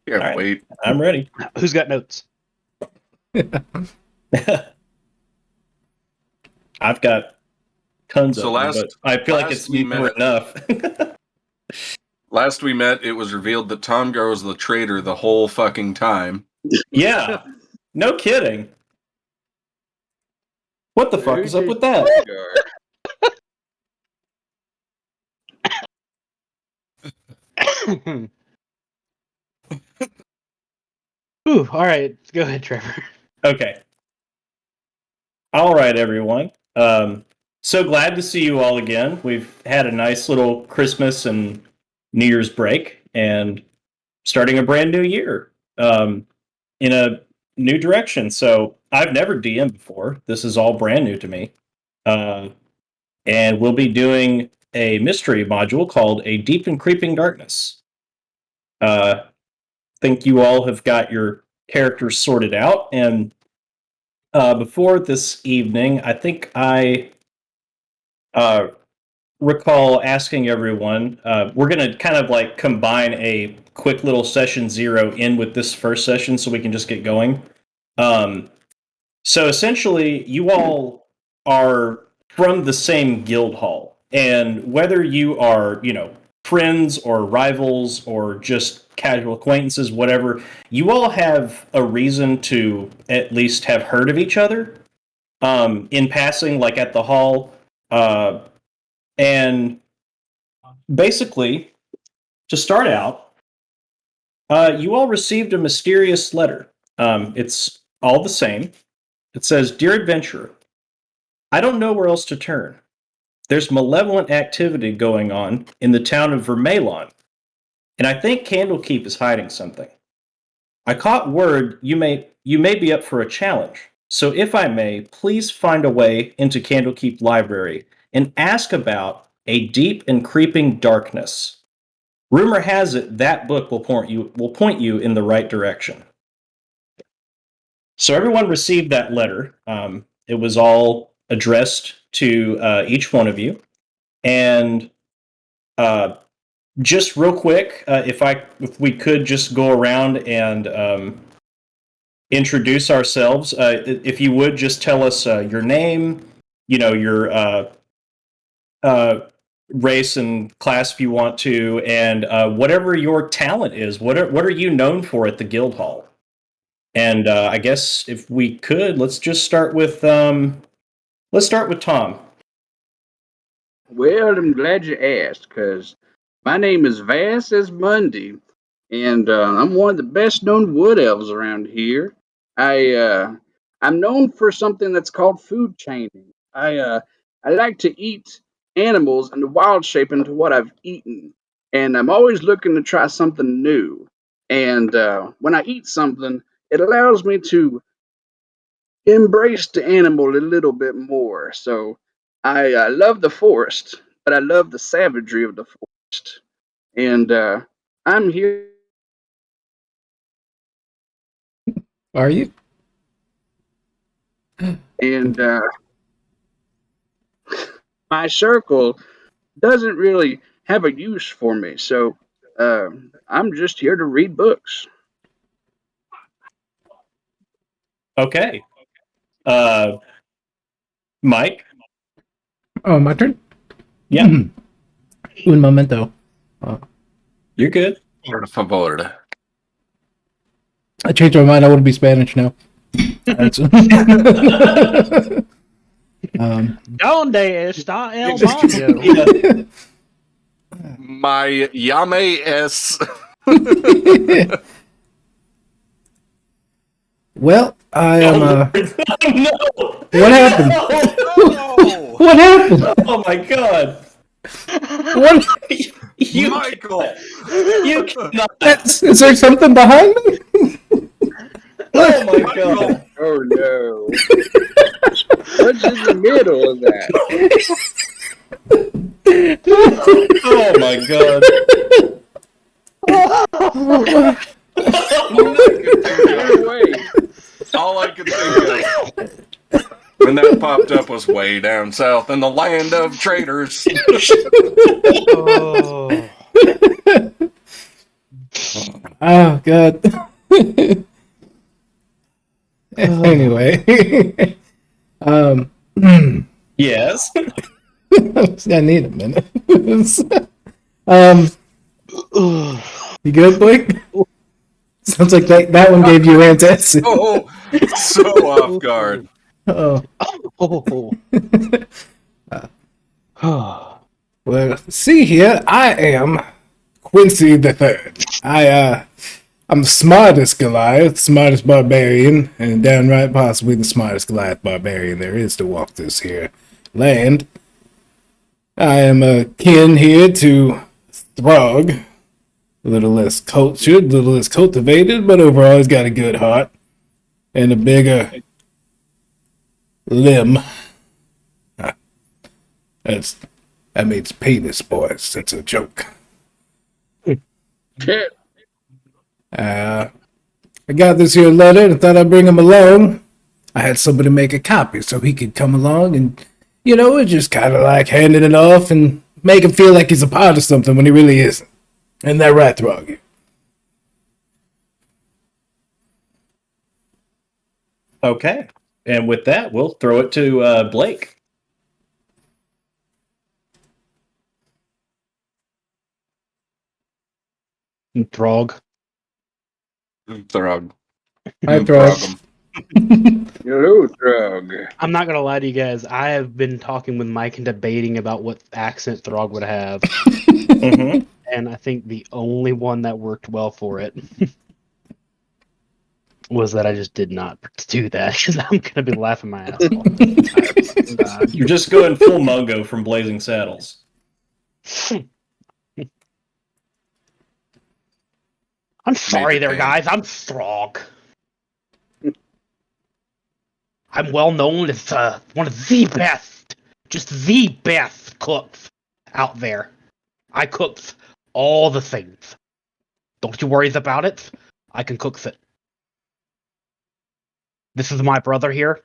Can't right. wait. I'm ready. Who's got notes? I've got tons So of them, but I feel like last it's we never met- enough. Last we met, it was revealed that Tomgar was the traitor the whole fucking time. Yeah. No kidding. What the fuck is up with that? Ooh, all right. Go ahead, Trevor. Okay. All right, everyone. So glad to see you all again. We've had a nice little Christmas and New Year's break and starting a brand new year in a new direction. So I've never DM'd before. This is all brand new to me. And we'll be doing a mystery module called A Deep and Creeping Darkness. Think you all have got your characters sorted out. And before this evening, I think I recall asking everyone, we're going to kind of like combine a quick little session 0 in with this first session so we can just get going. So essentially, you all are from the same guild hall. And whether you are, friends or rivals or just casual acquaintances, whatever, you all have a reason to at least have heard of each other in passing, like at the hall. And basically, to start out, you all received a mysterious letter. It's all the same. It says, "Dear adventurer, I don't know where else to turn. There's malevolent activity going on in the town of Vermelon, and I think Candlekeep is hiding something. I caught word you may be up for a challenge, so if I may, please find a way into Candlekeep Library and ask about A Deep and Creeping Darkness. Rumor has it that book will point you in the right direction." So everyone received that letter. It was all addressed to each one of you, and just real quick, if we could just go around and introduce ourselves. If you would just tell us your name, your race and class if you want to, and whatever your talent is. What are you known for at the guild hall? And I guess if we could, let's just start with Tom. Well, I'm glad you asked, because my name is Vass as Mundy, and I'm one of the best known wood elves around here. I'm known for something that's called food chaining. I like to eat animals and wild shape into what I've eaten, and I'm always looking to try something new. And when I eat something, it allows me to embrace the animal a little bit more. So I love the forest, but I love the savagery of the forest. And I'm here. Are you? And my circle doesn't really have a use for me. So I'm just here to read books. Okay. Mike? Oh, my turn? Yeah. Un momento. You're good. Por favor. I changed my mind. I want to be Spanish now. Donde está el baño? My llame es. Well, I am. No! What happened? No! What happened? Oh my god! What? You Michael! You cannot. Is there something behind me? Oh my god! Oh no. What's in the middle of that? Oh my god! All I could think of when that popped up was way down south in the land of traitors. Oh. Oh god. Anyway, Yes. I need a minute. um, you good, Blake? Sounds like that one gave you antacid. So off guard. Oh, Oh. well, see here, I am Quincy the Third. I'm the smartest Goliath, smartest barbarian, and downright possibly the smartest Goliath barbarian there is to walk this here land. I am kin here to Throg, a little less cultured, a little less cultivated, but overall he's got a good heart and a bigger limb. That means penis, boys. It's a joke. Shit. I got this here letter and thought I'd bring him along. I had somebody make a copy so he could come along and, it's just kind of like handing it off and make him feel like he's a part of something when he really isn't. Isn't that right, Throg? Okay. And with that, we'll throw it to Blake. Throg. Throg. Hi, Throg. Hello, Throg. I'm not gonna lie to you guys. I have been talking with Mike and debating about what accent Throg would have, Mm-hmm. and I think the only one that worked well for it was that I just did not do that because I'm gonna be laughing my ass off the entire fucking time. You're just going full Mungo from Blazing Saddles. I'm sorry Major there, pain. guys. I'm Throg. I'm well known as one of the best, just the best cooks out there. I cooked all the things. Don't you worry about it. I can cook it. This is my brother here,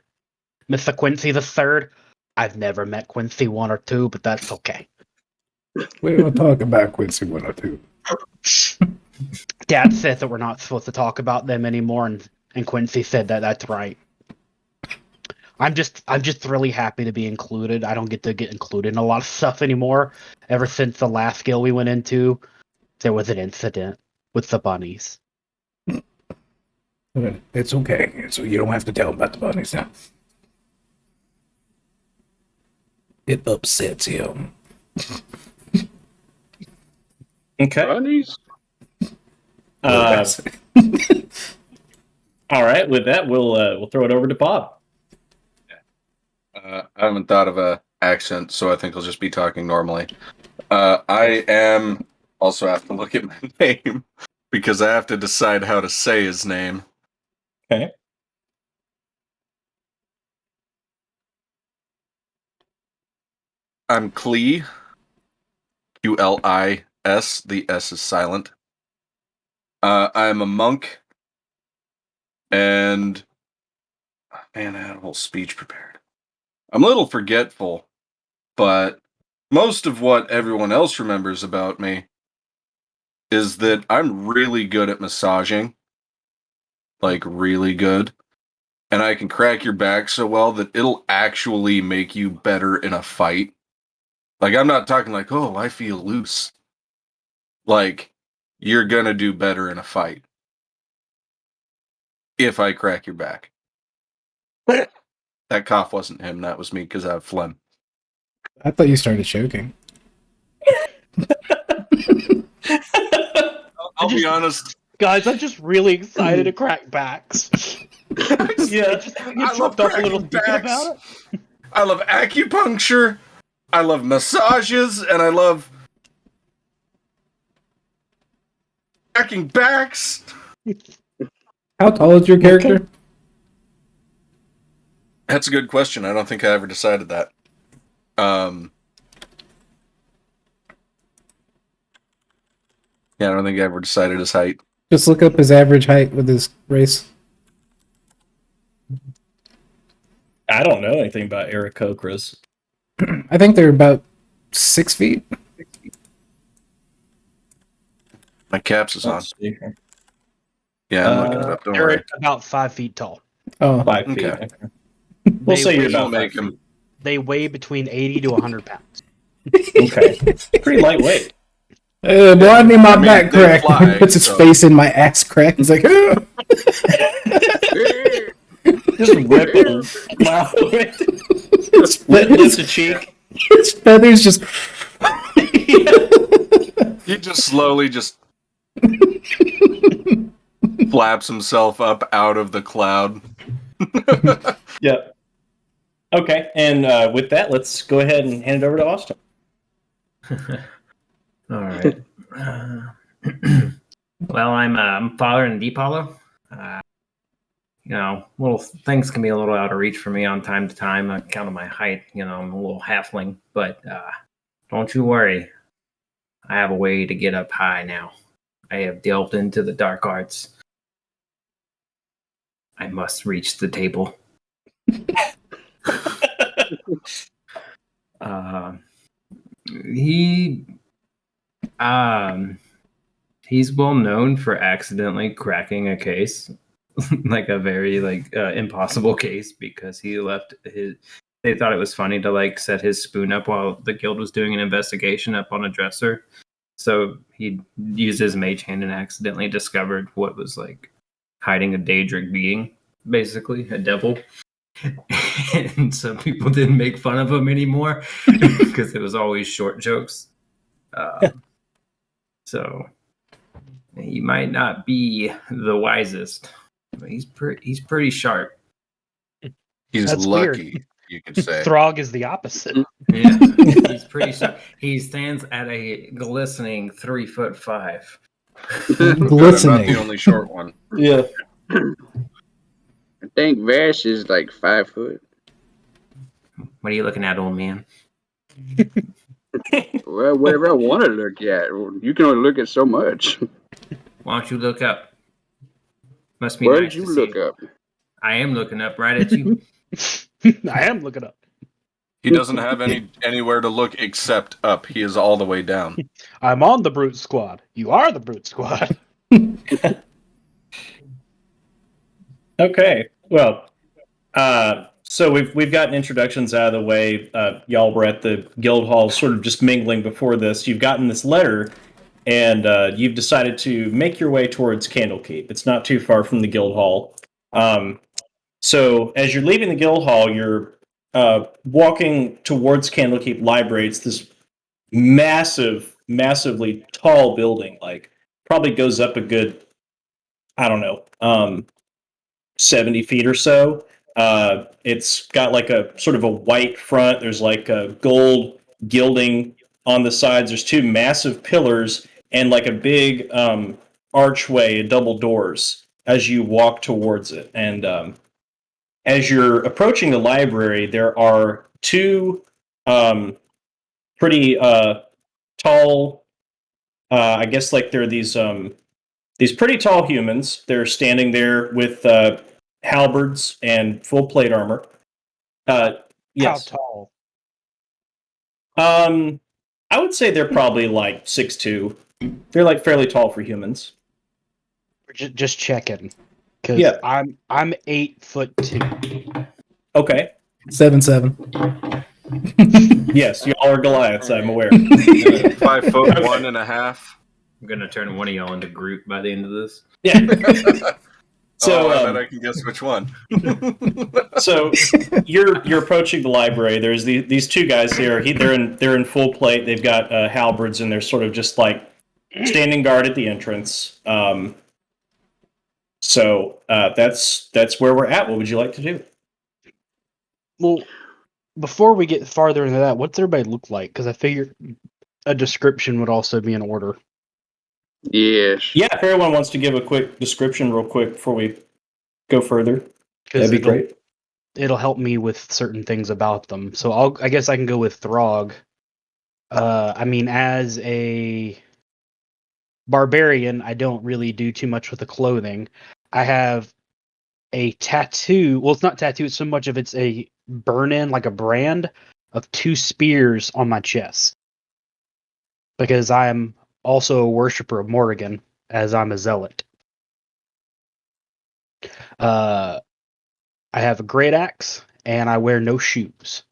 Mr. Quincy the Third. I've never met Quincy 1 or 2, but that's okay. We don't talk about Quincy 102. Dad says that we're not supposed to talk about them anymore, and Quincy said that that's right. I'm just really happy to be included. I don't get included in a lot of stuff anymore. Ever since the last guild we went into, there was an incident with the bunnies. It's okay. So you don't have to tell him about the bunnies now. It upsets him. Okay. Bunnies? All right. With that, we'll throw it over to Bob. I haven't thought of a accent, so I think I'll just be talking normally. I am also have to look at my name because I have to decide how to say his name. Okay. I'm Klee. Qulis. The S is silent. I am a monk. And man, I had a whole speech prepared. I'm a little forgetful, but most of what everyone else remembers about me is that I'm really good at massaging. Like, really good. And I can crack your back so well that it'll actually make you better in a fight. Like, I'm not talking like, oh, I feel loose. Like, you're gonna do better in a fight. If I crack your back. That cough wasn't him, that was me because I have phlegm. I thought you started choking. I'll be honest. Guys, I'm just really excited to crack backs. Yeah. I love cracking backs. I love acupuncture. I love massages, and I love cracking backs. How tall is your character? Okay. That's a good question. I don't think I ever decided that. Yeah, I don't think I ever decided his height. Just look up his average height with his race. I don't know anything about Aarakocras. I think they're about 6 feet. My caps is on. Let's see here. Yeah, I'm looking it up. Don't They're worry. about 5 feet tall. Oh, 5 feet. Okay. We'll say you're weigh- about We'll 5 make him. They weigh between 80 to 100 pounds. Okay. Pretty lightweight. boy, I need my I mean, back they cracked. fly, Puts his so- face in my ass crack. He's like, Just rip him. Wow. Lift a cheek. his feathers just. He just slowly just flaps himself up out of the cloud. Yeah. Okay, and with that, let's go ahead and hand it over to Austin. All right. Well, I'm father in Deep Hollow. Little things can be a little out of reach for me on time to time. On account of my height, I'm a little halfling, but don't you worry. I have a way to get up high now. I have delved into the dark arts. I must reach the table. He he's well known for accidentally cracking a case, like a very impossible case, because he left his. They thought it was funny to set his spoon up while the guild was doing an investigation up on a dresser. So he used his mage hand and accidentally discovered what was hiding a Daedric being, basically a devil. And so people didn't make fun of him anymore because it was always short jokes. So he might not be the wisest, but he's pretty sharp. He's That's lucky, you could say. Throg is the opposite. Yeah, he's pretty sharp. He stands at a glistening 3'5". Good, I'm not Glistening. the only short one. Yeah. I think Vash is like 5 foot. What are you looking at, old man? Well, whatever I want to look at. You can only look at so much. Why don't you look up? Must be Where nice did you to look see. up? I am looking up right at you. I am looking up. He doesn't have anywhere to look except up. He is all the way down. I'm on the brute squad. You are the brute squad. Okay. Well, so we've gotten introductions out of the way. Y'all were at the guild hall, sort of just mingling before this. You've gotten this letter, and you've decided to make your way towards Candlekeep. It's not too far from the guild hall. So as you're leaving the guild hall, you're walking towards Candlekeep Library. It's this massively tall building. Probably goes up a good, I don't know, 70 feet or so. It's got a sort of a white front. There's a gold gilding on the sides. There's two massive pillars and a big archway, double doors as you walk towards it. And as you're approaching the library, there are two pretty tall, I guess they're these pretty tall humans. They're standing there with halberds and full plate armor. Yes. How tall? I would say they're probably 6'2". They're fairly tall for humans. Just checking. Because Yeah. I'm 8'2". Okay. 7'7". Yes, y'all are Goliaths, I'm aware. 5'1.5". I'm gonna turn one of y'all into Groot by the end of this. Yeah. So So, I bet I can guess which one. So you're approaching the library. There's these two guys here. They're in full plate. They've got halberds, and they're sort of just standing guard at the entrance. So that's where we're at. What would you like to do? Well, before we get farther into that, what's everybody look like? Because I figured a description would also be in order. Yes. Yeah, if everyone wants to give a quick description real quick before we go further, 'Cause that'd be great. It'll help me with certain things about them. So I guess I can go with Throg. I mean, as a barbarian, I don't really do too much with the clothing. I have a tattoo. Well, it's not tattoo so much of it's a burn-in, like a brand of 2 spears on my chest. Because I'm also a worshiper of Morrigan, as I'm a zealot. I have a great axe, and I wear no shoes.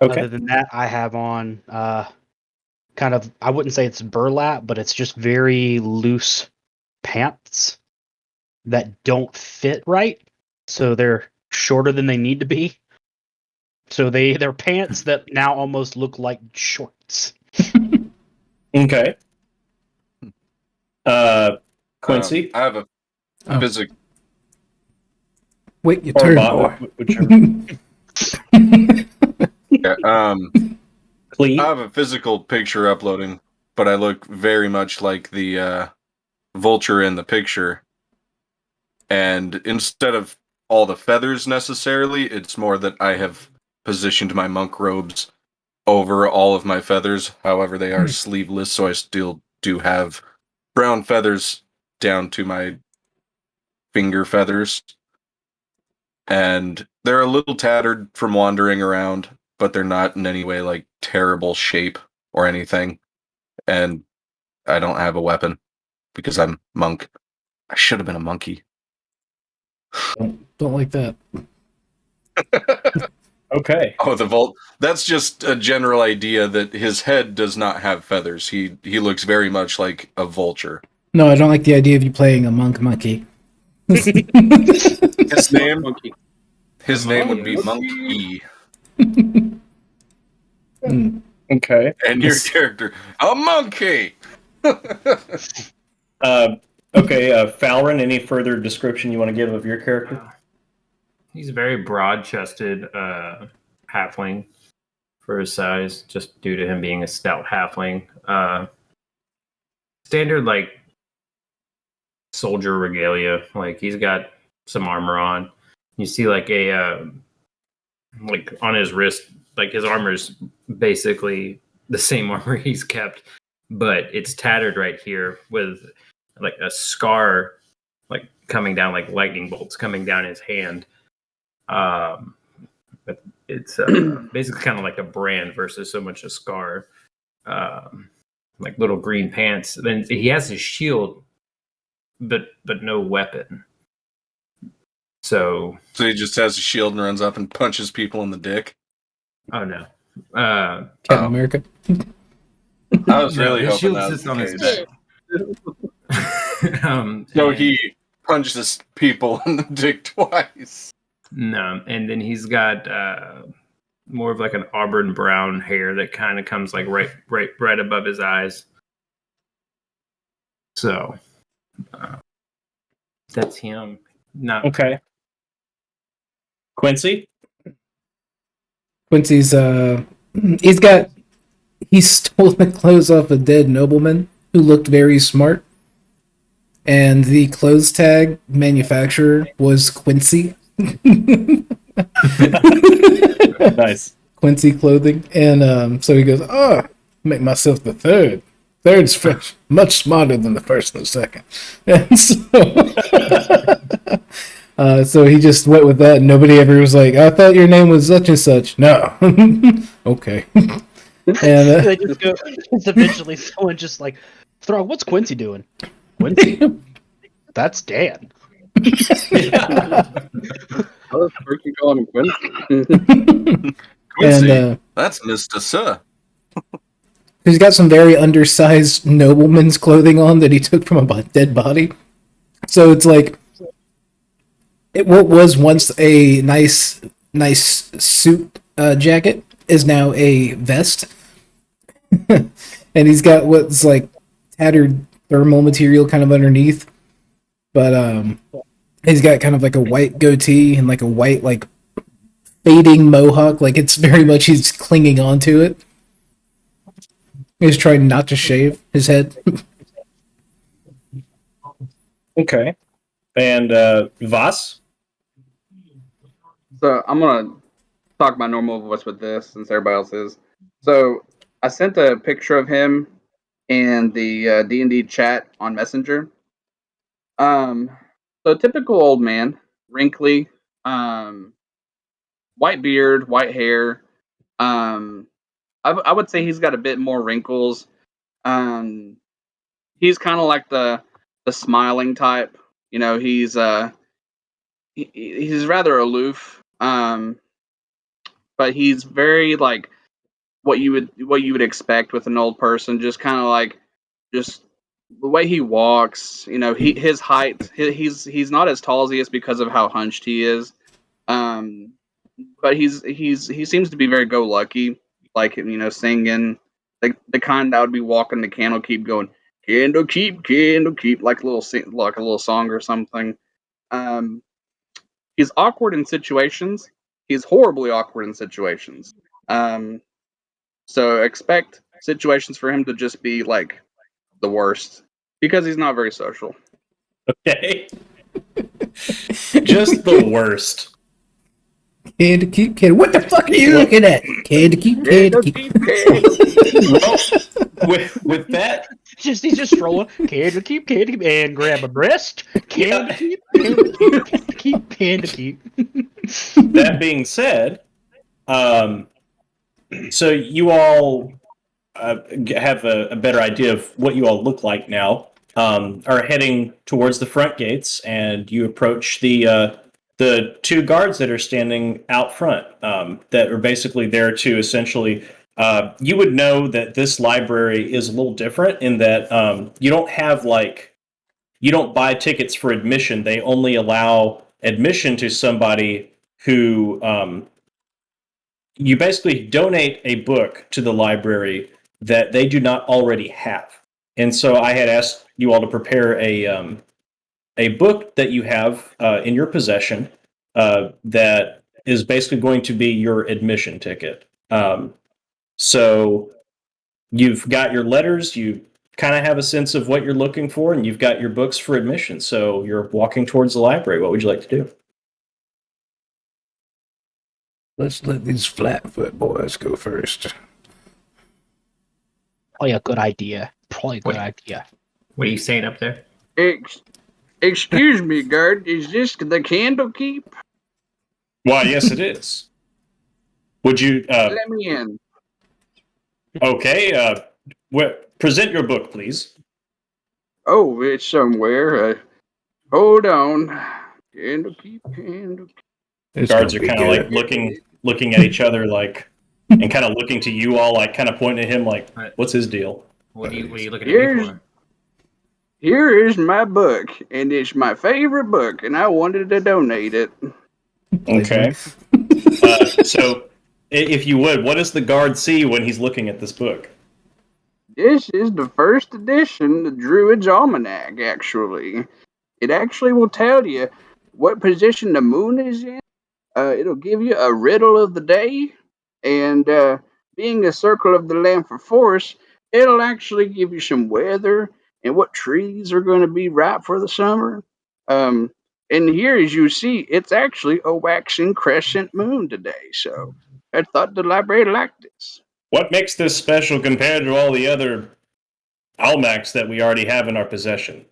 Okay. Other than that, I have on kind of, I wouldn't say it's burlap, but it's just very loose pants that don't fit right. So they're shorter than they need to be. So they're pants that now almost look like shorts. Okay. Quincy I have a Oh. physical. Wait, your or turn, Bob, boy. whichever. I Clee. have a physical picture uploading, but I look very much like the vulture in the picture. And instead of all the feathers necessarily, it's more that I have positioned my monk robes over all of my feathers. However, they are sleeveless, so I still do have brown feathers down to my finger feathers. And they're a little tattered from wandering around, but they're not in any way like terrible shape or anything. And I don't have a weapon because I'm monk. I should have been a monkey. Don't like that. Okay. Oh, the vault. That's just a general idea that his head does not have feathers. He looks very much like a vulture. No, I don't like the idea of you playing a monk monkey. His name, Monkey. his name would be Monkey. Monkey, Okay. and your Yes. character, a monkey. Okay. Falrin, any further description you want to give of your character? He's a very broad-chested halfling for his size, just due to him being a stout halfling. Standard like soldier regalia, like he's got some armor on. You see like a like on his wrist, like his armor is basically the same armor he's kept, but it's tattered right here with like a scar, like coming down like lightning bolts coming down his hand. But it's basically kind of like a brand versus so much a scar. Like little green pants. Then he has his shield, but no weapon. So he just has a shield and runs up and punches people in the dick. oh no. Captain America. I was No, really his hoping shield that was sits the on his case. back. So And- he punches people in the dick twice. No, and then he's got more of like an auburn brown hair that kind of comes like right above his eyes. So that's him. Not Okay. Quincy. Quincy's he stole the clothes off a dead nobleman who looked very smart. And the clothes tag manufacturer was Quincy. Nice. Quincy clothing. And so he goes, "Oh, make myself the third. Third's fresh, much smarter than the first and the second." And so he just went with that. And nobody ever was like, "I thought your name was such and such." No. Okay. And They just go, it's eventually someone just like, Throg, what's Quincy doing? Quincy? That's Dan. I was freaking calling him Quincy. Quincy, And that's Mr. Sir. he's got some very undersized nobleman's clothing on that he took from a dead body. So it's like what was once a nice suit jacket is now a vest, and he's got what's like tattered thermal material kind of underneath, but he's got kind of like a white goatee and like a white like fading mohawk. Like it's very much he's clinging onto it. He's trying not to shave his head. Okay. And Voss. So I'm gonna talk my normal voice with this since everybody else is. So I sent a picture of him in the D&D chat on Messenger. So typical old man, wrinkly, white beard, white hair. I would say he's got a bit more wrinkles. He's kind of like the smiling type, He's he's rather aloof, but he's very like what you would expect with an old person. Just kind of like just the way he walks. His height. He's not as tall as he is because of how hunched he is. Um, but he seems to be very go lucky, like singing the kind that would be walking the candle keep going candle keep like a little song or something. Um, he's awkward in situations. He's horribly awkward in situations. Um, so expect situations for him to just be like the worst because he's not very social. Okay. Just the worst. Candy keep candy. What the fuck are you looking at? Candy keep candy keep. Well, with that, He's just strolling. Candy keep and grab a breast. Candy keep. that being said, so you all have a better idea of what you all look like now. Are heading towards the front gates, and you approach the two guards that are standing out front. That are basically there to essentially. You would know that this library is a little different in that you don't have you don't buy tickets for admission. They only allow admission to somebody who you basically donate a book to the library that they do not already have. And so I had asked you all to prepare a book that you have in your possession that is basically going to be your admission ticket. So you've got your letters, you kind of have a sense of what you're looking for, and you've got your books for admission. So you're walking towards the library. What would you like to do? Let's let these Flatfoot boys go first. Probably a good idea. What are you saying up there? Excuse me, guard. Is this the candle keep? Why, yes, it is. Would you? Let me in. Okay. Present your book, please. Oh, it's somewhere. Hold on. Candle keep. It's Guards are gonna be kind of good. like looking at each other and kind of looking to you all, like kind of pointing at him like, what's his deal? What are you looking at me for? Here is my book, and it's my favorite book, and I wanted to donate it. Okay. So, if you would, what does the guard see when he's looking at this book? This is the first edition, the Druid's Almanac, actually. It actually will tell you what position the moon is in. It'll give you a riddle of the day, and being a circle of the lamp for force, it'll actually give you some weather and what trees are going to be ripe for the summer. And here, as you see, it's actually a waxing crescent moon today, so I thought the library liked this. What makes this special compared to all the other almanacs that we already have in our possession?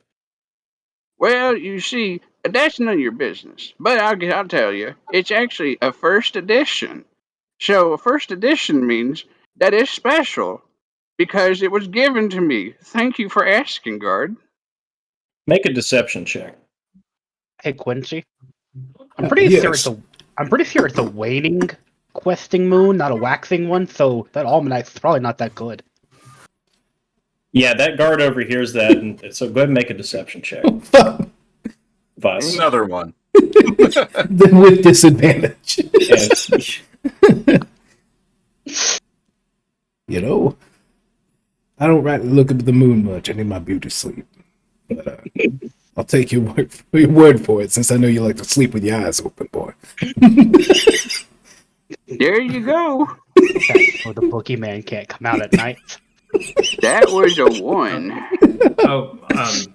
Well, you see, that's none of your business. But I'll tell you, it's actually a first edition. So a first edition means that it's special because it was given to me. Thank you for asking, guard. Make a deception check. Hey Quincy, I'm pretty sure it's a waning questing moon, not a waxing one. So that almanac's probably not that good. Yeah, that guard overhears that, and so go ahead and make a deception check. Voss. Another one. Then with disadvantage. You know, I don't rightly look at the moon much. I need my beauty sleep. But I'll take your word for it, since I know you like to sleep with your eyes open, boy. There you go. So the boogeyman can't come out at night. That was a 1. Oh,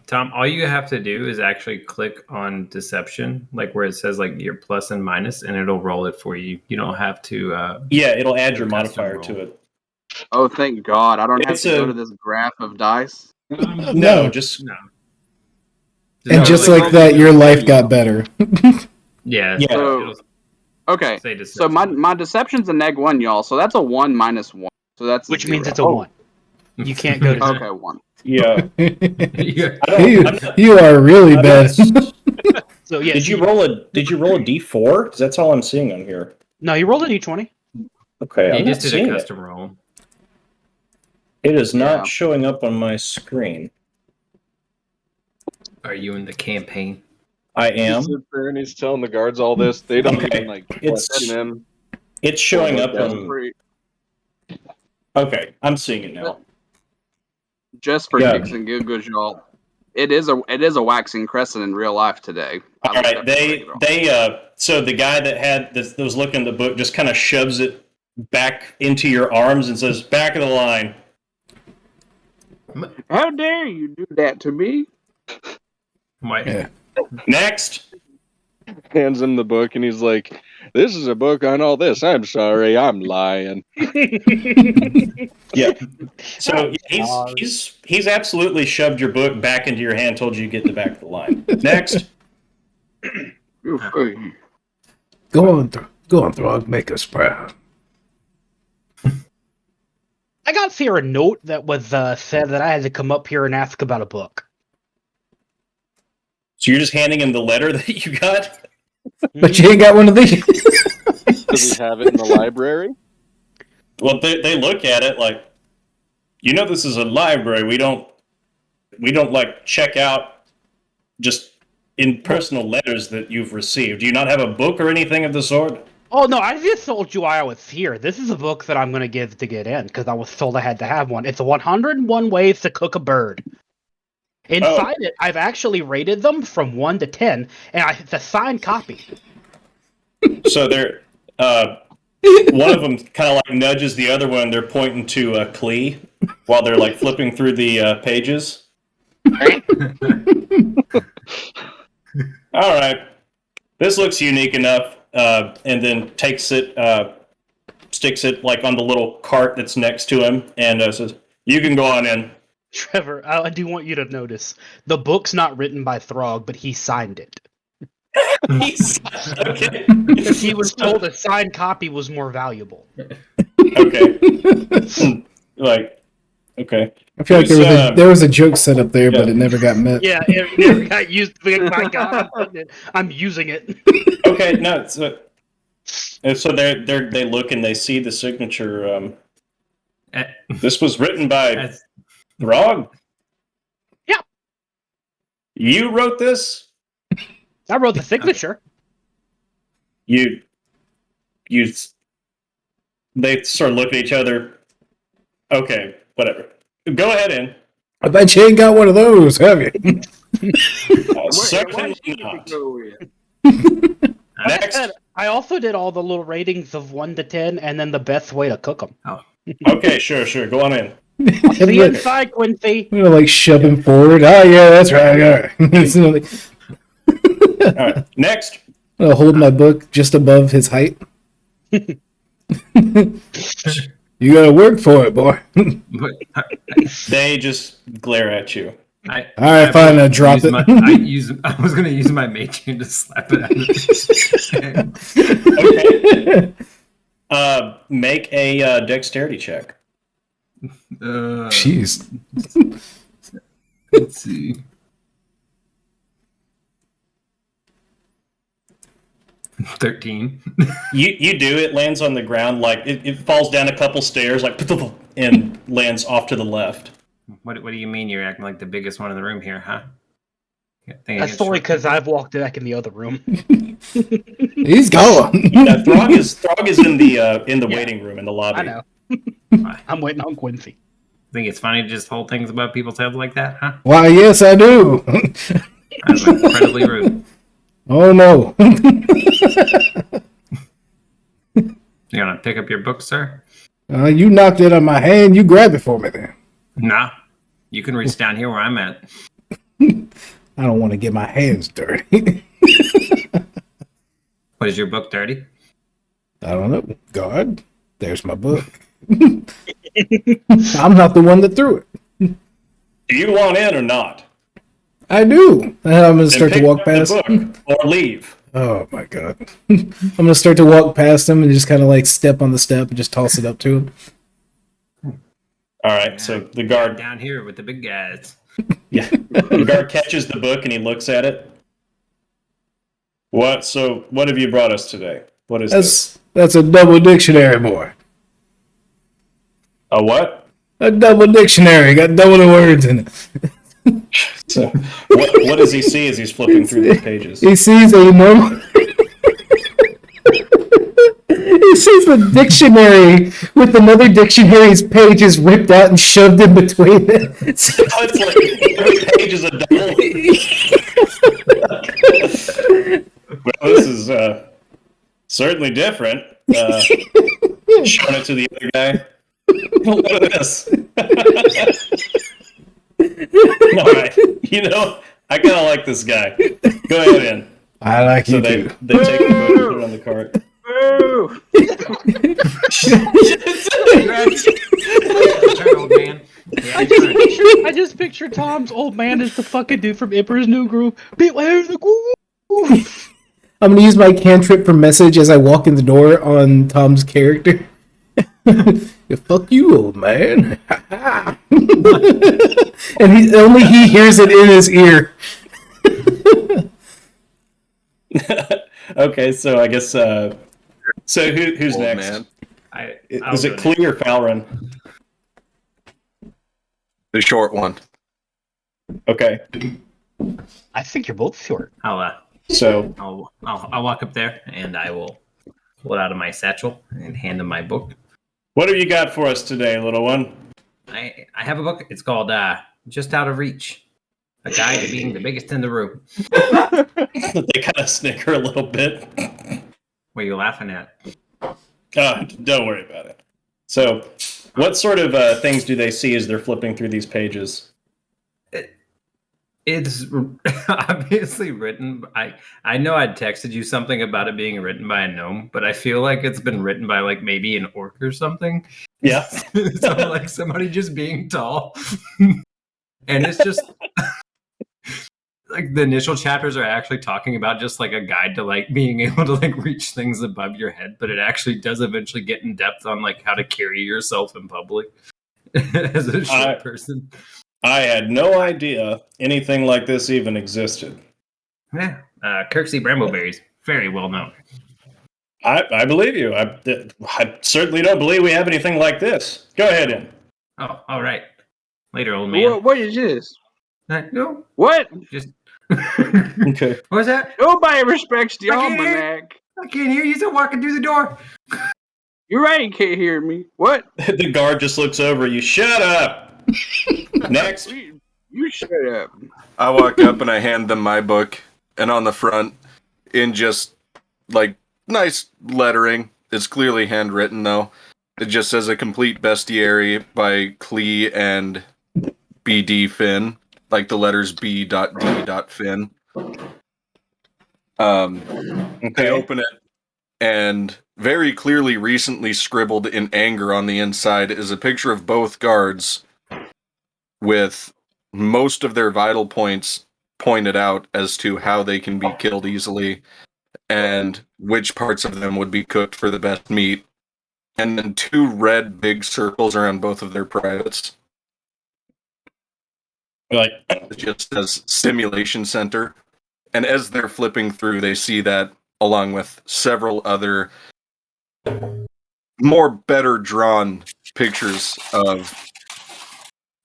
Tom, all you have to do is actually click on deception, like where it says like your plus and minus, and it'll roll it for you. You don't have to. Yeah, it'll add your custom modifier roll. to it. Oh, thank God. I don't have It's to go to this graph of dice. No, just No. And just like that, your life got better. Yeah. Yeah. it'll Okay, say so deception. my deception's a -1, y'all. So that's a 1 minus 1. So that's a Which means 0. it's a 1. You can't go to Okay, 1. yeah. Yeah. I don't, I'm not, You are really I'm bad. not- So yeah, Did you roll a D4? Because that's all I'm seeing on here. No, he rolled a d20. Okay, He I'm just not did a seeing it. custom roll. It is Yeah. not showing up on my screen. Are you in the campaign? I He am. sits there and he's telling the guards all this. They don't Okay. even like It's question him. it's showing Well, up that's on. For, Okay, I'm seeing it now. just for Yeah. kicks and giggles, y'all. It is a waxing crescent in real life today. All right, so the guy that was looking at the book just kind of shoves it back into your arms and says, "Back of the line." How dare you do that to me? Why? Yeah. Next. Hands him the book and he's like, "This is a book on all this. I'm sorry, I'm lying." Yeah. So he's absolutely shoved your book back into your hand, told you to get the back of the line. Next. Go on, Throg. Make us proud. I got here a note that was said that I had to come up here and ask about a book. So you're just handing him the letter that you got? But you ain't got one of these. Does he have it in the library? Well, they look at it like, this is a library. We don't like check out just in personal letters that you've received. Do you not have a book or anything of the sort? Oh no, I just told you I was here. This is a book that I'm gonna give to get in because I was told I had to have one. It's 101 Ways to Cook a Bird. Inside it, I've actually rated them from 1 to 10, and it's a signed copy. So they're one of them kind of like nudges the other one. They're pointing to Klee while they're like flipping through the pages. All right, this looks unique enough, and then takes it, sticks it like on the little cart that's next to him, and says, "You can go on in." Trevor, I do want you to notice the book's not written by Throg, but he signed it. Okay. He was told a signed copy was more valuable. Okay. Like, okay. I feel like there was a joke set up there, but it never got met. Yeah, it never got used. My God, I'm using it. Okay, no. So they look and they see the signature. This was written by Throg. Yeah. You wrote this? I wrote the signature. You. They sort of look at each other. Okay, whatever. Go ahead in. I bet you ain't got one of those, have you? Certainly not. Next. I also did all the little ratings of 1 to 10, and then the best way to cook them. Oh. Okay, sure. Go on in. See you inside, Quincy. I'm gonna like shove him forward. Oh yeah, that's right. All right. All right. Next. I'm gonna hold my book just above his height. You gotta work for it, boy. They just glare at you. All right, fine. I'll drop it. I was going to use my mage hand to slap it out of Okay. Make a dexterity check. Jeez. Let's see. 13. You do. It lands on the ground, like it falls down a couple stairs, like, and lands off to the left. What do you mean you're acting like the biggest one in the room here, huh? That's only because I've walked back in the other room. He's gone. Yeah, Throg is in the waiting room in the lobby. I know. I'm waiting on Quincy. Think it's funny to just hold things above people's heads like that, huh? Why, yes, I do. That's incredibly rude. Oh no. You gonna pick up your book, sir? You knocked it on my hand. You grab it for me then. Nah. You can reach down here where I'm at. I don't want to get my hands dirty. What, is your book dirty? I don't know. God, there's my book. I'm not the one that threw it. Do you want in or not? I do. And I'm going to start to walk past. The book or leave. Oh my God. I'm going to start to walk past him and just kind of like step on the step and just toss it up to him. All right, so the guard down here with the big guys. Yeah. The guard catches the book and he looks at it. What? So, what have you brought us today? What is this? That's a double dictionary, boy. A what? A double dictionary. Got double the words in it. So, what does he see as he's flipping through these pages? He sees a normal. He sees a dictionary with another dictionary's pages ripped out and shoved in between it. So Oh, it's like every page is a double. Well, this is certainly different. Showing it to the other guy. Look at this. All right. You know, I kind of like this guy. Go ahead in. I like So you they too. take the book and put it on the cart. Boo! Turn, old man. Yeah, I just picture Tom's old man as the fucking dude from Emperor's New Groove. Beware the groove. I'm gonna use my cantrip for message as I walk in the door on Tom's character. Yeah, fuck you, old man. And only he hears it in his ear. Okay, so I guess. So who's Old next? man. Is it Clee or Falron? The short one. Okay, I think you're both short. so I'll walk up there and I will pull it out of my satchel and hand him my book. what have you got for us today, little one? I have a book. It's called Just Out of Reach. A guide to being the biggest in the room. They kind of snicker a little bit. What are you laughing at? Don't worry about it. So, what sort of things do they see as they're flipping through these pages? It's obviously written. I know I'd texted you something about it being written by a gnome, but I feel like it's been written by like maybe an orc or something. Yeah. So like somebody just being tall, and it's just like the initial chapters are actually talking about just like a guide to like being able to like reach things above your head, but it actually does eventually get in depth on like how to carry yourself in public as a short person. I had no idea anything like this even existed. Yeah, Kirksey Brambleberries, very well known. I believe you. I certainly don't believe we have anything like this. Go ahead in. Oh, all right. Later, old man. What is this? No, What? just Okay. what was that? Nobody respects the I can't hear. almanac. I can't hear you. Still walking through the door. You're right, you can't hear me. What? The guard just looks over you. Shut up. Next. You shut up. I walk up and I hand them my book, and on the front, in just like nice lettering, it's clearly handwritten though. It just says a complete bestiary by Clee and BD Finn, like the letters B.D.Finn. I open it, and very clearly recently scribbled in anger on the inside is a picture of both guards with most of their vital points pointed out as to how they can be killed easily and which parts of them would be cooked for the best meat. And then 2 red big circles around both of their privates. Like, It just says Stimulation Center. And as they're flipping through, they see that along with several other more better drawn pictures of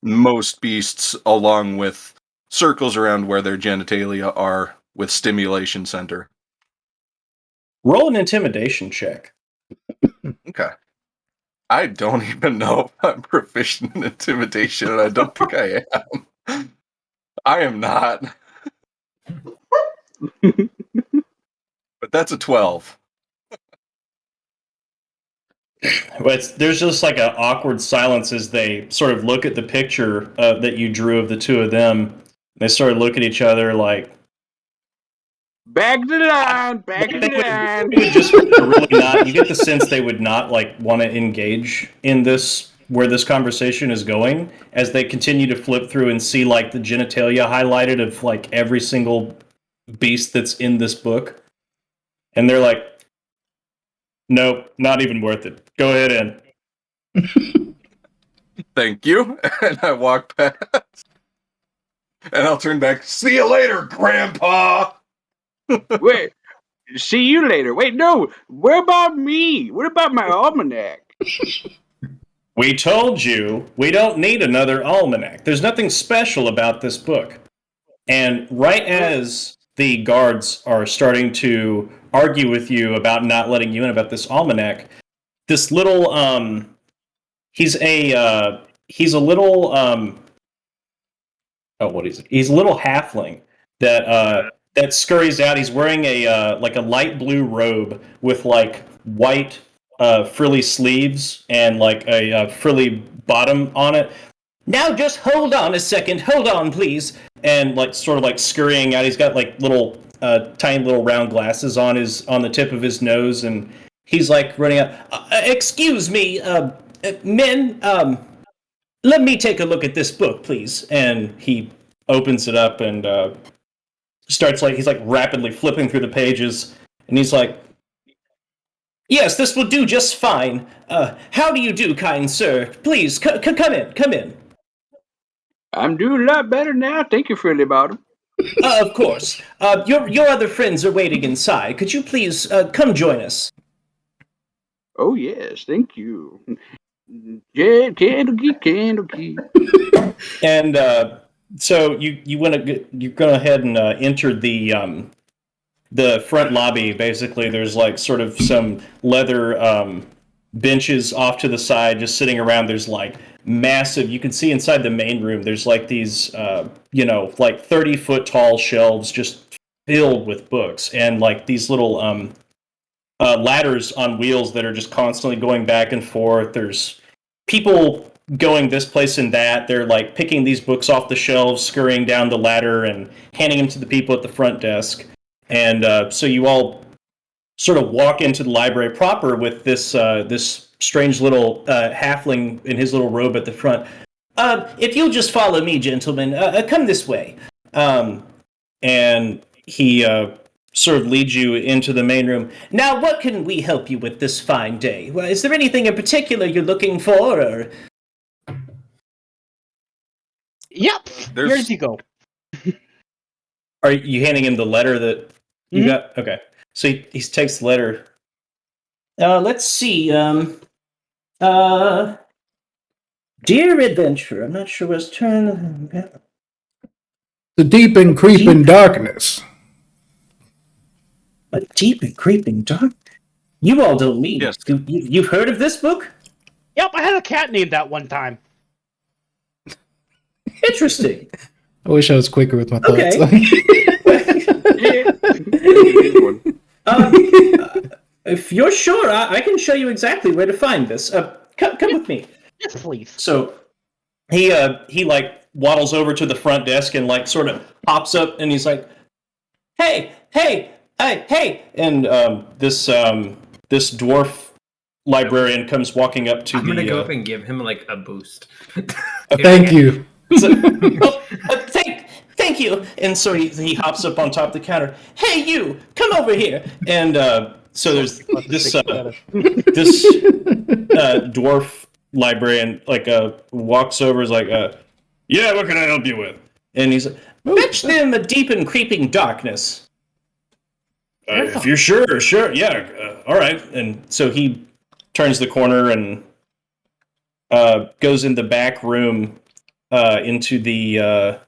most beasts, along with circles around where their genitalia are with Stimulation Center. roll an intimidation check. Okay. I don't even know if I'm proficient in intimidation, and I don't think I am. I am not. But that's a 12. But there's just like an awkward silence as they sort of look at the picture that you drew of the two of them. They sort of look at each other like, Back to the line. Back to the line. they would just really not. You get the sense they would not like want to engage in this, where this conversation is going, as they continue to flip through and see like the genitalia highlighted of like every single beast that's in this book, and they're like, nope, not even worth it. Go ahead in. Thank you. And I walk past. And I'll turn back. See you later, Grandpa. Wait, See you later. Wait, no. What about me? What about my almanac? We told you we don't need another almanac. There's nothing special about this book. And right as the guards are starting to argue with you about not letting you in about this almanac, this little he's a little what is it? He's a little halfling that scurries out. He's wearing a like a light blue robe with like white frilly sleeves and like a frilly bottom on it. Now just hold on a second. Hold on, please. And like sort of like scurrying out. He's got like little tiny little round glasses on the tip of his nose, and he's like running out. Excuse me, men. Let me take a look at this book, please. And he opens it up and starts he's like rapidly flipping through the pages, and he's like, "Yes, this will do just fine. How do you do, kind sir? Please, come in, come in." I'm doing a lot better now. Thank you, Friendly Bottom. Of course. Your other friends are waiting inside. Could you please come join us? Oh, yes. Thank you. Yeah, candle key. And so you go ahead and enter the front lobby. Basically, there's like sort of some leather benches off to the side, just sitting around. There's like massive. You can see inside the main room. There's like these, like 30-foot tall shelves just filled with books, and like these little ladders on wheels that are just constantly going back and forth. There's people going this place and that. They're like picking these books off the shelves, scurrying down the ladder, and handing them to the people at the front desk. And so you all sort of walk into the library proper with this strange little halfling in his little robe at the front. If you'll just follow me, gentlemen, come this way. And he sort of leads you into the main room. Now, what can we help you with this fine day? Well, is there anything in particular you're looking for, or? Yep. There's- Here you go. Are you handing him the letter that you got? Okay. So he takes the letter. Let's see. Dear Adventurer, I'm not sure what's turn. The deep and creeping darkness. A deep and creeping dark. You all don't mean. Yes. You've heard of this book? Yep, I had a cat named that one time. Interesting. I wish I was quicker with my thoughts. If you're sure, I can show you exactly where to find this. Come with me. Yes, please. So he like waddles over to the front desk and like sort of pops up, and he's like, hey, and this dwarf librarian comes walking up to I'm gonna go up and give him like a boost. Thank you. So, thank you. And so he hops up on top of the counter. Hey, you, come over here. And so there's this dwarf librarian walks over, is like, yeah, what can I help you with? And he's like, fetch them a deep and creeping darkness. If you're sure, yeah, all right. And so he turns the corner and goes in the back room into the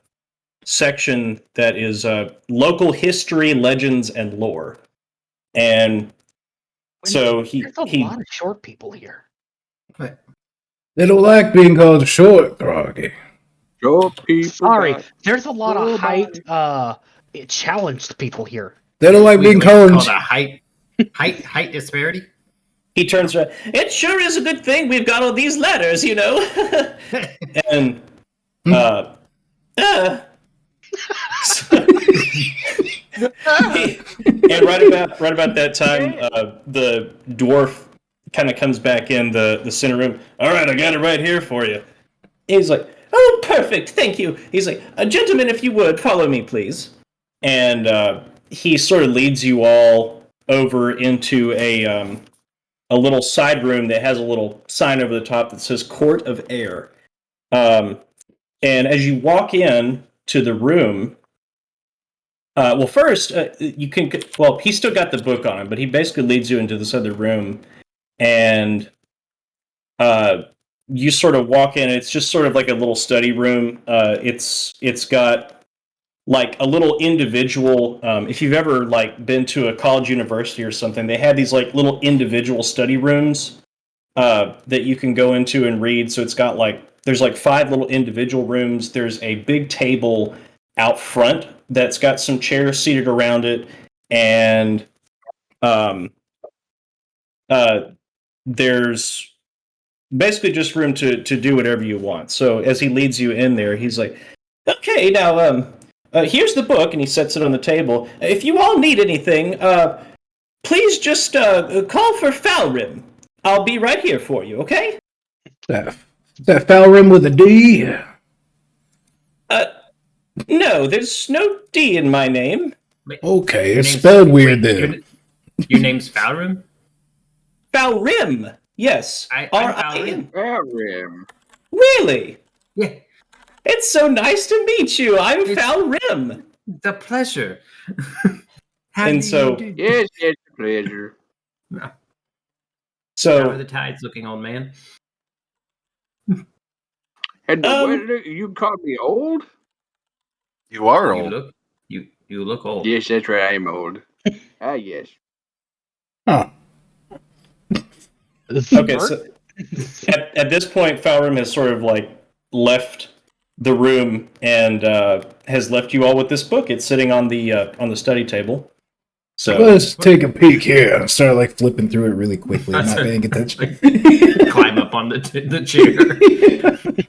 section that is local history, legends, and lore. And so There's a lot of short people here. They don't like being called short, Groggy. Short people. Sorry, there's a lot of height challenged people here. They don't like being called. Called a height disparity. he turns around. It sure is a good thing we've got all these letters, you know. And and right about that time, the dwarf kind of comes back in the center room. All right, I got it right here for you. He's like, oh, perfect, thank you. He's like, gentlemen, if you would, follow me, please. And he sort of leads you all over into a little side room that has a little sign over the top that says Court of Air. And as you walk in to the room, Well, first, you can. Well, he's still got the book on him, but he basically leads you into this other room, and you sort of walk in. It's just sort of like a little study room. It's got like a little individual. If you've ever like been to a college university or something, they have these like little individual study rooms that you can go into and read. So it's got like there's like 5 little individual rooms. There's a big table out front that's got some chairs seated around it, and um, there's basically just room to do whatever you want. So as he leads you in there, he's like, "Okay, now here's the book," and he sets it on the table. If you all need anything, please just call for Falrim. I'll be right here for you. Okay? That Falrim with a D. No, there's no D in my name. Okay, Your it's name's- spelled weird wait, then. Your name's Falrim? Falrim. Yes. I'm R-I-M. Falrim. Really? Yeah, It's so nice to meet you. I'm It's- Falrim. the pleasure. How And do so- you do? Yes, it's a pleasure. How are So the tides looking, old man? And Um, you called me old? You are You old. look you look old. Yes, that's right. I am old. Ah, yes. Huh. okay, so at this point, Falrim has sort of like left the room and has left you all with this book. It's sitting on the study table. So Let's take a peek here. I start like flipping through it really quickly, not paying attention. Climb up on the chair.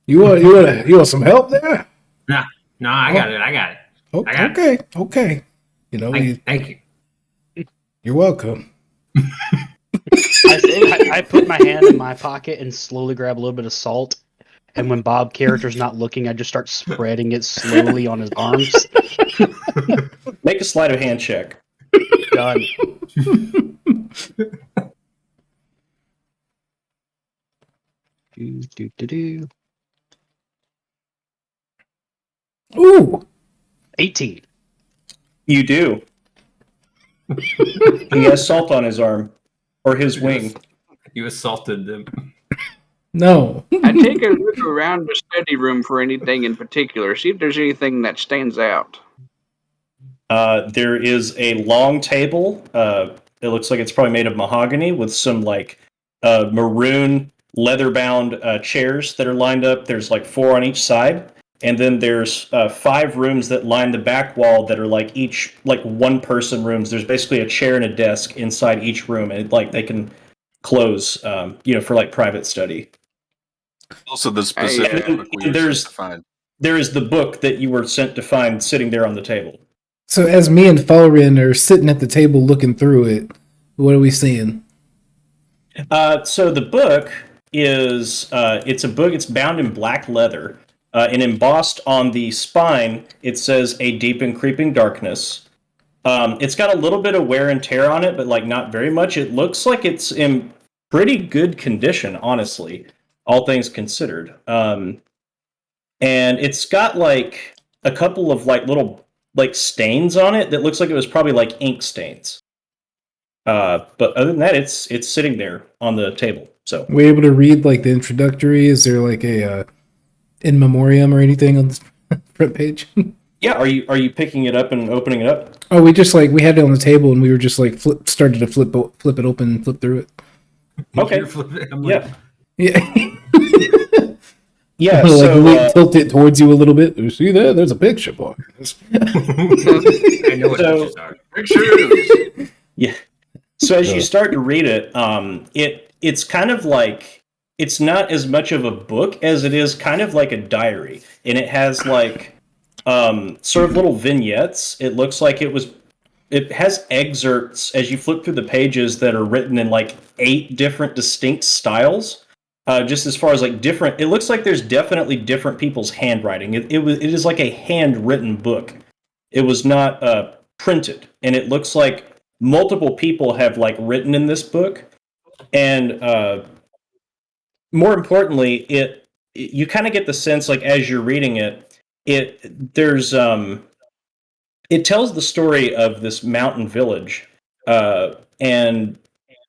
You want some help there? No, I got it. Oh, I got okay. You know, Thank you. you're welcome. I put my hand in my pocket and slowly grab a little bit of salt. And when Bob character's not looking, I just start spreading it slowly on his arms. make a sleight of hand check. Done. Do. Ooh, 18. You do. He has salt on his arm or his wing. You assaulted them. no. I take a look around the study room for anything in particular. See if there's anything that stands out. There is a long table. It looks like it's probably made of mahogany with some like maroon leather-bound chairs that are lined up. There's like 4 on each side, and then there's 5 rooms that line the back wall that are like each like one-person rooms. There's basically a chair and a desk inside each room, and like they can close, for like private study. Also, the specific yeah. book we were There's- supposed to find. There is the book that you were sent to find sitting there on the table. So as me and Falrin are sitting at the table looking through it, what are we seeing? So the book is it's a book. It's bound in black leather, and embossed on the spine. It says "A Deep and Creeping Darkness." It's got a little bit of wear and tear on it, but like not very much. It looks like it's in pretty good condition, honestly, all things considered. And it's got like a couple of like little like stains on it that looks like it was probably like ink stains. But other than that, it's sitting there on the table. So We able to read like the introductory? Is there like a in memoriam or anything on the front page? yeah, are you picking it up and opening it up? Oh, we just like we had it on the table and we were just like started to flip it open and flip through it. Okay. You're flipping- I'm like, Yeah, Yeah. yeah. like So tilt it towards you a little bit. You see that? There's a picture, boy. I know what So- pictures are. Pictures. yeah. So as you start to read it, it's kind of like it's not as much of a book as it is kind of like a diary, and it has like sort of little vignettes. It looks like it has excerpts as you flip through the pages that are written in like 8 different distinct styles. Just as far as like different, it looks like there's definitely different people's handwriting. It is like a handwritten book. It was not printed, and it looks like multiple people have like written in this book, and more importantly, you kind of get the sense like as you're reading it, there's it tells the story of this mountain village, and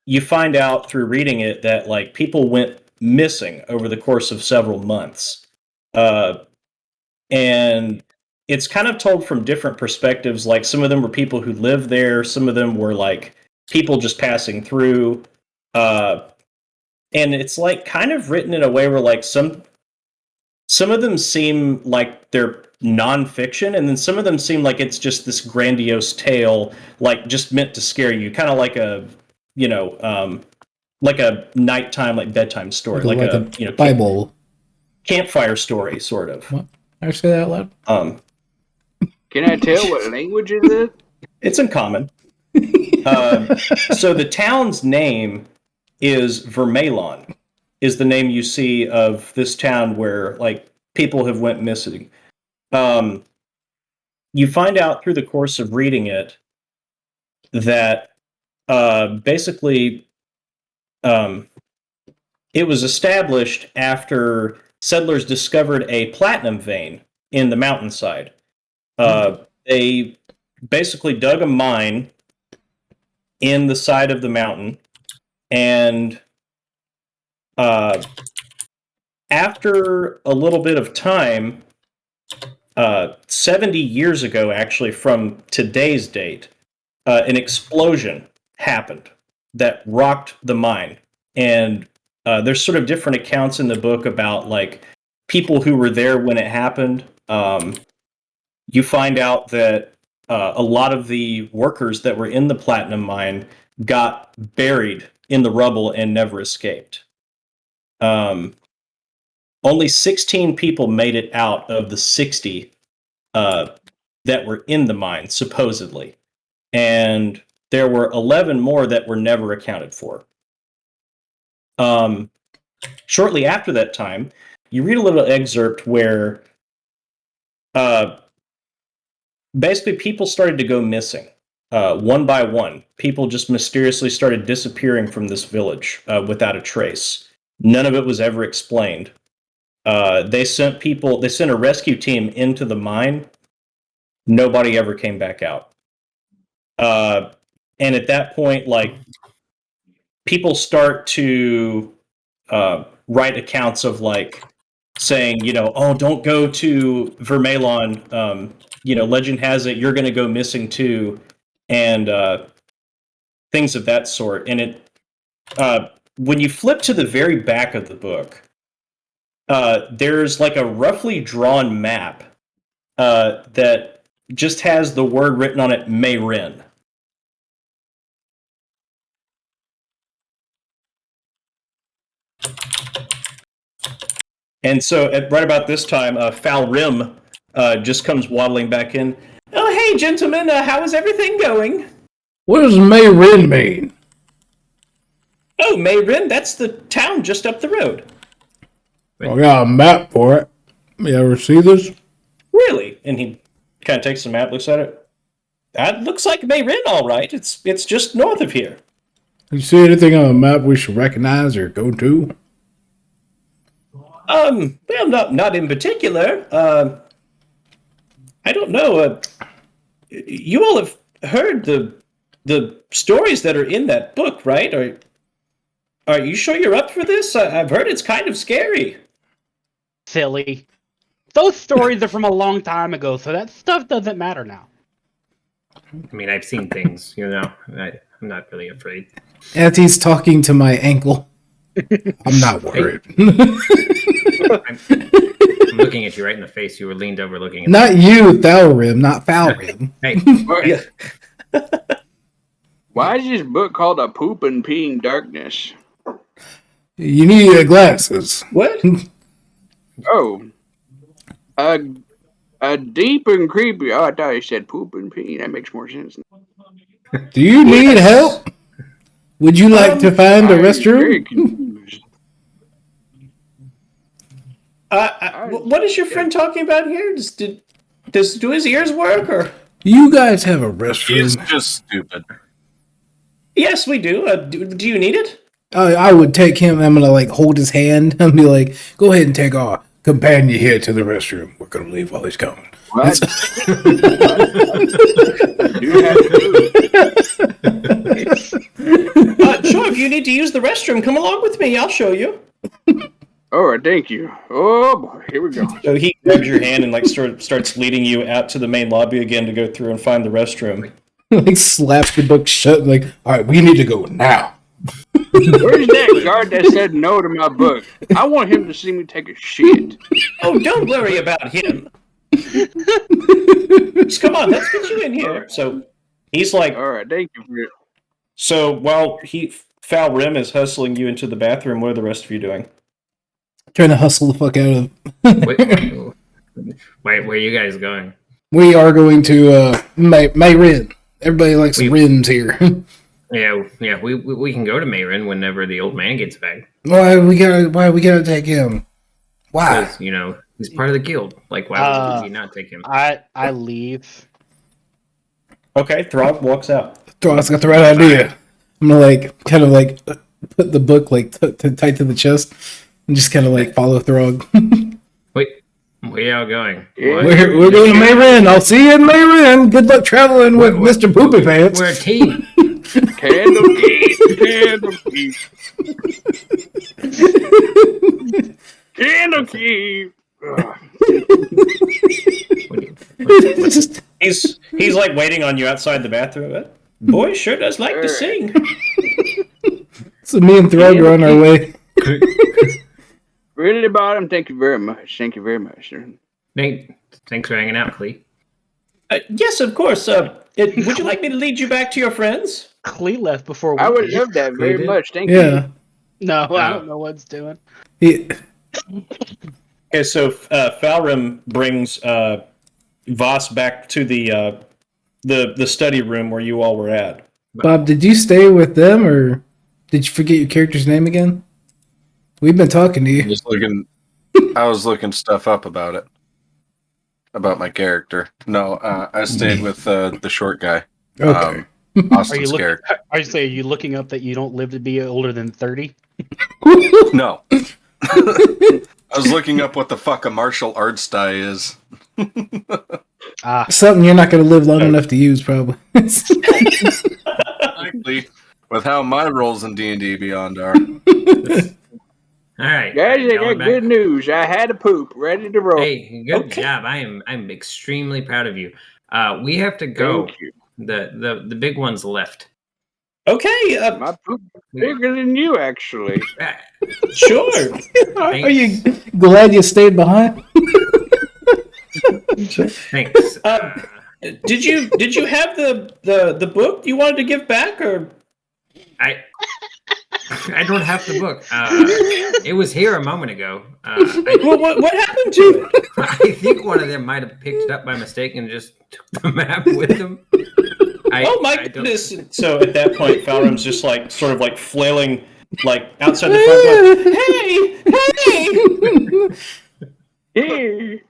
you find out through reading it that like people went missing over the course of several months, and it's kind of told from different perspectives. Like some of them were people who lived there, some of them were like people just passing through, and it's like kind of written in a way where like some of them seem like they're nonfiction, and then some of them seem like it's just this grandiose tale, like just meant to scare you, kind of like a, like a nighttime, like bedtime story, like a Bible campfire story, sort of. What? I say that out loud. Can I tell what language is it? It's in common. So the town's name is Vermelon, is the name you see of this town where like people have went missing. You find out through the course of reading it that basically it was established after settlers discovered a platinum vein in the mountainside. They basically dug a mine in the side of the mountain, and after a little bit of time, 70 years ago, actually, from today's date, an explosion happened that rocked the mine. And there's sort of different accounts in the book about like people who were there when it happened. You find out that a lot of the workers that were in the platinum mine got buried in the rubble and never escaped. Only 16 people made it out of the 60 that were in the mine, supposedly. And there were 11 more that were never accounted for. Shortly after that time, you read a little excerpt where basically people started to go missing. One by one, people just mysteriously started disappearing from this village without a trace. None of it was ever explained. They sent a rescue team into the mine. Nobody ever came back out. And at that point, like, people start to write accounts of like saying, oh, don't go to Vermelon. Legend has it you're going to go missing too, and things of that sort. And it, when you flip to the very back of the book, there's like a roughly drawn map that just has the word written on it, Mayrin. And so right about this time, Falrim just comes waddling back in. Oh, hey, gentlemen, how is everything going? What does Mayrin mean? Oh, Mayrin, that's the town just up the road. I got a map for it. You ever see this? Really? And he kind of takes the map, looks at it. That looks like Mayrin, all right. It's just north of here. You see anything on the map we should recognize or go to? Well, not in particular. I don't know. You all have heard the stories that are in that book, right? Are you sure you're up for this? I've heard it's kind of scary. Silly. Those stories are from a long time ago, so that stuff doesn't matter now. I mean, I've seen things, I'm not really afraid. As he's talking to my ankle, I'm not worried. I'm looking at you right in the face. You were leaned over looking at Not you, Thalrim, not Falrim. Hey, Why is this book called A Poop and Peeing Darkness? You need glasses. What? Oh. A deep and creepy... Oh, I thought you said poop and peeing. That makes more sense. Do you need help? Would you like to find a I'm very restroom? confused. What is your friend talking about here? Do his ears work, or? You guys have a He's restroom. just stupid. Yes, we do. Do you need it? I would take him. I'm gonna like hold his hand and be like, "Go ahead and take companion here to the restroom. We're gonna leave while he's gone. Well, I do have to. Sure, if you need to use the restroom, come along with me. I'll show you. All right, thank you. Oh boy, here we go. So he grabs your hand and like starts leading you out to the main lobby again to go through and find the restroom. Like slaps the book shut. Like, all right, we need to go now. Where's that guard that said no to my book? I want him to see me take a shit. Oh, don't worry about him. Just come on, let's get you in here. Right. So he's like, All right, thank you for it. so while Foul Rim is hustling you into the bathroom, what are the rest of you doing? Trying to hustle the fuck out of. Wait, where are you guys going? We are going to Mayrin. Everybody likes rims here. Yeah, we can go to Mayrin whenever the old man gets back. Why we gotta take him? Why? Because, he's part of the guild. Like, why would we not take him? I leave. Okay, Throg walks out. Throg's got the right idea. I'm gonna kind of put the book tight to the chest and just kind of follow Throg. Wait, where y'all going? Yeah. We're going to Mayrin. I'll see you in Mayrin. Good luck traveling with Mr. Poopy Pants. We're a team. Candle key. Candle key. He's like waiting on you outside the bathroom. Boy sure does like to sing. So me and Throg are on our way. Really, bottom. Thank you very much. Thank you very much, sir. Thanks for hanging out, Clee. Yes, of course. Would you like me to lead you back to your friends? Clee left before we I would did. love that very did? much. Thank you. Yeah. No, I don't know what's doing. Yeah. Okay, so Falrim brings Voss back to the study room where you all were at. Bob, did you stay with them, or did you forget your character's name again? We've been talking to you. I was looking stuff up about it. About my character. No, I stayed with the short guy. Okay. Austin's character. Are you looking up that you don't live to be older than 30? No. I was looking up what the fuck a martial arts die is. Something you're not going to live long enough to use, probably. Likely, with how my roles in D&D Beyond are. All right, Guys, I y'all got back. good news. I had a poop ready to roll. Hey, good job. I'm extremely proud of you. We have to go. Thank you. The big one's left. Okay, My poop is bigger than you, actually. sure. Are you glad you stayed behind? Thanks. Did you have the book you wanted to give back, or I don't have the book. It was here a moment ago. what happened to it? I think one of them might have picked it up by mistake and just took the map with them. Oh my goodness! So at that point, Falrim's just sort of flailing outside the front door. Hey! Hey.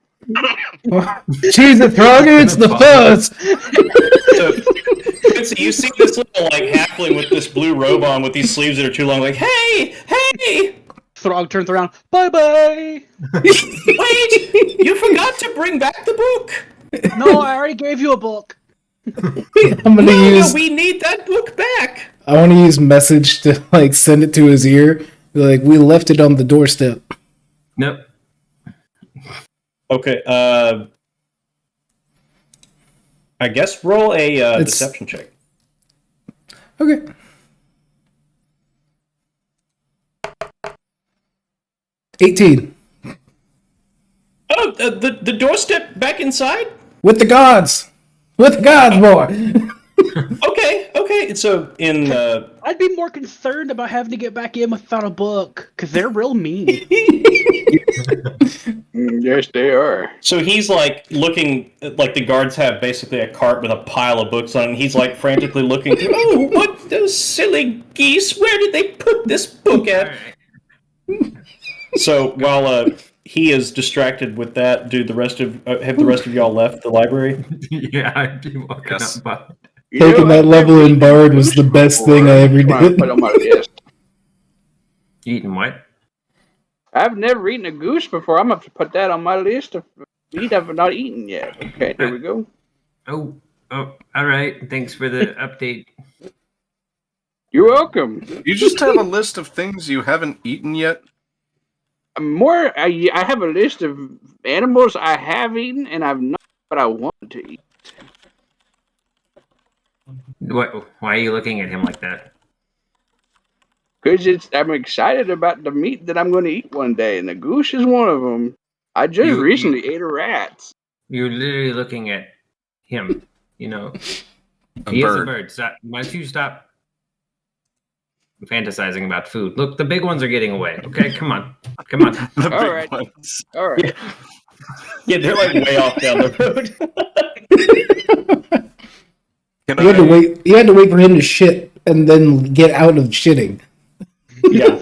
She's a Throg, it's the fuzz. So, Quincy, you see this little halfling with this blue robe on with these sleeves that are too long. Hey! Throg turns around. Bye-bye! Wait! You forgot to bring back the book! No, I already gave you a book. I'm gonna use. No, we need that book back! I want to use message to send it to his ear. Be we left it on the doorstep. Nope. Okay, I guess roll a deception check. Okay. $18. Oh, the doorstep back inside? With the gods, boy. Okay. So I'd be more concerned about having to get back in without a book, because they're real mean. Yes, they are. So he's looking, the guards have basically a cart with a pile of books on it, and he's frantically looking through. Oh, what those silly geese! Where did they put this book at? So while he is distracted with that, have the rest of y'all left the library? Yeah, I'd be walking up by. Taking that level in Bard was the best thing I ever did. Put on my list. Eating what? I've never eaten a goose before. I'm gonna have to put that on my list of meat I've not eaten yet. Okay, there we go. Oh, all right. Thanks for the update. You're welcome. You just have a list of things you haven't eaten yet? I have a list of animals I have eaten and I've not, but I want to eat. What? Why are you looking at him like that? Because I'm excited about the meat that I'm going to eat one day, and the goose is one of them. I just recently ate a rat. You're literally looking at him. You know, A he is a bird. bird. Stop. Why don't you stop fantasizing about food? Look, the big ones are getting away. Okay, come on. The All big right. ones. All right. Yeah, they're like way off down the road. Can You had to I- wait. You had to wait for him to shit and then get out of shitting. Yeah.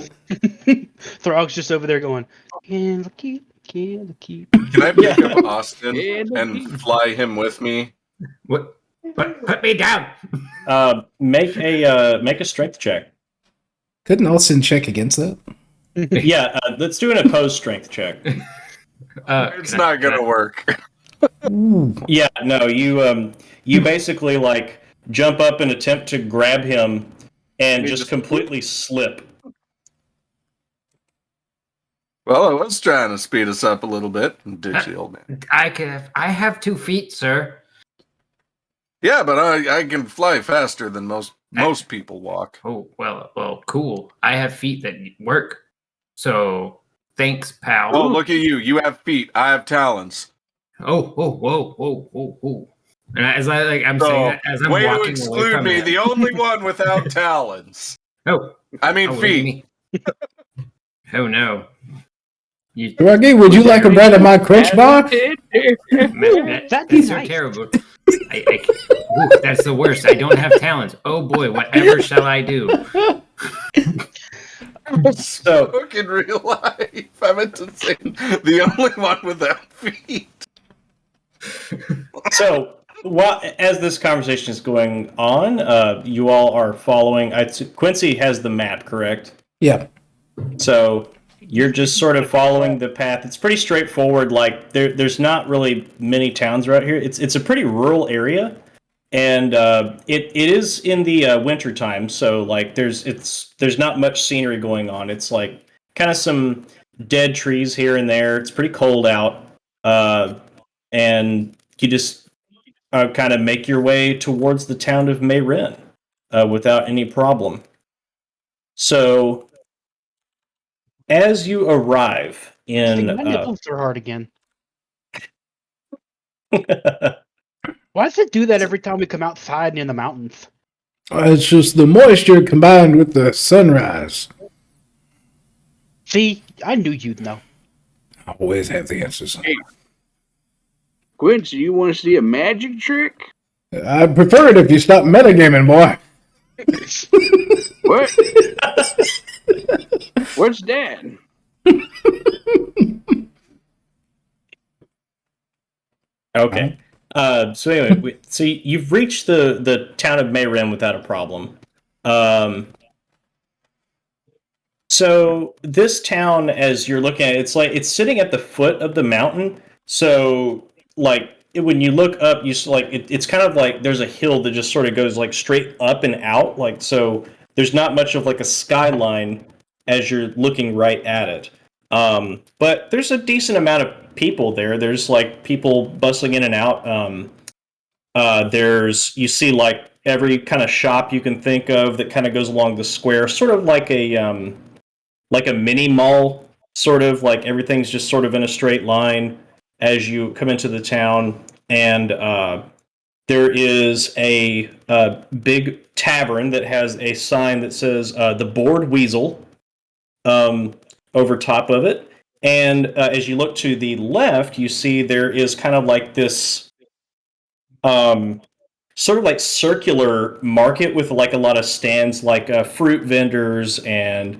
Throg's just over there going, can the keep. Can I pick Yeah. up Austin Yeah, and fly him with me? What? Put me down. Make a strength check. Couldn't Austin check against that? Yeah, let's do an opposed strength check. It's not gonna work. Ooh. Yeah, no, you basically like jump up and attempt to grab him and just completely slip. Well, I was trying to speed us up a little bit and ditch the old man. I have 2 feet, sir. Yeah, but I can fly faster than most people walk. Oh, well, cool. I have feet that work. So, thanks, pal. Oh, look at you! You have feet. I have talons. Oh, whoa. And I'm saying So, that as I'm way to walking away exclude from me, him. the only one without talons. Oh, I mean look at feet. me. Oh no. You, Rocky, would you like a bite of my crunch bar? That'd be that's so nice. terrible. Ooh, that's the worst. I don't have talents. Oh boy, whatever shall I do? So Look in real life. I meant to say the only one without feet. So, as this conversation is going on, you all are following. Quincy has the map, correct? Yeah. So you're just sort of following the path. It's pretty straightforward. Like there's not really many towns right here. It's a pretty rural area, and it is in the winter time. So like there's not much scenery going on. It's like kind of some dead trees here and there. It's pretty cold out, and you just kind of make your way towards the town of Mayrin without any problem. So, as you arrive in, My nipples are hard again. Why does it do that every time we come outside in the mountains? It's just the moisture combined with the sunrise. See, I knew you'd know. I always have the answers. Quincy, you want to see a magic trick? I'd prefer it if you stop metagaming, boy. What? What's that? Okay. So anyway, so you've reached the town of Mayrim without a problem. So this town, as you're looking at it, it's sitting at the foot of the mountain. So like when you look up, it's kind of like there's a hill that just sort of goes like straight up and out. Like so, there's not much of like a skyline as you're looking right at it. But there's a decent amount of people there. There's like people bustling in and out. You see like every kind of shop you can think of that kind of goes along the square, sort of like a mini mall, sort of like everything's just sort of in a straight line as you come into the town. And there is a big tavern that has a sign that says the Bored Weasel over top of it. And as you look to the left, you see there is kind of like this sort of like circular market with like a lot of stands, like fruit vendors and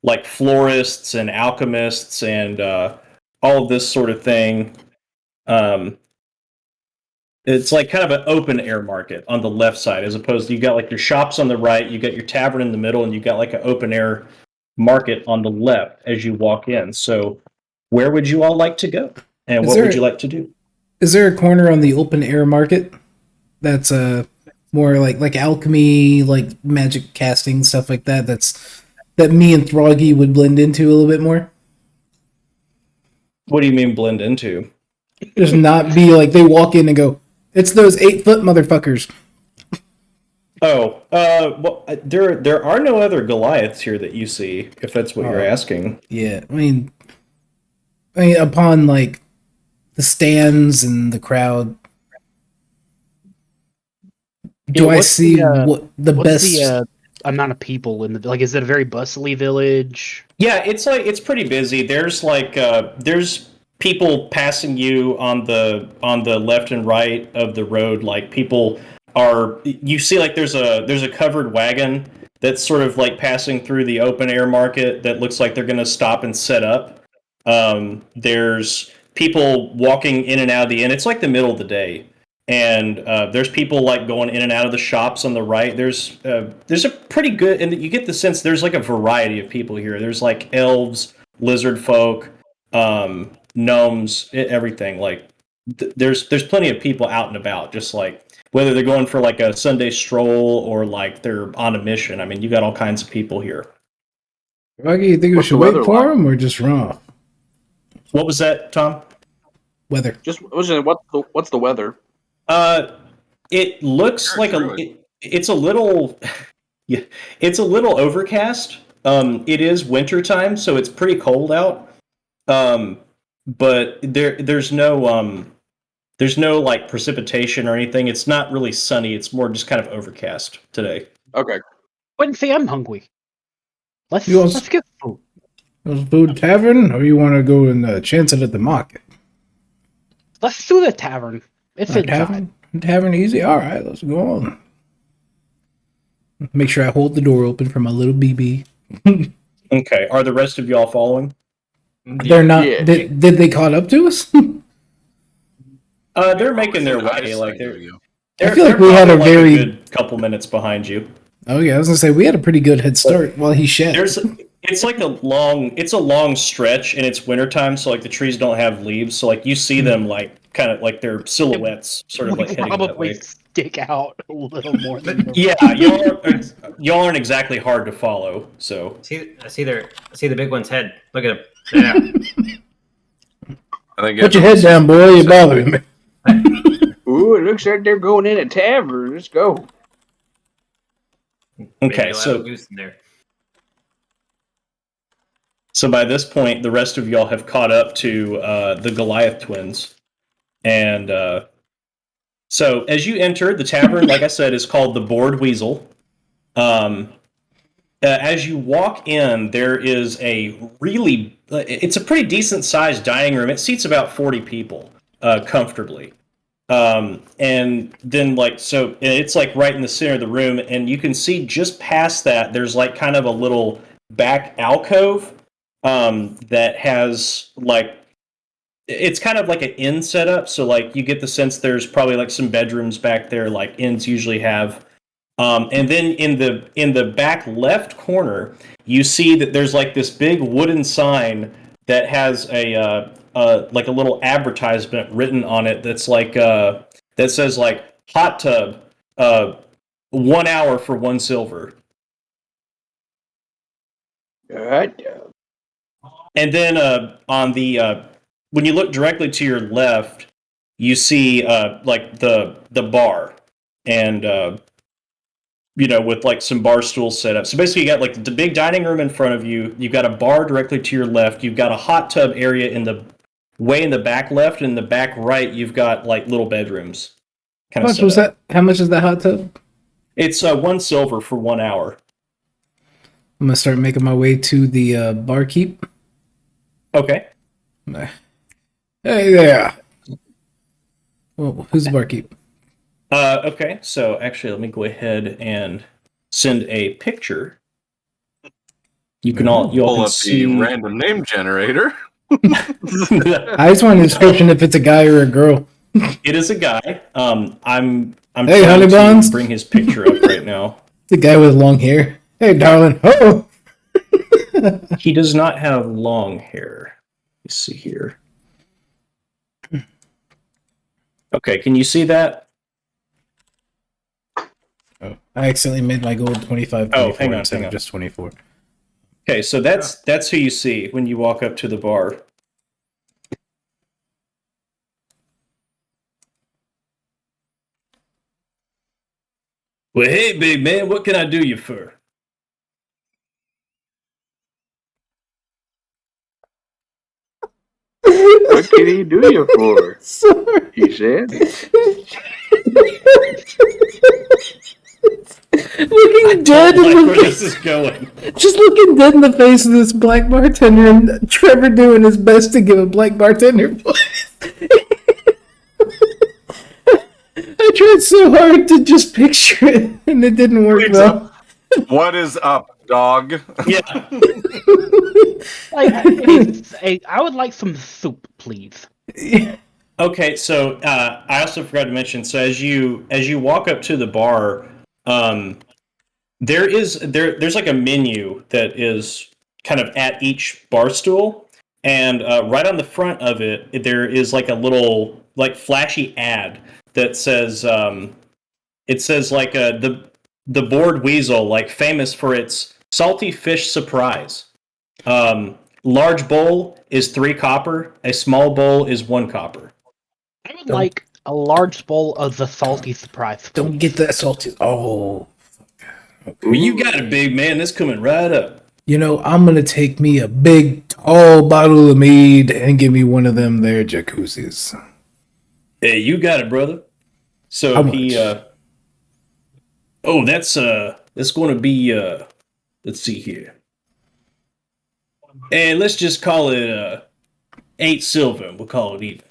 like florists and alchemists and all of this sort of thing. It's like kind of an open air market on the left side, as opposed to you got like your shops on the right, you got your tavern in the middle, and you got like an open air market on the left as you walk in. So, where would you all like to go, and Is what there- would you like to do? Is there a corner on the open air market that's more like alchemy, like magic casting stuff like that? That me and Throggy would blend into a little bit more. What do you mean blend into? Just not be like they walk in and go, "It's those 8-foot motherfuckers." Oh, well, there are no other Goliaths here that you see, if that's what you're asking. Yeah, I mean, upon like the stands and the crowd, do I what's see the, what the What's best? the amount of people in the like? Is it a very bustly village? Yeah, it's pretty busy. There's people passing you on the left and right of the road. Like you see like there's a covered wagon that's sort of like passing through the open air market that looks like they're going to stop and set up. There's people walking in and out of the inn. It's like the middle of the day. And there's people like going in and out of the shops on the right. There's a pretty good, and you get the sense there's like a variety of people here. There's like elves, lizard folk, gnomes, everything. Like there's plenty of people out and about. Just like whether they're going for like a Sunday stroll or like they're on a mission. I mean, you got all kinds of people here. Rocky, you think we What's should the wait weather for like? them or just run off? What was that, Tom? Weather. Just what's the weather? It looks Sure, like true. it's a little, yeah, it's a little overcast. It is wintertime, so it's pretty cold out. But there's no like precipitation or anything. It's not really sunny. It's more just kind of overcast today. Okay. Quincy, I'm hungry. Let's You want- let's get food. Food tavern, or you want to go and chance it at the market? Let's do the tavern. It's inside. Tavern easy. All right, let's go on. Make sure I hold the door open for my little BB. Okay. Are the rest of y'all following? They're not. Yeah. Did they caught up to us? They're making their Within way. eyesight Like of they're. you. They're, I feel like they're we had a probably, very- good couple minutes behind you. Oh yeah, I was gonna say we had a pretty good head start while he shed. It's like a long stretch, and it's wintertime, so like the trees don't have leaves, so like you see them like kind of like their silhouettes sort of We like heading that probably way. stick out a little more than the Yeah, y'all aren't exactly hard to follow, so I see the big one's head. Look at him. Yeah. I think Put your head down, boy. You're bothering me. Ooh, it looks like they're going in a tavern. Let's go. Okay, Maybe you'll so- have a goose in there. So by this point, the rest of y'all have caught up to the Goliath twins. And so as you enter, the tavern, like I said, is called the Bored Weasel. As you walk in, there is it's a pretty decent sized dining room. It seats about 40 people comfortably. And then and it's like right in the center of the room, and you can see just past that, there's like kind of a little back alcove that has like it's kind of like an inn setup, so like you get the sense there's probably like some bedrooms back there like inns usually have. And then in the back left corner, you see that there's like this big wooden sign that has a like a little advertisement written on it that's like that says like hot tub 1 hour for 1 silver. Alright. And then on the when you look directly to your left, you see like the bar, and with like some bar stools set up. So basically, you got like the big dining room in front of you. You've got a bar directly to your left. You've got a hot tub area in the back left, and in the back right, you've got like little bedrooms. How much was that? How much is that hot tub? It's 1 silver for 1 hour. I'm gonna start making my way to the barkeep. Okay. Hey there. Well, who's the barkeep? Okay, so actually, let me go ahead and send a picture. You all Pull can up see. the random name generator. I just want a description if it's a guy or a girl. It is a guy. I'm Hey, trying honey to buns. bring his picture up right now. The guy with long hair. Hey, darling. Oh. He does not have long hair. Let's see here. Okay, can you see that? Oh, I accidentally made my goal 25, Oh, 24 hang on, instead hang of on. just 24. Okay, so that's who you see when you walk up to the bar. Well, hey, big man, what can I do you for? What can he do you for? Sorry. He said. Looking dead in Like the where this is going. just looking dead in the face of this black bartender, and Trevor doing his best to give a black bartender voice. I tried so hard to just picture it, and it didn't work What's well. What is up, dog? Yeah. I would like some soup, please. Okay, so I also forgot to mention. So as you walk up to the bar, there's like a menu that is kind of at each bar stool, and right on the front of it, there is like a little like flashy ad that says it says like the board weasel, like famous for its salty fish surprise. Large bowl is 3 copper. A small bowl is 1 copper. I would like a large bowl of the salty surprise. Don't get that salty. Oh, Well, you got it, big man. That's coming right up. you know, I'm gonna take me a big, tall bottle of mead and give me one of them there jacuzzis. Hey, you got it, brother. So How he much? oh, that's going to be let's see here. And let's just call it 8 silver. We'll call it even.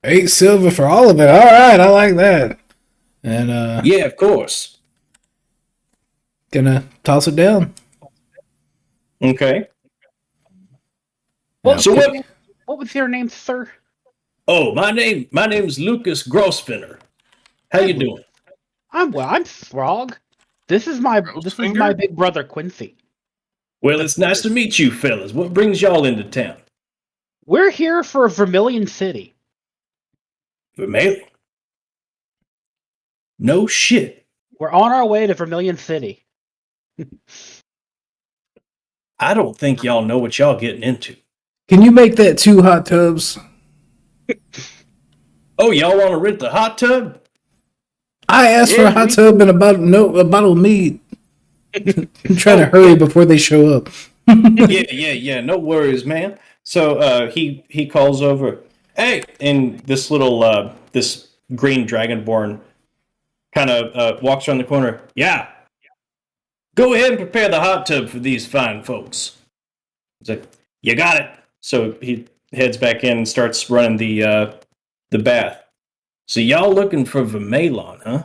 8 silver for all of it. All right, I like that. And Yeah, of course. gonna toss it down. Okay. Well, So what was your name, sir? Oh, my name's Lucas Grossfinner. How you doing? I'm Frog. This is my big brother Quincy. Well, it's nice to meet you, fellas. What brings y'all into town? We're here for Vermilion City. Vermilion? No shit. We're on our way to Vermilion City. I don't think y'all know what y'all getting into. Can you make that 2 hot tubs? Oh, y'all want to rent the hot tub? I asked for a hot tub and a bottle of mead. I'm trying to hurry before they show up. Yeah. No worries, man. So he calls over, hey, and this little this green dragonborn kind of walks around the corner. Yeah, go ahead and prepare the hot tub for these fine folks. He's like, you got it. So he heads back in and starts running the bath. So y'all looking for Vermelon, huh?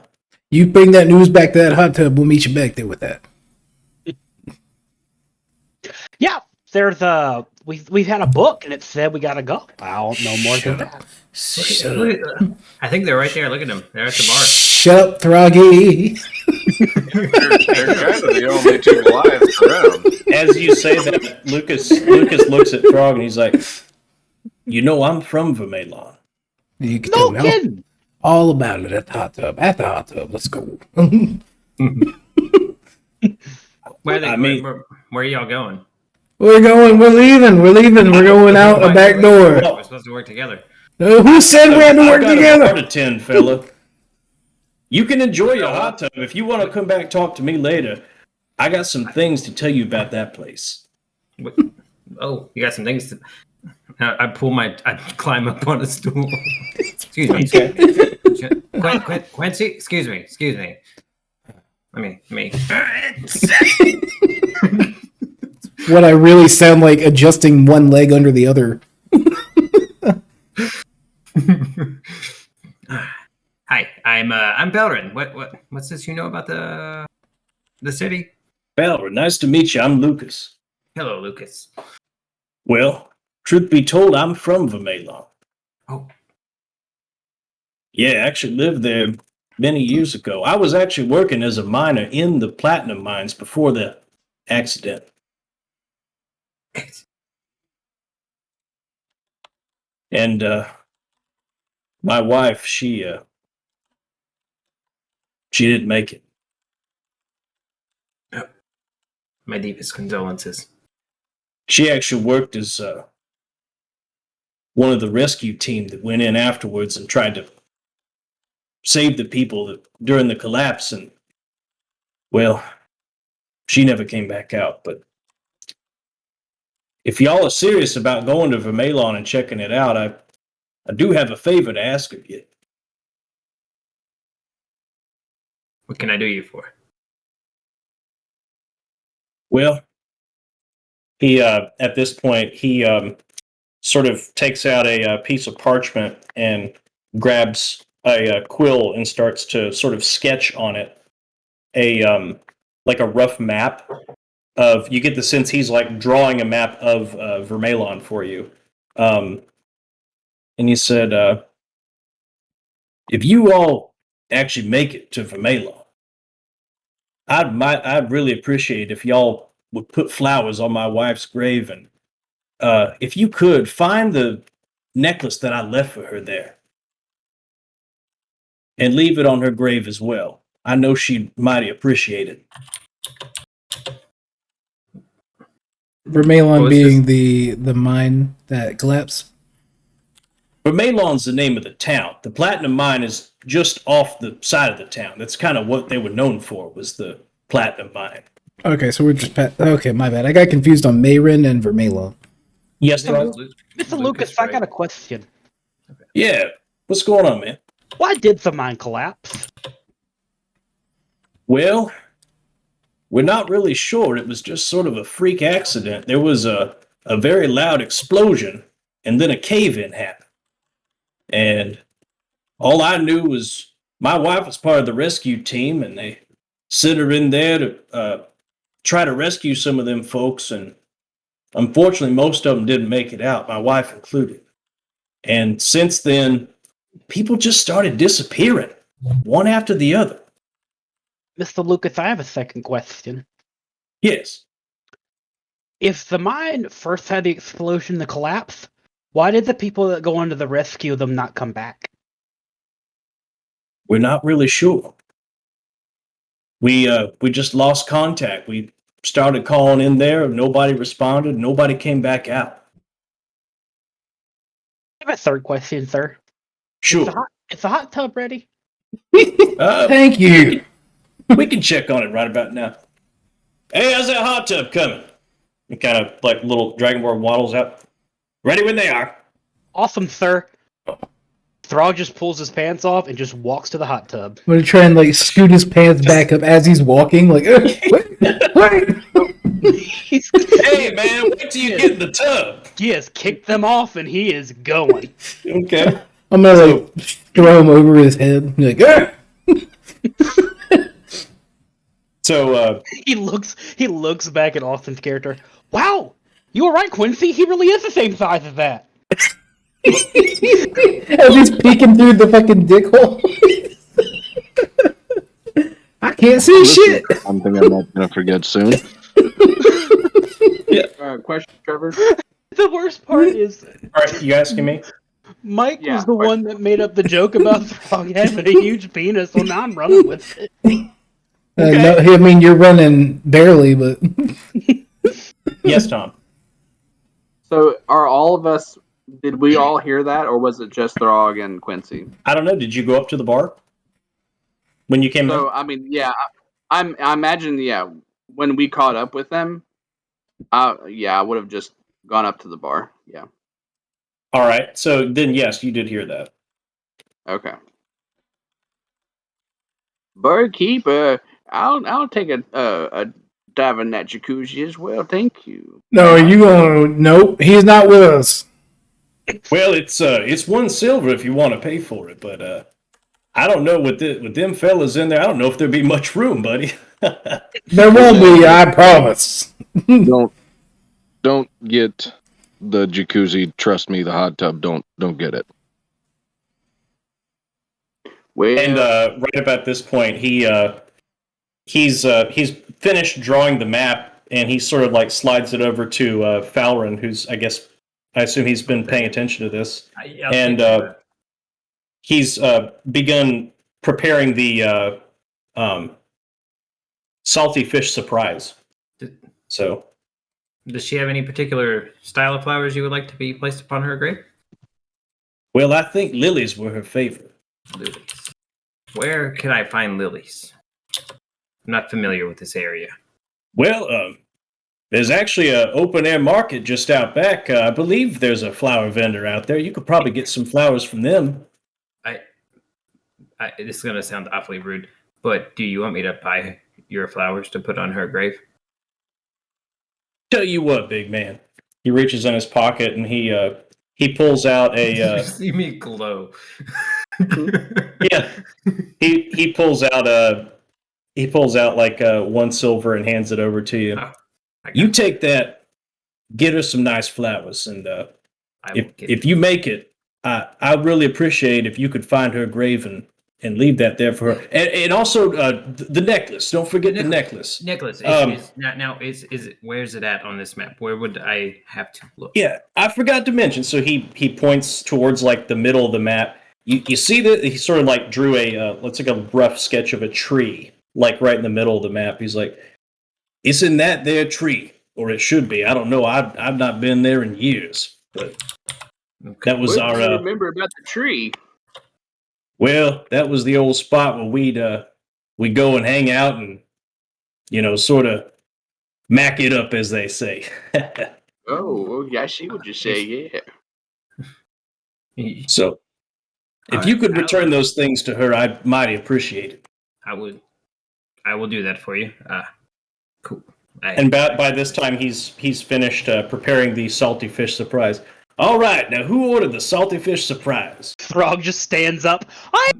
You bring that news back to that hot tub, we'll meet you back there with that. Yeah, there's we've had a book and it said we gotta go. I don't know more than that. Shut up. I think they're right there. Look at them. They're at the bar. Shut up, Throggy. They're kind of the only 2 Goliaths around. As you say that, Lucas looks at Frog and he's like, you know I'm from Vermelon. You can No tell me kidding. all about it at the hot tub. At the hot tub, let's go. Where are y'all going? We're leaving. We're going out a back door. We're supposed to work together. Who said we had to work I've got a bar together? to tend, fella. You can enjoy your hot tub. If you want to come back talk to me later, I got some things to tell you about that place. What? Oh, you got some things to. I climb up on a stool. Excuse me. Quincy, excuse me. Me. What I really sound like adjusting one leg under the other. Hi, I'm Belrin. What's this you know about the city? Belra, nice to meet you. I'm Lucas. Hello, Lucas. Well, truth be told, I'm from Vermelon. Oh. Yeah, I actually lived there many years ago. I was actually working as a miner in the platinum mines before the accident. And my wife, she didn't make it. My deepest condolences. She actually worked as one of the rescue team that went in afterwards and tried to save the people during the collapse. And, well, she never came back out. But if y'all are serious about going to Vermelon and checking it out, I do have a favor to ask of you. What can I do you for? Well, he at this point he sort of takes out a piece of parchment and grabs a quill and starts to sort of sketch on it a like a rough map of. You get the sense he's like drawing a map of Vermelon for you, and he said, "If you all actually make it to Vermelon, I'd really appreciate if y'all would put flowers on my wife's grave, and if you could find the necklace that I left for her there and leave it on her grave as well. I know she'd mighty appreciate it." Vermelon Was being the mine that collapsed. But Malon's the name of the town. The platinum mine is just off the side of the town. That's kind of what they were known for, was the platinum mine. Okay, so we're just okay. My bad. I got confused on Mayrin and Vermelon. Yes, Mr. Rob? Mr. Lucas, I got a question. Yeah. What's going on, man? Why did the mine collapse? Well, we're not really sure. It was just sort of a freak accident. There was a very loud explosion, and then a cave-in happened. And all I knew was my wife was part of the rescue team, and they sent her in there to try to rescue some of them folks. And unfortunately, most of them didn't make it out, my wife included. And since then, people just started disappearing, one after the other. Mr. Lucas, I have a second question. Yes. If the mine first had the explosion, the collapse, why did the people that go into the rescue them not come back? We're not really sure. We just lost contact. We started calling in there, nobody responded, nobody came back out. I have a third question, sir. Sure. Is the hot tub ready? Thank you. We can check on it right about now. Hey, how's that hot tub coming? And kind of like little Dragonborn waddles out. Ready when they are. Awesome, sir. Throg just pulls his pants off and just walks to the hot tub. I'm gonna try and like scoot his pants back up as he's walking. Like, wait. Hey, man, wait till you get in the tub. He has kicked them off and he is going. Okay. I'm gonna like throw him over his head. Like, ah! So He looks back at Austin's character. Wow, you were right, Quincy. He really is the same size as that. As he's peeking through the fucking dick hole. I can't see shit. Something I'm not gonna forget soon. Question, Trevor? The worst part is all right, you asking me? Mike Yeah, was the question. one that made up the joke about Throg having a huge penis, so now I'm running with it. No, I mean, you're running barely, but Yes, Tom. So, are all of us? Did we all hear that, or was it just Throg and Quincy? I don't know. Did you go up to the bar when you came in? So, I mean, yeah, I imagine, yeah, when we caught up with them, yeah, I would have just gone up to the bar. Yeah. All right. So then, yes, you did hear that. Okay. Barkeep, I'll take a dive in that jacuzzi as well. Thank you. no, you gonna? Nope, he's not with us. Well, it's 1 silver if you want to pay for it, but I don't know with them fellas in there. I don't know if there'd be much room, buddy. There won't be. I promise. Don't get the jacuzzi. Trust me, the hot tub. Don't get it. Well, And right about this point, he's finished drawing the map and he sort of like slides it over to Falron, who's I assume he's been paying attention to this, and he's begun preparing the salty fish surprise. So, does she have any particular style of flowers you would like to be placed upon her grave? well, I think lilies were her favorite. Lilies. Where can I find lilies? I'm not familiar with this area. Well, there's actually an open air market just out back. I believe there's a flower vendor out there. You could probably get some flowers from them. This is going to sound awfully rude, but do you want me to buy your flowers to put on her grave? Tell you what, big man. He reaches in his pocket and he pulls out a. You see me glow. Yeah, he pulls out like 1 silver and hands it over to you. Oh, You take that, get her some nice flowers, and if you make it, I'd really appreciate if you could find her grave and leave that there for her, and also the necklace. Don't forget the necklace. Necklace. Is it? Where's it at on this map? Where would I have to look? Yeah, I forgot to mention. So he points towards like the middle of the map. You see that he sort of like drew let's take a rough sketch of a tree, like right in the middle of the map. He's like, it's in that there tree, or it should be. I don't know. I've not been there in years, but that was What do you remember about the tree? Well, that was the old spot where we'd go and hang out and, sort of mac it up, as they say. Oh, yeah, I see what you say, yeah. So, if you could return those things to her, I'd mighty appreciate it. I will do that for you. Cool. And by this time, he's finished preparing the salty fish surprise. All right, now who ordered the salty fish surprise? Throg just stands up. Wait,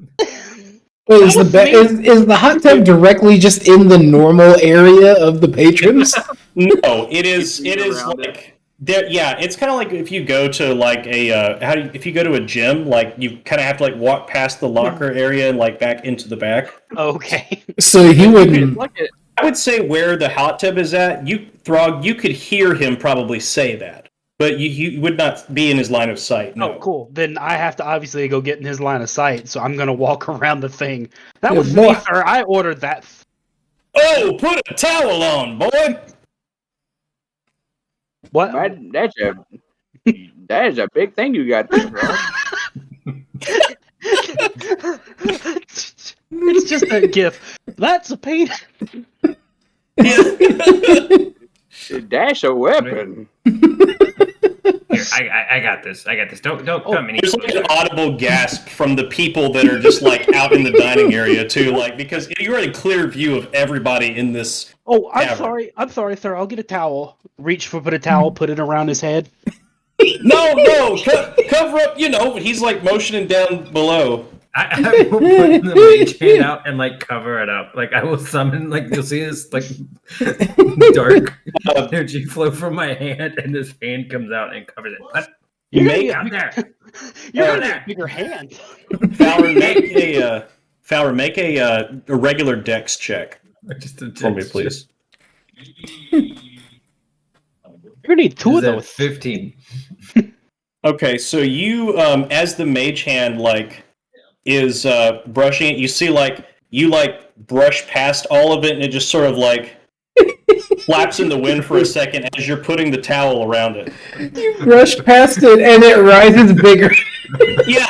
is the hot tub directly just in the normal area of the patrons? No, it is around like there. Yeah, it's kind of like if you go to like if you go to a gym, like you kind of have to like walk past the locker area and like back into the back. Okay. So he wouldn't. I would say where the hot tub is at, Throg, you could hear him probably say that, but you would not be in his line of sight. No. Oh, cool. Then I have to obviously go get in his line of sight, so I'm going to walk around the thing. That was me, sir. I ordered that. Oh, put a towel on, boy! What? That is a big thing you got there, bro. It's just a gif. That's a pain. That's a weapon. Here, I got this. Don't come any. There's like an audible gasp from the people that are just like out in the dining area too, like because you're in a clear view of everybody in this. Oh, I'm tavern. sorry, sir. I'll get a towel. Reach for put a towel, put it around his head. No, cover up. He's like motioning down below. I will put the mage hand out and like cover it up. Like I will summon, like you'll see this like dark energy flow from my hand, and this hand comes out and covers it. What? You make out there. You're gonna get a bigger hand. Fowler, make a regular dex check Just a for me, please. You're gonna need two of those. 15. Okay, so you, as the mage hand, like, is brushing it, you see, like, you, like, brush past all of it, and it just sort of, like, flaps in the wind for a second as you're putting the towel around it. You brush past it, and it rises bigger. Yeah,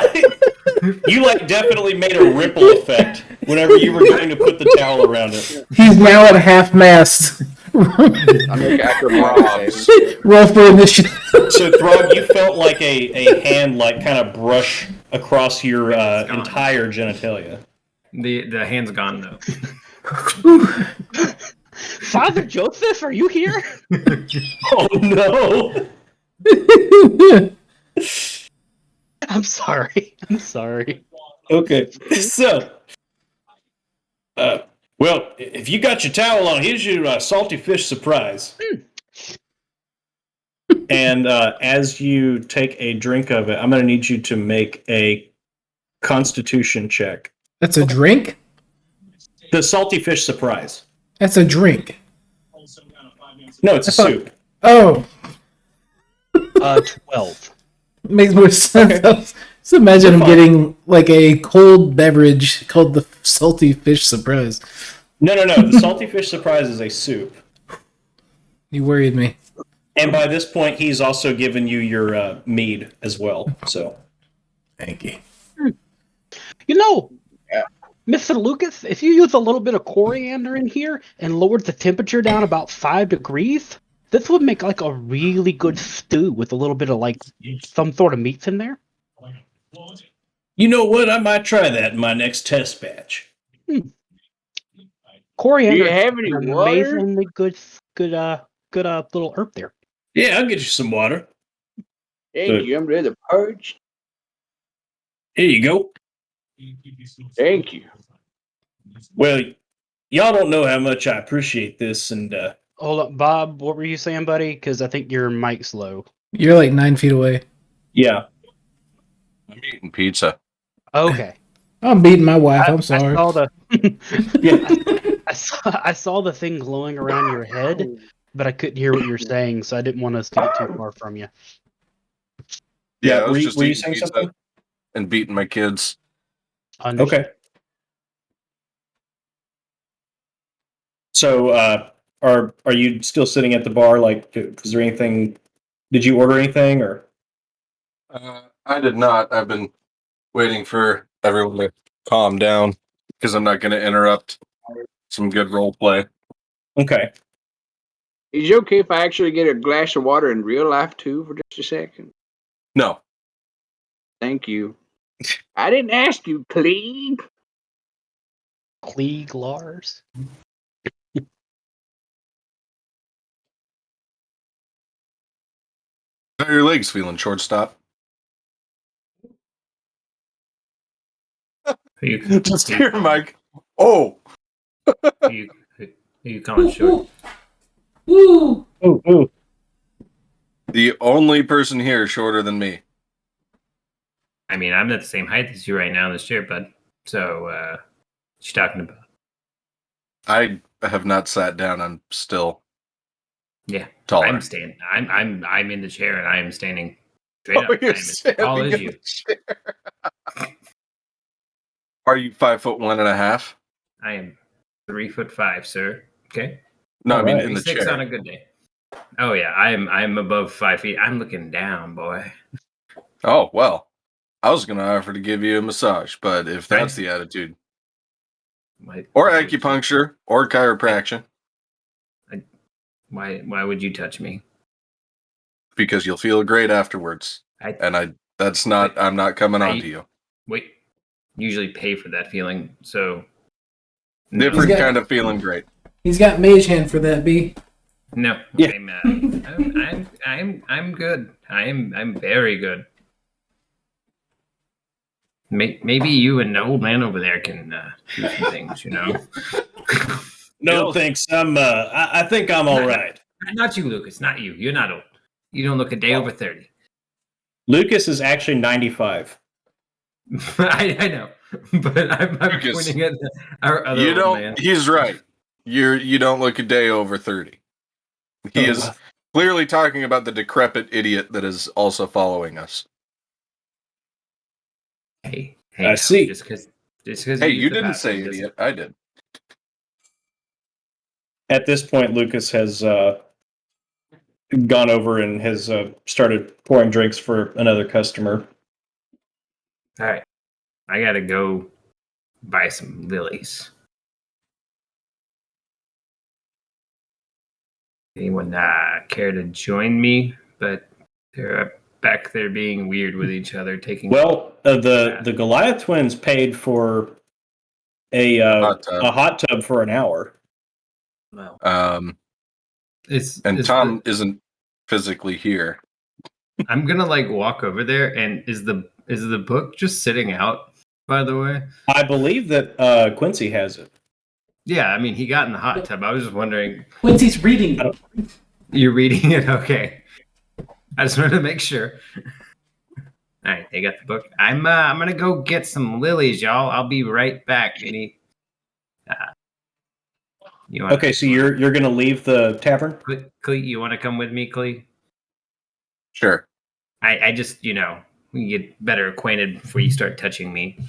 you, like, definitely made a ripple effect whenever you were going to put the towel around it. He's now at half-mast. I make acrobatics. Roll for initiative. So, Throg, you felt like a hand, like, kind of brush across your entire genitalia. The hand's gone though. Father Joseph, are you here? Oh no! I'm sorry. Okay, so, well, if you got your towel on, here's your salty fish surprise. And as you take a drink of it, I'm going to need you to make a Constitution check. That's a drink? The salty fish surprise. That's a drink. No, it's a soup. Oh, 12. makes more sense. Okay. So imagine We're him fine. getting like a cold beverage called the salty fish surprise. No. The salty fish surprise is a soup. You worried me. And by this point, he's also given you your mead as well. So Thank you. You know, Yeah. Mr. Lucas, if you use a little bit of coriander in here and lowered the temperature down about 5 degrees, this would make like a really good stew with a little bit of like some sort of meats in there. you know what? I might try that in my next test batch. Coriander Do you is have an any water? amazingly good little herb there. Yeah, I'll get you some water. Thank Good. you. I'm rather parched. Here you go. Thank you. Well, y'all don't know how much I appreciate this, and Hold up, Bob. What were you saying, buddy? Because I think your mic's low. You're like 9 feet away. yeah. I'm eating pizza. Okay. I'm beating my wife. I'm I sorry. saw the Yeah. I saw the thing glowing around your head, but I couldn't hear what you were saying, so I didn't want us to get too far from you. Yeah, I Were was you, just were you eating saying pizza something? and beating my kids. Understood. Okay. So, are you still sitting at the bar? Like, is there anything? Did you order anything, or? I did not. I've been waiting for everyone to calm down because I'm not going to interrupt some good role play. Okay. Is it okay if I actually get a glass of water in real life too for just a second? No. Thank you. I didn't ask you, Cleve. Klieg Lars. How are your legs feeling, shortstop? Who you, Just who, hear Mike. Oh, who you calling short? Ooh, ooh. the only person here shorter than me. I mean, I'm at the same height as you right now in this chair, bud. So, what you talking about? I have not sat down. I'm still Yeah, taller. I'm standing. I'm in the chair and I am standing straight Oh, up. you're I'm as tall standing as in you. the chair. Are you 5'1.5"? I am 3'5", sir. Okay, No, All I mean right. in the 6 on chair. a good day. Oh yeah, I'm above 5 feet. I'm looking down, boy. Oh well, I was going to offer to give you a massage, but if that's Right. the attitude, Why, or why would you- acupuncture, or chiropraction, Why would you touch me? because you'll feel great afterwards. I And that's not. I'm not coming on to you. wait. Usually pay for that feeling, so no. Different got- kind of feeling great. He's got mage hand for that, B. No, Yeah. I'm good. I'm very good. Maybe you and the old man over there can do some things, you know. No, thanks. I think I'm all right. Not you, Lucas. Not you. You're not old. You don't look a day over 30. Lucas is actually 95. I know, but I'm Lucas, pointing at our other You old don't. man. He's right. You don't look a day over 30. He is clearly talking about the decrepit idiot that is also following us. Hey, I now, see. Just because Hey, you didn't say idiot. I did. At this point, Lucas has gone over and has started pouring drinks for another customer. All right, I gotta go buy some lilies. Anyone care to join me? But they're back there being weird with each other, taking. Well, the Goliath twins paid for a hot tub for an hour. Well, And Tom isn't physically here. I'm gonna like walk over there, and is the book just sitting out? By the way, I believe that Quincy has it. yeah. I mean, he got in the hot tub. I was just wondering. Quincy's reading. You're reading it, okay? I just wanted to make sure. All right, they got the book. I'm gonna go get some lilies, y'all. I'll be right back. You wanna, Okay, so you're going to leave the tavern? Clee, you want to come with me, Clee? Sure. I just, we get better acquainted before you start touching me.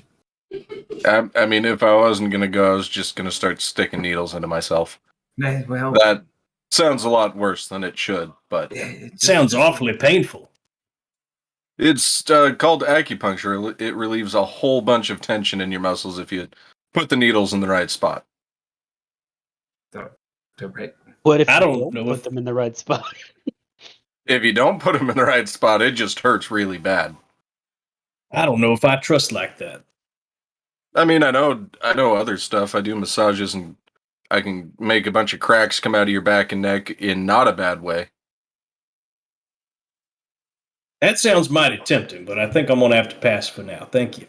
I mean, if I wasn't going to go, I was just going to start sticking needles into myself. Well, That sounds a lot worse than it should, but Sounds awfully painful. it's called acupuncture. It relieves a whole bunch of tension in your muscles if you put the needles in the right spot. Right. What if I you don't don't know put if- them in the right spot? If you don't put them in the right spot, it just hurts really bad. I don't know if I trust like that. I mean, I know other stuff. I do massages and I can make a bunch of cracks come out of your back and neck in not a bad way. That sounds mighty tempting, but I think I'm going to have to pass for now. Thank you.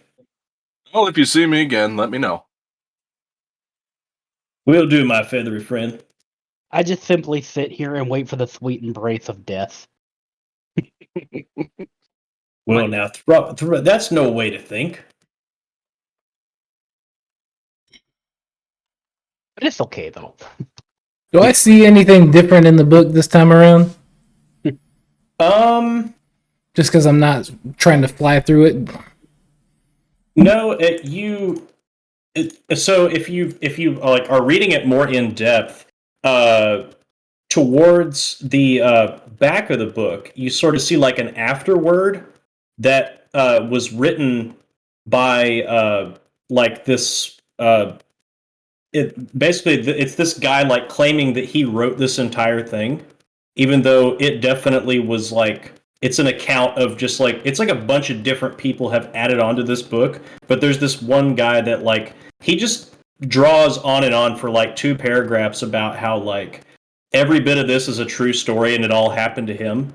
Well, if you see me again, let me know. Will do, my feathery friend. I just simply sit here and wait for the sweet embrace of death. Well, now, that's no way to think. But it's okay, though. Do I see anything different in the book this time around? Just because I'm not trying to fly through it. No, so if you like are reading it more in depth, towards the back of the book, you sort of see like an afterword that was written by like this. It's this guy like claiming that he wrote this entire thing, even though it definitely was like it's an account of just like it's like a bunch of different people have added onto this book, but there's this one guy that like he just draws on and on for like 2 paragraphs about how like every bit of this is a true story and it all happened to him,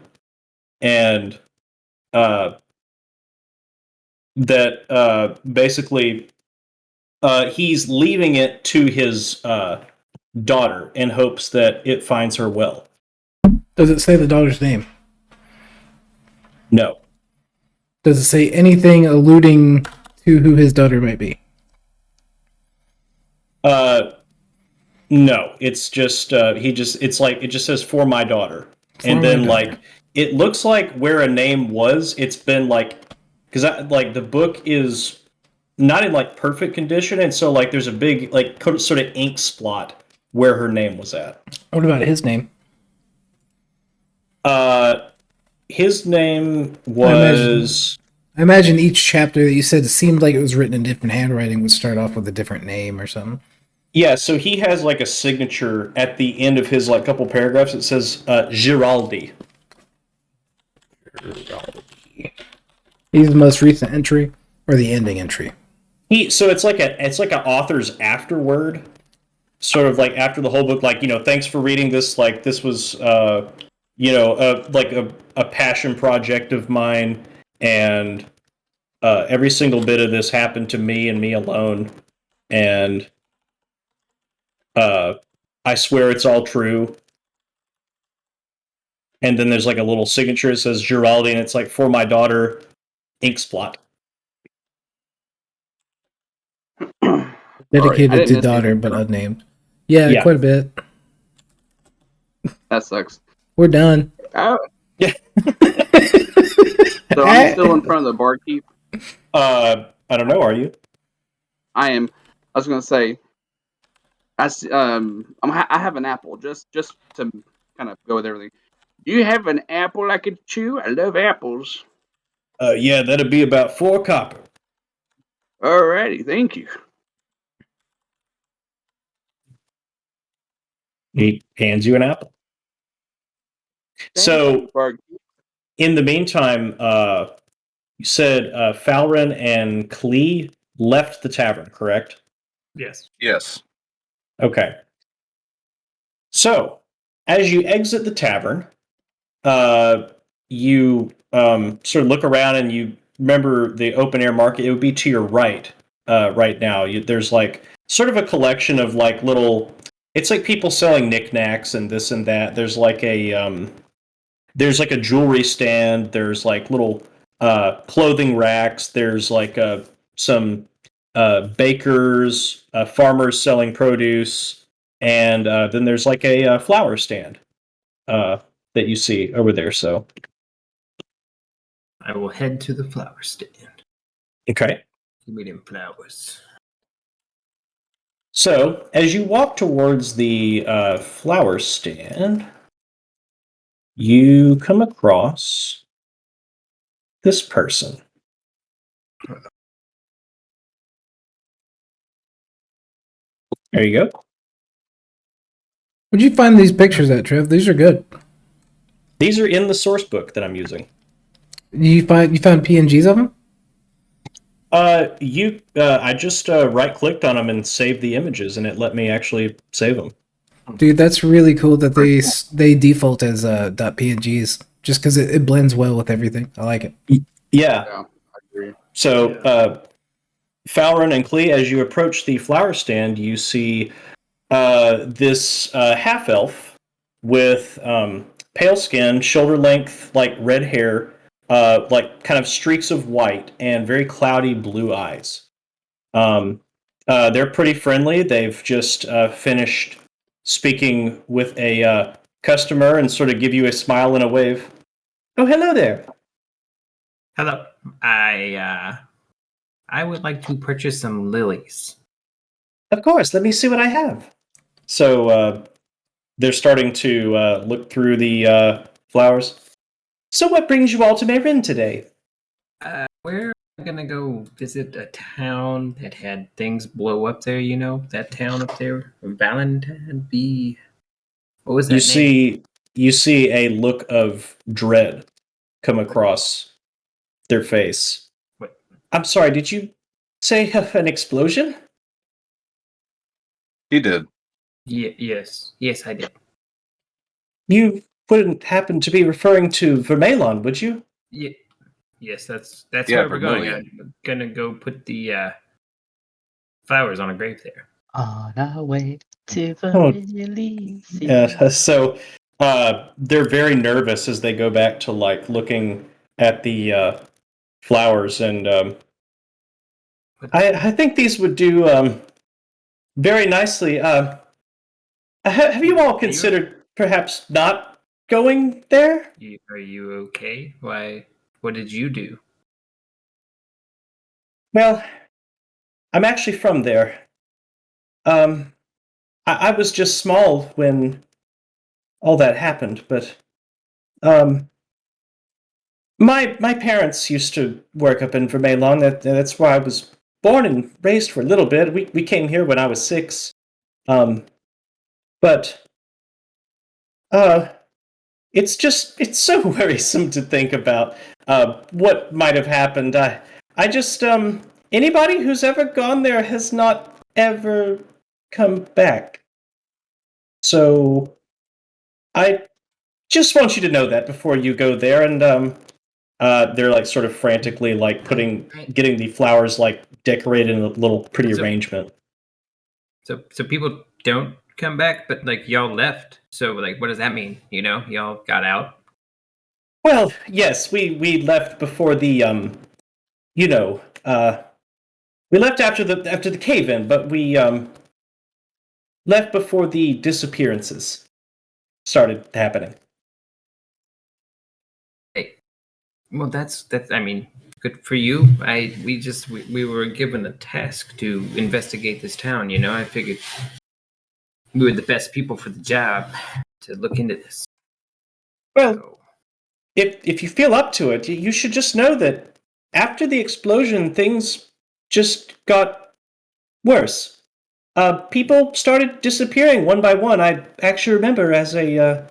and that basically he's leaving it to his daughter in hopes that it finds her well. Does it say the daughter's name? No. Does it say anything alluding to who his daughter might be? No. It's just it just says for my daughter. For and my then daughter. like it looks like where a name was, it's been like because like the book is not in like perfect condition, and so like there's a big like sort of ink splot where her name was at. What about his name? His name was I imagine each chapter that you said seemed like it was written in different handwriting would start off with a different name or something. yeah, so he has like a signature at the end of his like couple paragraphs. It says Giraldi. He's the most recent entry or the ending entry. So it's like an author's afterword, sort of like after the whole book, like thanks for reading this. Like this was like a passion project of mine, and every single bit of this happened to me and me alone, and I swear it's all true. And then there's like a little signature that says Giraldi, and it's like for my daughter, ink splot. Dedicated Alright, I to didn't daughter, miss but anything. unnamed. Yeah, Yeah. quite a bit. That sucks. We're done. Oh, Yeah. so I'm still in front of the barkeep. I don't know. Are you? I am. I was gonna say. I have an apple. Just to kind of go with everything. Do you have an apple I could chew? I love apples. Yeah, that'd be about 4 copper. Alrighty, thank you. He hands you an apple. Thank So you, barkeep. in the meantime, you said Falrin and Klee left the tavern, correct? Yes. Yes. Okay. So as you exit the tavern, you sort of look around and you remember the open air market. It would be to your right right now. There's like sort of a collection of like little. It's like people selling knickknacks and this and that. There's like a jewelry stand. There's like little clothing racks. There's like some bakers, farmers selling produce. And then there's like a flower stand that you see over there. So, I will head to the flower stand. okay. Give me them flowers. So, as you walk towards the flower stand, you come across this person. There you go. Where'd you find these pictures at, Trev? These are good. These are in the source book that I'm using. You found PNGs of them? I just right clicked on them and saved the images, and it let me actually save them. Dude, that's really cool that they default as .pngs, just because it blends well with everything. I like it. Yeah. Yeah, I agree. So, Falron and Klee, as you approach the flower stand, you see this half elf with pale skin, shoulder length, like red hair, like kind of streaks of white, and very cloudy blue eyes. They're pretty friendly. They've just finished speaking with a customer and sort of give you a smile and a wave. Oh, hello there. Hello. I would like to purchase some lilies. Of course. Let me see what I have. So they're starting to look through the flowers. So what brings you all to Marin today? We're gonna go visit a town that had things blow up there, you know? That town up there? Valentine B. What was that name? You see a look of dread come across their face. What? I'm sorry, did you say an explosion? He did. Yes, I did. You wouldn't happen to be referring to Vermelon, would you? Yes, that's Yeah, where we're going. Vermilion. I'm gonna go put the flowers on a grave there. On our way to Oh, Vermilion Sea. Yeah, so they're very nervous as they go back to like looking at the flowers, and I think these would do very nicely. Have you all considered perhaps not going there? Are you okay? Why? What did you do? Well, I'm actually from there. I was just small when all that happened, but my parents used to work up in Vermelon. That's where I was born and raised for a little bit. We came here when I was 6. But it's so worrisome to think about what might have happened. I just anybody who's ever gone there has not ever come back. So I just want you to know that before you go there. And they're like sort of frantically like getting the flowers like decorated in a little pretty arrangement. So people don't come back, but like y'all left. So like, what does that mean? You know, y'all got out. Well, yes, we left before the you know, we left after the cave-in, but we left before the disappearances started happening. Hey, well, that's I mean, good for you. We were given a task to investigate this town. You know, I figured we were the best people for the job to look into this. Well, So, if you feel up to it, you should just know that after the explosion, things just got worse. People started disappearing one by one. I actually remember as a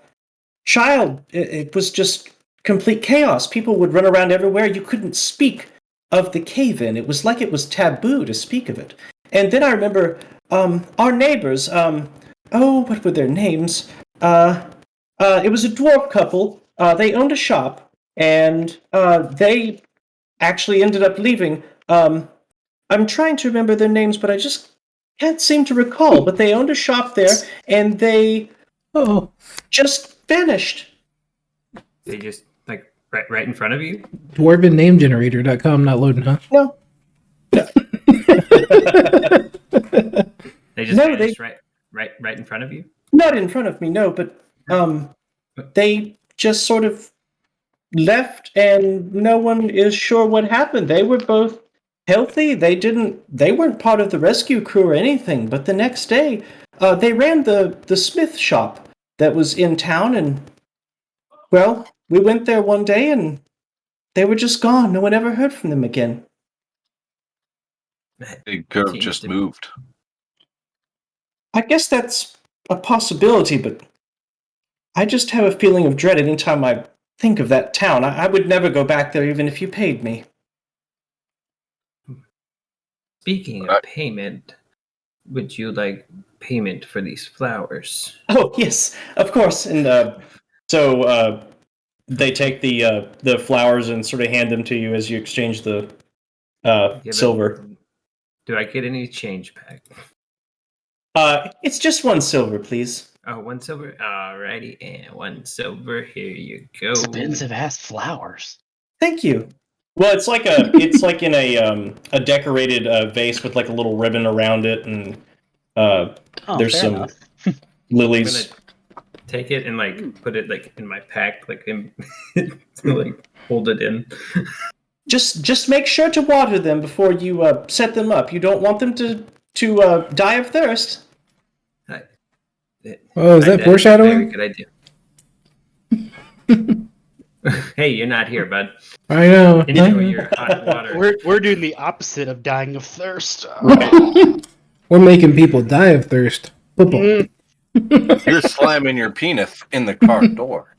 child, it was just complete chaos. People would run around everywhere. You couldn't speak of the cave-in. It was like it was taboo to speak of it. And then I remember our neighbors. What were their names? It was a dwarf couple. They owned a shop, and they actually ended up leaving. I'm trying to remember their names, but I just can't seem to recall. But they owned a shop there, and they just vanished. they just like right in front of you. Dwarvennamegenerator.com not loading, huh? No. They just No, vanished, right? Right in front of you? Not in front of me, no, but they just sort of left and no one is sure what happened. They were both healthy. They weren't part of the rescue crew or anything, but the next day they ran the smith shop that was in town, and well, we went there one day and they were just gone. No one ever heard from them again. They could have Seems just to- moved. I guess that's a possibility, but I just have a feeling of dread anytime I think of that town. I would never go back there even if you paid me. Speaking of payment, would you like payment for these flowers? Oh, yes, of course. And so they take the flowers and sort of hand them to you as you exchange the Give it- silver. Do I get any change back? It's just 1 silver, please. Oh, 1 silver? Alrighty, and 1 silver. Here you go. Expensive ass flowers. Thank you. Well, it's like in a decorated vase with like a little ribbon around it, and there's fair some enough. I'm lilies. gonna take it and like put it like in my pack, like in, to like hold it in. Just make sure to water them before you set them up. You don't want them to die of thirst. Oh, is that Very foreshadowing? good idea. Hey, you're not here, bud. I know. Enjoy your hot water. We're doing the opposite of dying of thirst. We're making people die of thirst. Football. You're slamming your penis in the car door.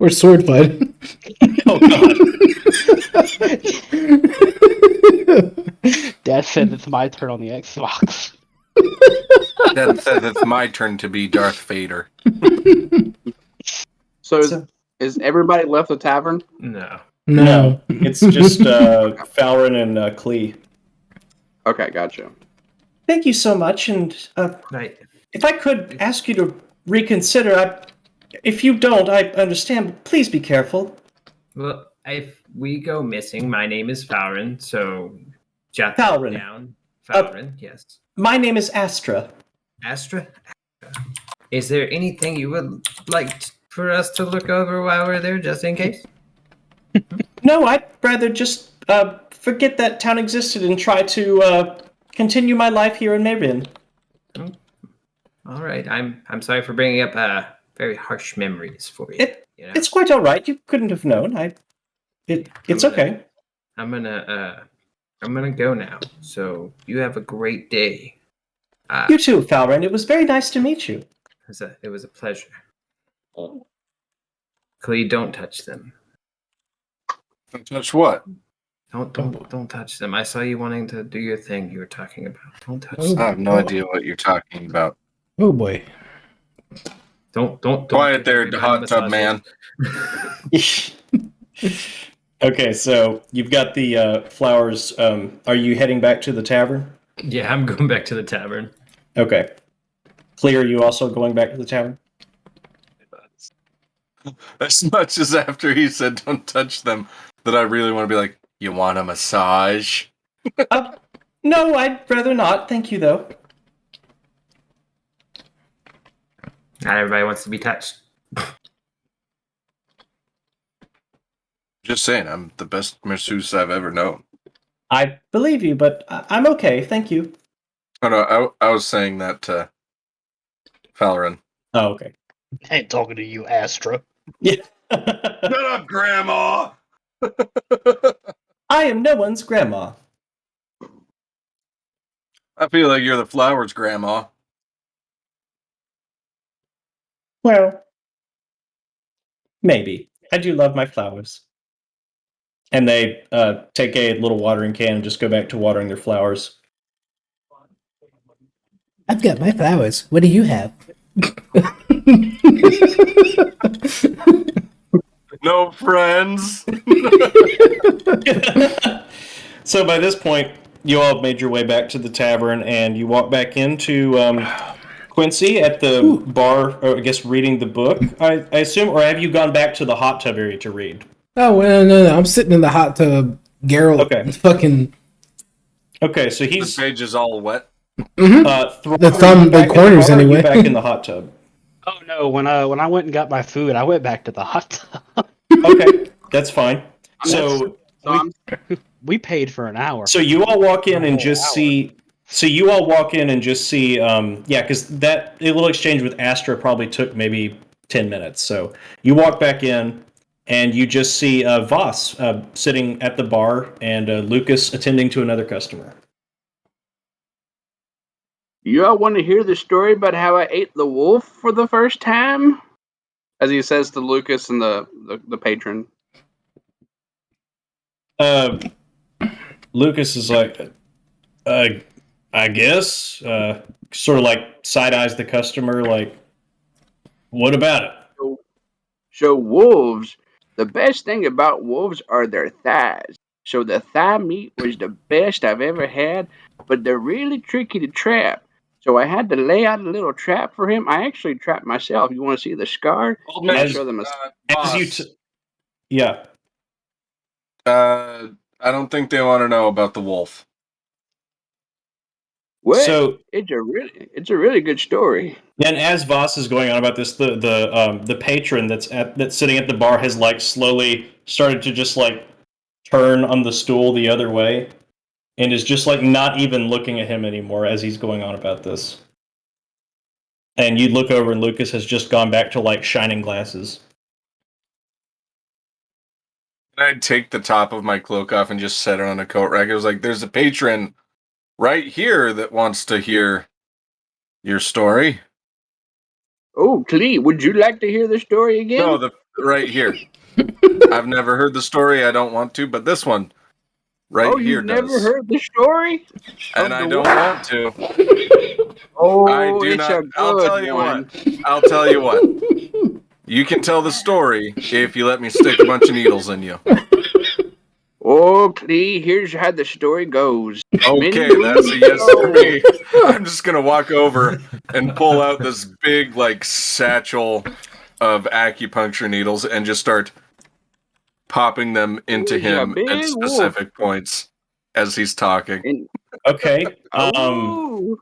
Or sword fight. Oh God! Dad said it's my turn on the Xbox. That says it's my turn to be Darth Vader. So is everybody left the tavern? No. No. It's just Fowrin and Klee. Okay, gotcha. Thank you so much, and Right. if I could ask you to reconsider, if you don't, I understand, but please be careful. Well, if we go missing, my name is Fowrin, so jot that Fowrin. down. Fowrin, yes. My name is Astra. Astra? Is there anything you would like for us to look over while we're there, just in case? No, I'd rather just forget that town existed and try to continue my life here in Mayrin. All right. I'm sorry for bringing up very harsh memories for you. You know? It's quite all right. You couldn't have known. It's okay. I'm gonna go now. So you have a great day. You too, Fowrin. It was very nice to meet you. It was a pleasure. Clee, don't touch them. Touch what? Don't touch them. I saw you wanting to do your thing you were talking about. Don't touch Oh. them. I have no idea what you're talking about. Oh boy. Don't Quiet there, hot tub man. Okay, so you've got the flowers. Are you heading back to the tavern? Yeah, I'm going back to the tavern. Okay. Clear, are you also going back to the tavern? As much as after he said don't touch them, that I really want to be like, you want a massage? No, I'd rather not. Thank you, though. Not everybody wants to be touched. Just saying, I'm the best masseuse I've ever known. I believe you, but I'm okay. Thank you. Oh, no, I was saying that to Falarin. Oh, okay. I ain't talking to you, Astra. Yeah. Shut up, Grandma! I am no one's grandma. I feel like you're the flowers, Grandma. Well, maybe. I do love my flowers. And they take a little watering can and just go back to watering their flowers. I've got my flowers. What do you have? No friends. So by this point, you all have made your way back to the tavern, and you walk back into Quincy at the bar, or I guess reading the book, I assume, or have you gone back to the hot tub area to read? Oh, well, no. I'm sitting in the hot tub. Geralt Okay. fucking... Okay, so This page is all wet. Throg, The are thumb, you the back in corners bar or are you anyway. back in the hot tub? Oh no! When I went and got my food, I went back to the hot tub. Okay, that's fine. So We paid for an hour. So you all walk in A and whole just hour. see. So you all walk in and just see. Yeah, because that a little exchange with Astra probably took maybe 10 minutes. So you walk back in and you just see Voss sitting at the bar and Lucas attending to another customer. You all want to hear the story about how I ate the wolf for the first time? As he says to Lucas and the patron. Lucas is like, I guess. Sort of like side eyes the customer, like, what about it? So wolves, the best thing about wolves are their thighs. So the thigh meat was the best I've ever had, but they're really tricky to trap. So I had to lay out a little trap for him. I actually trapped myself. You want to see the scar? Old I'll man, show them a As you, yeah. I don't think they want to know about the wolf. what? So It's a really good story. and as Voss is going on about this, the patron that's sitting at the bar has like slowly started to just like turn on the stool the other way, and is just like not even looking at him anymore as he's going on about this. And you look over, and Lucas has just gone back to like shining glasses. I'd take the top of my cloak off and just set it on a coat rack. It was like, there's a patron right here that wants to hear your story. Oh, Clee, would you like to hear the story again? No, the right here. I've never heard the story. I don't want to, but this one right here you've never does. heard the story? And of I the don't wolf? want to. Oh, I do it's not. a I'll good tell you one. what. I'll tell you what. You can tell the story if you let me stick a bunch of needles in you. Oh, Clee, here's how the story goes. Okay, that's a yes for me. I'm just gonna walk over and pull out this big like satchel of acupuncture needles and just start popping them into He's a him at big specific points as he's talking. And, Okay, oh,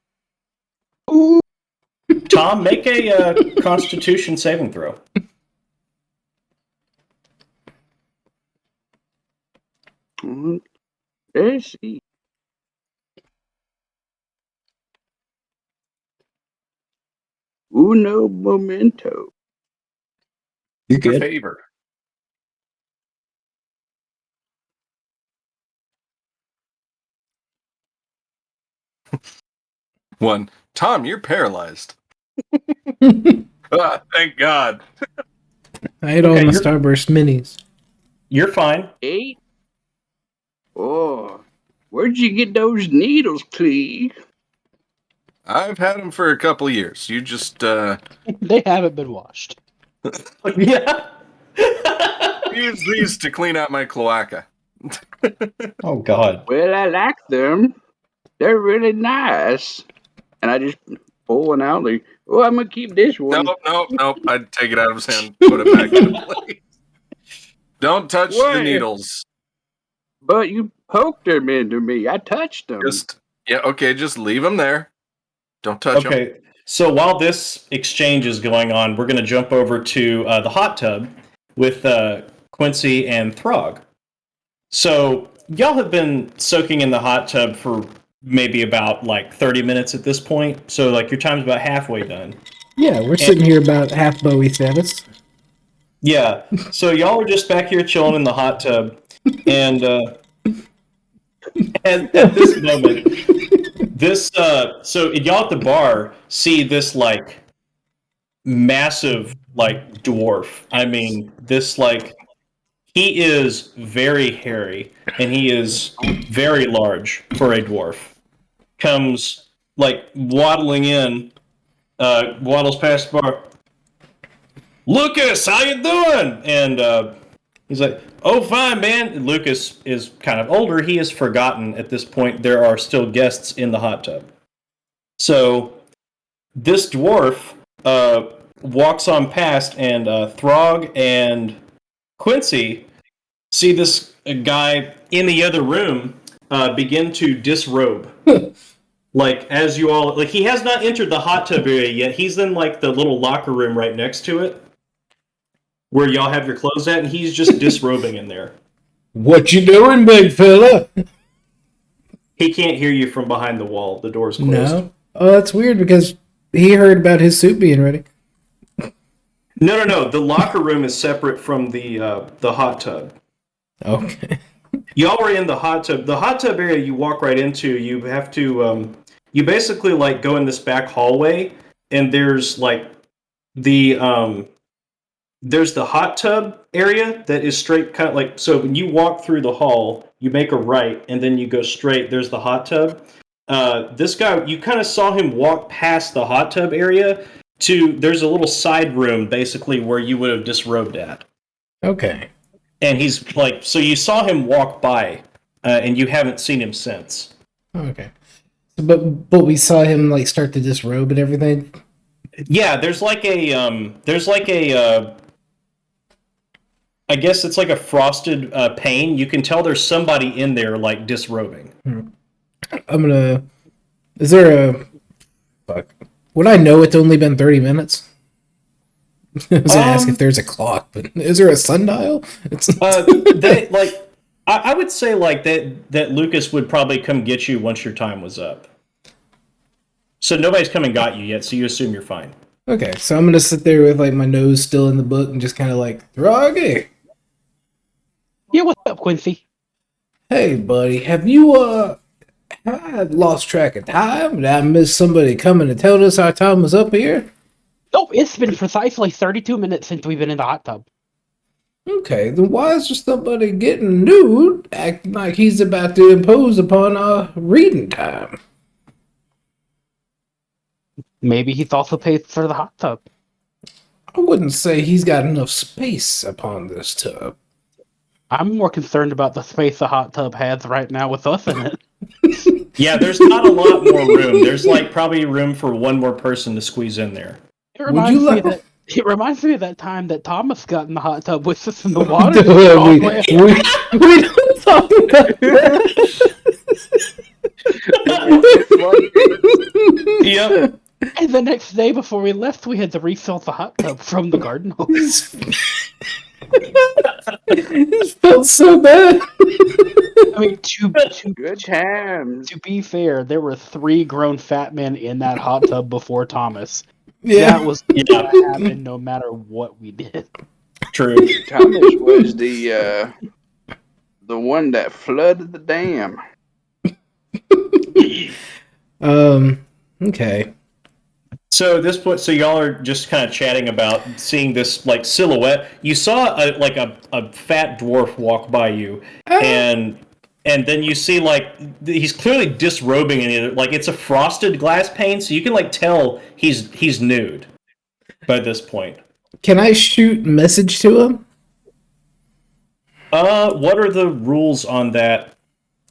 Tom, make a Constitution saving throw. let's see. Uno momento. You For favor. One. Tom, you're paralyzed. Thank God. I ate all Okay, my you're- Starburst minis. You're fine. 8. Oh, where'd you get those needles, Clee? I've had them for a couple years. You just They haven't been washed. Yeah. use these to clean out my cloaca. Oh God. Well, I like them. They're really nice. And I just pull one out. Like, oh, I'm gonna keep this one. Nope. I'd take it out of his hand, put it back into place. Don't touch the What? needles. But you poked them into me. I touched them. Just leave them there. Don't touch them. Okay. So while this exchange is going on, we're going to jump over to the hot tub with Quincy and Throg. So y'all have been soaking in the hot tub for maybe about like 30 minutes at this point. So like your time's about halfway done. Yeah, we're sitting here about half Bowie status. Yeah. So y'all are just back here chilling in the hot tub, and at this moment, so y'all at the bar see this like massive like dwarf. I mean, this like he is very hairy and he is very large for a dwarf. Comes like waddling in, waddles past the bar. Lucas, how you doing? And he's like, "Oh, fine, man." Lucas is kind of older. He has forgotten at this point there are still guests in the hot tub. So this dwarf walks on past, and Throg and Quincy see this guy in the other room begin to disrobe. Like, as you all, like, he has not entered the hot tub area yet. He's in, like, the little locker room right next to it, where y'all have your clothes at, and he's just disrobing in there. What you doing, big fella? He can't hear you from behind the wall. The door's closed. No. Oh, that's weird because he heard about his suit being ready. No. The locker room is separate from the hot tub. Okay. Y'all were in the hot tub. The hot tub area you walk right into, you have to, you basically, like, go in this back hallway, and there's, like, there's the hot tub area that is straight, kind of like, so when you walk through the hall, you make a right, and then you go straight, there's the hot tub. This guy, you kind of saw him walk past the hot tub area to, there's a little side room, basically, where you would have disrobed at. Okay. And he's like, so you saw him walk by, and you haven't seen him since. Okay. But we saw him like start to disrobe and everything. Yeah, there's like a, I guess it's like a frosted pane. You can tell there's somebody in there like disrobing. Is there a, fuck. Would I know it's only been 30 minutes? I was gonna ask if there's a clock, but is there a sundial? I would say like that Lucas would probably come get you once your time was up. So nobody's come and got you yet, so you assume you're fine. Okay, so I'm gonna sit there with like my nose still in the book and just kind of like, Throggy. Yeah, what's up, Quincy? Hey, buddy, have you I lost track of time? Did I miss somebody coming to tell us our time was up here? Nope, it's been precisely 32 minutes since we've been in the hot tub. Okay, then why is there somebody getting nude, acting like he's about to impose upon our reading time? Maybe he's also paid for the hot tub. I wouldn't say he's got enough space upon this tub. I'm more concerned about the space the hot tub has right now with us in it. Yeah, there's not a lot more room. There's like probably room for one more person to squeeze in there. It reminds me of that time that Thomas got in the hot tub with us in the water. we don't talk about that. Yep. And the next day before we left, we had to refill the hot tub from the garden hose. It felt so bad. I mean, Good times. to be fair, there were 3 grown fat men in that hot tub before Thomas. Yeah. That was gonna happen no matter what we did. True. Thomas was the one that flooded the dam. Okay. So at this point, so y'all are just kind of chatting about seeing this like silhouette. You saw a fat dwarf walk by you, and then you see like he's clearly disrobing in it. Like it's a frosted glass pane, so you can like tell he's nude by this point. Can I shoot message to him? What are the rules on that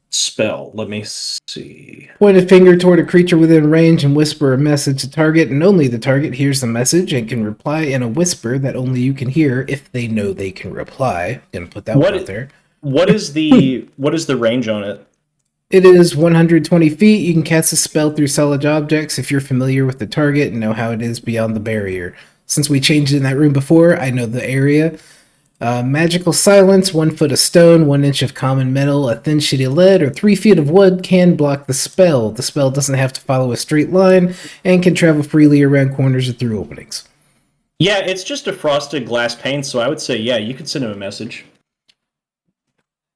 spell? Let me see. Point a finger toward a creature within range and whisper a message to target, and only the target hears the message and can reply in a whisper that only you can hear if they know they can reply. Gonna put that one out there. What is the range on it? It is 120 feet. You can cast a spell through solid objects if you're familiar with the target and know how it is beyond the barrier. Since we changed it in that room before, I know the area. Magical silence, 1 foot of stone, 1 inch of common metal, a thin sheet of lead, or 3 feet of wood can block the spell. The spell doesn't have to follow a straight line and can travel freely around corners or through openings. Yeah, it's just a frosted glass pane, so I would say, yeah, you could send him a message.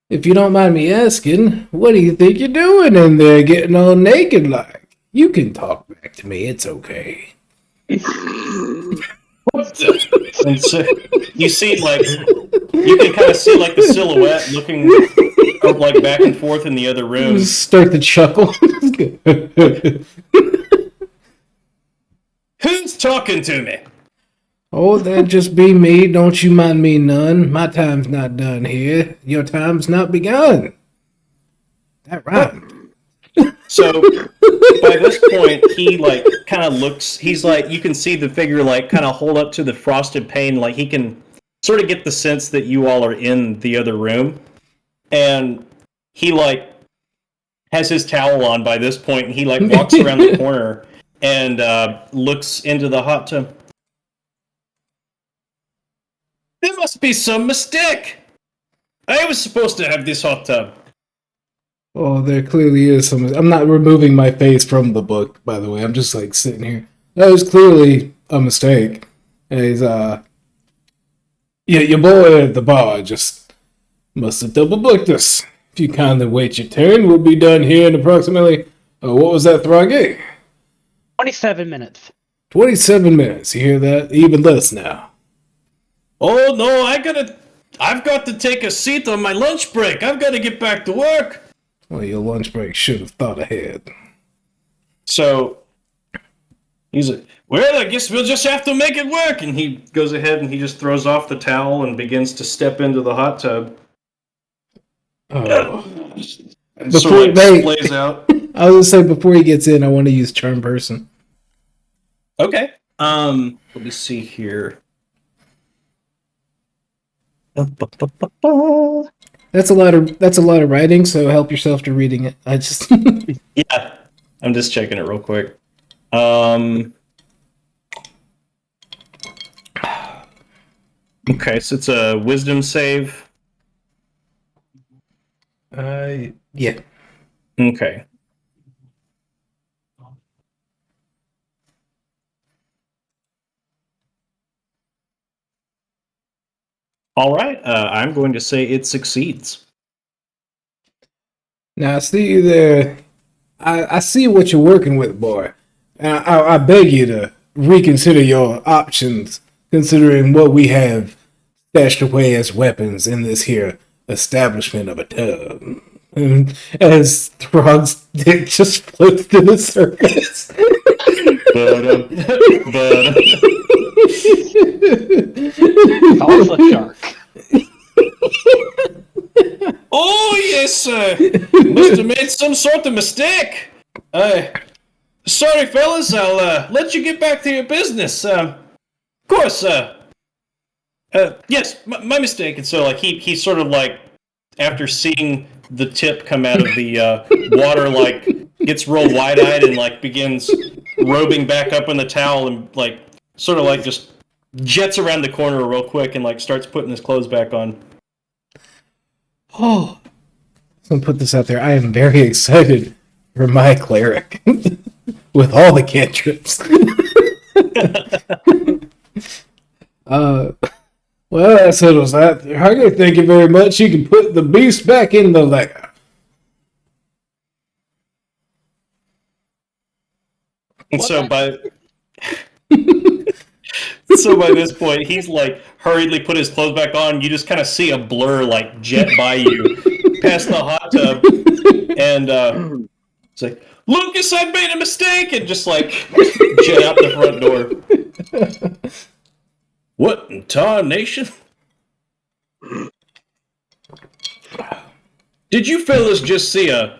If you don't mind me asking, what do you think you're doing in there getting all naked like? You can talk back to me, it's okay. And so you see, like, you can kind of see, like, the silhouette looking like back and forth in the other room. Start to chuckle. Who's talking to me? Oh, that just be me. Don't you mind me none. My time's not done here. Your time's not begun. That rhymed. So by this point, he like kind of looks. He's like, you can see the figure like kind of hold up to the frosted pane. Like he can sort of get the sense that you all are in the other room, and he like has his towel on by this point, and he like walks around the corner and looks into the hot tub. There must be some mistake. I was supposed to have this hot tub. Oh, there clearly is some. I'm not removing my face from the book, by the way. I'm just like sitting here. That was clearly a mistake. And he's yeah, your boy at the bar just must have double booked us. If you kindly wait your turn, we'll be done here in approximately. What was that, Thrage? 27 minutes. 27 minutes. You hear that? Even less now. Oh no, I've got to take a seat on my lunch break. I've got to get back to work. Well, your lunch break should have thought ahead. So he's like, well, I guess we'll just have to make it work. And he goes ahead and he just throws off the towel and begins to step into the hot tub. Oh. And sort of like splays out. I was gonna say, before he gets in, I want to use charm person. Okay. Let me see here. That's a lot of writing, so help yourself to reading it. I just Yeah. I'm just checking it real quick. Okay, so it's a wisdom save. yeah. Okay. All right. I'm going to say it succeeds. Now I see you there. I see what you're working with, boy. And I beg you to reconsider your options, considering what we have stashed away as weapons in this here establishment of a tub. And as Throg's dick just floats to the surface. Call the shark. Oh, yes, sir. Must have made some sort of mistake. Sorry, fellas. I'll let you get back to your business. Of course, yes, my mistake. And so, like, he sort of, like, after seeing the tip come out of the water, like, gets real wide-eyed and, like, begins robing back up in the towel and, like, sort of, like, just jets around the corner real quick and, like, starts putting his clothes back on. Oh, I'm gonna put this out there. I am very excited for my cleric with all the cantrips. Well, that settles that. Hargay, thank you very much. You can put the beast back in the lair. And so by this point, he's like hurriedly put his clothes back on. You just kind of see a blur like jet by you past the hot tub, and it's like, Lucas, I made a mistake, and just like jet out the front door. What in tarnation? Did you fellas just see a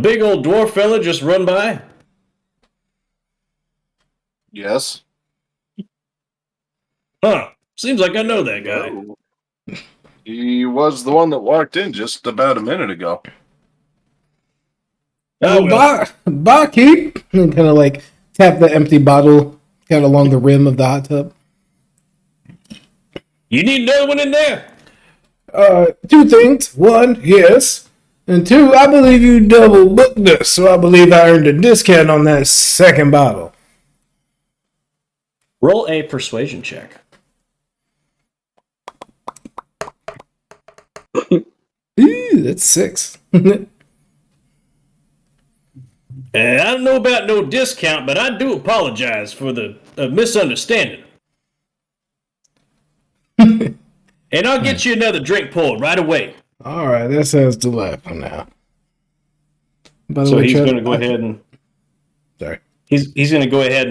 big old dwarf fella just run by? Yes. Huh. Seems like I know that guy. He was the one that walked in just about a minute ago. Oh, well. Barkeep! And kind of like tap the empty bottle kind of along the rim of the hot tub. You need another one in there? Two things. One, yes. And two, I believe you double booked us, so I believe I earned a discount on that second bottle. Roll a persuasion check. Ooh, that's 6. I don't know about no discount, but I do apologize for the misunderstanding. And I'll get you another drink poured right away. All right, that sounds delightful now. By the So way, he's Chad, going to go ahead and sorry. he's going to go ahead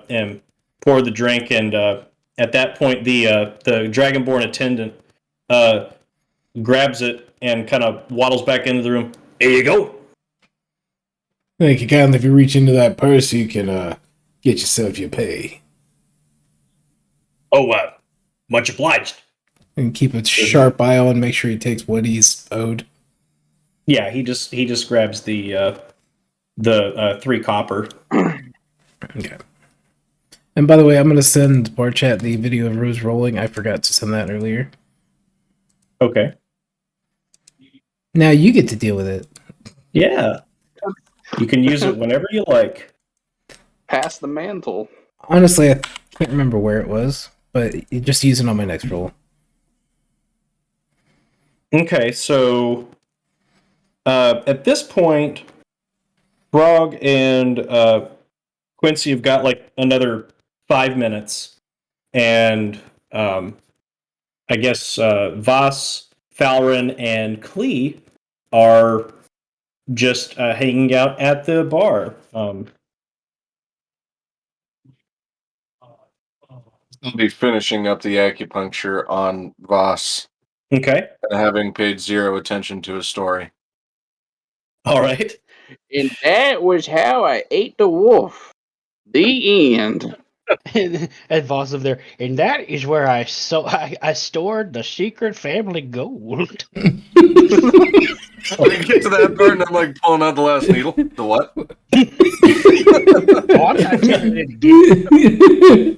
and pour the drink, and at that point, the Dragonborn attendant grabs it and kind of waddles back into the room. Here you go. Thank you kindly. If you reach into that purse, you can get yourself your pay. Oh, much obliged. And keep a sharp eye on, make sure he takes what he's owed. Yeah, he just grabs the 3 copper. Okay. And by the way, I'm going to send Bar Chat the video of Rose rolling. I forgot to send that earlier. Okay. Now you get to deal with it. Yeah. You can use it whenever you like. Pass the mantle. Honestly, I can't remember where it was, but just use it on my next roll. Okay, so at this point, Frog and Quincy have got like another 5 minutes, and I guess Voss, Falrin, and Klee are just hanging out at the bar. I'll be finishing up the acupuncture on Voss Okay, and having paid 0 attention to his story. all right. And that was how I ate the wolf. The end. And Voss over there, and that is where I stored the secret family gold. I get to that part and I'm like pulling out the last needle. The what? Oh, I'm not telling it again.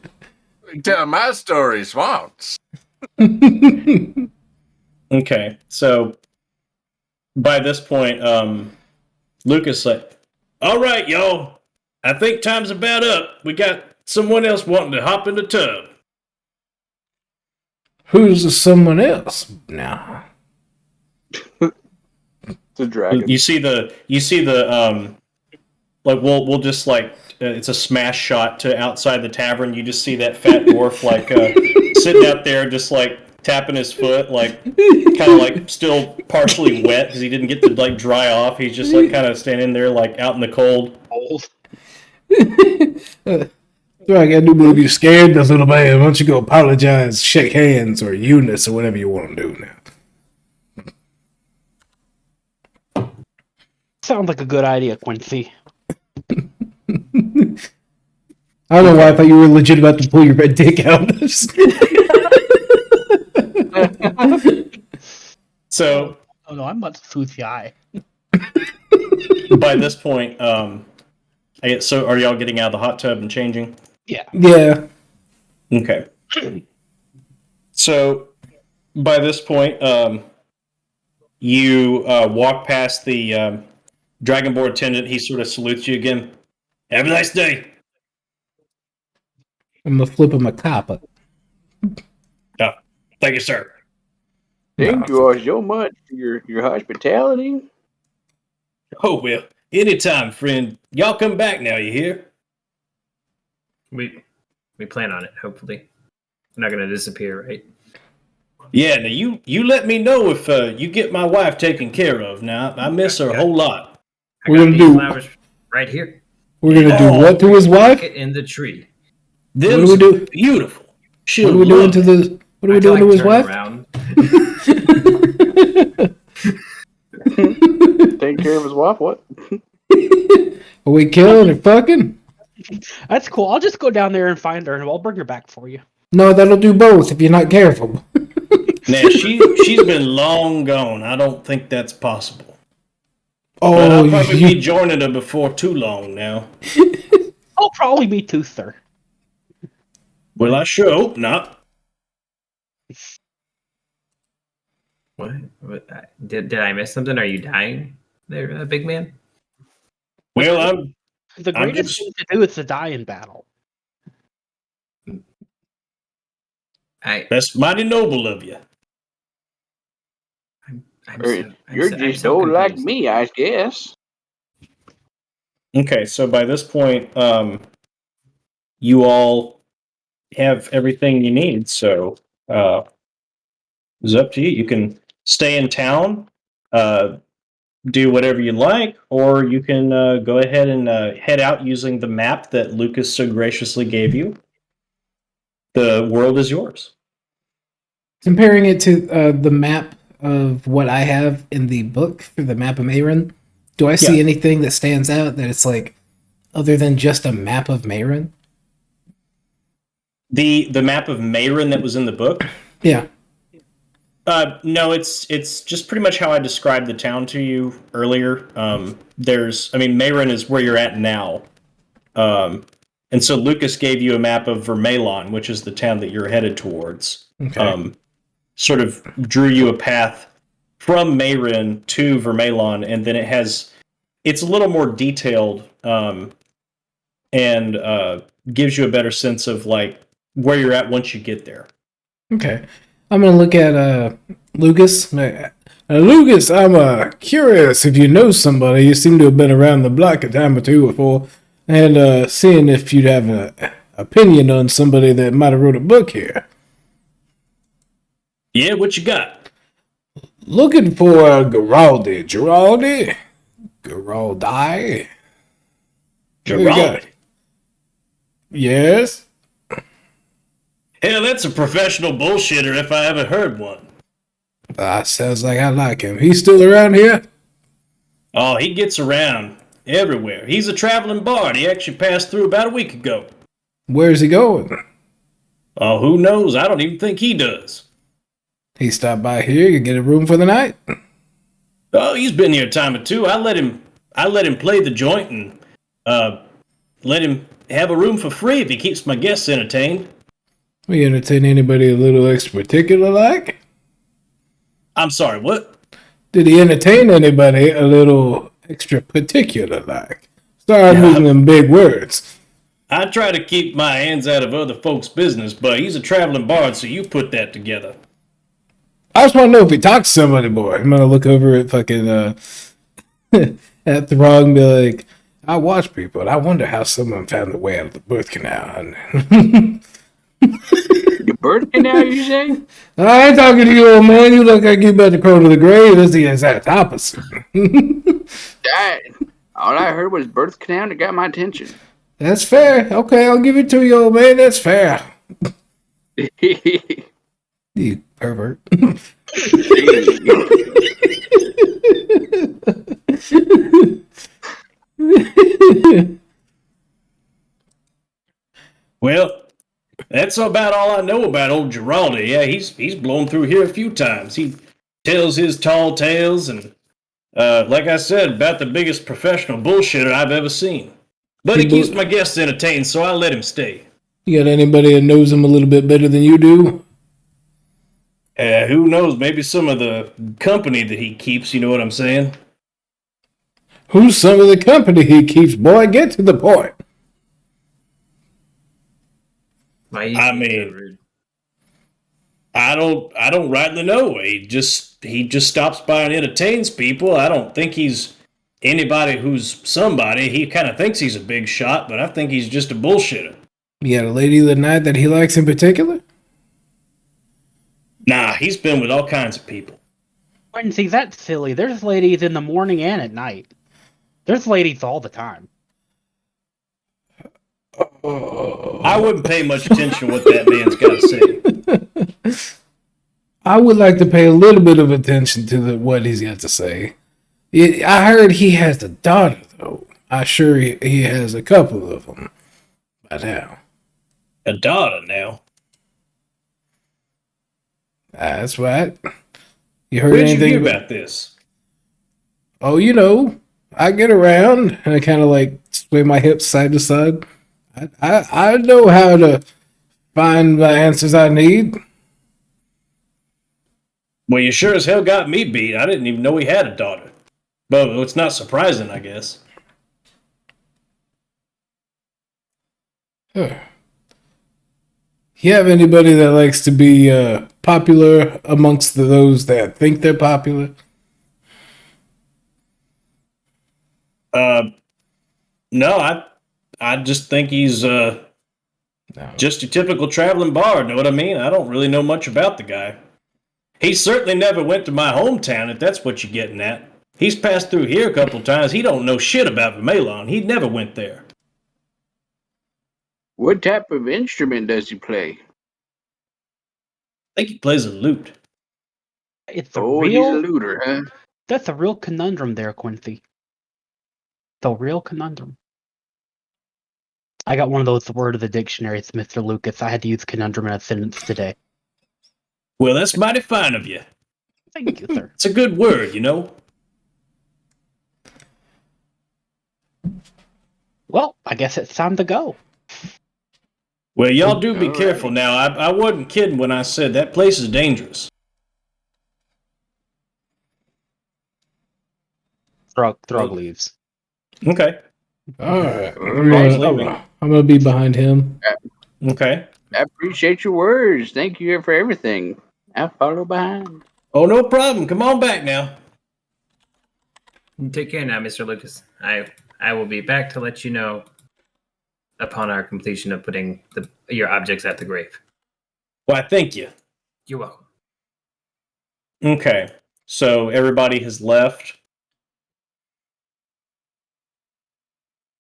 Tell my story, Swamps. Okay, so by this point, Lucas like, all right, y'all. I think time's about up. We got someone else wanting to hop in the tub. Who's someone else? Nah. The dragon. You see the like we'll just like it's a smash shot to outside the tavern. You just see that fat dwarf like sitting out there just like tapping his foot, like kind of like still partially wet because he didn't get to like dry off. He's just like kind of standing there like out in the cold. Right, I do believe you're scared, this little man. Why don't you go apologize, shake hands, or Eunice, or whatever you want to do now? Sounds like a good idea, Quincy. I don't know why I thought you were legit about to pull your red dick out. So Oh no, I'm about to tooth the eye. by this point, so are y'all getting out of the hot tub and changing? Yeah. Okay. So by this point, you walk past the Dragonborn attendant. He sort of salutes you again. Have a nice day. I'm gonna flip him a copper. Oh, thank you, sir. Thank you all so much for your hospitality. Oh, well, anytime, friend. Y'all come back now, you hear? We plan on it. Hopefully, we're not gonna disappear, right? Yeah, now you let me know if you get my wife taken care of. Now, I miss her a whole lot. I We're got gonna these do- flowers right here. We're gonna do what to his wife? Pocket in the tree. Them's What do we do? beautiful. What are we doing to the? What are we doing to his turn wife? around. Take care of his wife. What? Are we killing or fucking? That's cool. I'll just go down there and find her, and I'll bring her back for you. No, that'll do both if you're not careful. Now, she's been long gone. I don't think that's possible. But Oh, I'll probably be joining her before too long now. I'll probably be Toother. Well, I sure hope not. What? Did I miss something? Are you dying there, big man? Well, The I'm greatest just- thing to do is to die in battle. that's mighty noble of you. You're just old like me, I guess. Okay, so by this point, you all have everything you need. So it's up to you. You can stay in town, do whatever you like, or you can go ahead and head out using the map that Lucas so graciously gave you. The world is yours. comparing it to the map of what I have in the book for the map of Mayron, do I see anything that stands out that it's like other than just a map of Mayron? The map of Mayron that was in the book. Yeah. No, it's just pretty much how I described the town to you earlier. Mayrin is where you're at now. And so Lucas gave you a map of Vermelon, which is the town that you're headed towards. Okay. Sort of drew you a path from Mayrin to Vermelon, and then it's a little more detailed, and gives you a better sense of like where you're at once you get there. Okay. I'm gonna look at Lucas. Lucas, I'm curious if you know somebody. You seem to have been around the block a time or two before, and seeing if you'd have an opinion on somebody that might have wrote a book here. Yeah, what you got? Looking for Giraldi. Giraldi? Giraldi? Geraldi. Yes? Hell, that's a professional bullshitter if I ever heard one. Sounds like I like him. He's still around here? Oh, he gets around everywhere. He's a traveling bard. He actually passed through about a week ago. Where's he going? Oh, who knows? I don't even think he does. He stopped by here. You get a room for the night? Oh, he's been here a time or two. I let him play the joint and let him have a room for free if he keeps my guests entertained. We entertain anybody a little extra particular like? I'm sorry, what? Did he entertain anybody a little extra particular like? Sorry, I'm Yeah. using them big words. I try to keep my hands out of other folks' business, but he's a traveling bard, so you put that together. I just want to know if he talked to somebody, boy. I'm gonna look over at fucking at Throg and be like, I watch people and I wonder how someone found the way out of the birth canal. The birth canal, you say? I ain't talking to you, old man. You look like you about to crawl to the grave. That's the exact opposite. All I heard was birth canal and it got my attention. That's fair. Okay, I'll give it to you, old man. That's fair. You pervert. Well, that's about all I know about old Giraldi. Yeah, he's blown through here a few times. He tells his tall tales, and like I said, about the biggest professional bullshitter I've ever seen. But he keeps my guests entertained, so I let him stay. You got anybody that knows him a little bit better than you do? Who knows? Maybe some of the company that he keeps. You know what I'm saying? Who's some of the company he keeps? Boy, get to the point. I mean, I don't rightly know. He just stops by and entertains people. I don't think he's anybody who's somebody. He kind of thinks he's a big shot, but I think he's just a bullshitter. You got a lady of the night that he likes in particular? Nah, he's been with all kinds of people. Quincy, that's silly. There's ladies in the morning and at night. There's ladies all the time. I wouldn't pay much attention to what that man's got to say. I would like to pay a little bit of attention to what he's got to say. I heard he has a daughter, though. I'm sure he has a couple of them by now. A daughter now. That's right. You heard Where'd you anything hear about this? Oh, you know, I get around and I kind of like sway my hips side to side. I know how to find the answers I need. Well, you sure as hell got me beat. I didn't even know he had a daughter. But it's not surprising, I guess. Huh. You have anybody that likes to be popular amongst those that think they're popular? No, I just think he's just a typical traveling bard. Know what I mean? I don't really know much about the guy. He certainly never went to my hometown, if that's what you're getting at. He's passed through here a couple times. He don't know shit about Vermelon. He never went there. What type of instrument does he play? I think he plays a lute. It's a Oh, he's a looter, huh? That's a real conundrum there, Quincy. The real conundrum. I got one of those word of the dictionary. It's Mr. Lucas. I had to use conundrum in a sentence today. Well, that's mighty fine of you. Thank you, sir. It's a good word, you know. Well, I guess it's time to go. Well, y'all do be Alrighty. careful now. I wasn't kidding when I said that place is dangerous. Throg leaves. Okay. All right. Throg's leaving. I'm gonna be behind him. Okay. I appreciate your words. Thank you for everything. I follow behind. Oh, no problem. Come on back now. Take care now, Mr. Lucas. I will be back to let you know upon our completion of putting your objects at the grave. Why, thank you. You're welcome. Okay. So everybody has left.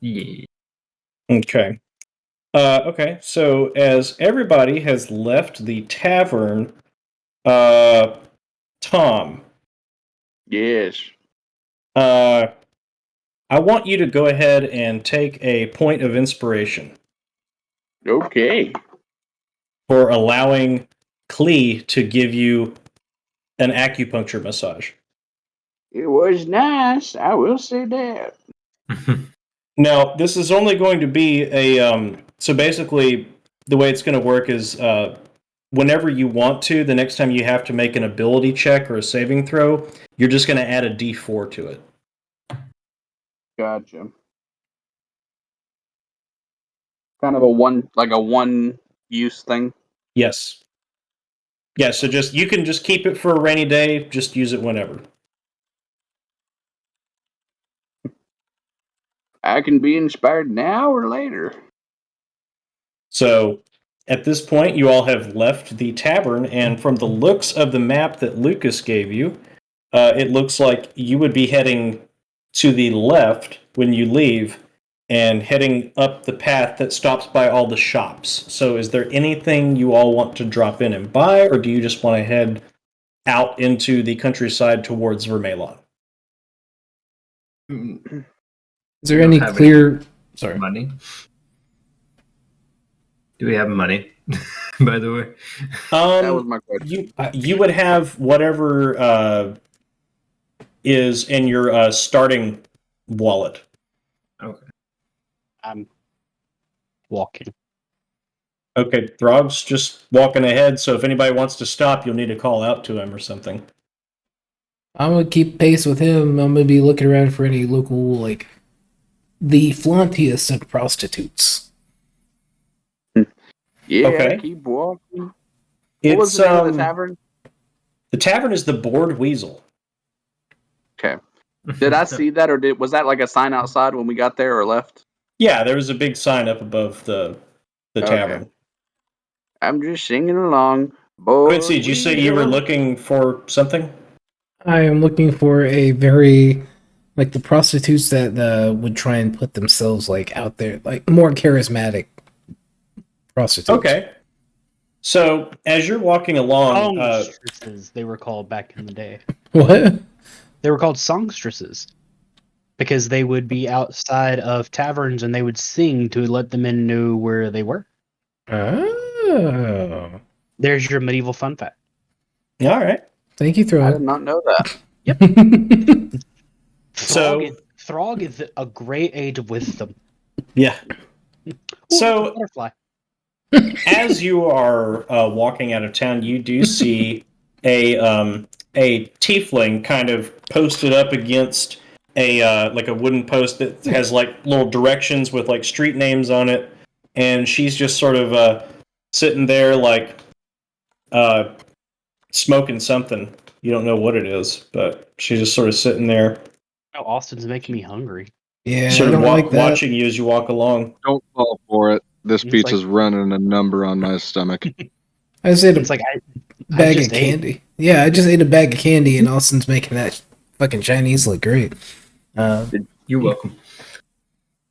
Yeah. Okay. Okay. So as everybody has left the tavern, Tom, Yes. I want you to go ahead and take a point of inspiration Okay. for allowing Klee to give you an acupuncture massage. It was nice. I will say that. Now, this is only going to be a so basically the way it's going to work is whenever you want to, the next time you have to make an ability check or a saving throw, you're just going to add a d4 to it. Gotcha. Kind of a one use thing. Yes. Yeah, so you can just keep it for a rainy day, just use it whenever. I can be inspired now or later. So at this point, you all have left the tavern, and from the looks of the map that Lucas gave you, it looks like you would be heading to the left when you leave and heading up the path that stops by all the shops. So is there anything you all want to drop in and buy, or do you just want to head out into the countryside towards Vermelon? Is there any clear? Sorry. Money? Do we have money? By the way, That was my question. You would have whatever is in your starting wallet. okay. I'm walking. Okay, Throg's just walking ahead, so if anybody wants to stop, you'll need to call out to him or something. I'm gonna keep pace with him. I'm gonna be looking around for any local, like, the flauntiest of prostitutes. Yeah, Okay. keep walking. It's What was the name of the tavern? The tavern is the Bored Weasel. Okay. Did I see that, or was that like a sign outside when we got there or left? Yeah, there was a big sign up above the tavern. I'm just singing along. Boy, Quincy, did you say you were looking for something? I am looking for a very, like, the prostitutes that would try and put themselves, like, out there, like, more charismatic prostitutes. Okay. So as you're walking along, Songstresses, they were called back in the day. What? They were called songstresses because they would be outside of taverns and they would sing to let the men know where they were. Oh. There's your medieval fun fact. all right. Thank you, I Throg. did not know that. Throg is a great age of wisdom. Yeah. Ooh, So butterfly. as you are walking out of town, you do see a tiefling kind of posted up against a like a wooden post that has like little directions with like street names on it, and she's just sort of sitting there like smoking something. You don't know what it is, but she's just sort of sitting there, Oh, Austin's making me hungry. Yeah, sort I of don't like that. watching you as you walk along. Don't fall for it. This It's pizza's like- running a number on my stomach. I just ate It's a like I bag of just ate. candy. Yeah, I just ate a bag of candy, and Austin's making that fucking Chinese look great. You're welcome.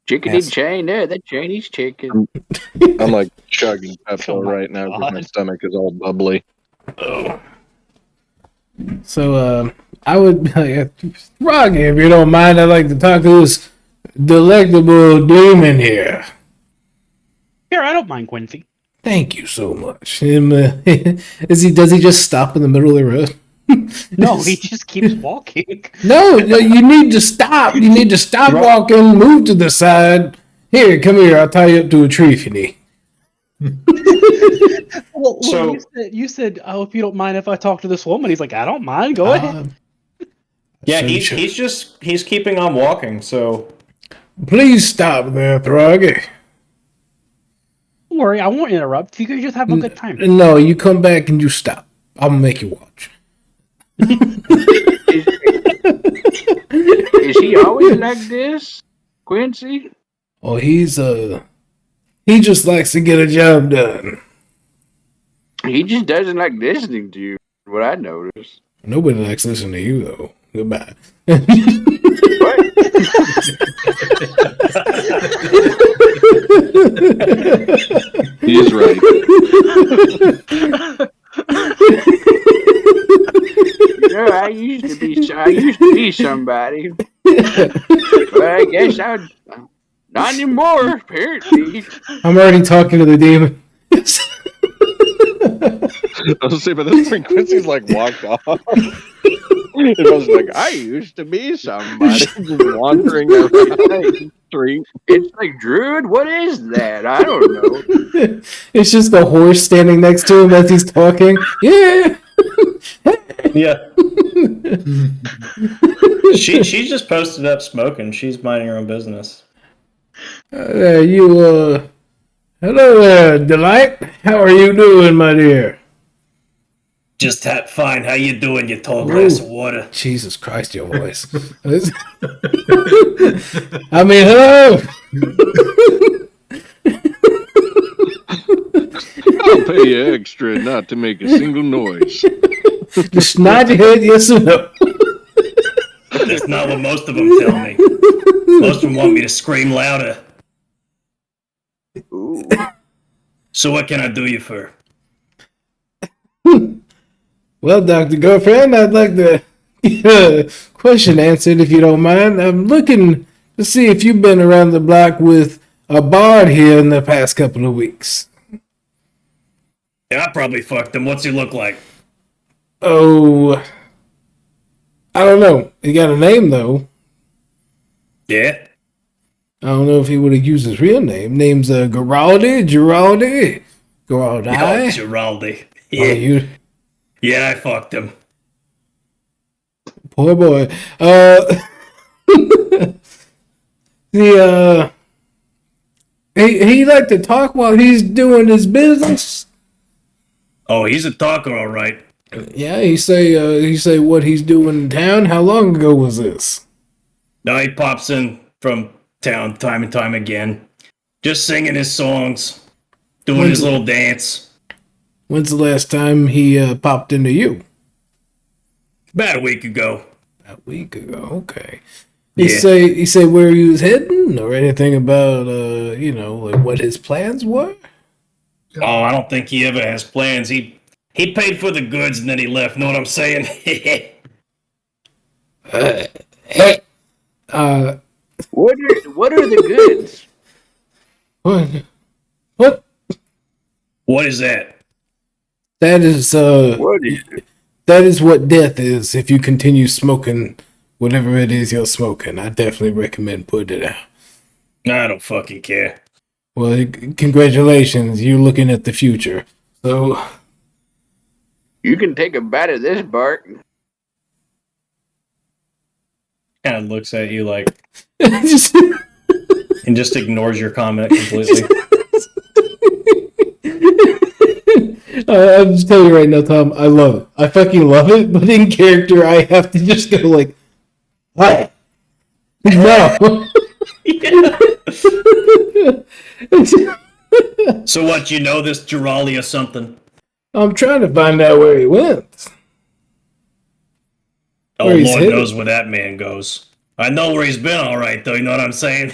Chickeny Yes. chain there, that Chinese chicken. I'm like chugging Pepto Oh my right now because my God. stomach is all bubbly. So, I would, Rocky, if you don't mind, I'd like to talk to this delectable demon here. Here, I don't mind Quincy. Thank you so much. Does he just stop in the middle of the road? No, he just keeps walking. No, you need to stop. You need to stop walking, move to the side. Here, come here. I'll tie you up to a tree if you need. Well, So- you said, "Oh, if you don't mind if I talk to this woman," he's like, "I don't mind. Go ahead." Yeah, So he's keeping on walking. So Please stop there, Throggy. Don't worry, I won't interrupt. You guys just have a good time. No, you come back and you stop. I'm gonna make you watch. Is he always like this, Quincy? Oh, he just likes to get a job done. He just doesn't like listening to you. What I noticed. Nobody likes listening to you though. Goodbye. He is right. I used to be somebody. But I guess not anymore. Apparently, I'm already talking to the demon. I was saying, but this point, Quincy's like walked off. It was like, I used to be somebody just wandering around the street. it's like Druid. What is that? I don't know. It's just a horse standing next to him as he's talking. Yeah. yeah, she's just posted up smoking. She's minding her own business. Hello there, Delight. How are you doing, my dear? Just fine. How you doing? You tall glass of water. Jesus Christ, your voice. I mean, hello. I'll pay you extra not to make a single noise. Just nod your head, yes or no. That's not what most of them tell me. Most of them want me to scream louder. Ooh. So what can I do you for? Well, Dr. Girlfriend, I'd like to get a question answered if you don't mind. I'm looking to see if you've been around the block with a bard here in the past couple of weeks. Yeah, I probably fucked him. What's he look like? Oh, I don't know. He got a name, though. Yeah? I don't know if he would have used his real name. Name's Giraldi. Oh, Giraldi. Giraldi. Oh, you Yeah, I fucked him. poor boy. He like to talk while he's doing his business. Oh, he's a talker, all right. Yeah, he say what he's doing in town. How long ago was this? Now he pops in from town time and time again, just singing his songs, doing his little dance. When's the last time he popped into you? About a week ago. A week ago. Okay. Yeah. He say where he was heading or anything about like what his plans were? Oh, I don't think he ever has plans. He paid for the goods and then he left. Know what I'm saying? What are the goods? What? What is that? That is What is it? that is what death is if you continue smoking whatever it is you're smoking. I definitely recommend putting it out. I don't fucking care. Well, congratulations, you're looking at the future. So You can take a bite of this bark. Kind of looks at you like just, and just ignores your comment completely. I'm just telling you right now, Tom, I love it. I fucking love it, but in character, I have to just go like, what? No. So what? You know this Giraldi or something? I'm trying to find out where he went. Oh, Where he's Lord headed. knows where that man goes. I know where he's been, all right, though. You know what I'm saying?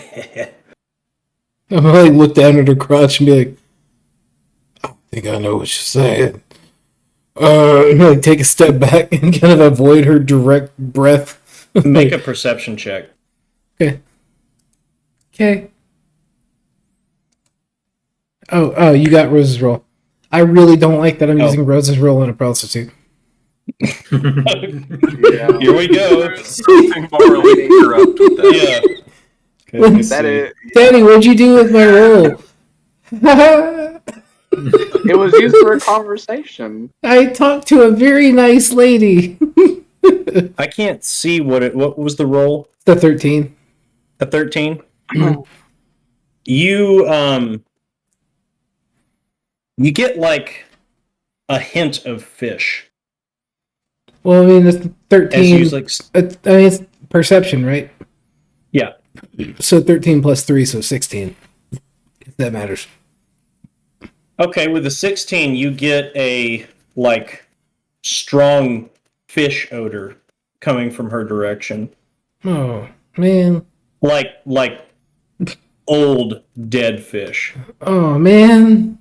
I'm gonna like look down at her crotch and be like, I think I know what she's saying. I'm gonna take a step back and kind of avoid her direct breath. Make a perception check. Okay. Okay. Oh, you got Rose's roll. I really don't like that I'm Oh. using Rose's roll in a prostitute. Yeah. Here we go. Something morally corrupt with that. Yeah. Okay, let me That see. is, Daddy, what'd you do with my roll? it was used for a conversation. I talked to a very nice lady. I can't see what was the roll? The 13. A 13? You you get like a hint of fish. Well, I mean, it's As 13. you like I mean, it's perception, right? yeah. So 13 plus 3, so 16. If that matters. Okay, with the 16 you get a like strong fish odor coming from her direction. Oh, man. Like old dead fish. Oh, man.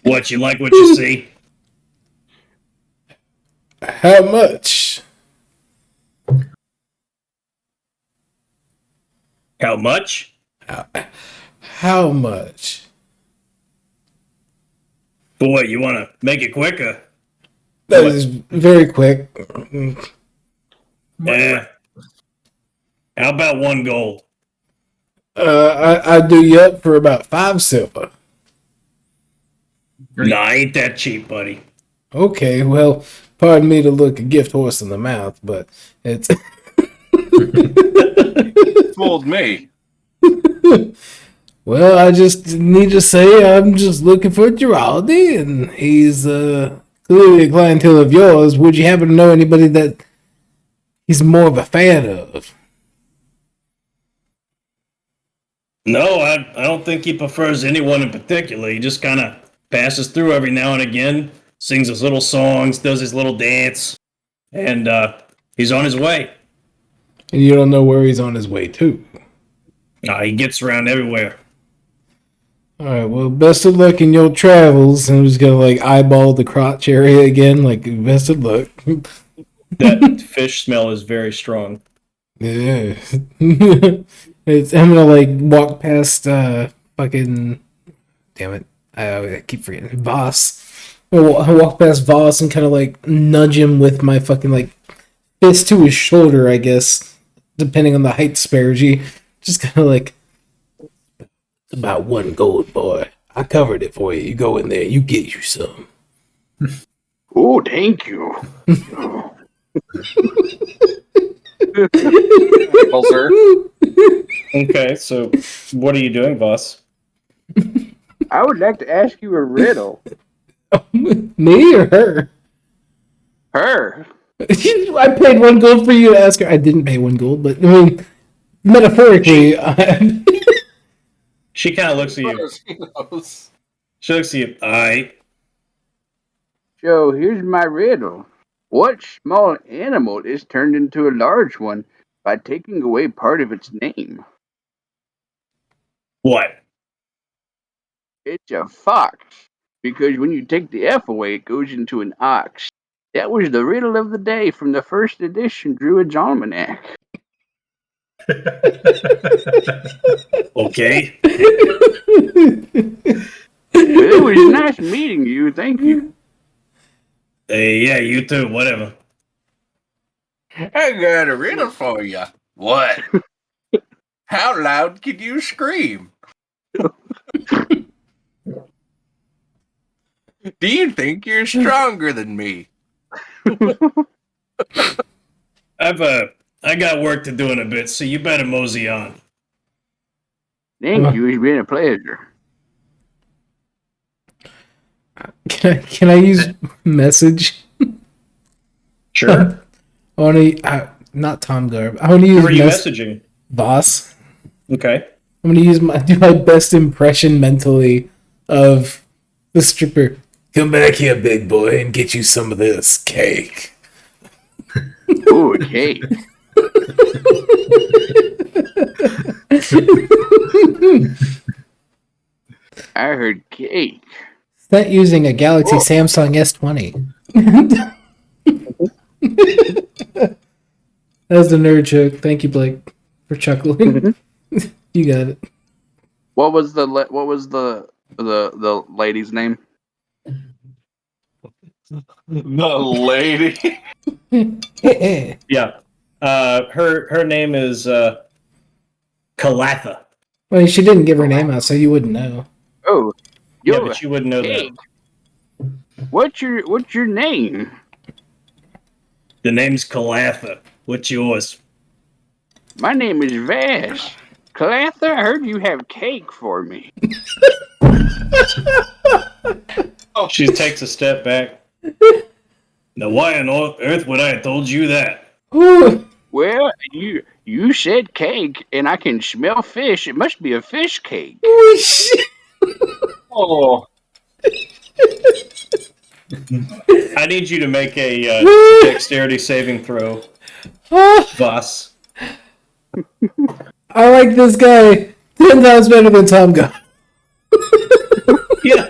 What, you like what you see? How much? How much? How much? Boy, you want to make it quicker? That What? is very quick. Yeah. How about 1 gold? I'll do you up for about 5 silver. Nah, ain't that cheap, buddy. Okay, well, pardon me to look a gift horse in the mouth, but it's Fooled me. well, I just need to say I'm just looking for Giraldi, and he's clearly a clientele of yours. Would you happen to know anybody that he's more of a fan of? No, I don't think he prefers anyone in particular. He just kind of passes through every now and again, sings his little songs, does his little dance, and he's on his way. And you don't know where he's on his way to. He gets around everywhere. All right, well, best of luck in your travels. I'm just gonna like eyeball the crotch area again. Like, best of luck. That fish smell is very strong. Yeah. I'm gonna like walk past fucking damn it. I keep forgetting Voss. I walk past Voss and kind of like nudge him with my fucking like fist to his shoulder, I guess, depending on the height disparity. Just kind of like it's about 1 gold, boy. I covered it for you. You go in there, you get you some. Oh, thank you. Well, sir. Okay, so what are you doing, boss? I would like to ask you a riddle. Me or her? Her. I paid 1 gold for you to ask her. I didn't pay 1 gold, but I mean, metaphorically, She kind of looks at you. She knows. She looks at you. All right. So here's my riddle. What small animal is turned into a large one by taking away part of its name? What? It's a fox. Because when you take the F away, it goes into an ox. That was the riddle of the day from the first edition Druid's Almanac. Okay. Well, it was nice meeting you. Thank you. Hey, yeah, you too. Whatever. I got a riddle for you. What? How loud can you scream? Do you think you're stronger than me? I got work to do in a bit, so you better mosey on. Thank you. It's been a pleasure. can I use message? Sure. I want to not Tom Garb. I want to Who use are you messaging? Boss. Okay. I'm gonna do my best impression mentally of the stripper. Come back here, big boy, and get you some of this cake. Oh, cake. I heard cake. It's not using a Galaxy Samsung S20. That was the nerd joke. Thank you, Blake, for chuckling. You got it. What was the lady's name? The lady. Yeah. Her name is Calatha. Well, she didn't give her name out, so you wouldn't know. Oh, Yeah, yo, but you wouldn't know hey, that. what's your name? The name's Calatha. What's yours? My name is Vass. Calatha, I heard you have cake for me. She takes a step back. Now, why on earth would I have told you that? Ooh. Well, you said cake, and I can smell fish. It must be a fish cake. Ooh, shit. Oh, I need you to make a dexterity saving throw, Ah, Voss. I like this guy 10 times better than Tom Gunn. Yeah.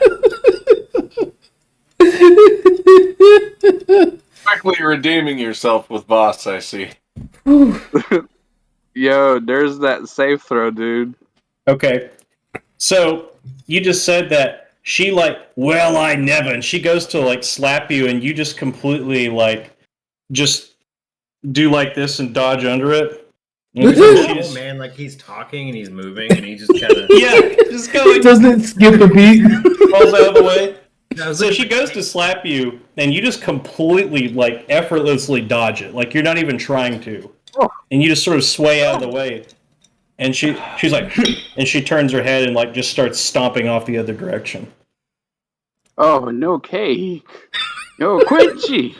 quickly redeeming yourself with Voss, I see. Yo, there's that safe throw, dude. Okay. So you just said that she well, I never, and she goes to slap you, and you just completely just do like this and dodge under it. And Oh man, like he's talking and he's moving and he just kind of yeah, just kind of Doesn't skip a beat. falls out of the way. So she goes to slap you, and you just completely effortlessly dodge it, like you're not even trying to, and you just sort of sway out of the way. And she's like, and she turns her head and just starts stomping off the other direction. Oh, no cake. No Quincy.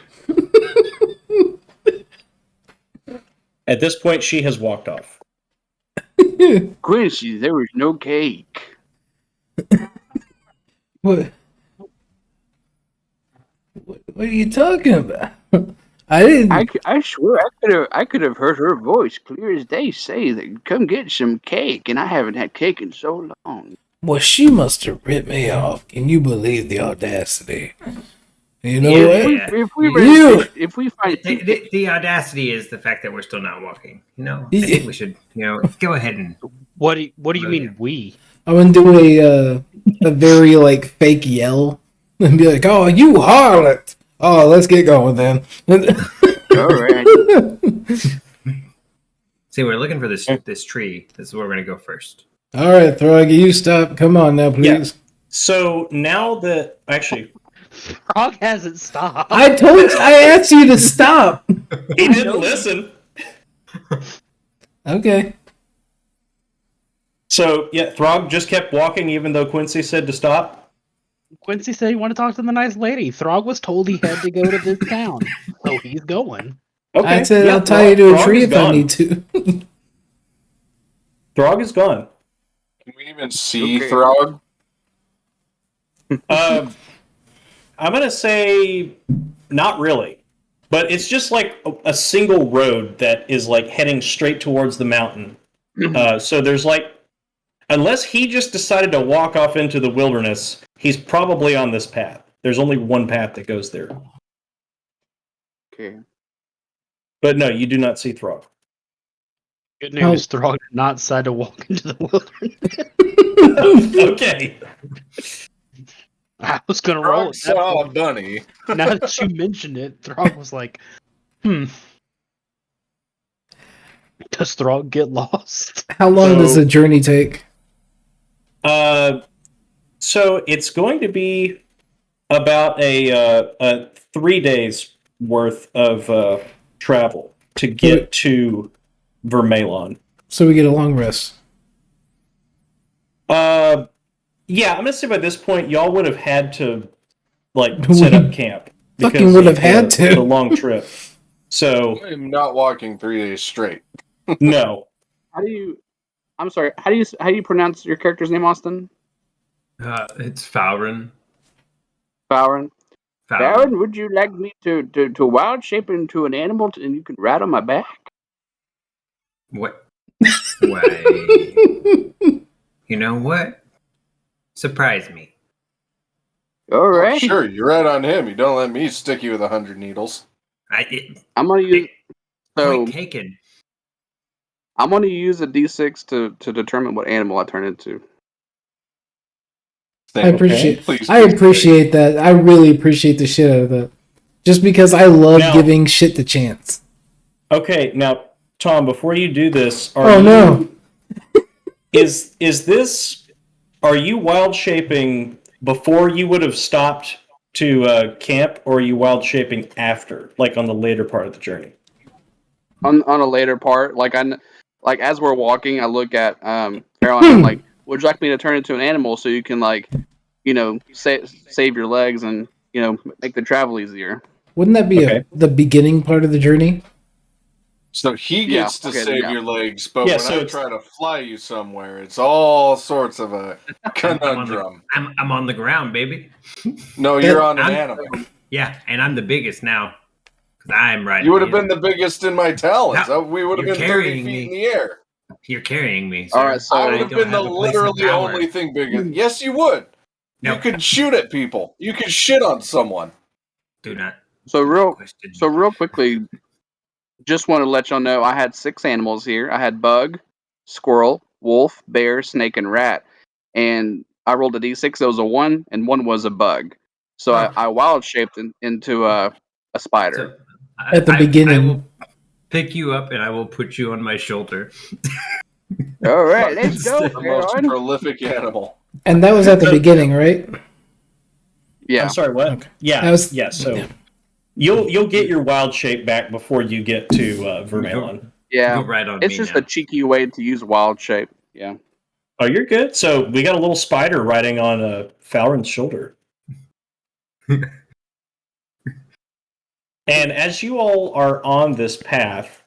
At this point, she has walked off. Quincy, there was no cake. What are you talking about? I didn't. I swear I could have heard her voice clear as day say that come get some cake, and I haven't had cake in so long. Well, she must have ripped me off. Can you believe the audacity? You know Yeah. what? If we find the audacity is the fact that we're still not walking. I think we should, go ahead and. What do you mean we? I'm gonna do a very fake yell and be like, "Oh, you harlot! Oh, let's get going then." all right. See, we're looking for this tree. This is where we're gonna go first. All right, Throggy, you stop. Come on now, please. Yeah. So now that Frog hasn't stopped. I asked you to stop. he didn't listen. Okay. So yeah, Throg just kept walking even though Quincy said to stop. Quincy said he wanted to talk to the nice lady. Throg was told he had to go to this town, so he's going. Okay. I said yeah, I'll tie you to a Throg tree is if I gone. need to. Throg is gone. Can we even see Okay. Throg? I'm gonna say not really, but it's just a single road that is heading straight towards the mountain. So there's unless he just decided to walk off into the wilderness, he's probably on this path. There's only one path that goes there. Okay. But no, you do not see Throg. Good news, Throg did not decide to walk into the wilderness. Okay. I was gonna roll Throg it. saw a bunny. Now that you mentioned it, Throg was like, Does Throg get lost? How long does the journey take? So it's going to be about a 3 days worth of travel to get to Vermelon. So we get a long rest. Yeah, I'm gonna say by this point y'all would have had to set up camp. Fucking would have had to. The long trip. So I'm not walking 3 days straight. no. I'm sorry. How do you pronounce your character's name, Austin? It's Fowrin. Fowrin. Fowrin, would you like me to wild shape into an animal and you can ride on my back? What? Why? You know what? Surprise me. All right. Sure, you're right on him. You don't let me stick you with 100 needles. I'm gonna use. So Point taken. I'm gonna use a D6 to determine what animal I turn into. I appreciate. Please, I please appreciate that. I really appreciate the shit out of that. Just because I love Now- giving shit the chance. Okay, now Tom, before you do this, No. is this? Are you wild shaping before you would have stopped to camp, or are you wild shaping after, like on the later part of the journey? On a later part, like as we're walking, I look at Caroline. I'm like, would you like me to turn into an animal so you can save your legs and make the travel easier? Wouldn't that be Okay. the beginning part of the journey? So he gets to save your legs, but Yeah, when so I try to fly you somewhere, it's all sorts of a conundrum. I'm on the ground, baby. No, you're on an animal. Yeah, and I'm the biggest now because I'm riding. You would have been the biggest in my talons. No, We would have you're been 30 carrying feet me. in the air. You're carrying me, sir. All right, so I would have been the literally only thing bigger. Yes, you would. No. You could shoot at people. You could shit on someone. Do not. So real question. quickly, just want to let y'all know I had 6 animals here. I had bug, squirrel, wolf, bear, snake, and rat. And I rolled a d6. There was a 1, and 1 was a bug. So I wild shaped into a spider. So, At the beginning. I will pick you up and I will put you on my shoulder. All right, let's go, The most Caroline. prolific animal. And that was at the beginning, right? Yeah. I'm sorry, what? Okay. Yeah, That was- so yeah. you'll get your wild shape back before you get to Vermelon. Yeah. Go right on It's me just now. a cheeky way to use wild shape. Yeah. Oh, you're good. So we got a little spider riding on Fowron's shoulder. And as you all are on this path,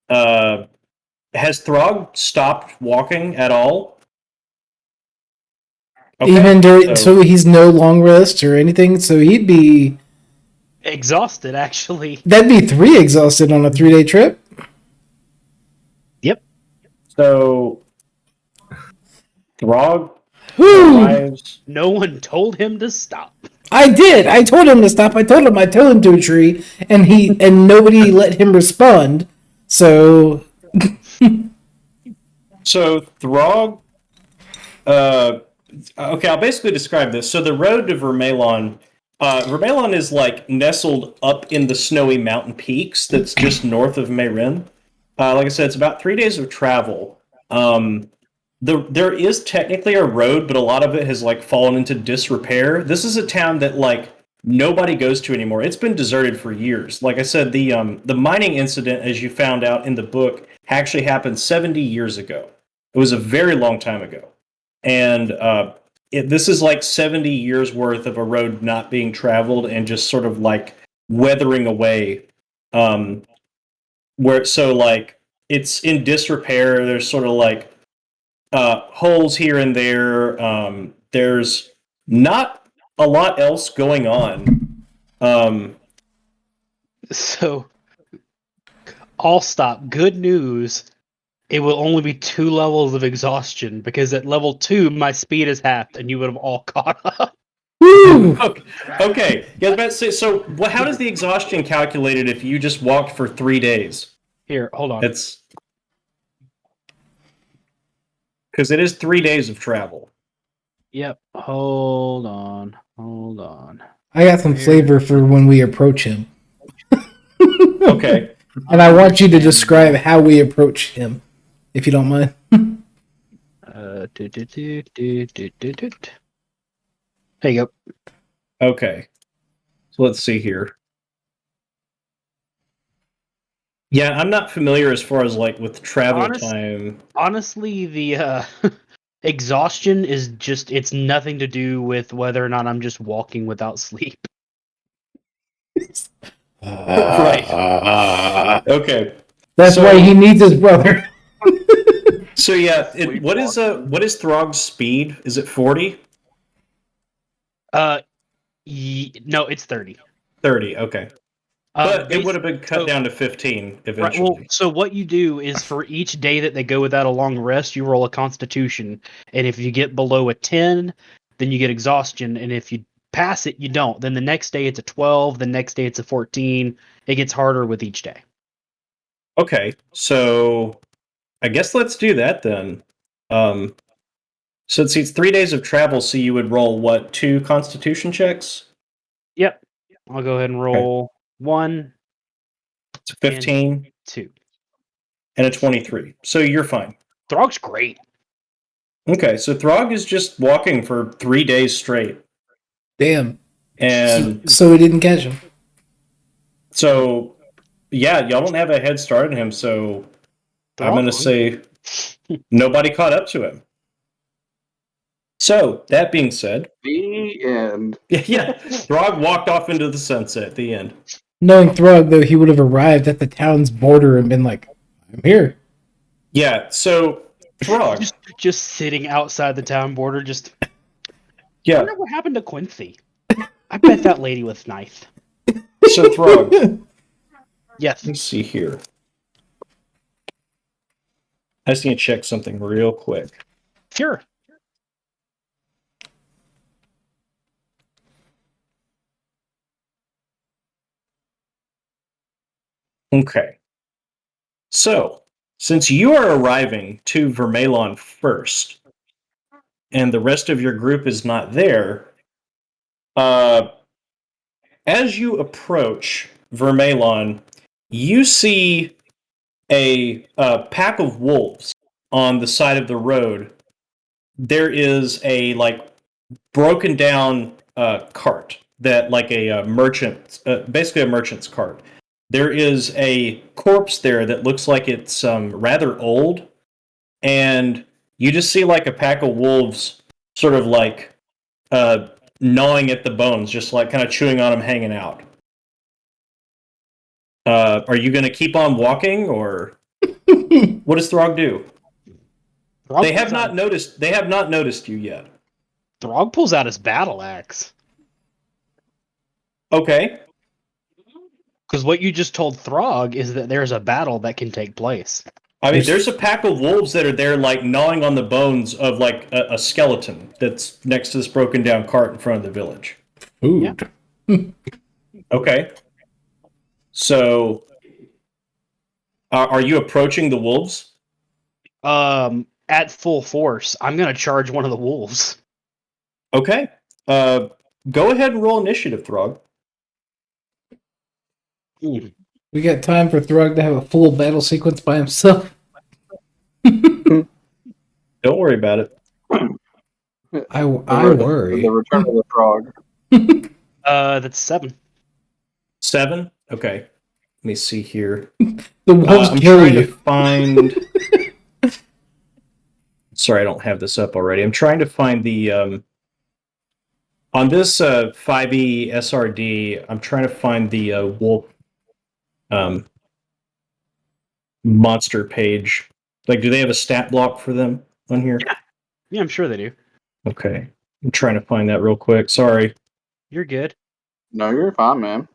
has Throg stopped walking at all? Okay, Even during, so he's no long rest or anything. So he'd be Exhausted, actually. that'd be 3 exhausted on a 3-day trip. So Throg Whew. arrives. No one told him to stop. I did. I told him to stop. I told him to a tree, and nobody let him respond. So Throg. Okay, I'll basically describe this. So the road to Vermelon. Vermelon is like nestled up in the snowy mountain peaks that's just north of Meyrin. Like I said, it's about 3 days of travel. There is technically a road, but a lot of it has like fallen into disrepair. This is a town that like nobody goes to anymore. It's been deserted for years. Like I said, the mining incident, as you found out in the book, actually happened 70 years ago. It was a very long time ago, and this is like 70 years worth of a road not being traveled and just sort of like weathering away. Where so like it's in disrepair. There's sort of like holes here and there. There's not a lot else going on. So, I'll stop. Good news. It will only be 2 levels of exhaustion because at level 2, my speed is halved and you would have all caught up. woo. Okay. Yeah, I was about to say, so how does the exhaustion calculated if you just walked for 3 days? Here, hold on. It's because it is 3 days of travel. Yep. Hold on. I got some flavor for when we approach him, Okay. and I want you to describe how we approach him, if you don't mind. There you go. Okay. So let's see here. Yeah, I'm not familiar as far as like with travel time. Honestly, the exhaustion is just, it's nothing to do with whether or not I'm just walking without sleep. Right. Okay. That's So- why he needs his brother. So yeah, what is Throg's speed? Is it 40? No, it's 30. 30, okay. But it would have been cut down to 15 eventually. Right, well, so what you do is for each day that they go without a long rest, you roll a constitution. And if you get below a 10, then you get exhaustion. And if you pass it, you don't. Then the next day it's a 12. The next day it's a 14. It gets harder with each day. Okay, so I guess let's do that then. So it's 3 days of travel, so you would roll what, 2 constitution checks? Yep. I'll go ahead and roll 1, It's a 15 2. and a 23. So you're fine. Throg's great. Okay, so Throg is just walking for 3 days straight. Damn. And So we didn't catch him. so, yeah, y'all don't have a head start on him, so I'm going to say nobody caught up to him. So, that being said, The end. yeah, Throg walked off into the sunset at the end. Knowing Throg, though, he would have arrived at the town's border and been like, I'm here. Yeah, so Throg. Just sitting outside the town border, just. Yeah. I wonder what happened to Quincy. I bet that lady was nice. So Throg. Yes. Let's see here. I just need to check something real quick. Sure. Okay. So, since you are arriving to Vermelon first, and the rest of your group is not there, as you approach Vermelon, you see a pack of wolves on the side of the road. There is a broken down cart that a merchant, basically a merchant's cart. There is a corpse there that looks like it's rather old, and you just see a pack of wolves sort of gnawing at the bones, just kind of chewing on them, hanging out. Are you going to keep on walking, or what does Throg do? They have not noticed you yet. Throg pulls out his battle axe. Okay. Because what you just told Throg is that there's a battle that can take place. I mean, there's a pack of wolves that are there, gnawing on the bones of a skeleton that's next to this broken down cart in front of the village. Food. Yeah. Okay. So, are you approaching the wolves? At full force, I'm gonna charge one of the wolves. Okay. Go ahead and roll initiative, Throg. We got time for Throg to have a full battle sequence by himself. Don't worry about it. I worry. The return of the frog. That's 7. 7? Okay. Let me see here. The wolves I'm kill trying you. to find... Sorry, I don't have this up already. I'm trying to find the... On this 5e SRD, I'm trying to find the wolf monster page. Do they have a stat block for them on here? Yeah, I'm sure they do. Okay. I'm trying to find that real quick. Sorry. You're good. No, you're fine, man.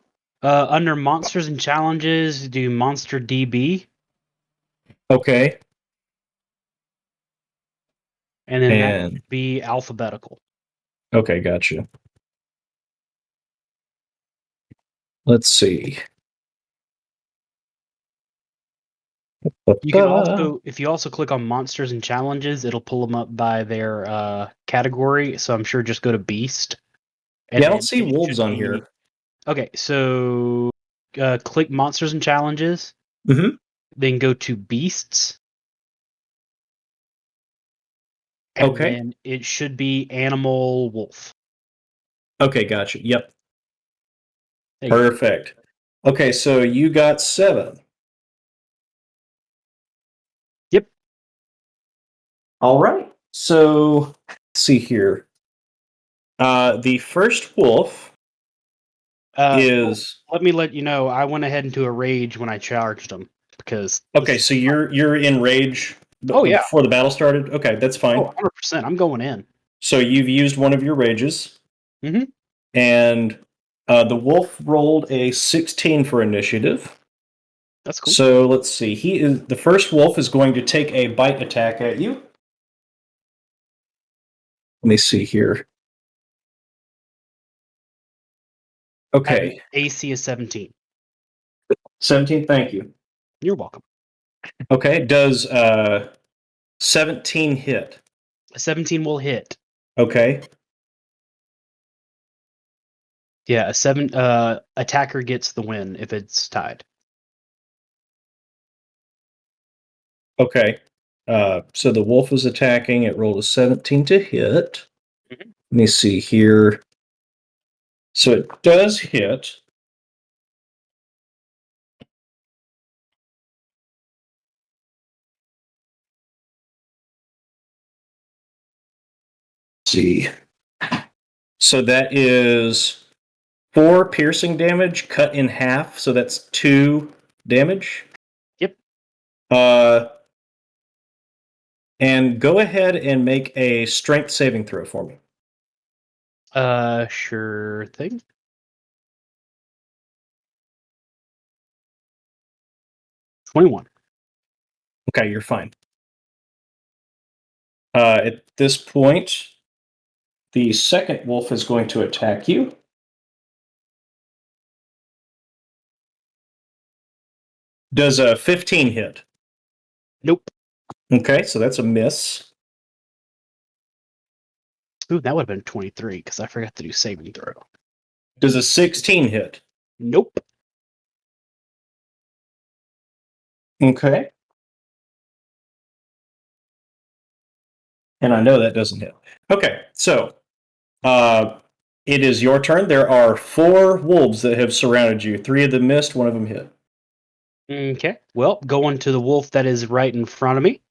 Under monsters and challenges, do monster DB. Okay. And then that would be alphabetical. Okay, gotcha. Let's see. You can also, if you also click on monsters and challenges, it'll pull them up by their category. So I'm sure just go to beast. Yeah, I don't see wolves on here. Okay, so click monsters and challenges. Mm-hmm. Then go to beasts. And okay. then it should be animal wolf. Okay, gotcha. Yep. Perfect. Okay, so you got 7. Yep. All right. So let's see here. The first wolf is. Let me let you know. I went ahead into a rage when I charged him because. Okay, so you're in rage. Oh yeah. Before the battle started. Okay, that's fine. Oh, 100%. I'm going in. So you've used one of your rages. Mm-hmm. And the wolf rolled a 16 for initiative. That's cool. So let's see. The first wolf is going to take a bite attack at you. Let me see here. Okay. AC is 17. 17, thank you. You're welcome. Okay, does 17 hit? A 17 will hit. Okay. Yeah, a 7 attacker gets the win if it's tied. Okay. So the wolf is attacking. It rolled a 17 to hit. Mhm. Let me see here. So it does hit. Let's see. So that is 4 piercing damage cut in half. So that's 2 damage. Yep. And go ahead and make a strength saving throw for me. Sure thing. $21. Okay, you're fine. At this point, the second wolf is going to attack you. Does a 15 hit? Nope. Okay, so that's a miss. Ooh, that would have been 23 because I forgot to do saving throw. Does a 16 hit? Nope. Okay. And I know that doesn't hit. Okay, so it is your turn. There are 4 wolves that have surrounded you. 3 of them missed, 1 of them hit. Okay. Well, going to the wolf that is right in front of me.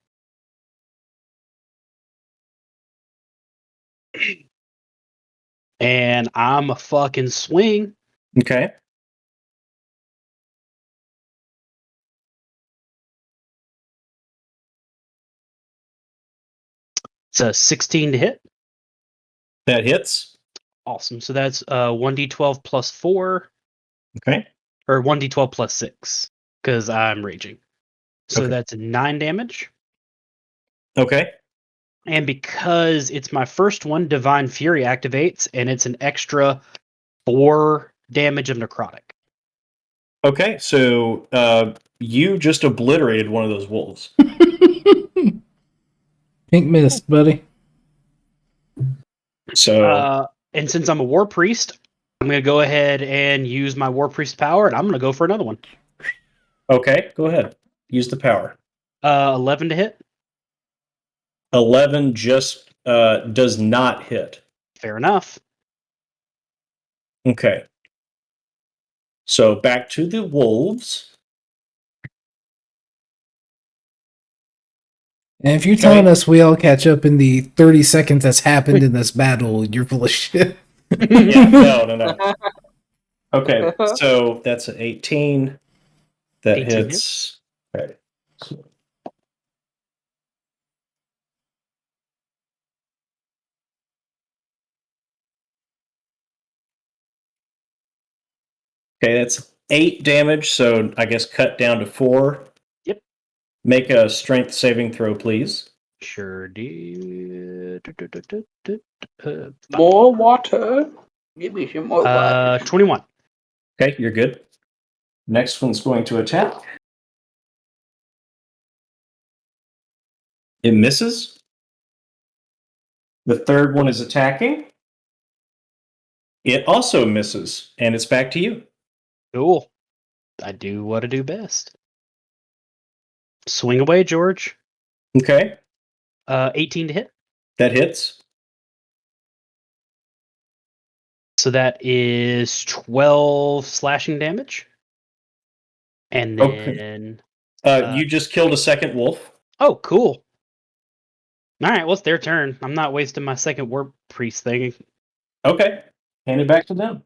And I'm a fucking swing. Okay. It's a 16 to hit. That hits. Awesome. So that's 1d12 plus 4, Okay. or 1d12 plus 6, because I'm raging. So Okay. that's 9 damage. Okay. And because it's my first one, Divine Fury activates, and it's an extra 4 damage of necrotic. Okay, so you just obliterated one of those wolves. Pink mist, buddy. So And since I'm a war priest, I'm going to go ahead and use my war priest power, and I'm going to go for another one. okay, go ahead. Use the power. 11 to hit. 11 just does not hit. Fair enough. Okay. So back to the wolves. And if you're Okay. telling us we all catch up in the 30 seconds that's happened in this battle, you're full of shit. Yeah, no. Okay, so that's an 18. That 18 hits. Okay. So- Okay, that's 8 damage, so I guess cut down to 4. Yep. Make a strength saving throw, please. Sure do. More water. Give me some more water. 21. Okay, you're good. Next one's going to attack. It misses. The third one is attacking. It also misses, and it's back to you. Cool. I do what I do best. Swing away, George. Okay, 18 to hit. that hits. So that is 12 slashing damage. And then. Okay. You just killed a second wolf. Oh, cool. All right, well, it's their turn. I'm not wasting my second war priest thing. Okay, hand it back to them.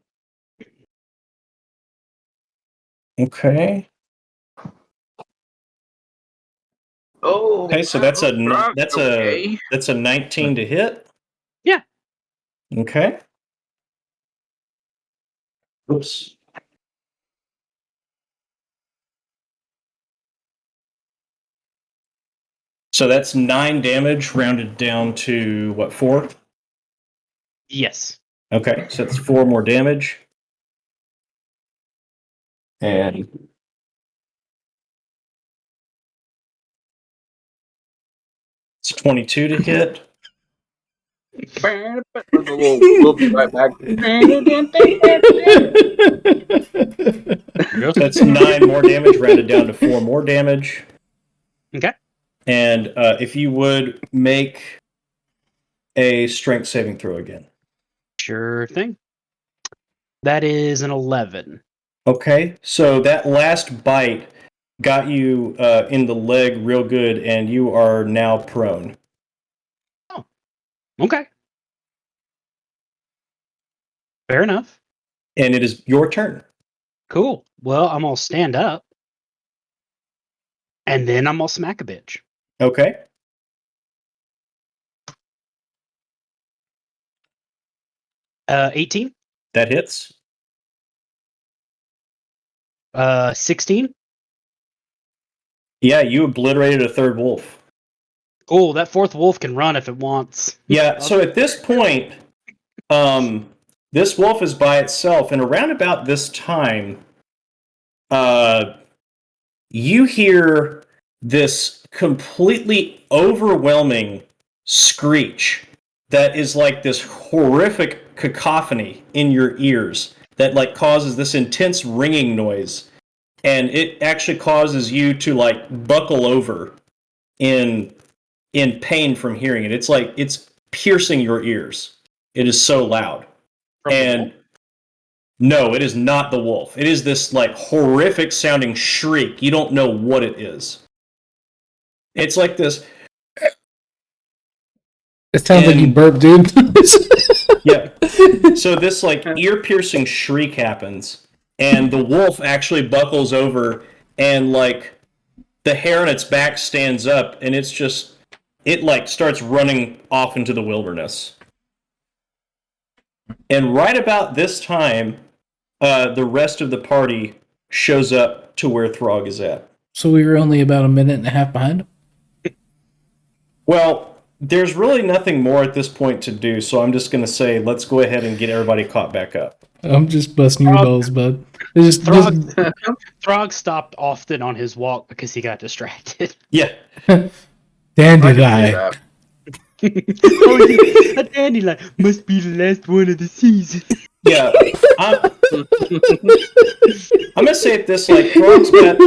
Okay. Oh, Okay, so that's a right, okay. that's a 19 to hit. Yeah. Okay. Oops. So that's 9 damage rounded down to what, 4? Yes. Okay, so that's 4 more damage. And it's 22 to hit. We'll be right back. That's 9 more damage, rounded down to 4 more damage. Okay. And if you would make a strength saving throw again. Sure thing. That is an 11. Okay, so that last bite got you in the leg real good, and you are now prone. Oh, okay. Fair enough. And it is your turn. Cool. Well, I'm gonna stand up, and then I'm gonna smack a bitch. Okay. Uh, 18. That hits. 16. Yeah, you obliterated a third wolf. Oh, that fourth wolf can run if it wants. Yeah, so at this point, this wolf is by itself, and around about this time, you hear this completely overwhelming screech that is like this horrific cacophony in your ears that like causes this intense ringing noise, and it actually causes you to like buckle over in pain from hearing it. It's like it's piercing your ears. It is so loud. From the And wolf? no, it is not the wolf. It is this like horrific sounding shriek. You don't know what it is. It's like this. It sounds like you And- burped, dude. Yeah. So this like ear piercing shriek happens, and the wolf actually buckles over, and like the hair on its back stands up, and it's just it like starts running off into the wilderness. And right about this time, the rest of the party shows up to where Throg is at. So we were only about a minute and a half behind him. Well, there's really nothing more at this point to do, so I'm just going to say let's go ahead and get everybody caught back up. I'm just busting your Throg- balls, bud. It's just Throg stopped often on his walk because he got distracted. Yeah. dandelion. Oh, yeah, a dandelion must be the last one of the season. Yeah. I'm going to say this, like, Throg's got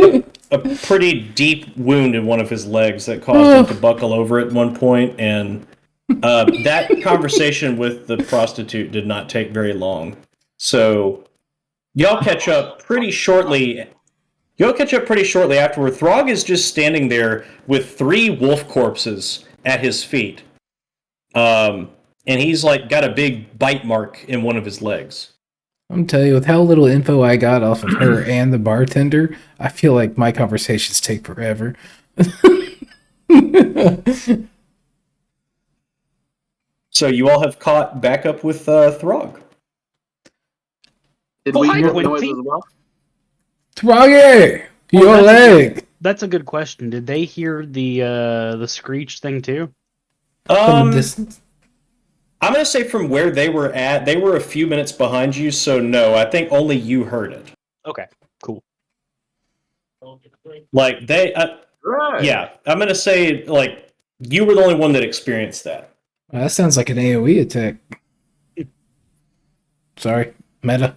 a pretty deep wound in one of his legs that caused him to buckle over at one point, and that conversation with the prostitute did not take very long. So, y'all catch up pretty shortly. You'll catch up pretty shortly afterward. Throg is just standing there with 3 wolf corpses at his feet. And he's like got a big bite mark in one of his legs. I'm telling you, with how little info I got off of her and the bartender, I feel like my conversations take forever. So you all have caught back up with Throg. Did Oh, we hi, hear Quincy. noise as well? Froggy! Your that's a leg! That's a good question. Did they hear the screech thing too? From a distance. I'm going to say from where they were at, they were a few minutes behind you, so no, I think only you heard it. Okay, cool. Like, they, Right. yeah, I'm going to say, like, you were the only one that experienced that. That sounds like an AoE attack. Sorry, meta.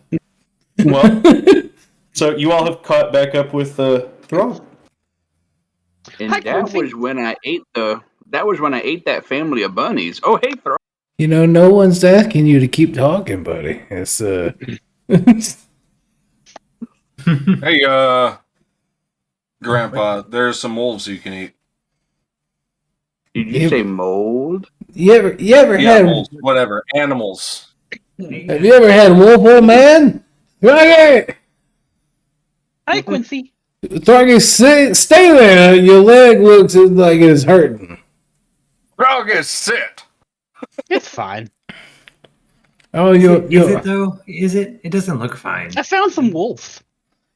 Well, so you all have caught back up with Throg. And Hi, that Quincy. was when I ate that family of bunnies. Oh, hey, Throw. You know, no one's asking you to keep talking, buddy. It's Hey, Grandpa, there's some wolves you can eat. Did you Yeah. say mold? you ever Yeah, had wolves, whatever. Animals. have you ever had wolf old man? Froggy! Hi, Quincy. Froggy, stay there. Your leg looks like it's hurting. Frog, sit. It's fine. Oh, Is you it though? Is it? It doesn't look fine. I found some wolf.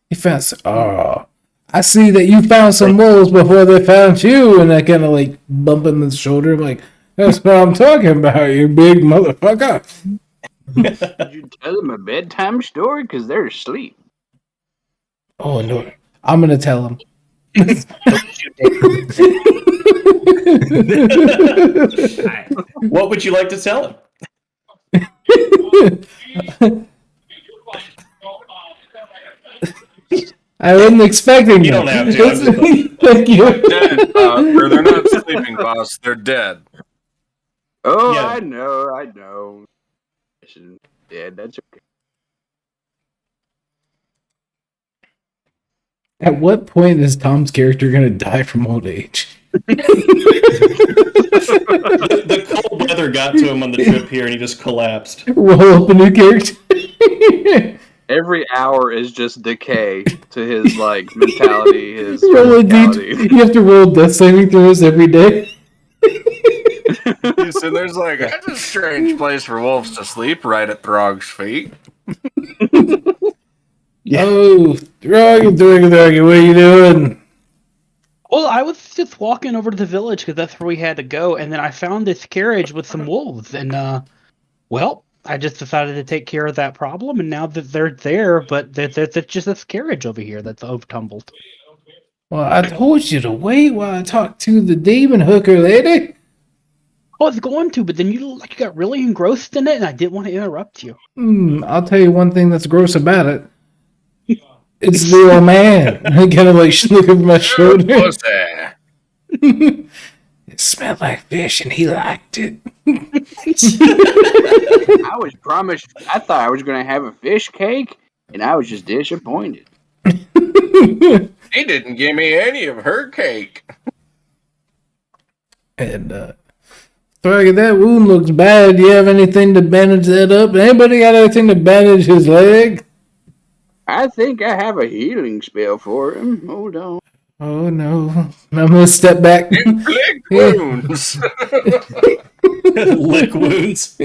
you found some, oh. I see that you found some wolves before they found you, and I kind of like bump him in the shoulder, like, that's what I'm talking about, you big motherfucker. Did you tell them a bedtime story? Because they're asleep. Oh, no. I'm going to tell him. What would you like to tell him? I wasn't expecting You that. don't have to. I'm just Thank you. Dead. Or they're not sleeping, boss. They're dead. Oh, Yeah. I know. Yeah, that's okay. At what point is Tom's character going to die from old age? The cold weather got to him on the trip here, and he just collapsed. Roll up a new character. Every hour is just decay to his like mentality, his Roll a physicality. you have to roll death saving throws every day. So there's like, that's a strange place for wolves to sleep, right at Throg's feet. Yeah. Oh, Throg, what are you doing? Well, I was just walking over to the village because that's where we had to go, and then I found this carriage with some wolves, and well, I just decided to take care of that problem, and now that they're there, but there's just this carriage over here that's tumbled. Well, I told you to wait while I talk to the demon hooker lady. I was going to, but then you looked like you got really engrossed in it, and I didn't want to interrupt you. I'll tell you one thing that's gross about it. It's the old man. I kind of like look over my shoulder. Pussy. It smelled like fish, and he liked it. I was promised. I thought I was going to have a fish cake, and I was just disappointed. He didn't give me any of her cake. And Throg, that wound looks bad. Do you have anything to bandage that up? Anybody got anything to bandage his leg? I think I have a healing spell for him. Hold on. Oh no! I'm gonna step back. Lick wounds. Lick wounds.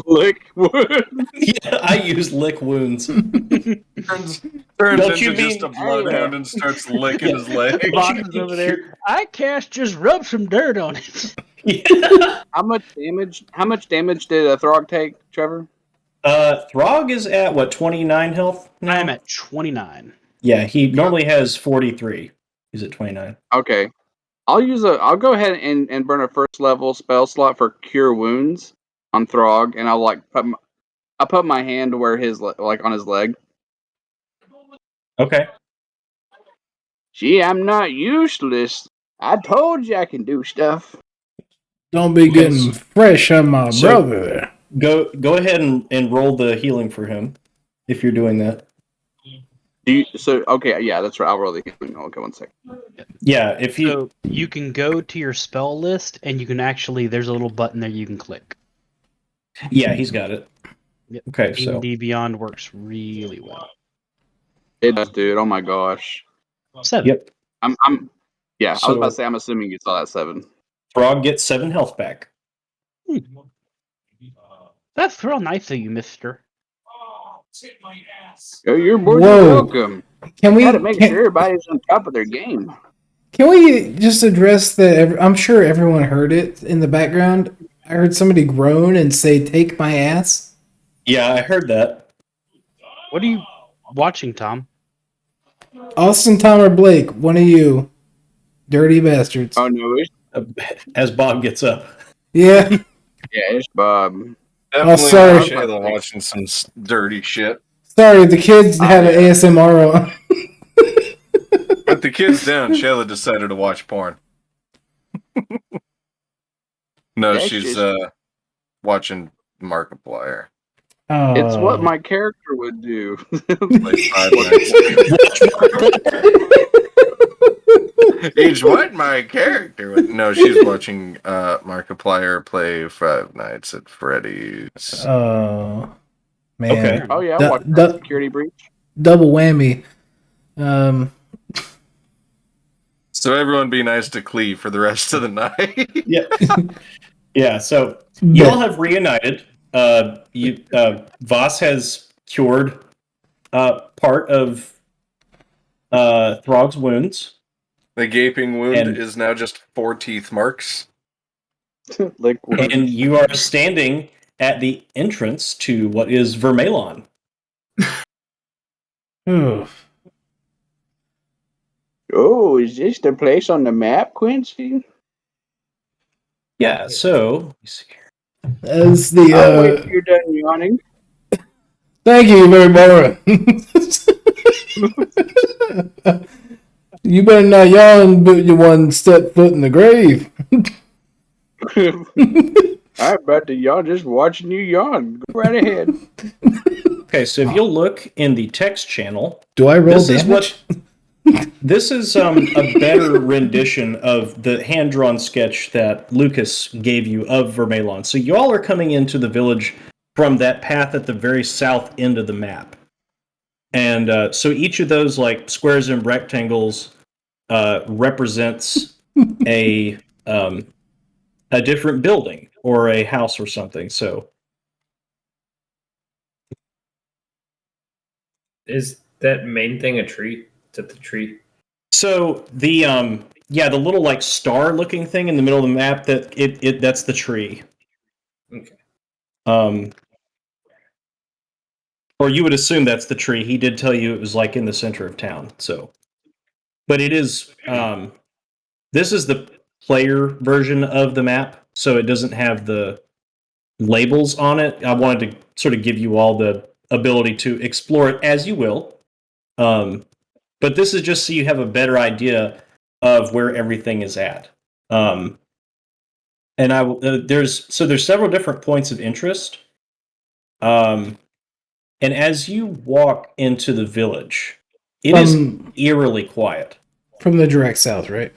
Lick wound. Yeah, I use lick wounds. turns Don't you into just a mean- bloodhound and starts licking his leg. Box is over there. I cast just rub some dirt on it. Yeah. How much damage did Throg take, Trevor? Throg is at what, 29 health now? I'm at 29. Yeah, he normally has 43. He's at 29. Okay. I'll go ahead and burn a first level spell slot for cure wounds on Throg, and I'll put my hand where his like on his leg. Okay. Gee, I'm not useless. I told you I can do stuff. Don't be getting fresh on my So- brother there. Go ahead and roll the healing for him if you're doing that. Okay, yeah, that's right. I'll roll the healing. Okay, 1 second. Yeah, if you So you can go to your spell list, and you can actually, there's a little button there you can click. Yeah, he's got it. Yep. Okay, so D&D Beyond works really well. It does, dude. Oh my gosh. 7. yep. I was So- about to say, I'm assuming you saw that 7. Throg gets 7 health back. That's real nice of you, mister. Oh, you're more than Whoa. welcome. Can we? Gotta make sure everybody's on top of their game. Can we just address that? I'm sure everyone heard it in the background. I heard somebody groan and say, "Take my ass." Yeah, I heard that. What are you watching, Tom? Austin, Tom, or Blake, one of you, dirty bastards. Oh no, As Bob gets up. Yeah. it's Bob. Definitely sorry. Shayla watching some dirty shit. Sorry, the kids had an ASMR on. Put the kids down. Shayla decided to watch porn. No, That's she's just- watching Markiplier. It's what Oh. my character would do. Like 5 nights. Age what? My character would. No, she's watching Markiplier play Five Nights at Freddy's. Oh, man. Okay. Oh yeah, I Du- watched du- Security Breach. Double whammy. So everyone be nice to Clee for the rest of the night. Yeah. Yeah, so you all have reunited. Voss has cured part of Throg's wounds. The gaping wound And- is now just 4 teeth marks. Liquid. And you are standing at the entrance to what is Vermelon. Oof. Oh, is this the place on the map, Quincy? Yeah, so let me see here. As I'll wait the till you're done yawning. thank you very much. You better not yawn, but you one step foot in the grave. I'm about to yawn just watching you yawn. Go right ahead. Okay, so if you'll look in the text channel, Do I roll this is damage? this is a better rendition of the hand-drawn sketch that Lucas gave you of Vermelon. So you all are coming into the village from that path at the very south end of the map. And so each of those like squares and rectangles represents a different building or a house or something. So Is that main thing a tree? Is that the tree? so the little like star looking thing in the middle of the map, that's the tree. Okay. Or you would assume that's the tree. He did tell you it was like in the center of town. So, but it is. This is the player version of the map, so it doesn't have the labels on it. I wanted to sort of give you all the ability to explore it as you will. But this is just so you have a better idea of where everything is at. And there's several different points of interest. And as you walk into the village, it is eerily quiet. From the direct south, right?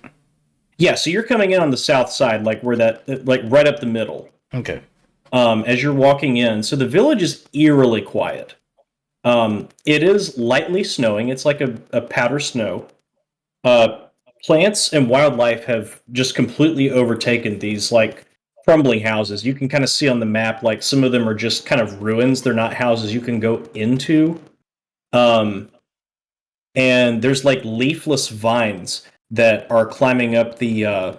Yeah, so you're coming in on the south side, like where that, like right up the middle. Okay. As you're walking in, so the village is eerily quiet. It is lightly snowing. It's like a powder snow. Plants and wildlife have just completely overtaken these like crumbling houses. You can kind of see on the map, like some of them are just kind of ruins. They're not houses you can go into. And there's like leafless vines that are climbing up the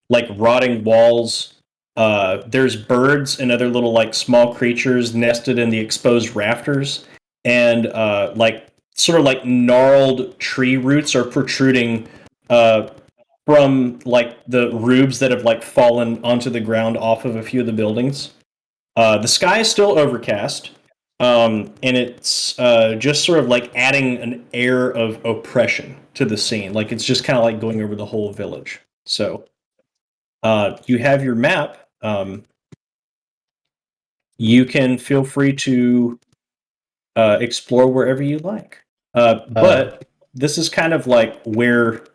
like rotting walls. There's birds and other little like small creatures nested in the exposed rafters, and like sort of like gnarled tree roots are protruding from like the roofs that have like fallen onto the ground off of a few of the buildings. The sky is still overcast, and it's just sort of like adding an air of oppression to the scene. Like it's just kind of like going over the whole village. So you have your map. You can feel free to explore wherever you like. But this is kind of like where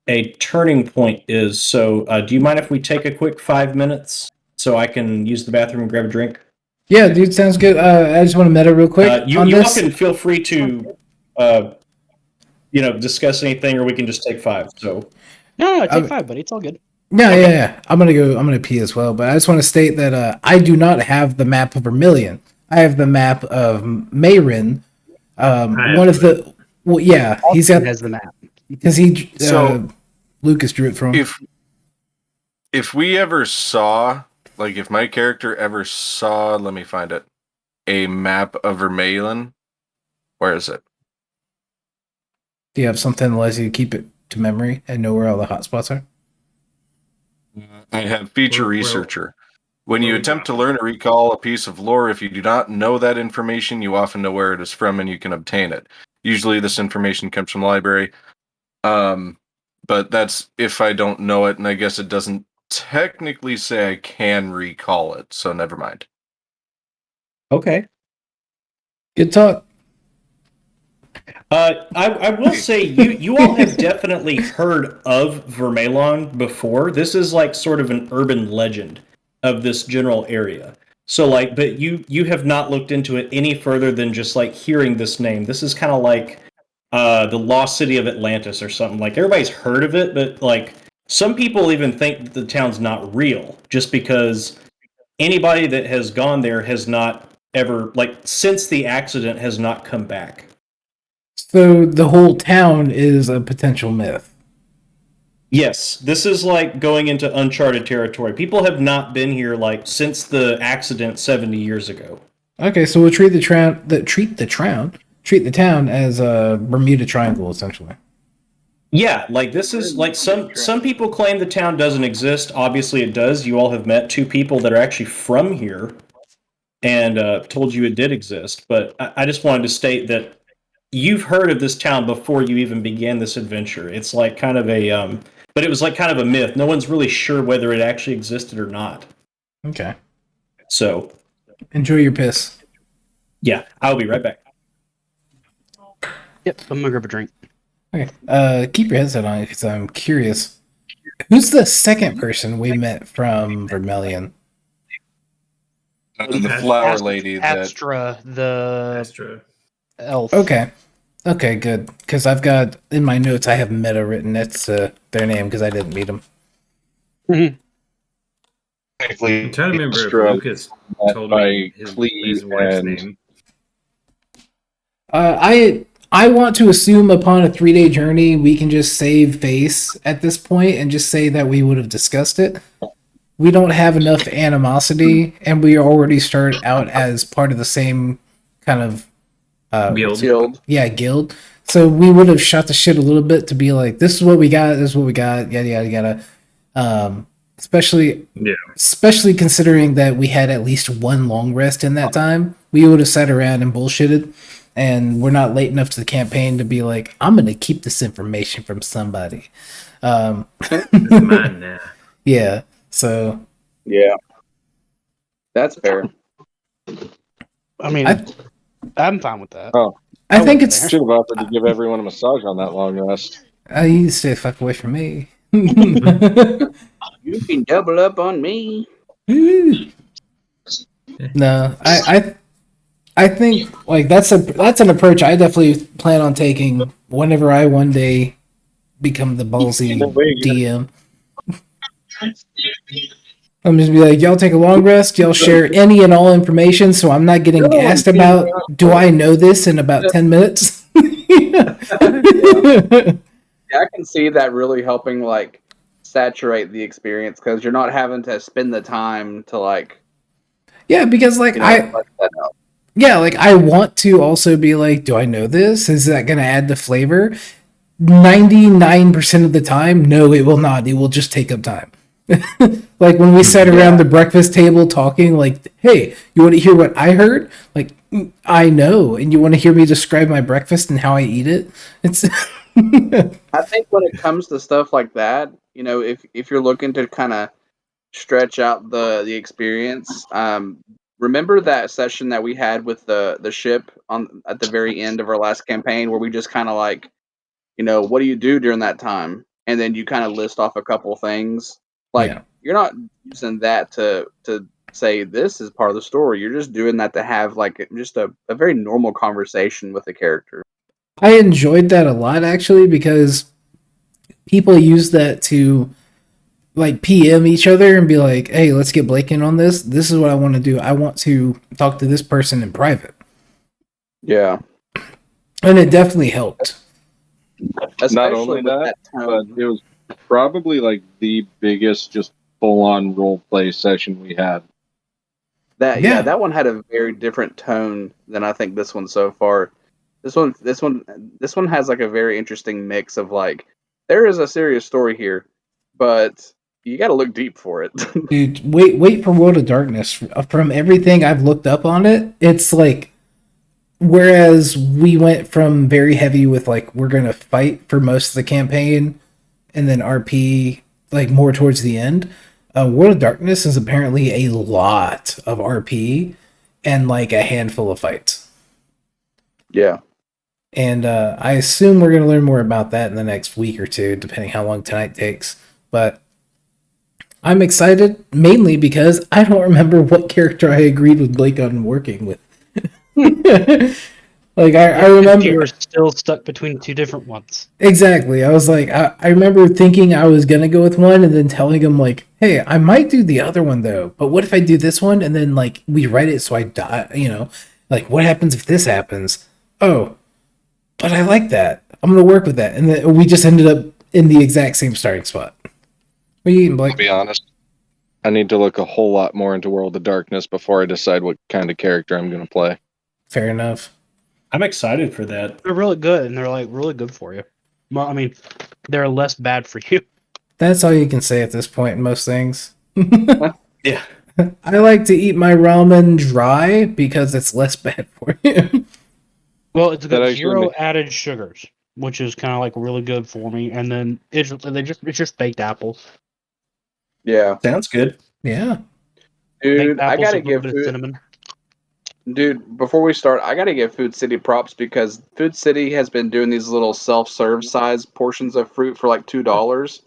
a turning point is. So do you mind if we take a quick 5 minutes so I can use the bathroom and grab a drink? Yeah, dude, sounds good. I just want to meta real quick. You all can feel free to discuss anything, or we can just take 5. So No, take 5, buddy. It's all good. Yeah, yeah. I'm gonna pee as well, but I just want to state that I do not have the map of Vermilion. I have the map of Mayrin. One of the he's got has the map because Lucas drew it from. If we ever saw, like, if my character ever saw, let me find it, a map of Vermilion, where is it? Do you have something that allows you to keep it to memory and know where all the hotspots are? I have feature researcher. When you attempt to learn or recall a piece of lore, if you do not know that information, you often know where it is from and you can obtain it. Usually this information comes from the library. But that's if I don't know it, and I guess it doesn't technically say I can recall it, so never mind. Okay. Good talk. I will say you all have definitely heard of Vermelon before. This is like sort of an urban legend of this general area. So like, but you have not looked into it any further than just like hearing this name. This is kind of like the lost city of Atlantis or something. Like everybody's heard of it, but like some people even think that the town's not real just because anybody that has gone there has not ever, like since the accident, has not come back. So the whole town is a potential myth. Yes, this is like going into uncharted territory. People have not been here like since the accident 70 years ago. Okay, so we'll treat the town as a Bermuda Triangle, essentially. Yeah, like this is like some people claim the town doesn't exist. Obviously, it does. You all have met two people that are actually from here and told you it did exist. But I just wanted to state that you've heard of this town before you even began this adventure. It's like kind of a, but it was like kind of a myth. No one's really sure whether it actually existed or not. Okay. So, Enjoy your piss. yeah, I'll be right back. Yep, I'm gonna grab a drink. Okay. Keep your headset on because I'm curious. Who's the second person we met from Vermilion? The flower lady that Astra, the Astra. elf. Okay. Okay, good. Because I've got in my notes I have Meta written. That's their name because I didn't meet them. I'm trying to remember if Astra Lucas told by me his Clee wife's and- name. I want to assume upon a 3-day journey we can just save face at this point and just say that we would have discussed it. We don't have enough animosity, and we already start out as part of the same kind of Guild. guild. So we would have shot the shit a little bit to be like, this is what we got, this is what we got, yada yada yada. Especially considering that we had at least one long rest in that time, we would have sat around and bullshitted, and we're not late enough to the campaign to be like, I'm gonna keep this information from somebody. It's mine now. Yeah. So Yeah, that's fair. I mean, I'm fine with that. Oh. I think it's. Should have offered to give everyone a massage on that long rest. You stay the fuck away from me. You can double up on me. No, I think like that's an approach I definitely plan on taking whenever I one day become the ballsy DM. I'm just be like, y'all take a long rest, y'all share any and all information, so I'm not getting asked about, do I know this in about 10 minutes? Yeah, I can see that really helping like saturate the experience because you're not having to spend the time to like. Yeah, because like flesh that out. Yeah, like I want to also be like, do I know this? Is that going to add the flavor? 99% of the time, no, it will not. It will just take up time. Like when we sat around the breakfast table talking, like, hey, you want to hear what I heard? Like, I know, and you want to hear me describe my breakfast and how I eat it? It's. I think when it comes to stuff like that, you know, if you're looking to kind of stretch out the experience, remember that session that we had with the ship on at the very end of our last campaign where we just kind of like, you know, what do you do during that time? And then you kind of list off a couple things. Like you're not using that to say this is part of the story. You're just doing that to have like just a very normal conversation with the character. I enjoyed that a lot actually because people use that to like PM each other and be like, hey, let's get Blake in on this. This is what I want to do. I want to talk to this person in private. Yeah. And it definitely helped. Especially Not only with that, tone. but it was probably like the biggest just full-on role play session we had. That one had a very different tone than I think this one so far. This one has like a very interesting mix of like there is a serious story here, but you got to look deep for it. Dude, wait for World of Darkness. From everything I've looked up on it, it's like whereas we went from very heavy with like we're gonna fight for most of the campaign, and then RP like more towards the end. World of Darkness is apparently a lot of RP and like a handful of fights. Yeah. And I assume we're going to learn more about that in the next week or two, depending how long tonight takes. But I'm excited mainly because I don't remember what character I agreed with Blake on working with. Like I remember you were still stuck between two different ones. Exactly. I was like, I remember thinking I was gonna go with one, and then telling him like, "Hey, I might do the other one though. But what if I do this one, and then like we write it so I die? You know, like what happens if this happens? Oh, but I like that. I'm gonna work with that." And then we just ended up in the exact same starting spot. What are you eating, Blake? To be honest, I need to look a whole lot more into World of Darkness before I decide what kind of character I'm going to play. Fair enough. I'm excited for that. They're really good, and they're like really good for you. Well, I mean, they're less bad for you. That's all you can say at this point in most things. Yeah. I like to eat my ramen dry because it's less bad for you. Well, it's That got actually 0 added sugars, which is kind of like really good for me. And then it's just baked apples. Yeah, Sounds good. Yeah. dude, Baked I apples, a gotta little give bit of food. cinnamon. Dude, before we start, I gotta give Food City props because Food City has been doing these little self-serve size portions of fruit for like $2,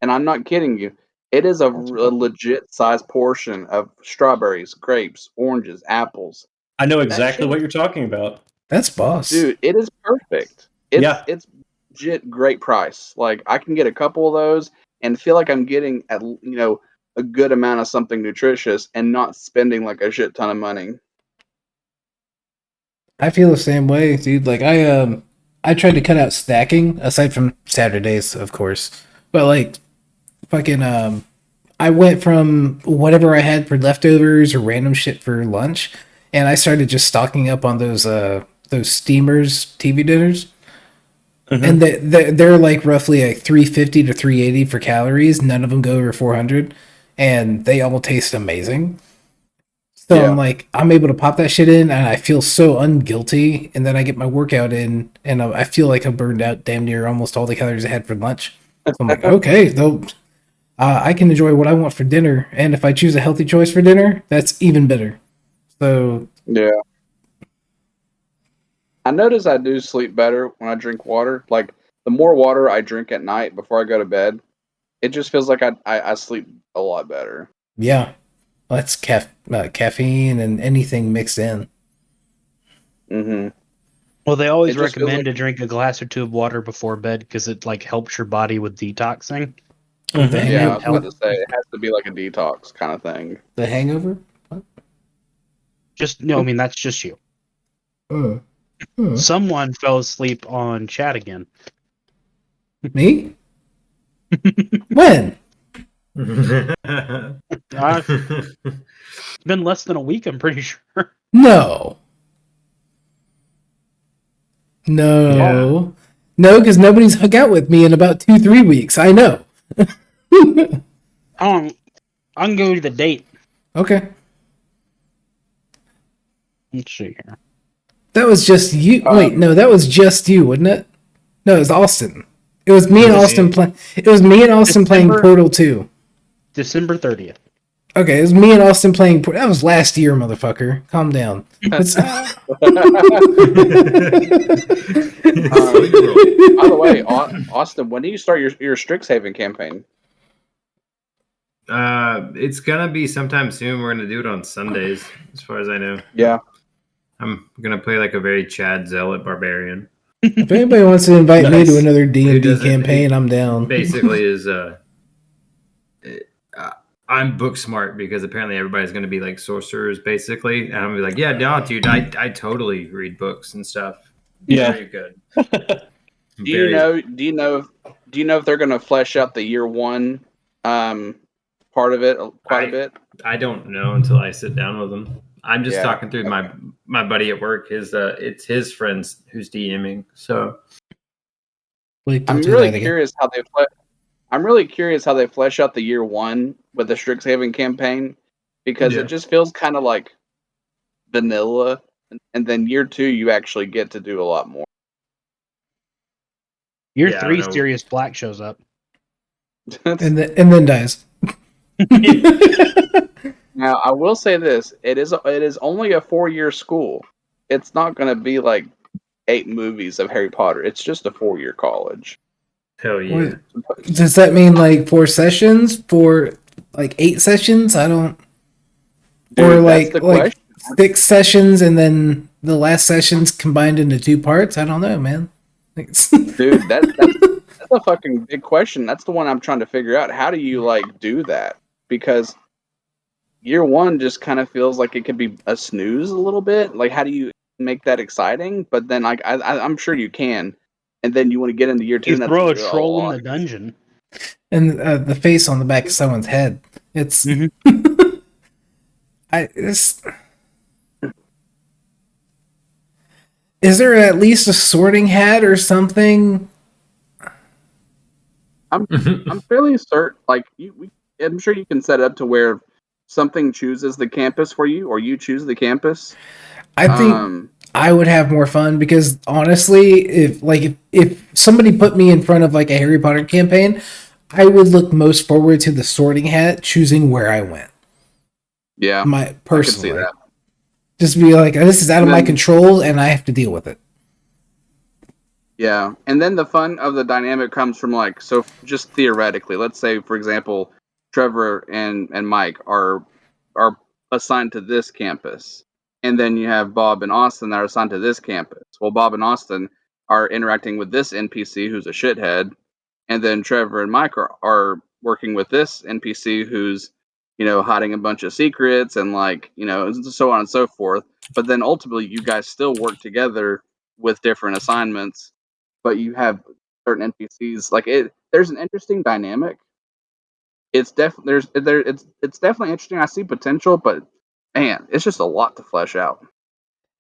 and I'm not kidding you. It is a legit size portion of strawberries, grapes, oranges, apples. I know That exactly shit what is, you're talking about. That's boss. dude, it is perfect. Yeah. It's legit great price. Like I can get a couple of those and feel like I'm getting a good amount of something nutritious and not spending like a shit ton of money. I feel the same way, dude. Like I tried to cut out stacking, aside from Saturdays, of course. But like fucking I went from whatever I had for leftovers or random shit for lunch, and I started just stocking up on those steamers TV dinners. And they're like roughly like 350 to 380 for calories. None of them go over 400, and they all taste amazing. So I'm Yeah. like, I'm able to pop that shit in, and I feel so unguilty. And then I get my workout in, and I feel like I burned out damn near almost all the calories I had for lunch. So I'm like, okay, though, I can enjoy what I want for dinner, and if I choose a healthy choice for dinner, that's even better. So Yeah. I notice I do sleep better when I drink water. Like the more water I drink at night before I go to bed, it just feels like I sleep a lot better. yeah, that's caffeine and anything mixed in. Mm-hmm. Well, they always It just feels recommend like to drink a glass or two of water before bed because it like helps your body with detoxing. With the And yeah, I it was hangover, about to say it has to be like a detox kind of thing. the hangover. just no, I mean that's just you. Uh, uh. Someone fell asleep on chat again. Me? When? Uh, it's been less than a week, I'm pretty sure. No. No. No, because nobody's hung out with me in about 2-3 weeks. I know. I can go to the date. Okay. Let's see here. That was just you. Wait, no, that was just you, wasn't it? No, it was Austin. It was me and Austin playing. It was me and Austin playing December- Portal 2. December 30th. Okay, it was me and Austin playing. That was last year, motherfucker. Calm down. It's- By the way, Austin, when do you start your Strixhaven campaign? It's gonna be sometime soon. We're gonna do it on Sundays, as far as I know. Yeah. I'm gonna play like a very Chad Zealot barbarian. if anybody wants to invite me to Nice. another D&D Who doesn't- campaign, I'm down. Basically, is I'm book smart because apparently everybody's gonna be like sorcerers, basically, and I'm gonna be like, yeah, no, dude, I totally read books and stuff. Yeah. Very good. Do you know if they're going to flesh out the year one part of it quite a bit? I don't know until I sit down with them. I'm just Yeah, talking through my buddy at work. It's his friends who's DMing. So Wait, don't I'm do really that again. curious how they I'm really curious how they flesh out the year one with the Strixhaven campaign because Yeah. it just feels kind of like vanilla, and then year two you actually get to do a lot more. Year Yeah, I 3, don't know. Sirius Black shows up. And then dies. Now I will say this: it is only a 4-year school. It's not going to be like 8 movies of Harry Potter. It's just a 4-year college. hell yeah. Wait, does that mean like 4 sessions? For like 8 sessions? I don't. Dude, or that's like the like question. 6 sessions and then the last session's combined into 2 parts? I don't know, man. Dude, that's a fucking big question. That's the one I'm trying to figure out. How do you like do that? Because year one just kind of feels like it could be a snooze a little bit. Like, how do you make that exciting? But then, like, I'm sure you can. And then you want to get into year two. You And that's throw a really troll in lot. the dungeon. and the face on the back of someone's head. It's Mhm. Is there at least a sorting hat or something? I'm fairly certain. Like I'm sure you can set it up to where something chooses the campus for you, or you choose the campus. I think I would have more fun because honestly, if somebody put me in front of like a Harry Potter campaign, I would look most forward to the Sorting Hat choosing where I went. Yeah, My I can see personally, that. just be like, this is out of And my then, control, and I have to deal with it. yeah, and then the fun of the dynamic comes from like so just theoretically. Let's say, for example, Trevor and Mike are assigned to this campus, and then you have Bob and Austin that are assigned to this campus. Well, Bob and Austin are interacting with this NPC who's a shithead, and then Trevor and Mike are working with this NPC who's hiding a bunch of secrets and like so on and so forth. But then ultimately, you guys still work together with different assignments, but you have certain NPCs. Like there's an interesting dynamic. It's definitely it's definitely interesting. I see potential, but man, it's just a lot to flesh out.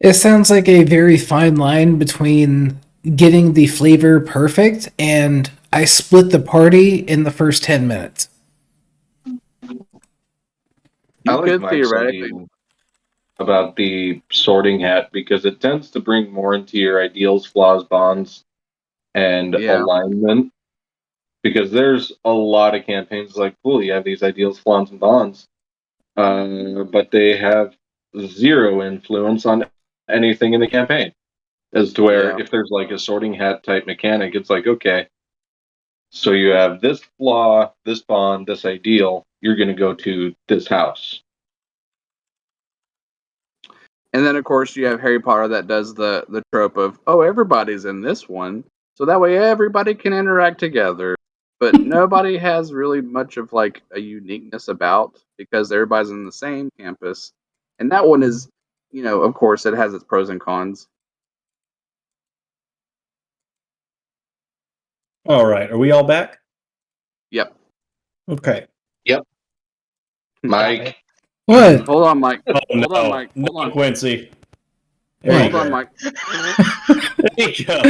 It sounds like a very fine line between getting the flavor perfect and I split the party in the first 10 minutes. I You like could Mike's theoretically, idea about the sorting hat because it tends to bring more into your ideals, flaws, bonds, and yeah, alignment. Because there's a lot of campaigns like, cool, you have these ideals, flaws, and bonds, but they have zero influence on anything in the campaign. As to where yeah. if there's like a sorting hat type mechanic, it's like, okay, so you have this flaw, this bond, this ideal, you're going to go to this house. And then of course you have Harry Potter that does the trope of everybody's in this one, so that way everybody can interact together, but nobody has really much of like a uniqueness about because everybody's in the same campus, and that one is of course it has its pros and cons. All right. Are we all back? Yep. Okay. Yep. Got it. Mike. What? Hold on, Mike. Oh, Hold on, no. Mike. No, Hold on. Quincy. There you Hold go. on, Mike. There you go.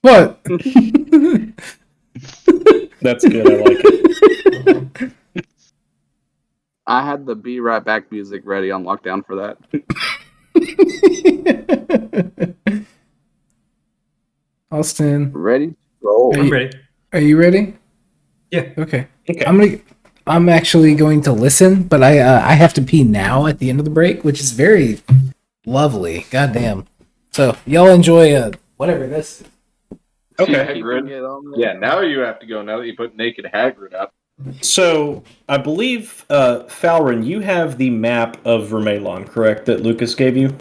What? That's good. I like it. I had the "Be Right Back" music ready on lockdown for that. Austin, Ready to roll. Are I'm you- ready. are you ready? Yeah. Okay. Okay. I'm actually going to listen, but I have to pee now at the end of the break, which is very lovely. Goddamn. So y'all enjoy whatever this is. Okay. Keeping it on there. Yeah, now you have to go now that you put naked Hagrid up. So I believe, Falrin, you have the map of Vermelon, correct? That Lucas gave you,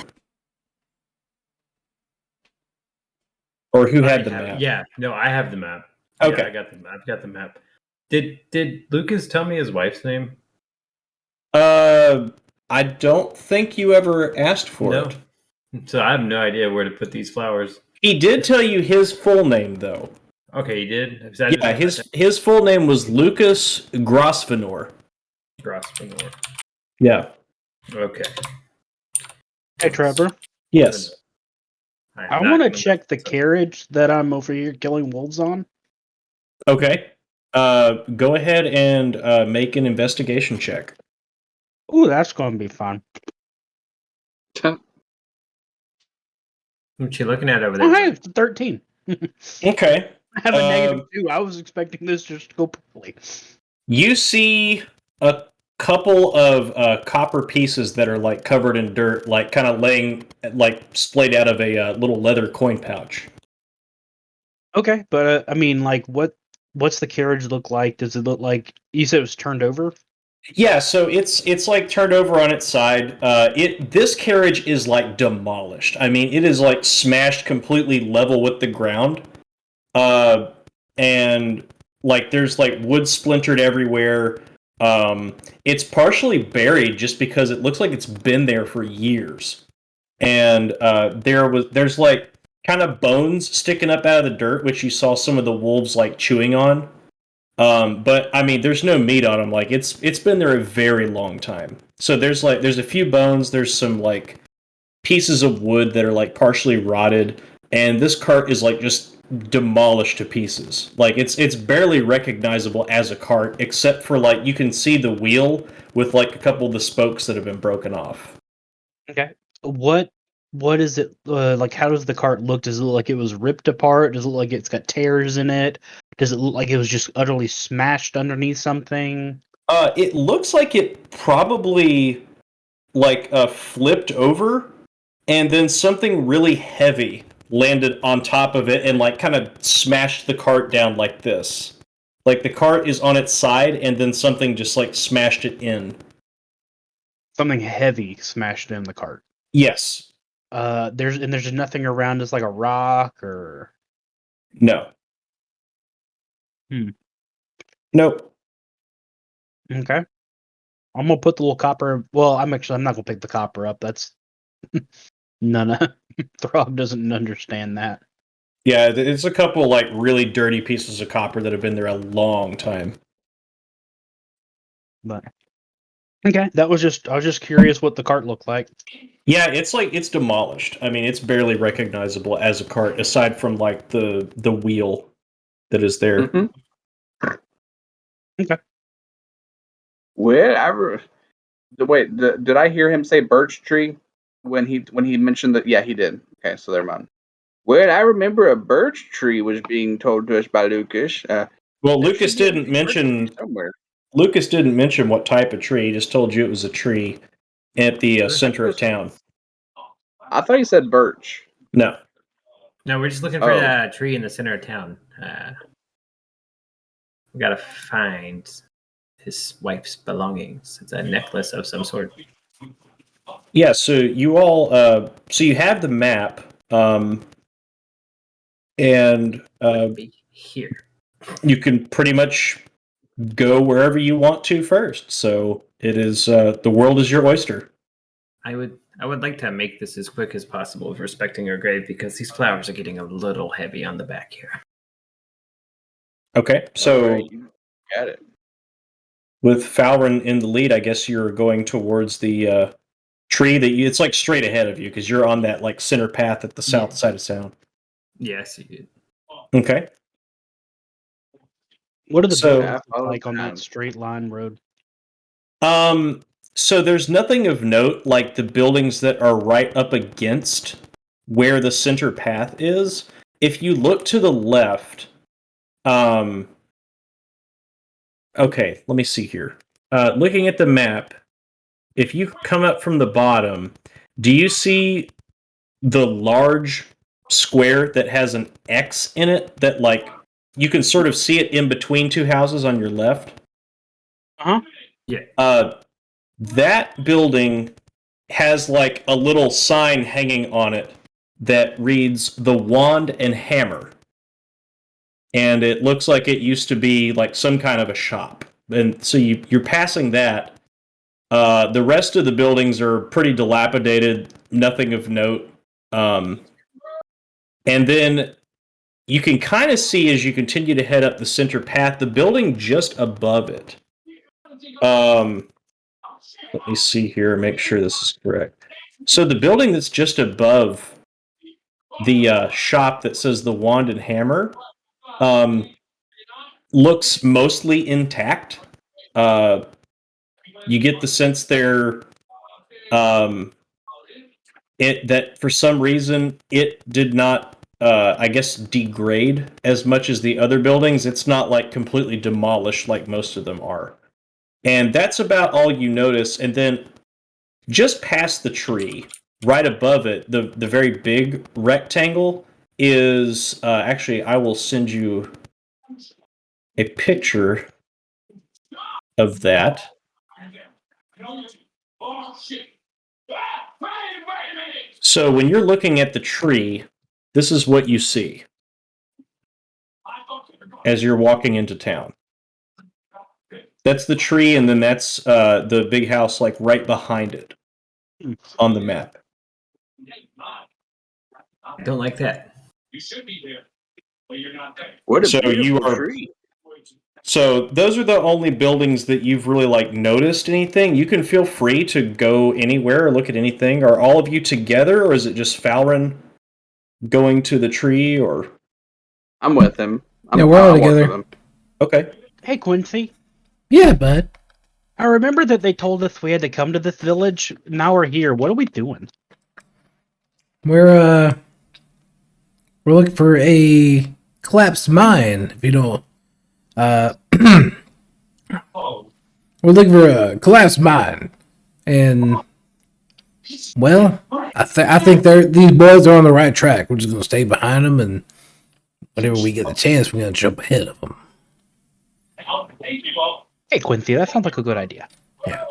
or who had the map? Yeah, no, I have the map. Okay. Yeah, I got the map. I've got the map. Did Lucas tell me his wife's name? I don't think you ever asked for No. it. So I have no idea where to put these flowers. He did tell you his full name, though. Okay, you did? Yeah, his full name was Lucas Grosvenor. Grosvenor. Yeah. Okay. Hey, Trevor. Yes. I want to check the carriage that I'm over here killing wolves on. Okay. Go ahead and make an investigation check. Ooh, that's going to be fun. What you looking at over Oh, there? hey, it's a 13. Okay. I have a -2. I was expecting this just to go poorly. You see a couple of copper pieces that are like covered in dirt, like kind of laying, like splayed out of a little leather coin pouch. Okay, but I mean, like, what's the carriage look like? Does it look like you said it was turned over? Yeah, so it's like turned over on its side. This carriage is like demolished. I mean, it is like smashed completely level with the ground. And like there's like wood splintered everywhere. It's partially buried just because it looks like it's been there for years. And there's like kind of bones sticking up out of the dirt, which you saw some of the wolves like chewing on. But I mean, there's no meat on them. Like it's been there a very long time. So there's a few bones. There's some like pieces of wood that are like partially rotted, and this cart is like just demolished to pieces. Like it's barely recognizable as a cart, except for like you can see the wheel with like a couple of the spokes that have been broken off. Okay. What is it like? How does the cart look? Does it look like it was ripped apart? Does it look like it's got tears in it? Does it look like it was just utterly smashed underneath something? It looks like it probably like flipped over, and then something really heavy landed on top of it and like kind of smashed the cart down like this. Like the cart is on its side, and then something just like smashed it in. Something heavy smashed in the cart. Yes. There's nothing around us like a rock or No. Hmm. Nope. okay. I'm gonna put the little copper. Well, I'm not gonna pick the copper up. That's none of Throg doesn't understand that. Yeah, it's a couple like really dirty pieces of copper that have been there a long time. But okay, I was just curious what the cart looked like. Yeah, it's demolished. I mean, it's barely recognizable as a cart aside from like the wheel that is there. Mm-hmm. Okay. Well, wait. Did I hear him say birch tree when he mentioned that? Yeah, he did. Okay, so they're mine. Well, I remember a birch tree was being told to us by Lucas. Well, There Lucas should be a didn't birch tree mention somewhere. what type of tree. He just told you it was a tree at the center of town. I thought he said birch. No. No, we're just looking for Oh. that tree in the center of town. We gotta find his wife's belongings. It's a necklace of some sort. Yeah, so you all so you have the map and Would be here. you can pretty much go wherever you want to first. So it is the world is your oyster. I would like to make this as quick as possible with respecting her grave because these flowers are getting a little heavy on the back here. Okay, so All right, you got it. with Falrin in the lead, I guess you're going towards the tree it's like straight ahead of you because you're on that like center path at the south side of town. Yes, you did. Okay. What are the So- buildings I follow like on that behind. straight line road? So there's nothing of note like the buildings that are right up against where the center path is. If you look to the left, okay, let me see here. Looking at the map, if you come up from the bottom, do you see the large square that has an X in it that like you can sort of see it in between two houses on your left? Uh-huh. Yeah. That building has like a little sign hanging on it that reads the Wand and Hammer. And it looks like it used to be like some kind of a shop. And so you're passing that. The rest of the buildings are pretty dilapidated, nothing of note. And then you can kind of see as you continue to head up the center path, the building just above it. Let me see here, make sure this is correct. So the building that's just above the shop that says the Wand and Hammer looks mostly intact. You get the sense there that for some reason it did not, I guess, degrade as much as the other buildings. It's not like completely demolished like most of them are. And that's about all you notice. And then just past the tree, right above it, the very big rectangle is actually, I will send you a picture of that. So when you're looking at the tree, this is what you see as you're walking into town. That's the tree, and then that's the big house like right behind it on the map. I don't like that. What a So you beautiful are- tree. So those are the only buildings that you've really like noticed anything. You can feel free to go anywhere or look at anything. Are all of you together, or is it just Falrin going to the tree, or? I'm with him. Yeah, we're all I work together. with him. Okay. Hey, Quincy. Yeah, bud. I remember that they told us we had to come to this village. Now we're here. What are we doing? We're looking for a collapsed mine. If you don't, we're looking for a collapsed mine, and well, I think these boys are on the right track. We're just gonna stay behind them, and whenever we get the chance, we're gonna jump ahead of them. Hey, Quincy, that sounds like a good idea. Yeah,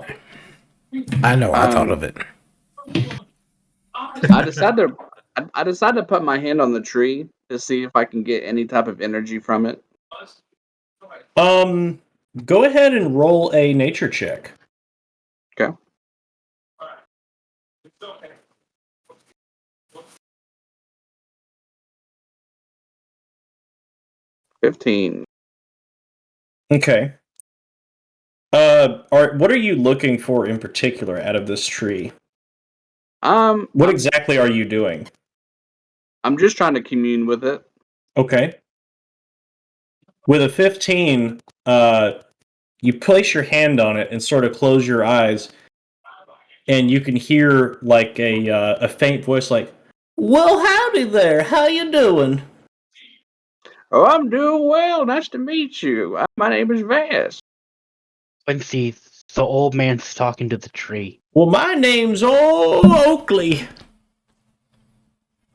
I know. I thought of it. I decided to put my hand on the tree to see if I can get any type of energy from it. Go ahead and roll a nature check. Okay. $15. Okay. What are you looking for in particular out of this tree? What exactly are you doing? I'm just trying to commune with it. Okay. With a 15, you place your hand on it and sort of close your eyes, and you can hear like a faint voice like, "Well, howdy there. How you doing?" Oh, I'm doing well. Nice to meet you. My name is Vass. Quincy, the old man's talking to the tree. Well, my name's old Oakley.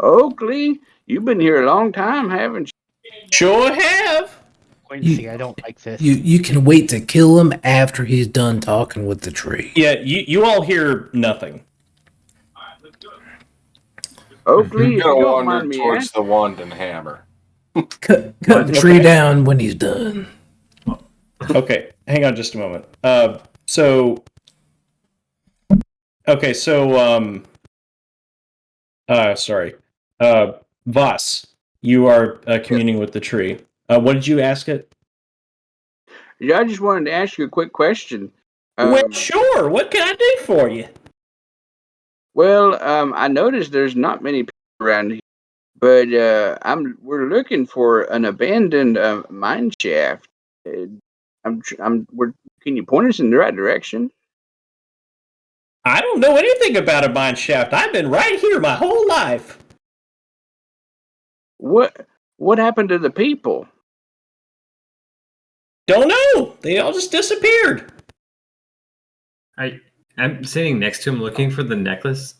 Oakley, you've been here a long time, haven't you? Sure have. Quincy, I don't like this. You can wait to kill him after he's done talking with the tree. Yeah, you all hear nothing. Oakley, if you Gonna don't wander mind me towards asking. the wand and hammer. Cut the tree down when he's done. Okay, hang on just a moment. Sorry. Voss, you are communing with the tree. What did you ask it? Yeah, I just wanted to ask you a quick question. Well, sure. What can I do for you? I noticed there's not many people around here, but we're looking for an abandoned mine shaft. Can you point us in the right direction? I don't know anything about a mine shaft. I've been right here my whole life. What happened to the people? Don't know. They all just disappeared. I'm sitting next to him looking for the necklace.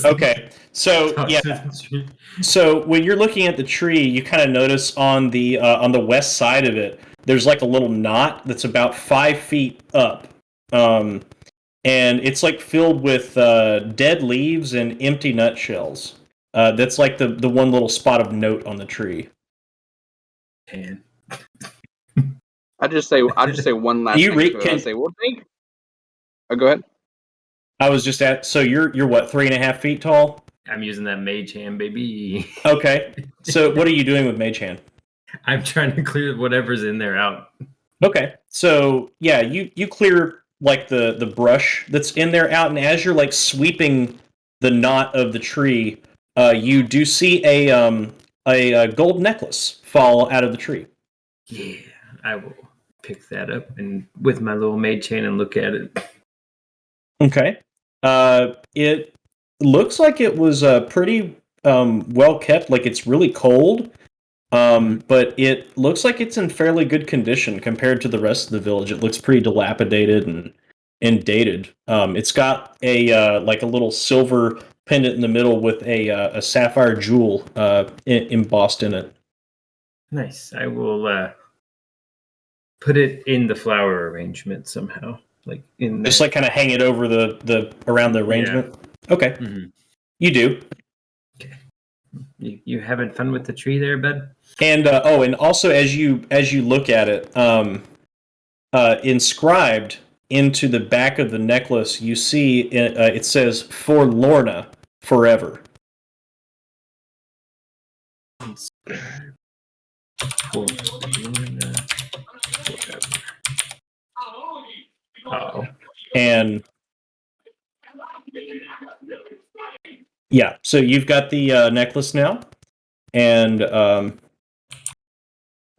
Okay, so yeah, so when you're looking at the tree, you kind of notice on the west side of it, there's like a little knot that's about 5 feet up, and it's like filled with dead leaves and empty nutshells. That's like the one little spot of note on the tree. And I'll just say one last You thing to it. I say, well, thank. Oh, go ahead. I was just at. So you're what, 3.5 feet tall? I'm using that mage hand, baby. Okay. So what are you doing with mage hand? I'm trying to clear whatever's in there out. Okay. So yeah, you clear like the brush that's in there out, and as you're like sweeping the knot of the tree, you do see a gold necklace fall out of the tree. Yeah, I will pick that up and with my little mage hand and look at it. Okay. It looks like it was pretty well kept. Like it's really cold, but it looks like it's in fairly good condition compared to the rest of the village. It looks pretty dilapidated and dated. It's got a like a little silver pendant in the middle with a sapphire jewel embossed in it. Nice. I will put it in the flower arrangement somehow, like in Just like kind of hang it over the around the arrangement. Yeah. Okay, you do. Okay. You having fun with the tree there, bud? And and also as you look at it, inscribed into the back of the necklace, you see it says "For Lorna Forever." For Lorna Forever. Oh. And yeah, so you've got the necklace now, and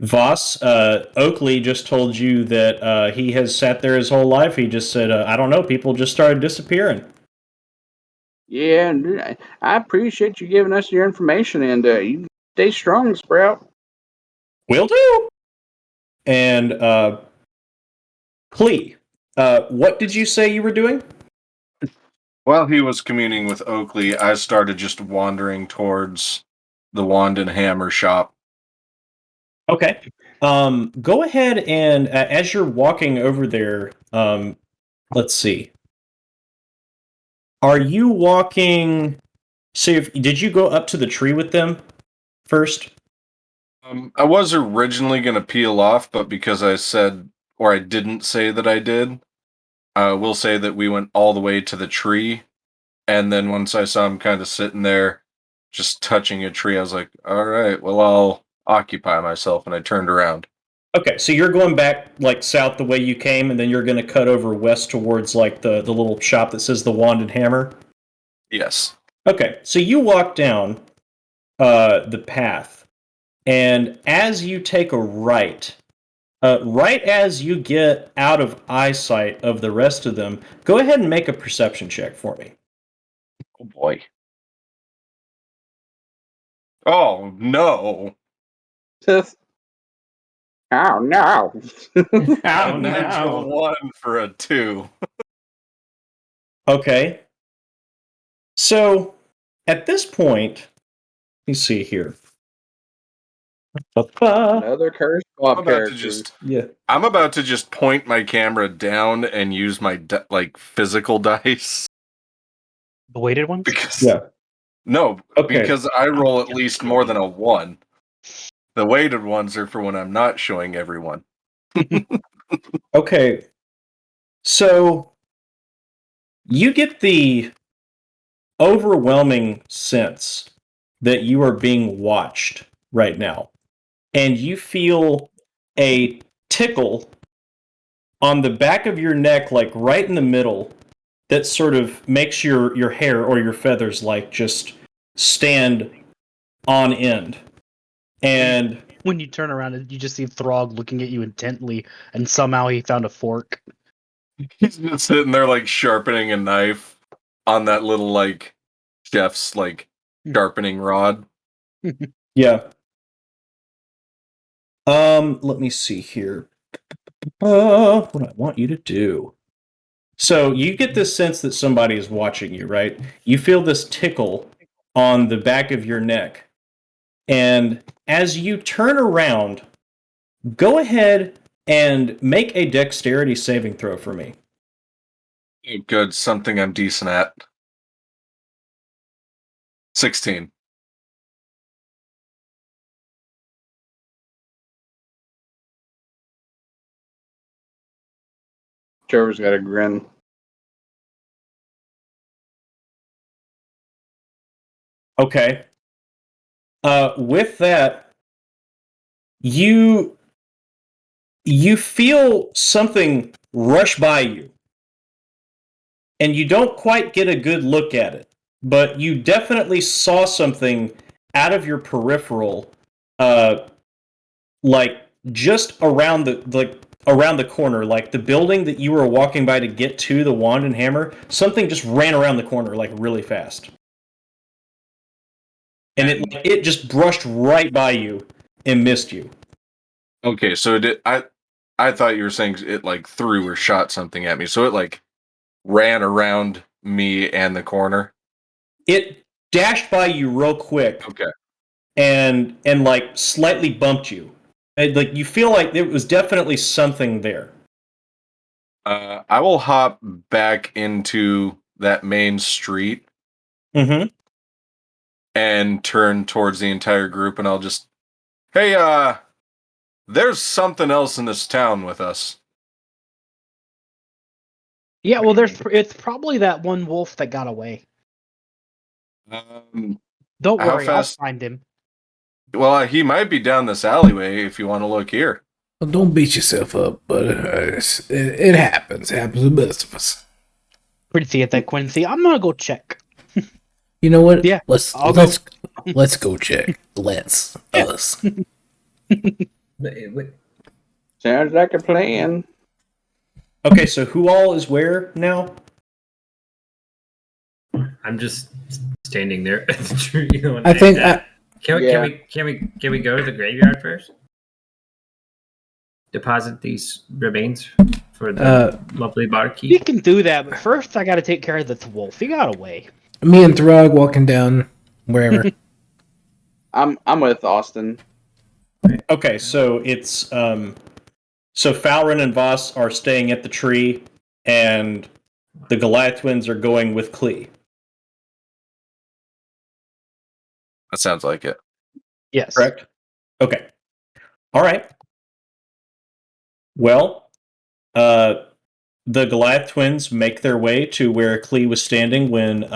Voss, Oakley just told you that he has sat there his whole life. He just said, I don't know, people just started disappearing. Yeah, and I appreciate you giving us your information, and you stay strong, Sprout. Will do. And Clee, what did you say you were doing? While he was communing with Oakley, I started just wandering towards the wand and hammer shop. Okay. Go ahead and as you're walking over there, let's see. Are you walking? So, did you go up to the tree with them first? I was originally going to peel off, but because I said, or I didn't say that I did, we'll say that we went all the way to the tree. And then once I saw him kind of sitting there, just touching a tree, I was like, all right, well, I'll occupy myself. And I turned around. Okay, so you're going back like south the way you came, and then you're going to cut over west towards like the little shop that says the Wand and Hammer. Yes. Okay, so you walk down the path, and as you take a right, right as you get out of eyesight of the rest of them, go ahead and make a perception check for me. Oh, boy. Oh, no. Oh no! Oh, Natural 1 for a 2. Okay. So, at this point, let me see here. Another cursed Bob character. Yeah. I'm about to just point my camera down and use my physical dice. The weighted ones? Because Yeah. no, Okay. because I roll at least more than a 1. The weighted ones are for when I'm not showing everyone. Okay. So you get the overwhelming sense that you are being watched right now. And you feel a tickle on the back of your neck, like right in the middle, that sort of makes your hair or your feathers like just stand on end. And When you turn around, you just see Throg looking at you intently, and somehow he found a fork. He's just sitting there like sharpening a knife on that little like chef's like sharpening rod. yeah. Let me see here. What do I want you to do? So you get this sense that somebody is watching you, right? You feel this tickle on the back of your neck. And as you turn around, go ahead and make a dexterity saving throw for me. Good, something I'm decent at. 16. Trevor's got a grin. Okay. With that, you feel something rush by you. And you don't quite get a good look at it, but you definitely saw something out of your peripheral, like just around the corner, like the building that you were walking by to get to the Wand and Hammer. Something just ran around the corner like really fast, and it just brushed right by you and missed you. Okay, so it did, I thought you were saying it like threw or shot something at me. So it like ran around me and the corner. It dashed by you real quick. Okay. And like slightly bumped you. And, like you feel like there was definitely something there. I will hop back into that main street Mm-hmm. and turn towards the entire group, and I'll just, hey, there's something else in this town with us. Yeah, well, it's probably that one wolf that got away. Don't How worry, fast? I'll find him. Well, he might be down this alleyway if you want to look here. Well, don't beat yourself up, but it happens. It happens to the best of us. Pretty at that Quincy. I'm gonna go check. You know what? Yeah, let's I'll go check. Let's us. Wait, Sounds like a plan. Okay, so who all is where now? I'm just standing there at the tree. Going, I think Yeah. can we go to the graveyard first? Deposit these remains for the lovely We barkeep. can do that, but first I got to take care of the wolf. He got away. me and Throg walking down wherever. I'm with Austin. Okay, so it's so Falrin and Voss are staying at the tree, and the Goliath twins are going with Klee. That sounds like it. Yes. Correct? Okay. All right. Well, the Goliath twins make their way to where Klee was standing when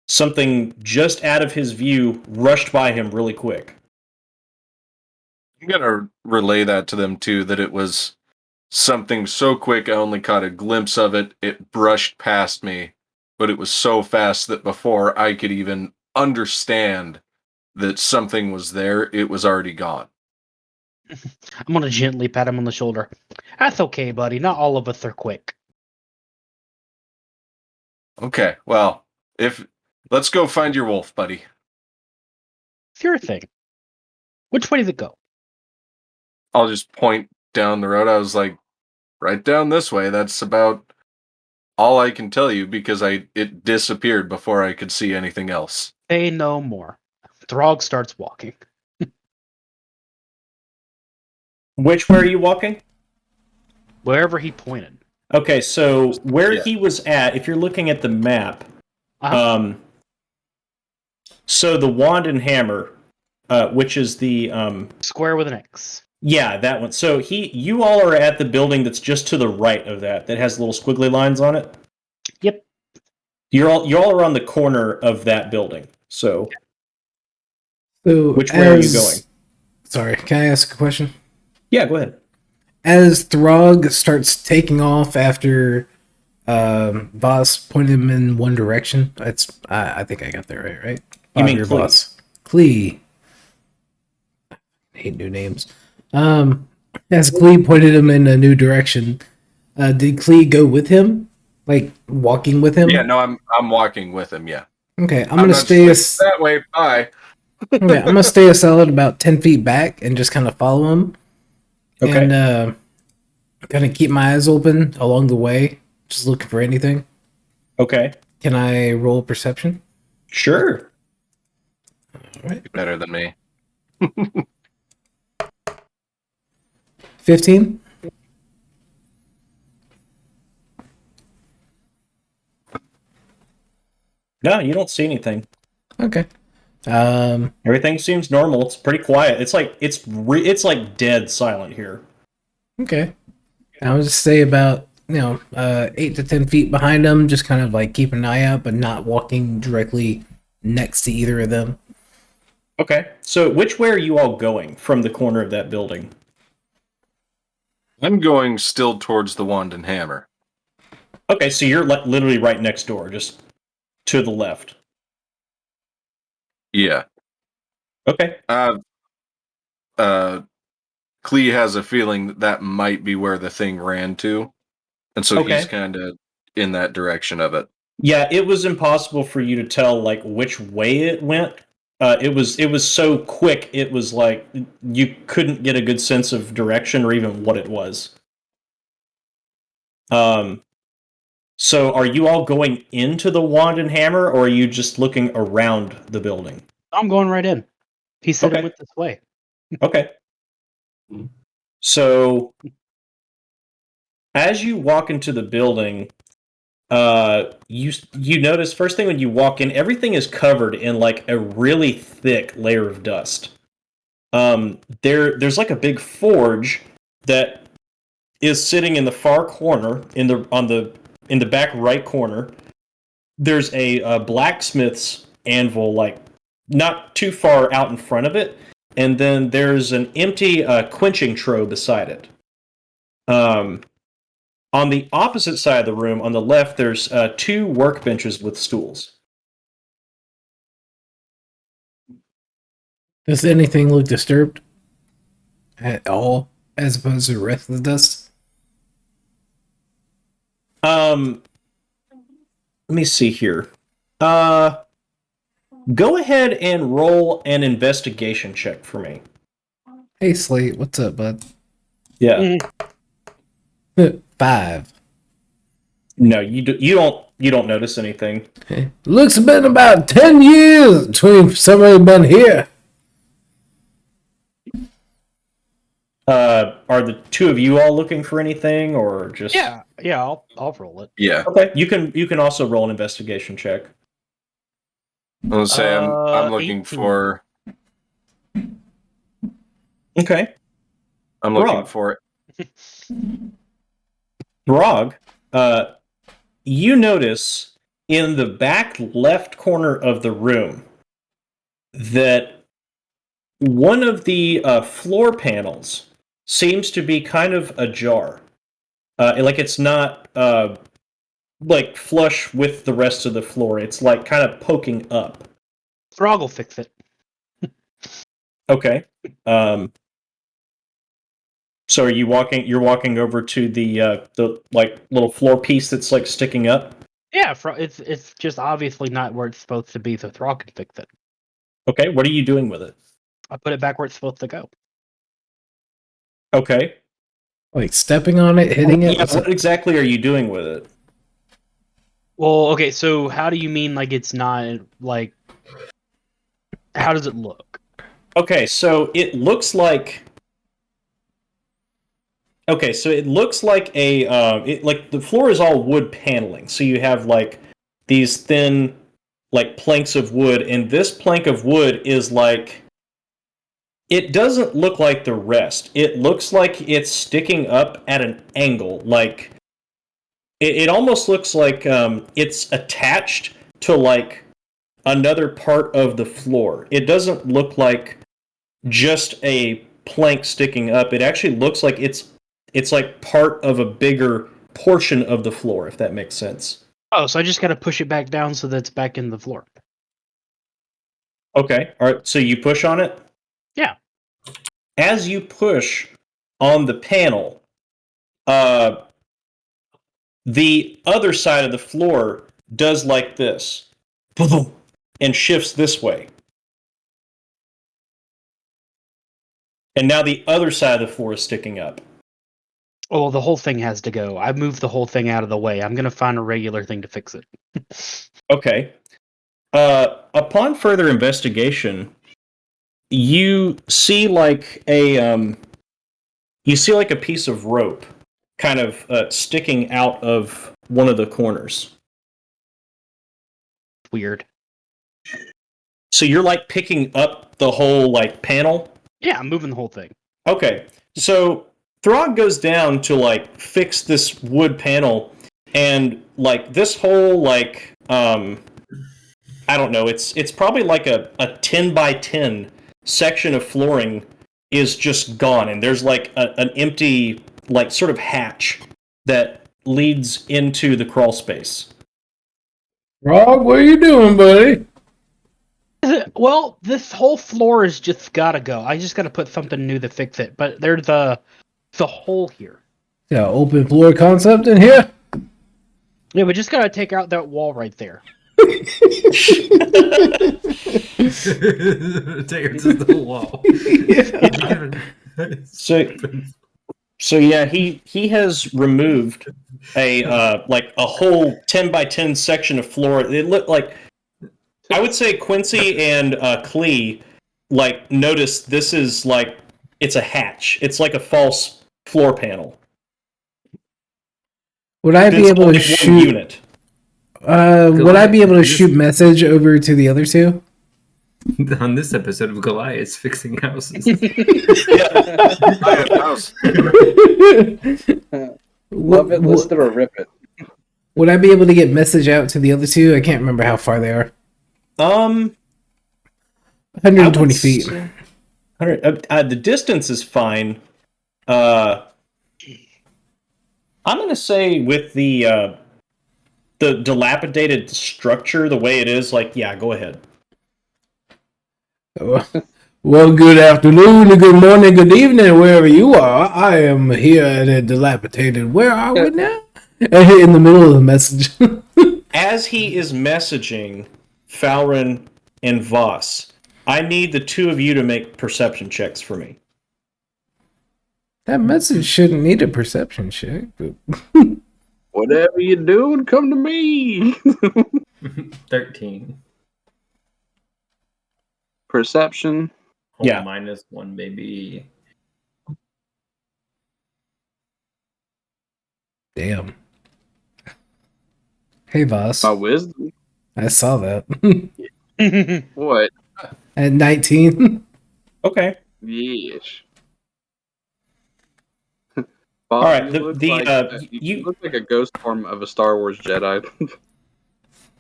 something just out of his view rushed by him really quick. I'm gonna relay that to them too, that it was something so quick I only caught a glimpse of it. It brushed past me, but it was so fast that before I could even understand that something was there, it was already gone. I'm going to gently pat him on the shoulder. That's okay, buddy. Not all of us are quick. Okay, well, if let's go find your wolf, buddy. It's your thing. Which way does it go? I'll just point down the road. I was like, right down this way. That's about all I can tell you because it disappeared before I could see anything else. Say no more. Throg starts walking. Which way are you walking? Wherever he pointed. Okay, so where Yeah. he was at, if you're looking at the map, Uh-huh. so the wand and hammer, which is the Square with an X. yeah, that one. So you all are at the building that's just to the right of that has little squiggly lines on it. Yep. You all are on the corner of that building. So So which way are you going? Sorry, can I ask a question? Yeah, go ahead. As Throg starts taking off after Voss pointed him in one direction, I think I got that right? You mean Your Klee. Voss. Klee. I hate new names. As Klee pointed him in a new direction, did Klee go with him? Like walking with him? Yeah, no, I'm walking with him. Yeah, Okay, I'm I'm gonna not stay just like, that way. Bye. okay, I'm gonna stay a solid about 10 feet back and just kind of follow him. Okay. And kind of keep my eyes open along the way, just looking for anything. Okay. Can I roll perception? Sure. All right. Better than me. 15? No, you don't see anything. Okay. Everything seems normal. It's pretty quiet. It's like dead silent here. Okay. I would just say about 8 to 10 feet behind them, just kind of like keep an eye out, but not walking directly next to either of them. Okay. So which way are you all going from the corner of that building? I'm going still towards the wand and hammer. Okay, so you're literally right next door, just to the left. Yeah. Okay. Klee has a feeling that might be where the thing ran to, and so Okay. he's kind of in that direction of it. Yeah, it was impossible for you to tell like which way it went. It was so quick. It was like you couldn't get a good sense of direction or even what it was. So are you all going into the wand and hammer, or are you just looking around the building? I'm going right in. He said Okay. it went this way. Okay. So as you walk into the building, you notice first thing when you walk in, everything is covered in like a really thick layer of dust. There's like a big forge that is sitting in the far corner in the back right corner. There's a blacksmith's anvil like not too far out in front of it, and then there's an empty quenching trough beside it. On the opposite side of the room, on the left, there's 2 workbenches with stools. Does anything look disturbed? at all, as opposed to the rest of the dust? Let me see here. Go ahead and roll an investigation check for me. Hey, Slate, what's up, bud? Yeah. 5. No, you don't notice anything. Looks been about 10 years between somebody been here. Are the two of you all looking for anything, or just? Yeah, I'll roll it. Yeah. Okay, you can also roll an investigation check. I'll say I'm looking 18. for Okay, I'm looking Rob. for Brog, you notice in the back left corner of the room that one of the floor panels seems to be kind of ajar. Like it's not like flush with the rest of the floor. It's like kind of poking up. Throg will fix it. Okay. So are you walking? You're walking over to the like little floor piece that's like sticking up. Yeah, it's just obviously not where it's supposed to be, so Throg can fix it. Okay. What are you doing with it? I put it back where it's supposed to go. Okay. Like stepping on it, hitting it? Yeah, what exactly are you doing with it? Well, okay, so how do you mean like it's not like how does it look? Okay, so it looks like. Okay, so it looks like like the floor is all wood paneling. So you have like these thin, like planks of wood, and this plank of wood is like. It doesn't look like the rest. It looks like it's sticking up at an angle. Like it almost looks like it's attached to like another part of the floor. It doesn't look like just a plank sticking up. It actually looks like it's like part of a bigger portion of the floor, if that makes sense. Oh, so I just gotta push it back down so that it's back in the floor. Okay. All right. So you push on it? Yeah. As you push on the panel, the other side of the floor does like this and shifts this way. And now the other side of the floor is sticking up. Oh, well, the whole thing has to go. I moved the whole thing out of the way. I'm gonna find a regular thing to fix it. Okay. Upon further investigation, you see like a piece of rope kind of sticking out of one of the corners. Weird. So you're like picking up the whole like panel. Yeah, I'm moving the whole thing. Okay, so Throg goes down to like fix this wood panel, and like this whole like I don't know, it's probably like a 10 by 10 section of flooring is just gone, and there's like an empty like sort of hatch that leads into the crawl space. Rob, what are you doing, buddy? Well, this whole floor is just gotta go. I just gotta put something new to fix it. But there's the hole here. Yeah, open floor concept in here? Yeah, we just gotta take out that wall right there. Take her to the wall. So yeah, he has removed a like a whole 10 by 10 section of floor. It looked like, I would say Quincy and Klee like noticed this is like it's a hatch. It's like a false floor panel. Would I be It's able only to one shoot? unit. Would I be able to shoot message over to the other two? On this episode of Goliath fixing houses. I have house. Love it, list it, or rip it. Would I be able to get message out to the other two? I can't remember how far they are. 120 feet. 100, the distance is fine. I'm gonna say with the dilapidated structure the way it is, like, yeah, go ahead. Well, Well, good afternoon, good morning, good evening, wherever you are. I am here at a dilapidated. Where are we now? In the middle of the message. As he is messaging Falrin and Voss, I need the two of you to make perception checks for me. That message shouldn't need a perception check. But... Whatever you're doing, come to me. 13. Perception. Oh, Yeah. -1, baby. Damn. Hey, Voss. My wisdom. I saw that. What? At 19. Okay. Yes. All Bob, right. you The look the like you you look like a ghost form of a Star Wars Jedi.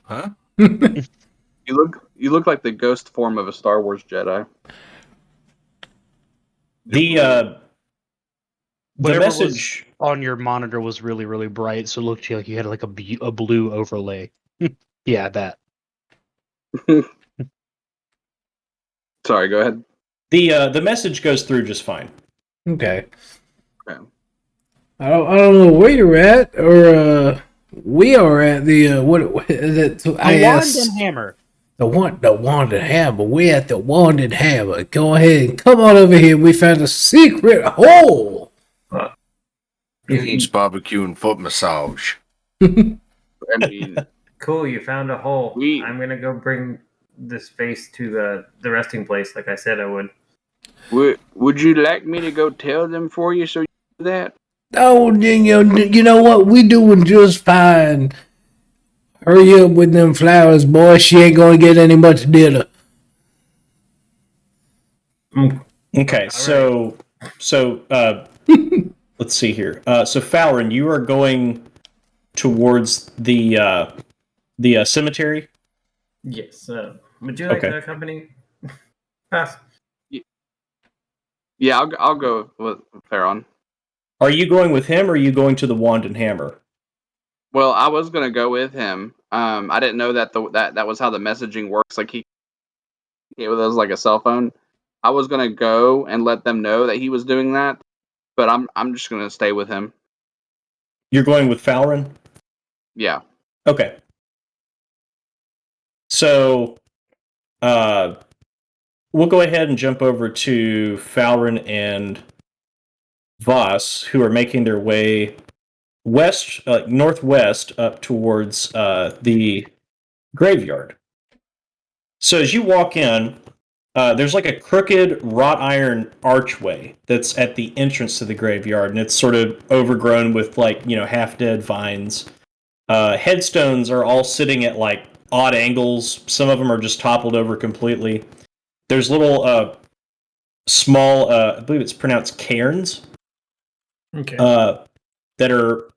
Huh? You look like the ghost form of a Star Wars Jedi. the Whatever message. was on your monitor was really, really bright, so it looked like you had like a blue overlay. Yeah, that. Sorry, go ahead. The message goes through just fine. Okay. Okay. I don't know where you're at, or we are at the what is it? I asked Wand and hammer. the wand and hammer. We're at the wand and hammer. Go ahead and come on over here. We found a secret hole. He needs barbecue and foot massage. I mean, Cool, you found a hole. We- I'm gonna go bring this face to the resting place, like I said I would. would you like me to go tell them for you so you do that? Oh, you know what? We doing just fine. Hurry up with them flowers, boy. She ain't gonna get any much dinner. Okay, so let's see here. So Falrin, you are going towards the cemetery. Yes. Would you like Okay. to accompany? Pass. Yeah, I'll go with Theron. Are you going with him, or are you going to the wand and hammer? Well, I was gonna go with him. I didn't know that that was how the messaging works. Like it was like a cell phone. I was gonna go and let them know that he was doing that, but I'm just gonna stay with him. You're going with Falrin? Yeah. Okay. So, we'll go ahead and jump over to Falrin and Voss, who are making their way northwest up towards the graveyard. So as you walk in, there's like a crooked wrought iron archway that's at the entrance to the graveyard, and it's sort of overgrown with half dead vines. Headstones are all sitting at like odd angles. Some of them are just toppled over completely. There's little small, I believe it's pronounced cairns, Okay. that are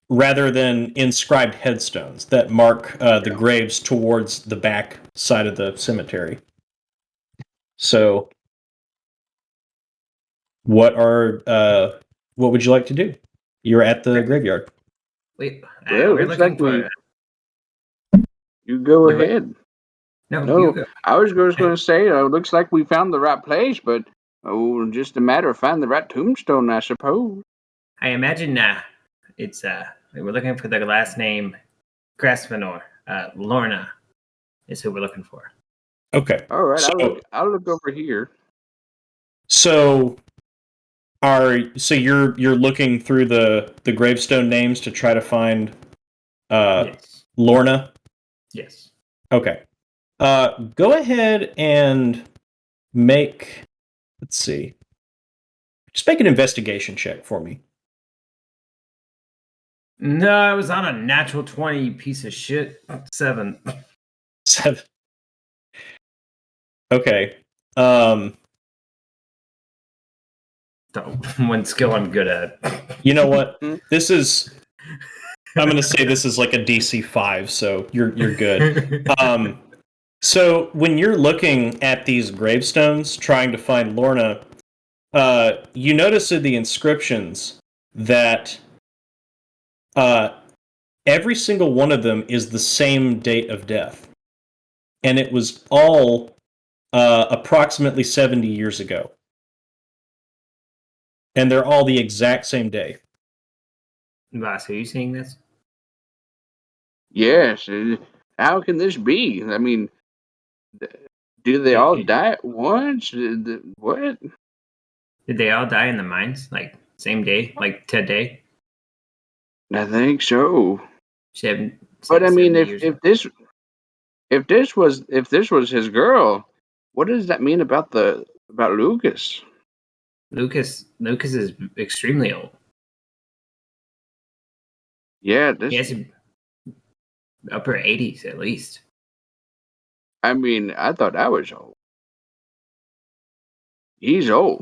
rather than inscribed headstones that mark the graves towards the back side of the cemetery. So, what would you like to do? You're at the graveyard. Wait. Well, we're looks looking like for. You go Wait, wait. ahead. No, No, you go. I was just going to say, looks like we found the right place, but just a matter of finding the right tombstone, I suppose. I imagine it's we're looking for the last name Grasvenor. Lorna is who we're looking for. Okay. All right, So, I'll look over here. So you're looking through the gravestone names to try to find Yes. Lorna? Yes. Okay. Go ahead and make, let's see. Just make an investigation check for me. No, I was on a natural 20, you piece of shit. 7. 7. Okay. So, one skill I'm good at. You know what? This is, I'm going to say this is like a DC 5, so you're good. So when you're looking at these gravestones trying to find Lorna, you notice in the inscriptions that every single one of them is the same date of death. And it was all approximately 70 years ago. And they're all the exact same day. Voss, are you seeing this? Yes. How can this be? I mean, do they all die at once? What? Did they all die in the mines? Like, same day? Like, today? I think so. But I 70 mean, years ago. if this was his girl, what does that mean about Lucas? Lucas is extremely old. Yeah, He has upper 80s at least. I mean, I thought I was old. He's old.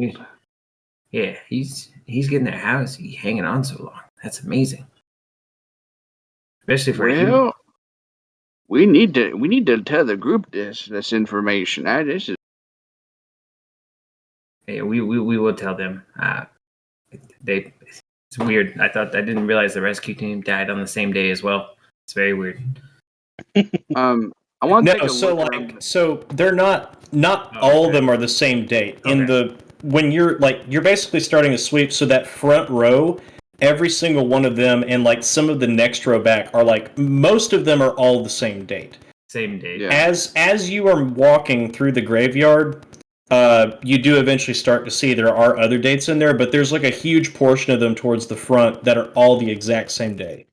Yeah, he's getting there. How is he hanging on so long? That's amazing. Especially for a human. Well, we need to tell the group this information. This is Yeah, we will tell them. It's weird. I didn't realize the rescue team died on the same day as well. It's very weird. I want to take a so look like around. so they're not all of them are the same date. When you're basically starting a sweep, so that front row, every single one of them and like some of the next row back are like most of them are all the same date. Same date. Yeah. As you are walking through the graveyard, you do eventually start to see there are other dates in there, but there's like a huge portion of them towards the front that are all the exact same day.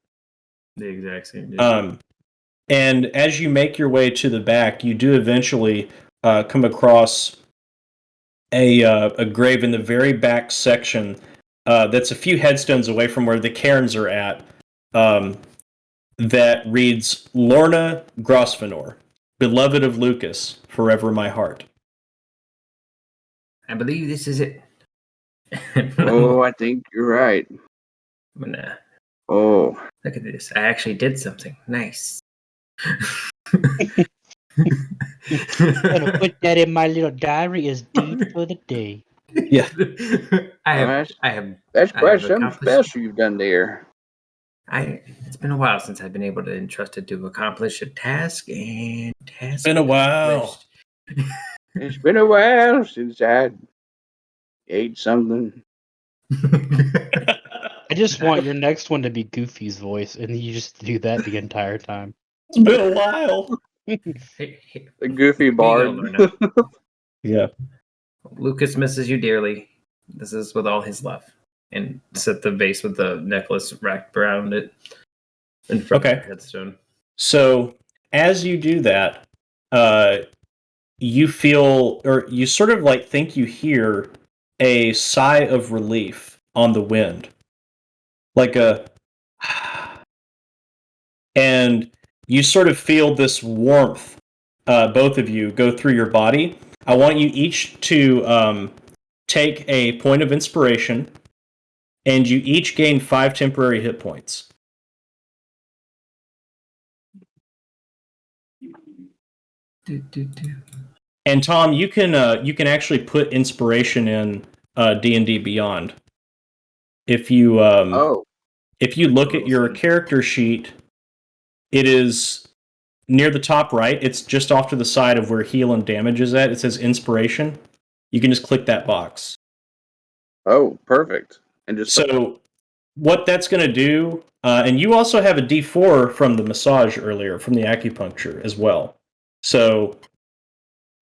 The exact same day. And as you make your way to the back, you do eventually come across a grave in the very back section that's a few headstones away from where the cairns are at, that reads, Lorna Grosvenor, beloved of Lucas, forever my heart. I believe this is it. Oh, I think you're right. I'm gonna Oh, look at this. I actually did something nice. Gonna put that in my little diary as deed for the day. Yeah. that's quite something special you've done there. It's been a while since I've been able to entrusted to accomplish a task, and task Been a while. It's been a while since I ate something. I just want your next one to be Goofy's voice, and you just do that the entire time. It's been a while. The Goofy bard. Yeah. Lucas misses you dearly. This is with all his love. And set the vase with the necklace wrapped around it in front of the headstone. So as you do that, you feel, or you sort of like think you hear a sigh of relief on the wind. Like a, and you sort of feel this warmth, both of you, go through your body. I want you each to take a point of inspiration, and you each gain 5 temporary hit points. And Tom, you can actually put inspiration in D&D Beyond. If you if you look at your character sheet, it is near the top right. It's just off to the side of where heal and damage is at. It says inspiration. You can just click that box. Oh, perfect. And just so what that's going to do, and you also have a D4 from the massage earlier, from the acupuncture as well. So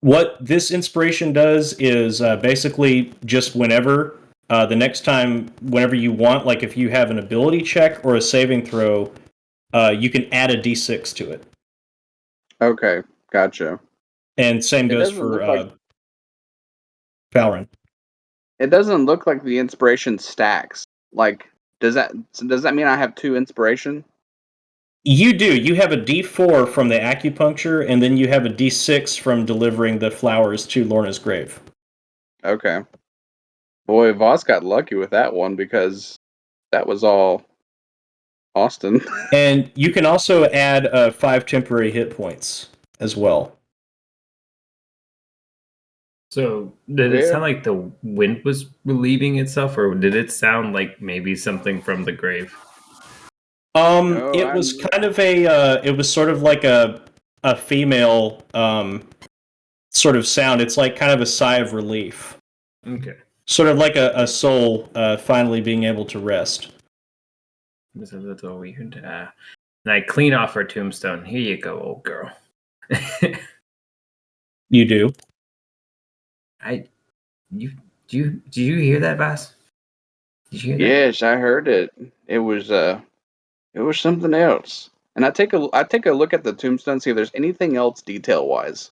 what this inspiration does is basically just whenever, the next time, whenever you want, like if you have an ability check or a saving throw, you can add a D6 to it. Okay, gotcha. And same goes for Valorant. It doesn't look like the inspiration stacks. Like, does that mean I have 2 inspiration? You do. You have a D4 from the acupuncture, and then you have a D6 from delivering the flowers to Lorna's grave. Okay. Boy, Voss got lucky with that one because that was all Austin. And you can also add 5 temporary hit points as well. So, did it sound like the wind was relieving itself, or did it sound like maybe something from the grave? It was kind of a, it was sort of like a female, sort of sound. It's like kind of a sigh of relief. Okay. Sort of like a soul finally being able to rest. It's a little weird. And I clean off her tombstone. Here you go, old girl. You do. Do you hear that, Boss? Did you hear that? Yes, I heard it. It was something else. And I take a look at the tombstone, see if there's anything else detail wise.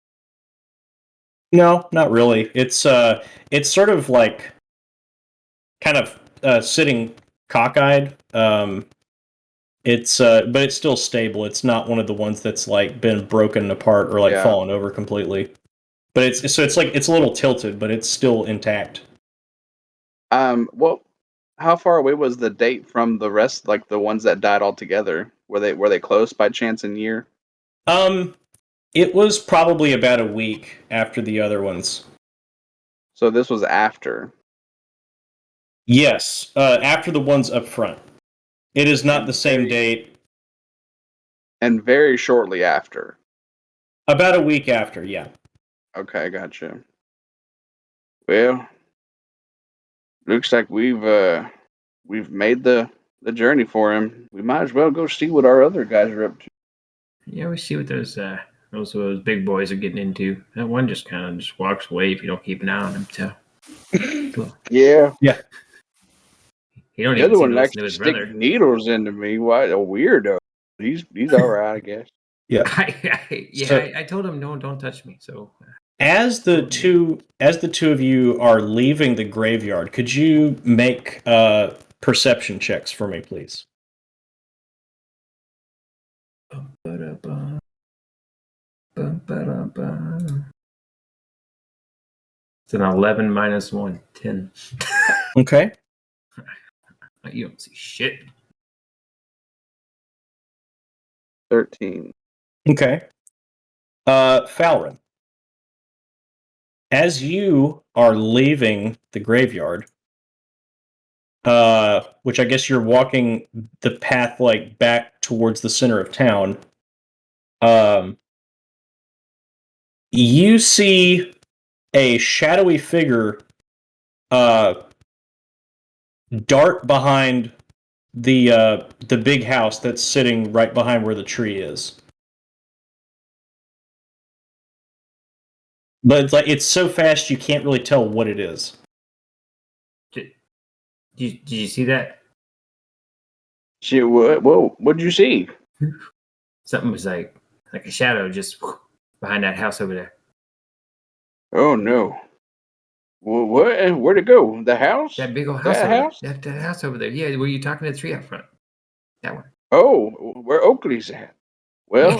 No, not really. It's sort of like kind of sitting cockeyed. But it's still stable. It's not one of the ones that's like been broken apart or like Yeah. fallen over completely. But it's like it's a little tilted, but it's still intact. Well, how far away was the date from the rest, like the ones that died altogether? Were they close by chance in year? It was probably about a week after the other ones. So this was after. Yes, after the ones up front. It is not the same date. And very shortly after. About a week after, yeah. Okay, gotcha. Well, looks like we've made the journey for him. We might as well go see what our other guys are up to. Yeah, we see what those big boys are getting into. That one just kind of just walks away if you don't keep an eye on him. So, Yeah. Yeah. he don't The even other seem one to likes listen to to his stick brother. needles into me. What a weirdo. He's all right, I guess. Yeah. I told him no, don't touch me. So As the two of you are leaving the graveyard, could you make perception checks for me, please? It's an 11 minus 1, 10. Okay. You don't see shit. 13. Okay. Falrin, as you are leaving the graveyard, which I guess you're walking the path like back towards the center of town, you see a shadowy figure dart behind the big house that's sitting right behind where the tree is. But it's so fast you can't really tell what it is. Did you see that? Shit, whoa, what'd you see? Something was like a shadow just behind that house over there. Oh no. Well, what? Where'd it go? The house? That big old house That over house? there. That house over there. Yeah, were you talking to the tree up front? That one. Oh, where Oakley's at? Well,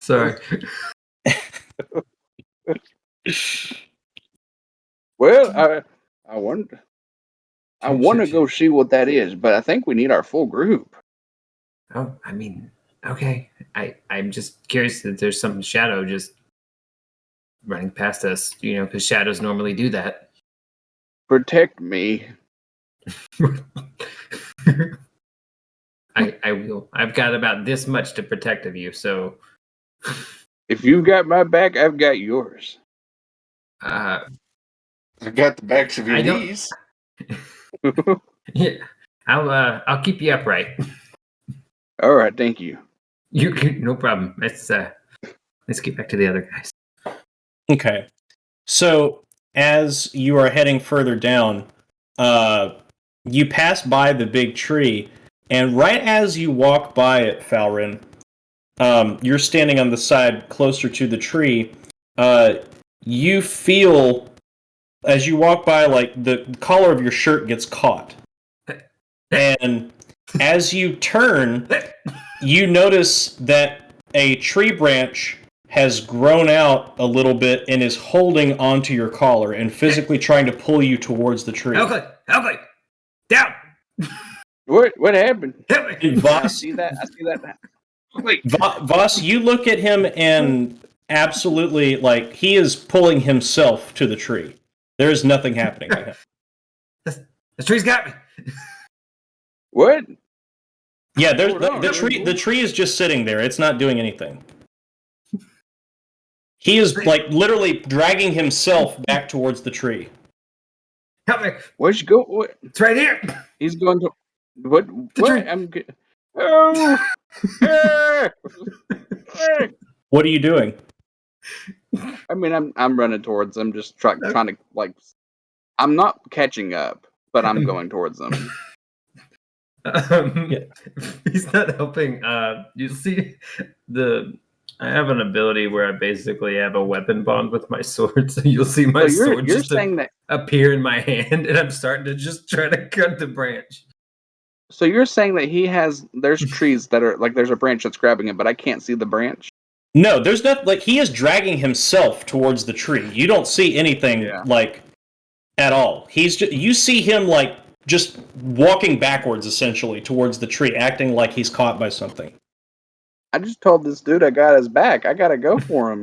Sorry. well, I want to go see what that is, but I think we need our full group. Oh, I mean, okay. I'm just curious that there's some shadow just running past us, because shadows normally do that. Protect me. I will. I've got about this much to protect of you, so If you've got my back, I've got yours. I've got the backs of your I don't- knees. yeah. I'll keep you upright. All right, thank you. No problem. Let's get back to the other guys. Okay. So as you are heading further down, you pass by the big tree, and right as you walk by it, Falrin, you're standing on the side closer to the tree. You feel, as you walk by, like the collar of your shirt gets caught. And as you turn, you notice that a tree branch has grown out a little bit and is holding onto your collar and physically trying to pull you towards the tree. Oakley, down. What happened? Help me. And I Voss, see that. Wait. Voss, you look at him and absolutely, like, he is pulling himself to the tree. There is nothing happening to him. The tree's got me. What? Yeah, there's Hold on. the tree. The tree is just sitting there. It's not doing anything. He is like literally dragging himself back towards the tree. Help me! Where's you go? What? It's right here. He's going to what? The What? tree. I'm. Oh! Ah! Ah! What are you doing? I mean, I'm running towards them, just trying to like. I'm not catching up, but I'm going towards them. Yeah. He's not helping. You see, I have an ability where I basically have a weapon bond with my sword, so you'll see my So sword you're just saying that. appear in my hand, and I'm starting to just try to cut the branch. So you're saying that there's trees that are like there's a branch that's grabbing it, but I can't see the branch. No, there's not. Like he is dragging himself towards the tree. You don't see anything like at all. You see him like just walking backwards essentially towards the tree, acting like he's caught by something. I just told this dude I got his back. I gotta go for him.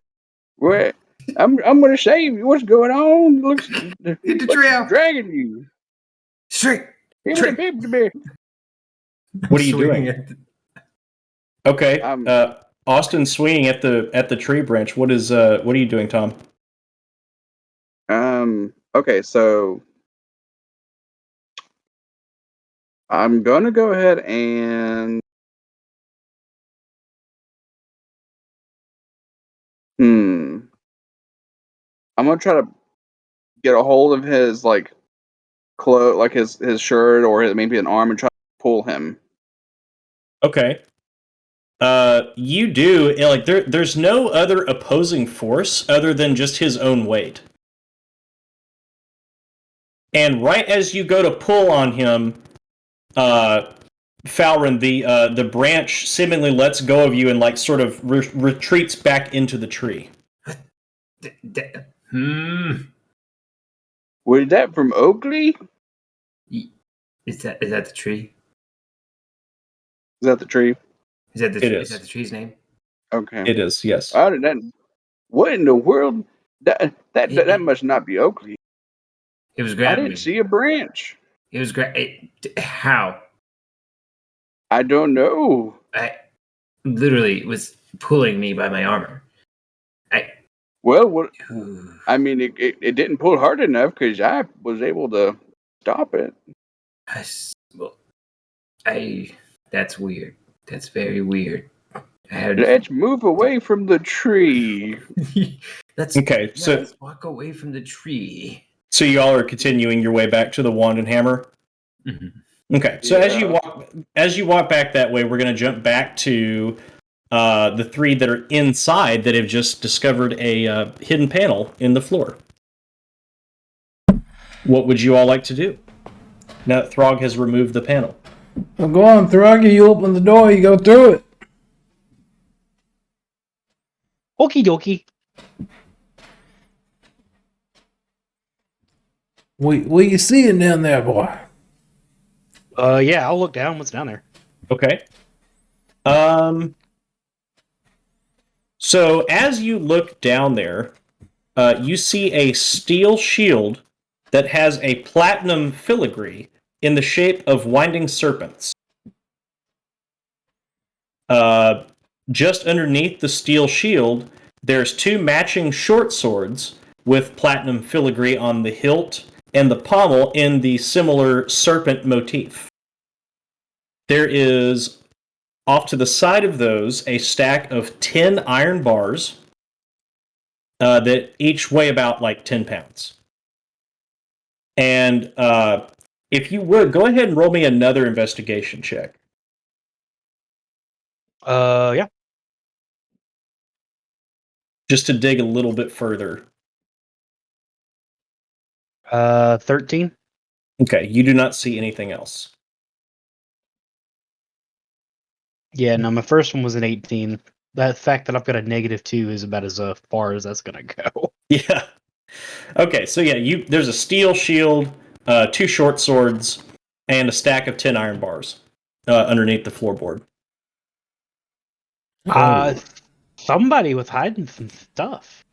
What? I'm gonna save you. What's going on? Looks Hit the tree out. dragging you. Straight. Give me the baby. What are you doing? Okay, Austin's swinging at the tree branch. What are you doing, Tom? Okay, so I'm gonna go ahead and I'm gonna try to get a hold of his like like his shirt or maybe an arm and try to pull him. Okay. You do like there's no other opposing force other than just his own weight. And right as you go to pull on him, Falrin, the branch seemingly lets go of you and like sort of retreats back into the tree. Was that from Oakley? Is that the tree? Is that the tree? Is that the It is is. that the tree's name? Okay. It is, yes. What in the world? That must not be Oakley. It was I grabbing didn't me. see a branch. It was how? I don't know. I literally was pulling me by my armor. Well, I mean, it didn't pull hard enough because I was able to stop it. That's weird. That's very weird. Let's move away from the tree. Okay, so let's walk away from the tree. So you all are continuing your way back to the Wand and Hammer? Mm-hmm. Okay, so as you walk back that way, we're going to jump back to the three that are inside that have just discovered a hidden panel in the floor. What would you all like to do now that Throg has removed the panel? Well, go on, Throggy. You open the door, you go through it. Okie dokie. What you seeing down there, boy? Yeah, I'll look down. What's down there? Okay. So as you look down there, you see a steel shield that has a platinum filigree in the shape of winding serpents. Just underneath the steel shield, there's two matching short swords with platinum filigree on the hilt and the pommel in the similar serpent motif. There is, off to the side of those, a stack of 10 iron bars that each weigh about like 10 pounds. And if you would, go ahead and roll me another investigation check. Yeah. Just to dig a little bit further. 13. Okay, you do not see anything else. Yeah, no, my first one was an 18. The fact that I've got a -2 is about as far as that's gonna go. Yeah. Okay, so yeah, there's a steel shield, two short swords, and a stack of 10 iron bars underneath the floorboard. Somebody was hiding some stuff.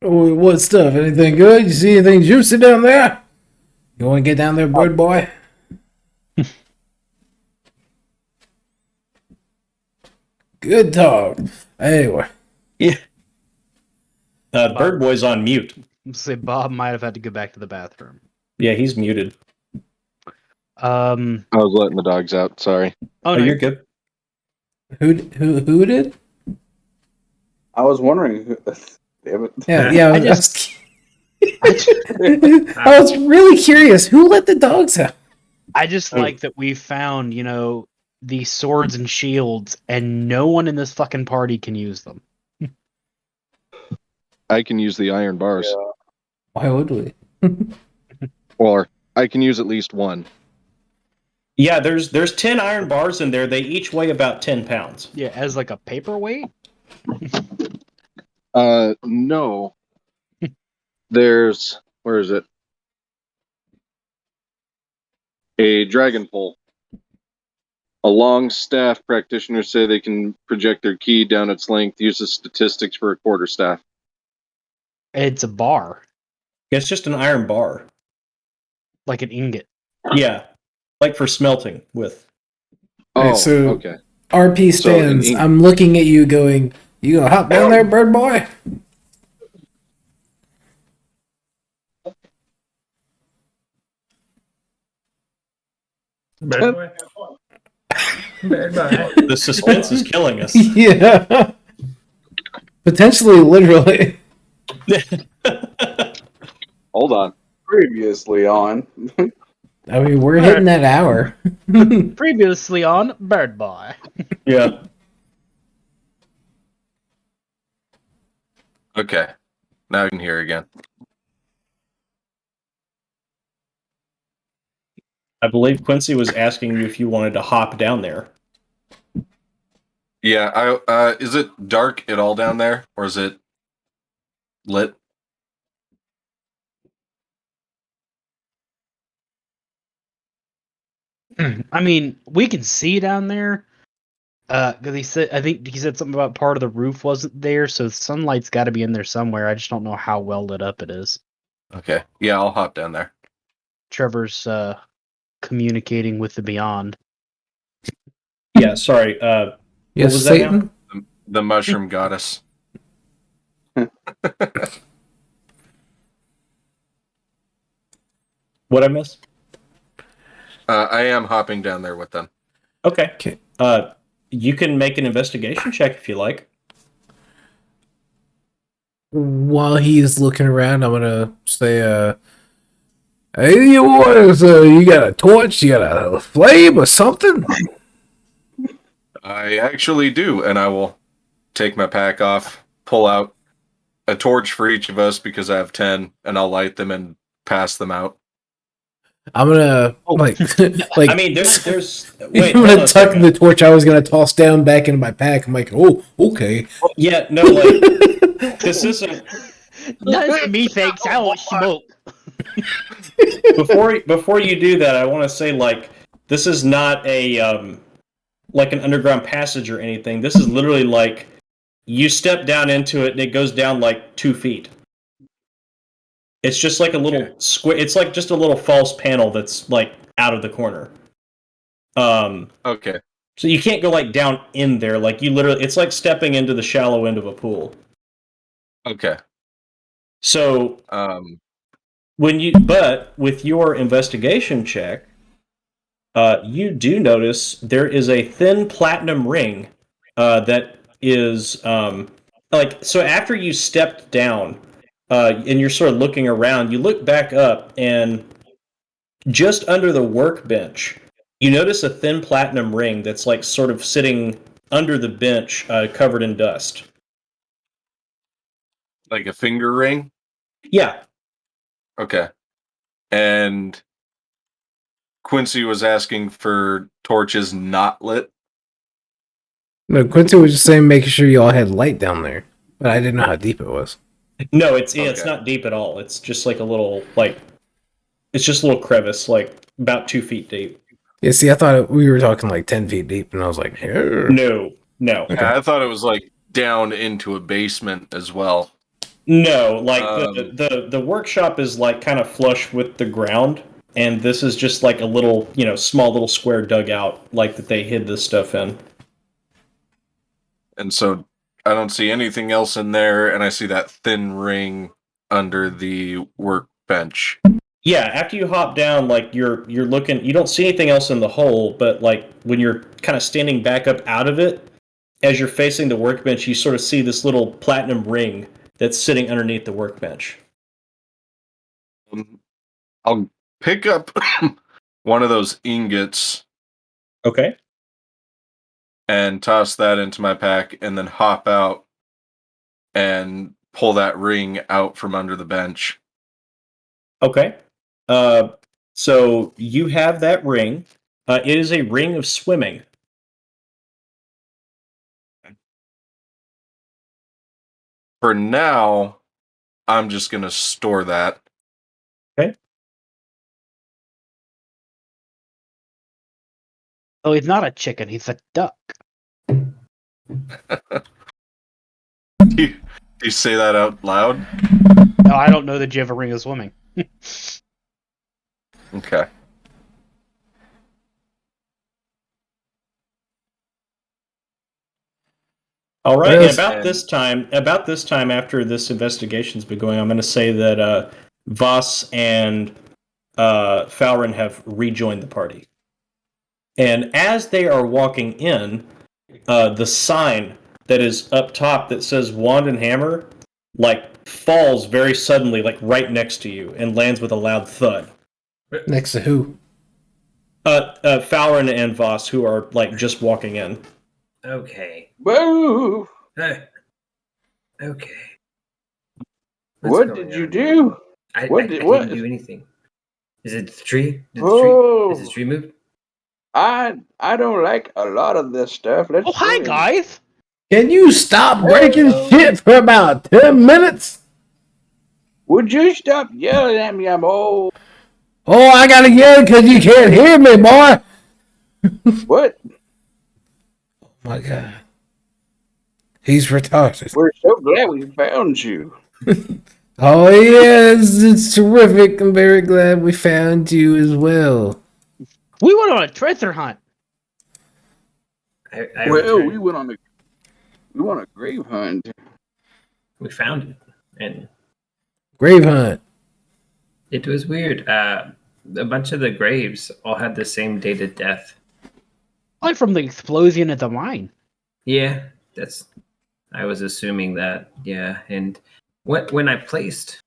What stuff? Anything good? You see anything juicy down there? You want to get down there, bird boy? Good talk. Anyway, Bird Boy's on mute. Say Bob might have had to go back to the bathroom. Yeah, he's muted. I was letting the dogs out. Sorry. Oh, no, you're good. who did? I was wondering. Damn it. Yeah. I I just- was really curious. Who let the dogs out? I just like that we found, these swords and shields, and no one in this fucking party can use them. I can use the iron bars. Why would we? Or I can use at least one. Yeah, there's 10 iron bars in there. They each weigh about 10 pounds. Yeah, as like a paperweight. No. There's, where is it? A dragon pole. A long staff. Practitioners say they can project their key down its length, uses statistics for a quarterstaff. It's a bar, It's just an iron bar. like an ingot. Yeah, like for smelting with. Right, Oh, so- okay. RP So, in stands. ink- I'm looking at you going, you gonna hop down there, bird boy? Bad boy. Bad boy. The suspense is killing us. Yeah. Potentially, literally. Hold on. Previously on. I mean, we're hitting that hour. Previously on Bird Boy. Yeah. Okay. Now I can hear again. I believe Quincy was asking you if you wanted to hop down there. Yeah, is it dark at all down there? Or is it lit? I mean, we can see down there. Because I think he said something about part of the roof wasn't there, so the sunlight's got to be in there somewhere. I just don't know how well lit up it is. Okay. Yeah, I'll hop down there. Trevor's communicating with the beyond. Yeah, sorry. Yes, was that now? Satan. The mushroom goddess. What I miss? I am hopping down there with them. Okay. Okay. You can make an investigation check if you like. While he's looking around, I'm gonna say, hey, you boys, you got a torch? You got a flame or something? I actually do, and I will take my pack off, pull out a torch for each of us because I have 10, and I'll light them and pass them out. I'm gonna like I mean, there's wait. I'm hold on gonna a tuck second. the torch I was gonna toss down back into my pack. I'm like, oh, okay. Yeah, no, like this isn't That's me, thanks. I won't smoke. before you do that. I want to say like this is not a like an underground passage or anything. This is literally like you step down into it and it goes down like 2 feet. It's just like a little square. It's like just a little false panel that's like out of the corner. Okay. So you can't go like down in there. Like you literally, it's like stepping into the shallow end of a pool. Okay. So but with your investigation check, you do notice there is a thin platinum ring that is like so. After you stepped down, and you're sort of looking around, you look back up, and just under the workbench, you notice a thin platinum ring that's like sort of sitting under the bench, covered in dust. Like a finger ring? Yeah. Okay. And Quincy was asking for torches not lit? No, Quincy was just saying making sure you all had light down there, but I didn't know how deep it was. No, it's it's Okay. not deep at all. It's just like a little it's just a little crevice, like about 2 feet deep. Yeah, see, I thought we were talking like 10 feet deep, and I was like, "Hey." No. Yeah, I thought it was like down into a basement as well. No, like the workshop is like kind of flush with the ground, and this is just like a little, small little square dugout like that they hid this stuff in. And so I don't see anything else in there, and I see that thin ring under the workbench. Yeah, after you hop down, like you're looking, you don't see anything else in the hole, but like when you're kind of standing back up out of it, as you're facing the workbench, you sort of see this little platinum ring that's sitting underneath the workbench. I'll pick up one of those ingots Okay. and toss that into my pack, and then hop out and pull that ring out from under the bench. Okay. So you have that ring. It is a ring of swimming. For now, I'm just going to store that. Okay. Oh, he's not a chicken. He's a duck. Do you say that out loud? No, I don't know that you have a ring of swimming. Okay. All right. Yes. And about this time after this investigation's been going, I'm going to say that Voss and Fowrin have rejoined the party. And as they are walking in, the sign that is up top that says Wand and Hammer, like, falls very suddenly, like, right next to you, and lands with a loud thud. Next to who? Fowrin and Voss, who are, like, just walking in. Okay. Boo! Okay. What did you do? I What didn't do anything. Is it the tree? Oh. Is the tree moved? I don't like a lot of this stuff. Let's Oh, hi, go in. guys. Can you stop breaking shit for about 10 minutes? Would you stop yelling at me? I'm old. Oh, I gotta yell because you can't hear me, boy. What? Oh my God. He's retarded. We're so glad we found you. Oh, yes, it's terrific. I'm very glad we found you as well. We went on a treasure hunt. I Well, returned. we went on a grave hunt. We found it, and Grave hunt. it was weird. A bunch of the graves all had the same date of death. Like from the explosion at the mine. Yeah, I was assuming that. Yeah, and when I placed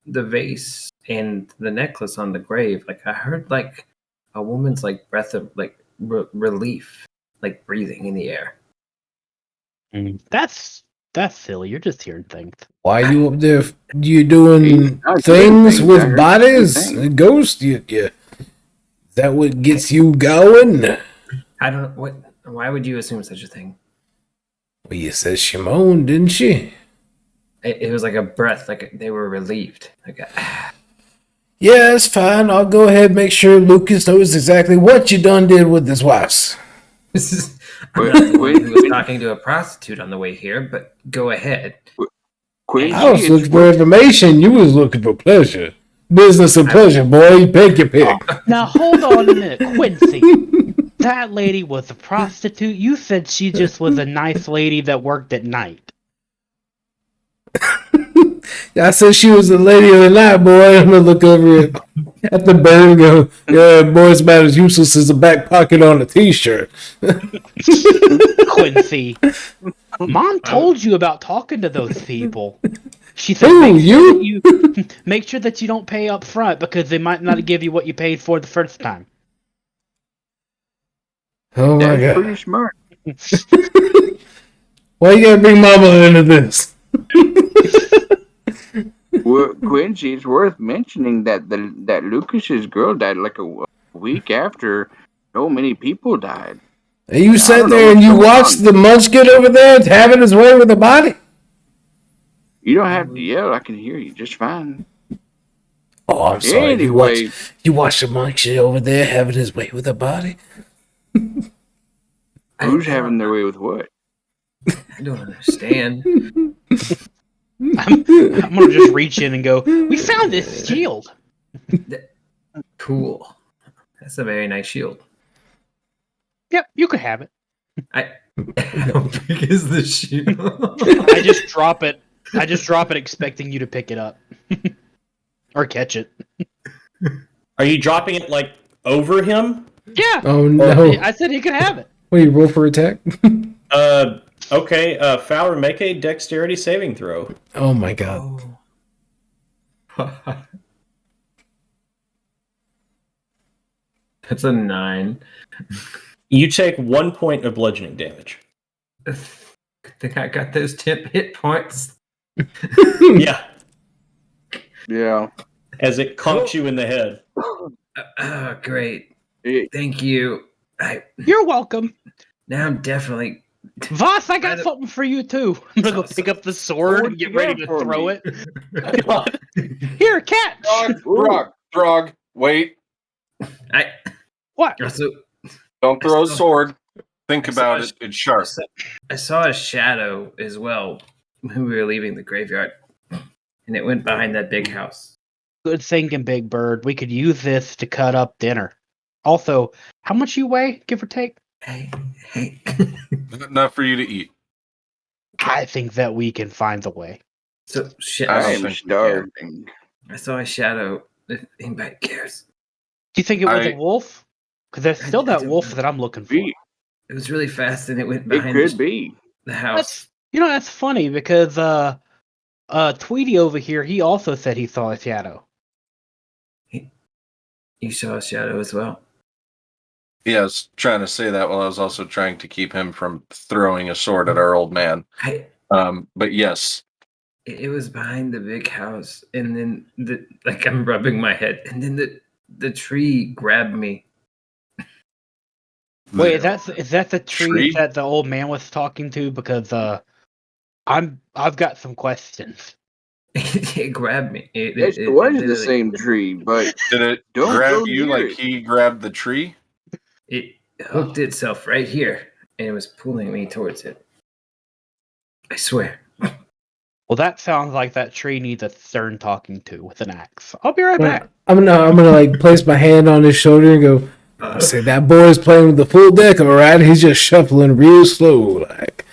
the vase and the necklace on the grave, like I heard like a woman's like breath of like relief, like breathing in the air. That's silly. You're just hearing things. Why you up there? You doing I was things doing with things. I heard bodies? things. A ghost? You, is that what gets you going? I don't what. Why would you assume such a thing? Well, you said she moaned, didn't she? It was like a breath, like they were relieved. Like Yeah, it's fine. I'll go ahead and make sure Lucas knows exactly what you done did with his wife. this is. I'm Wait, not the one wait, who was wait. talking to a prostitute on the way here, but go ahead. Quincy, I was it's looking for information. You was looking for pleasure. Business and pleasure, boy. You pick your pick. Now hold on a minute, Quincy. That lady was a prostitute. You said she just was a nice lady that worked at night. I said she was the lady of the night, boy. I'm gonna look over at the bird and go, yeah, boy, it's about as useless as a back pocket on a t-shirt. Quincy. Mom told you about talking to those people. She said Who, make sure that you don't pay up front because they might not give you what you paid for the first time. Oh my That's God. pretty smart. Why you gotta bring mama into this? Well, Quincy, it's worth mentioning that that Lucas's girl died like a week after so many people died. And you I sat don't know there and what's you going watched on. the munchkin over there having his way with the body? You don't have to yell. I can hear you just fine. Oh, I'm sorry. Anyway, You watched the munchkin over there having his way with the body? who's having their way with what? I don't understand. I'm gonna just reach in and go, we found this shield. Cool. That's a very nice shield. Yep, you could have it. How big is the shield? I just drop it. I just drop it, expecting you to pick it up or catch it. Are you dropping it like over him? Yeah. Oh no! I said he could have it. What do you roll for attack? Okay. Fowler, make a dexterity saving throw. Oh my god! That's a 9. You take 1 point of bludgeoning damage. I think I got those 10 hit points. Yeah, Yeah. as it conks you in the head. Oh, great. It- Thank you. You're welcome. Now I'm definitely. Voss, I got something for you too. I'm gonna go pick up the sword and get ready to for throw me. it. Here, catch. Throg, wait. What? Also, Don't throw a saw- sword. Think I saw about a it. It's sharp. I saw a shadow as well when we were leaving the graveyard, and it went behind that big house. Good thinking, Big Bird. We could use this to cut up dinner. Also, how much you weigh, give or take? Hey. Not for you to eat. I think that we can find the way. So I shit. don't I think am we can. starving. I saw a shadow. If anybody cares, Do you think it was I- a wolf? Because there's still I that don't wolf know. that I'm looking for. Be- it was really fast, and it went It behind could be. the house. That's funny because Tweety over here, he also said he saw a shadow. You saw a shadow as well. Yeah, I was trying to say that while I was also trying to keep him from throwing a sword at our old man. But yes, It was behind the big house, and then I'm rubbing my head, and then the tree grabbed me. Wait, is that the tree Tree? that the old man was talking to? Because I've got some questions. It grabbed me. It It was the literally- same tree, but Did it Don't grab go you near like it. he grabbed the tree? It hooked itself right here, and it was pulling me towards it. I swear. Well, that sounds like that tree needs a stern talking to with an axe. I'll be right back. I'm gonna like place my hand on his shoulder and go. I say that boy's playing with the full deck, all right? He's just shuffling real slow, like.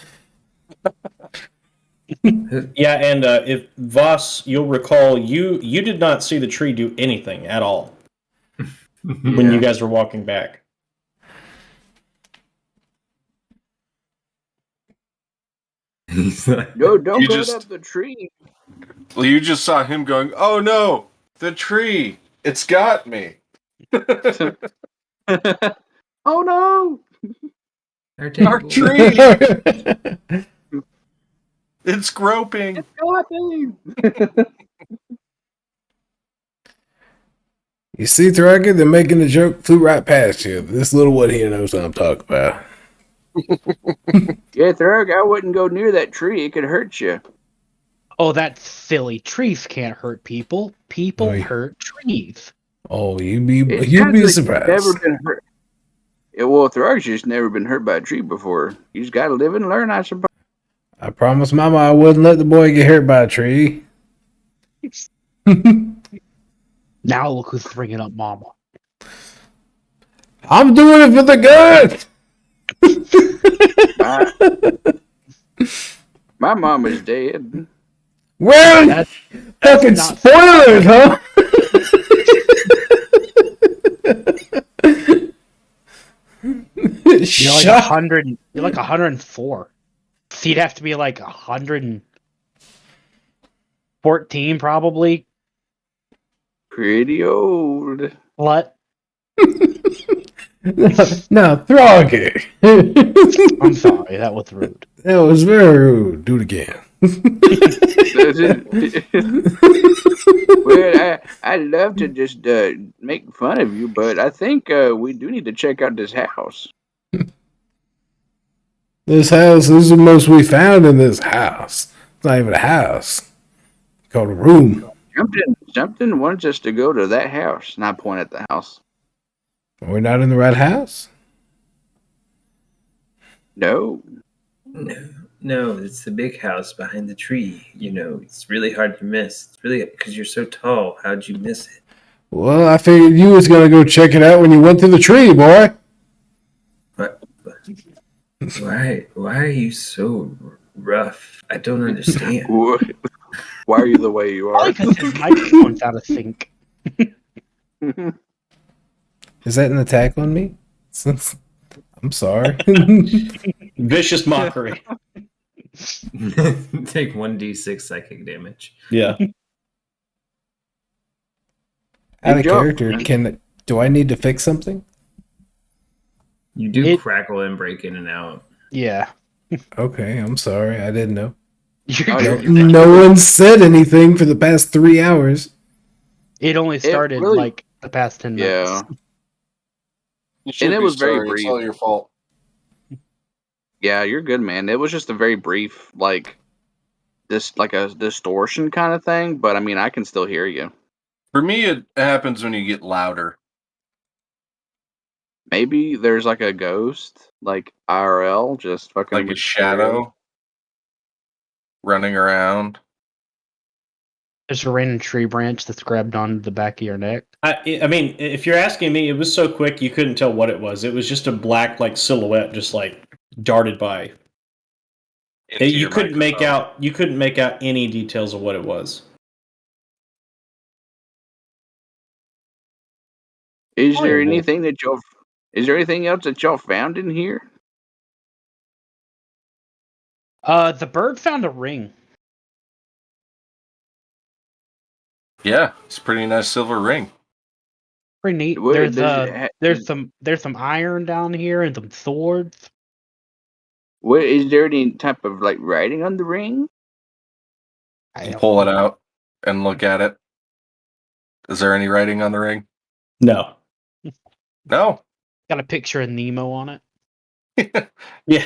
Yeah, and if Voss, you'll recall, you did not see the tree do anything at all when you guys were walking back. He's like, no, don't You cut just- up the tree. Well, you just saw him going, "Oh no, the tree! It's got me!" Oh no! our Our table. tree! It's groping. Got me. You see, Thraga, they're making the joke, flew right past you. This little one here knows what I'm talking about. Yeah, Thrug, I wouldn't go near that tree. It could hurt you. Oh, that's silly. Trees can't hurt people. People Oh, yeah. hurt trees. Oh, you'd It's be kinda like surprised. Never been hurt. Yeah, well, Thrug's just never been hurt by a tree before. You just got to live and learn, I suppose. I promised Mama I wouldn't let the boy get hurt by a tree. Now look who's bringing up Mama. I'm doing it for the good. My mom is dead. Well, That's fucking not- spoilers, huh? You're like Shut 100. You're like 104. So you'd have to be like 114 probably. Pretty old. What? No, Throggy. I'm sorry, that was rude. That was very rude. Do it again. Well, I'd love to just make fun of you, but I think we do need to check out this house. This house is the most we found in this house. It's not even a house. It's called a room. Something wants us to go to that house, and I point at the house. Are we not in the right house? No. No, it's the big house behind the tree. You know, it's really hard to miss. It's really because you're so tall. How'd you miss it? Well, I figured you was gonna go check it out when you went to the tree, boy. What? Why are you so rough? I don't understand. Why are you the way you are? Probably because his microphone's out of sync. Is that an attack on me? Since I'm sorry. Vicious mockery. Take 1d6 psychic damage. Yeah. Out of job, character, man. do I need to fix something? You do It- crackle and break in and out. Yeah. Okay, I'm sorry. I didn't know. You're Oh, good. you're No one said anything for the past 3 hours. It only started really- like the past 10 minutes. Yeah. You should it be was very sorry. It's brief. all your fault. Yeah, you're good, man. It was just a very brief, like a distortion kind of thing. But I mean, I can still hear you. For me, it happens when you get louder. Maybe there's like a ghost, like IRL, just fucking Like a with stereo. shadow running around. There's a random tree branch that's grabbed onto the back of your neck. I mean, if you're asking me, it was so quick you couldn't tell what it was. It was just a black like silhouette, just like darted by. into You your couldn't make microphone. out. You couldn't make out any details of what it was. Is there Horrible. anything that y'all? Is there anything else that y'all found in here? The bird found a ring. Yeah, it's a pretty nice silver ring. Pretty neat. What- There's does it there's some iron down here and some swords. What is there any type of like writing on the ring? I don't Pull it know. out and look at it. Is there any writing on the ring? No. No. Got a picture of Nemo on it. Yeah.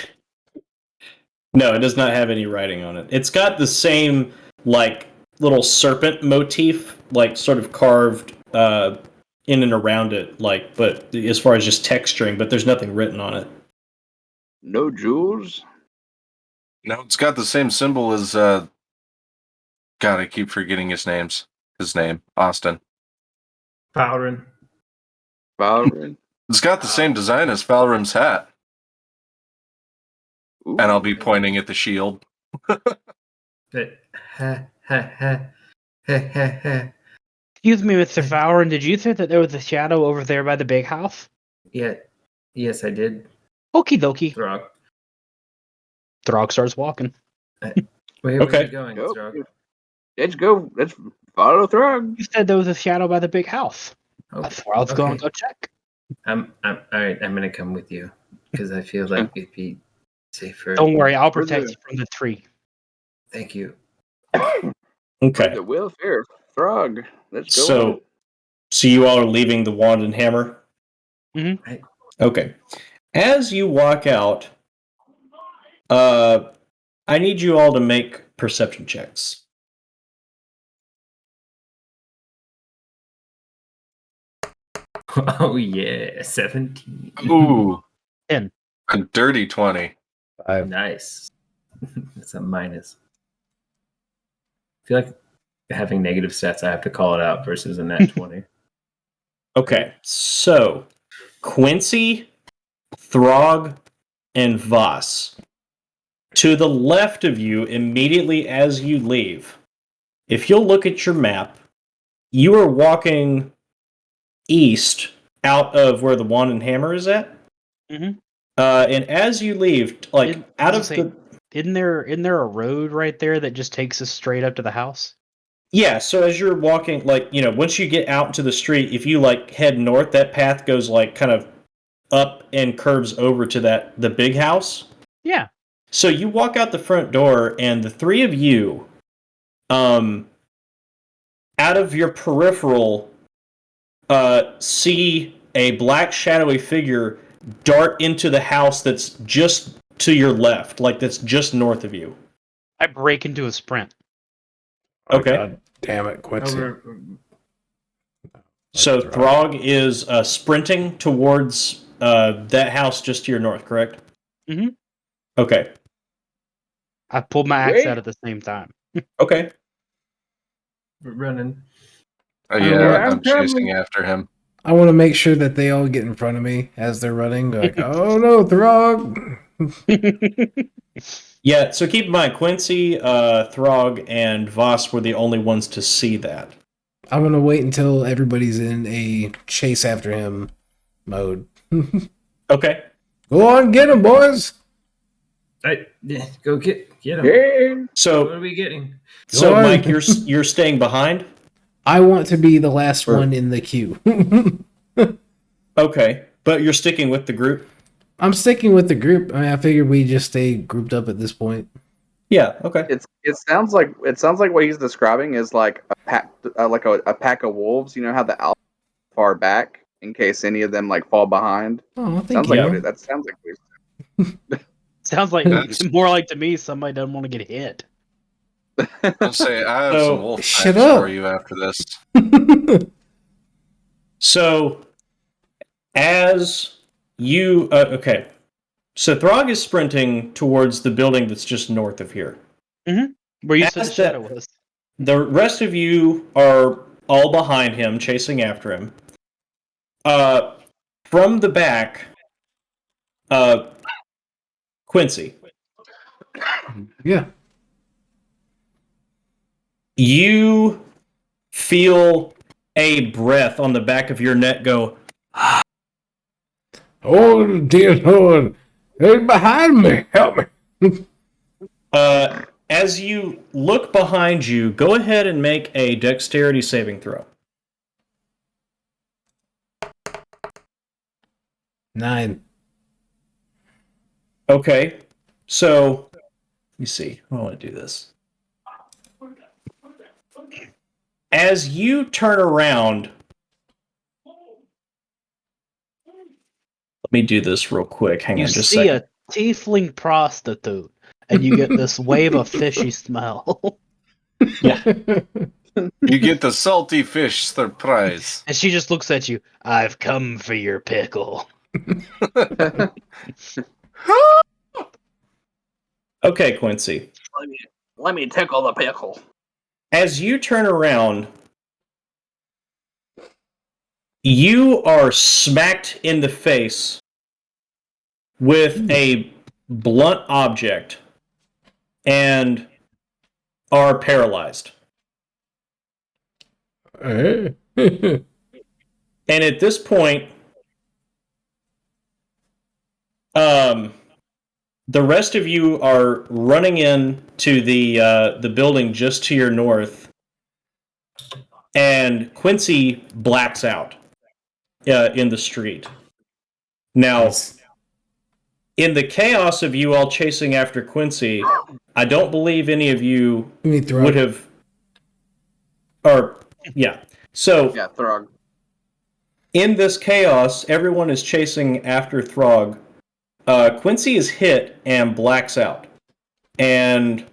No, it does not have any writing on it. It's got the same like little serpent motif, like sort of carved in and around it, like but as far as just texturing, but there's nothing written on it. No jewels. No, it's got the same symbol as God, I keep forgetting his name. Austin. Powderin. Valrin. It's got the same design as Falrim's hat. Ooh. And I'll be pointing at the shield. Excuse me, Mr. Fowler, did you say that there was a shadow over there by the big house? Yeah. Yes, I did. Okie dokie. Throg. Throg starts walking. Where Okay. are you going, Go. Throg? Let's go. Let's follow Throg. You said there was a shadow by the big house. Oh, That's where I was going to okay. go check. I'm all right. I'm gonna come with you because I feel like it'd be safer. Don't worry, I'll For protect the- you from the tree. Thank you. For Okay. the welfare of Throg. Let's go. So so you all are leaving the wand and hammer? Mhm. Right. Okay. As you walk out, I need you all to make perception checks. Oh yeah, 17. Ooh. 10. A dirty 20. Nice. It's a minus. I feel like having negative stats, I have to call it out versus a nat 20. Okay. So Quincy, Throg, and Voss. To the left of you, immediately as you leave, if you'll look at your map, you are walking east out of where the wand and hammer is at. Mhm. And as you leave, like out of the Isn't there a road right there that just takes us straight up to the house? yeah, so as you're walking, like once you get out into the street, if you like head north, that path goes like kind of up and curves over to the big house. Yeah. So you walk out the front door, and the three of you, out of your peripheral, see a black shadowy figure dart into the house that's just to your left, like that's just north of you. I break into a sprint. Okay. God damn it, Quincy. So Throg. Throg is sprinting towards that house just to your north, correct? Mhm. Okay. I pulled my axe Wait. out at the same time. Okay. We're running. Yeah, I'm I'm chasing coming. after him. I want to make sure that they all get in front of me as they're running. Like, oh no, Throg! Yeah, so keep in mind, Quincy, Throg, and Voss were the only ones to see that. I'm gonna wait until everybody's in a chase after him mode. Okay. Go on, get him, boys. Hey, yeah, go get him. Yeah. What So, are we getting? so Go on. Mike, you're staying behind? I want to be the last Or- one in the queue. Okay, but you're sticking with the group? I'm sticking with the group. I mean, I figured we just stay grouped up at this point. Yeah, okay. It sounds like what he's describing is like a pack a pack of wolves. You know how the alpha far back in case any of them like fall behind. Oh, thank Sounds you. like that sounds like Sounds like That's- more like to me somebody doesn't want to get hit. I'll say I have So- some wolf Shut facts up. for you after this. So, as you... okay. So Throg is sprinting towards the building that's just north of here. Where you said As the shadow was. The rest of you are all behind him, chasing after him. From the back, Quincy, Yeah. you feel a breath on the back of your neck go, Oh, dear Lord. Hey, behind me. Help me. as you look behind you, go ahead and make a dexterity saving throw. 9. Okay, so let me see. I want to do this. As you turn around, let me do this real quick. Hang You on just a see second. a tiefling prostitute, and you get this wave of fishy smell. Yeah. You get the salty fish surprise. And she just looks at you. I've come for your pickle. Okay, Quincy. let me tickle the pickle. As you turn around, you are smacked in the face with a blunt object and are paralyzed. Eh? And at this point, the rest of you are running in to the building just to your north, and Quincy blacks out in the street. Now, in the chaos of you all chasing after Quincy, I don't believe any of you Let me throw would have. Or, yeah. So, Yeah, Throg. in this chaos, everyone is chasing after Throg. Quincy is hit and blacks out. And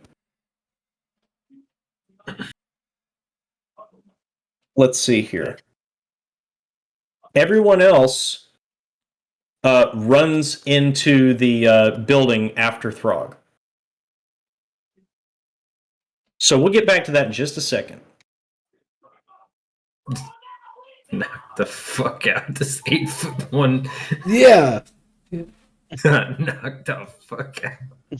let's see here. Everyone else runs into the building after Throg. So we'll get back to that in just a second. Knock the fuck out. This 8'1". Yeah. Knock the fuck out.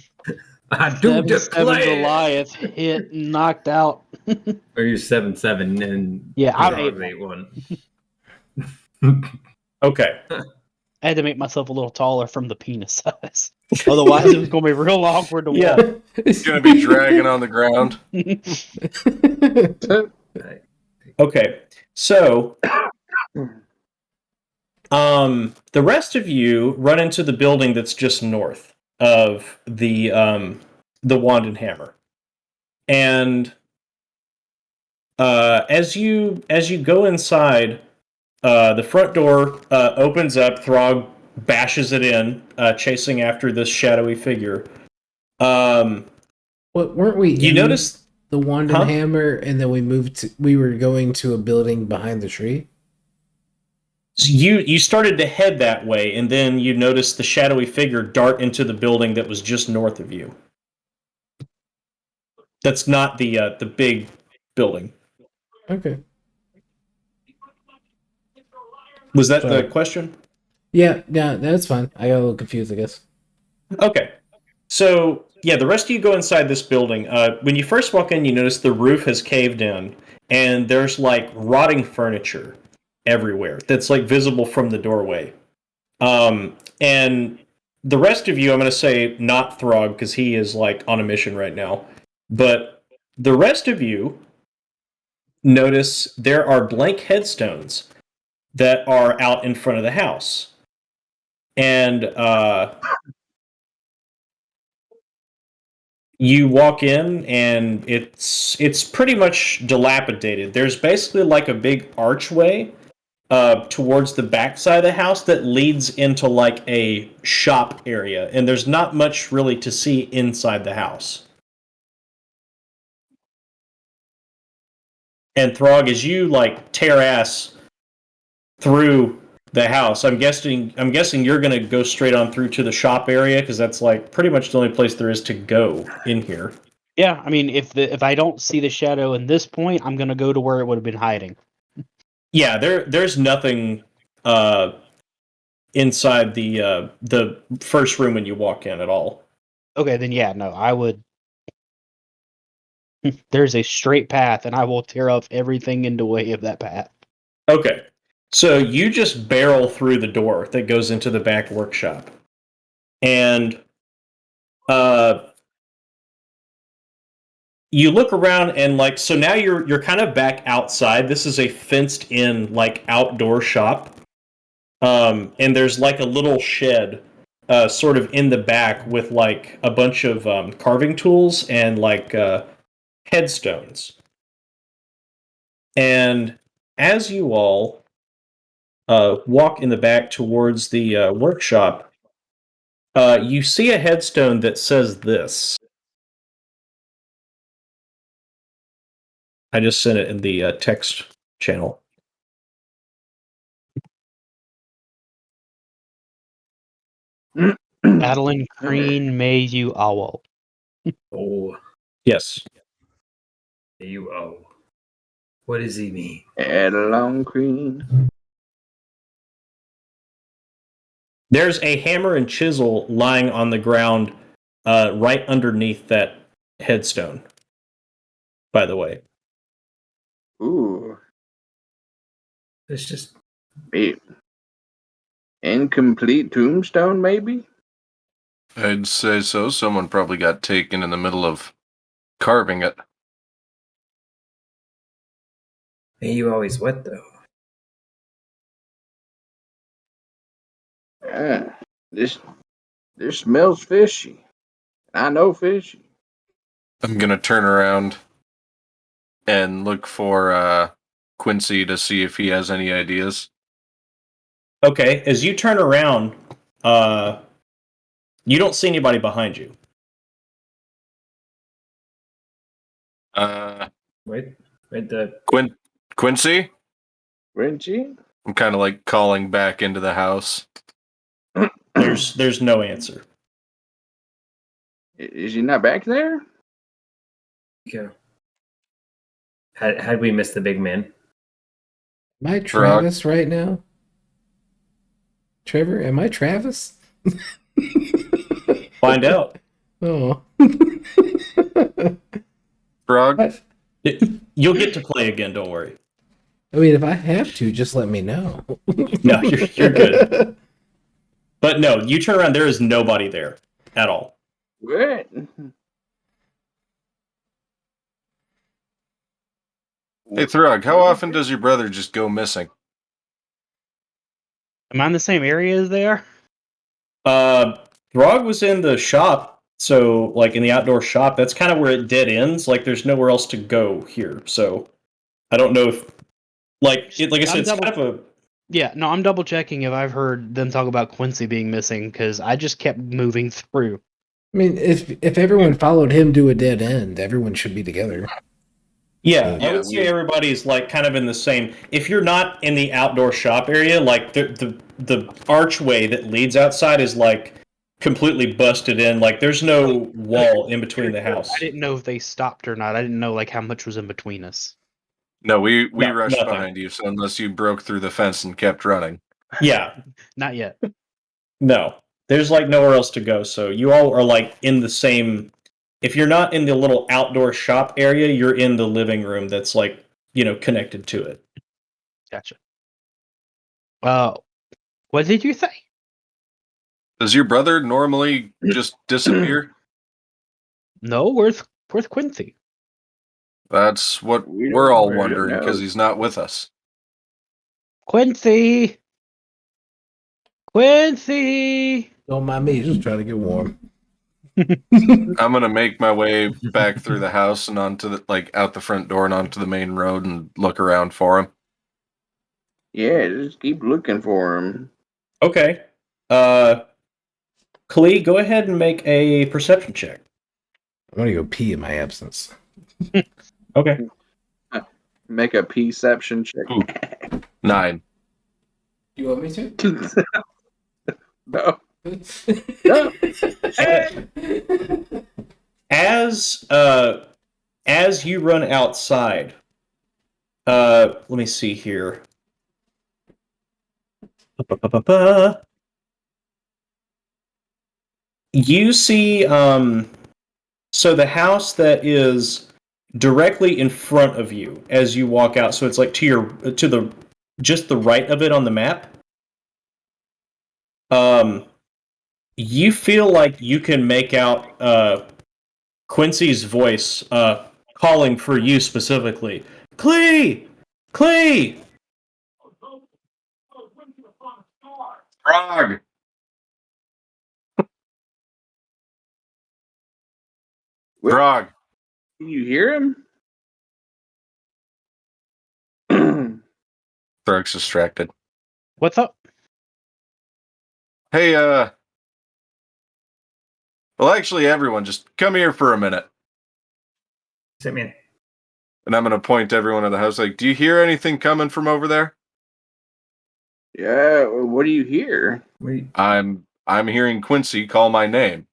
I do 7'7" declare. Goliath hit and knocked out. Or you're 7'7" and Yeah, I'm Throg's 8'1". Okay. I had to make myself a little taller from the penis size. Otherwise, it was going to be real awkward to walk. It's gonna be dragging on the ground. Okay. So, the rest of you run into the building that's just north of the Wand and Hammer, and as you go inside, the front door opens up. Throg bashes it in, chasing after this shadowy figure. What weren't we? You in notice the wand Huh? and hammer, and then we were going to a building behind the tree. you started to head that way, and then you noticed the shadowy figure dart into the building that was just north of you. That's not the big building. Okay. Was that Sorry. the question? Yeah, that's fine. I got a little confused, I guess. Okay. So, yeah, the rest of you go inside this building. When you first walk in, you notice the roof has caved in, and there's like rotting furniture everywhere that's like visible from the doorway. And the rest of you, I'm going to say not Throg because he is like on a mission right now, but the rest of you notice there are blank headstones that are out in front of the house. And you walk in and it's pretty much dilapidated. There's basically like a big archway towards the back side of the house that leads into like a shop area, and there's not much really to see inside the house. And Throg, as you like tear ass through the house, I'm guessing you're gonna go straight on through to the shop area because that's like pretty much the only place there is to go in here. Yeah, I mean, if I don't see the shadow in this point, I'm gonna go to where it would have been hiding. Yeah, there's nothing inside the first room when you walk in at all. Okay, then yeah, no, I would. There's a straight path, and I will tear up everything in the way of that path. Okay. So you just barrel through the door that goes into the back workshop. And you look around and like so now you're kind of back outside. This is a fenced in like outdoor shop. And there's like a little shed sort of in the back with like a bunch of carving tools and like headstones. And as you all walk in the back towards the workshop, you see a headstone that says this. I just sent it in the text channel. Adeline Crean, may you owl. Oh, Yes. you oh. What does he mean? Adeline Queen. There's a hammer and chisel lying on the ground right underneath that headstone, by the way. Ooh, It's just maybe. Incomplete tombstone, maybe? I'd say so. Someone probably got taken in the middle of carving it. may you always what though? Ah, this smells fishy. I know fishy. I'm gonna turn around and look for Quincy to see if he has any ideas. Okay, as you turn around, you don't see anybody behind you. Wait, the Quincy? Renchi? I'm kind of like calling back into the house. There's no answer. Is he not back there? go. Had we missed the big man? Am I Travis right now? Trevor, am I Travis? Find out. Oh. Frog? What? You'll get to play again, don't worry. I mean, if I have to, just let me know. No, you're good. But no, you turn around, there is nobody there at all. What? Hey, Throg, how often does your brother just go missing? Am I in the same area as they are? Throg was in the shop, so like in the outdoor shop, that's kind of where it dead ends. Like there's nowhere else to go here. So I don't know if like I said, it's kind of a Yeah, no, I'm double checking if I've heard them talk about Quincy being missing because I just kept moving through. I mean, if everyone followed him to a dead end, everyone should be together. yeah, Yeah, I would say everybody's like kind of in the same. If you're not in the outdoor shop area, like the archway that leads outside is like completely busted in. Like there's no wall in between the house. I didn't know if they stopped or not. I didn't know like how much was in between us. No, we No, rushed nothing. behind you, so unless you broke through the fence and kept running. Yeah, Not yet. no. There's like nowhere else to go, so you all are like in the same. If you're not in the little outdoor shop area, you're in the living room that's like connected to it. Gotcha. What did you say? Does your brother normally just disappear? No, where's Quincy? That's what We we're all don't wondering know. because he's not with us. Quincy! Quincy! Don't mind me, just trying to get warm. I'm gonna make my way back through the house and onto out the front door and onto the main road and look around for him. Yeah, just keep looking for him. Okay. Klee, go ahead and make a perception check. I'm gonna go pee in my absence. Okay. Make a perception check. Ooh. 9. You want me to? No. No. As you run outside, let me see here. You see, so the house that is directly in front of you as you walk out, so it's like to the just the right of it on the map. You feel like you can make out Quincy's voice calling for you specifically. Clee! Clee! Frog! Frog! Can you hear him? Frog's distracted. What's up? Hey, well, actually, everyone, just come here for a minute. Sit me in. And I'm gonna point to everyone in the house, like, do you hear anything coming from over there? Yeah, what do you hear? Wait. I'm hearing Quincy call my name.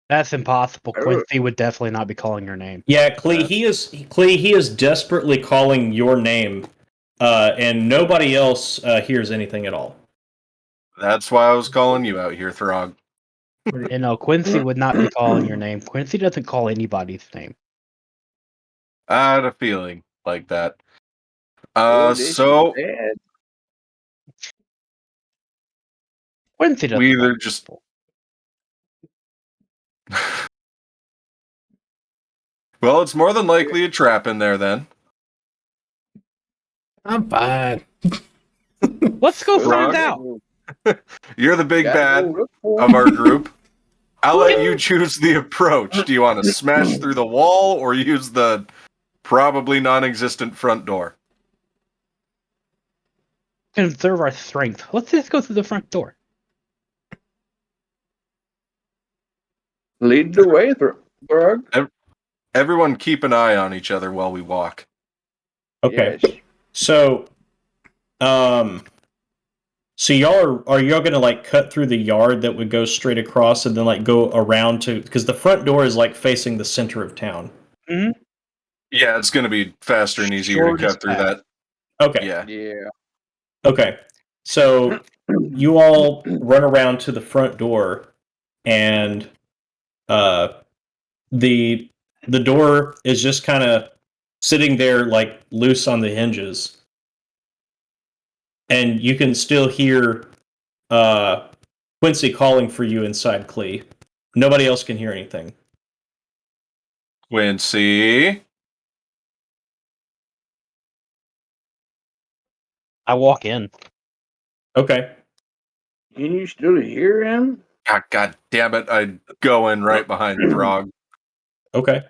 That's impossible. Oh. Quincy would definitely not be calling your name. Yeah, Clee, he is desperately calling your name, and nobody else hears anything at all. That's why I was calling you out here, Throg. And no, Quincy would not be calling your name. Quincy doesn't call anybody's name. I had a feeling like that. Oh, this So is bad. Quincy doesn't. we call either just well, it's more than likely a trap in there then. I'm fine. Let's go Frog? find out. You're the big Gotta bad go look for of him. our group. I'll let you choose the approach. Do you want to smash through the wall or use the probably non-existent front door? Conserve our strength. Let's just go through the front door. Lead the way, Throg. Everyone keep an eye on each other while we walk. Okay. Yes. So, so are y'all gonna like cut through the yard that would go straight across and then like go around to, because the front door is like facing the center of town. Mm-hmm. Yeah, it's going to be faster and easier to Shortest cut through path. that. Okay. Yeah. Yeah. Okay. So you all run around to the front door, and the door is just kind of sitting there like loose on the hinges, and you can still hear Quincy calling for you inside Clee. Nobody else can hear anything. Quincy. I walk in. Okay. Can you still hear him? God damn it. I'd go in right behind Throg. Okay.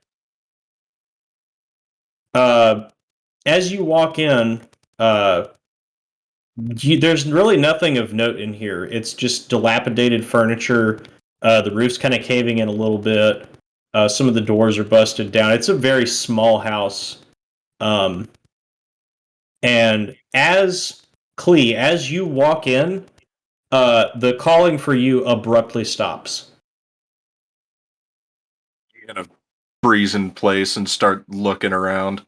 As you walk in, there's really nothing of note in here. It's just dilapidated furniture. The roof's kind of caving in a little bit. Some of the doors are busted down. It's a very small house. And as you walk in, the calling for you abruptly stops. You're going to freeze in place and start looking around.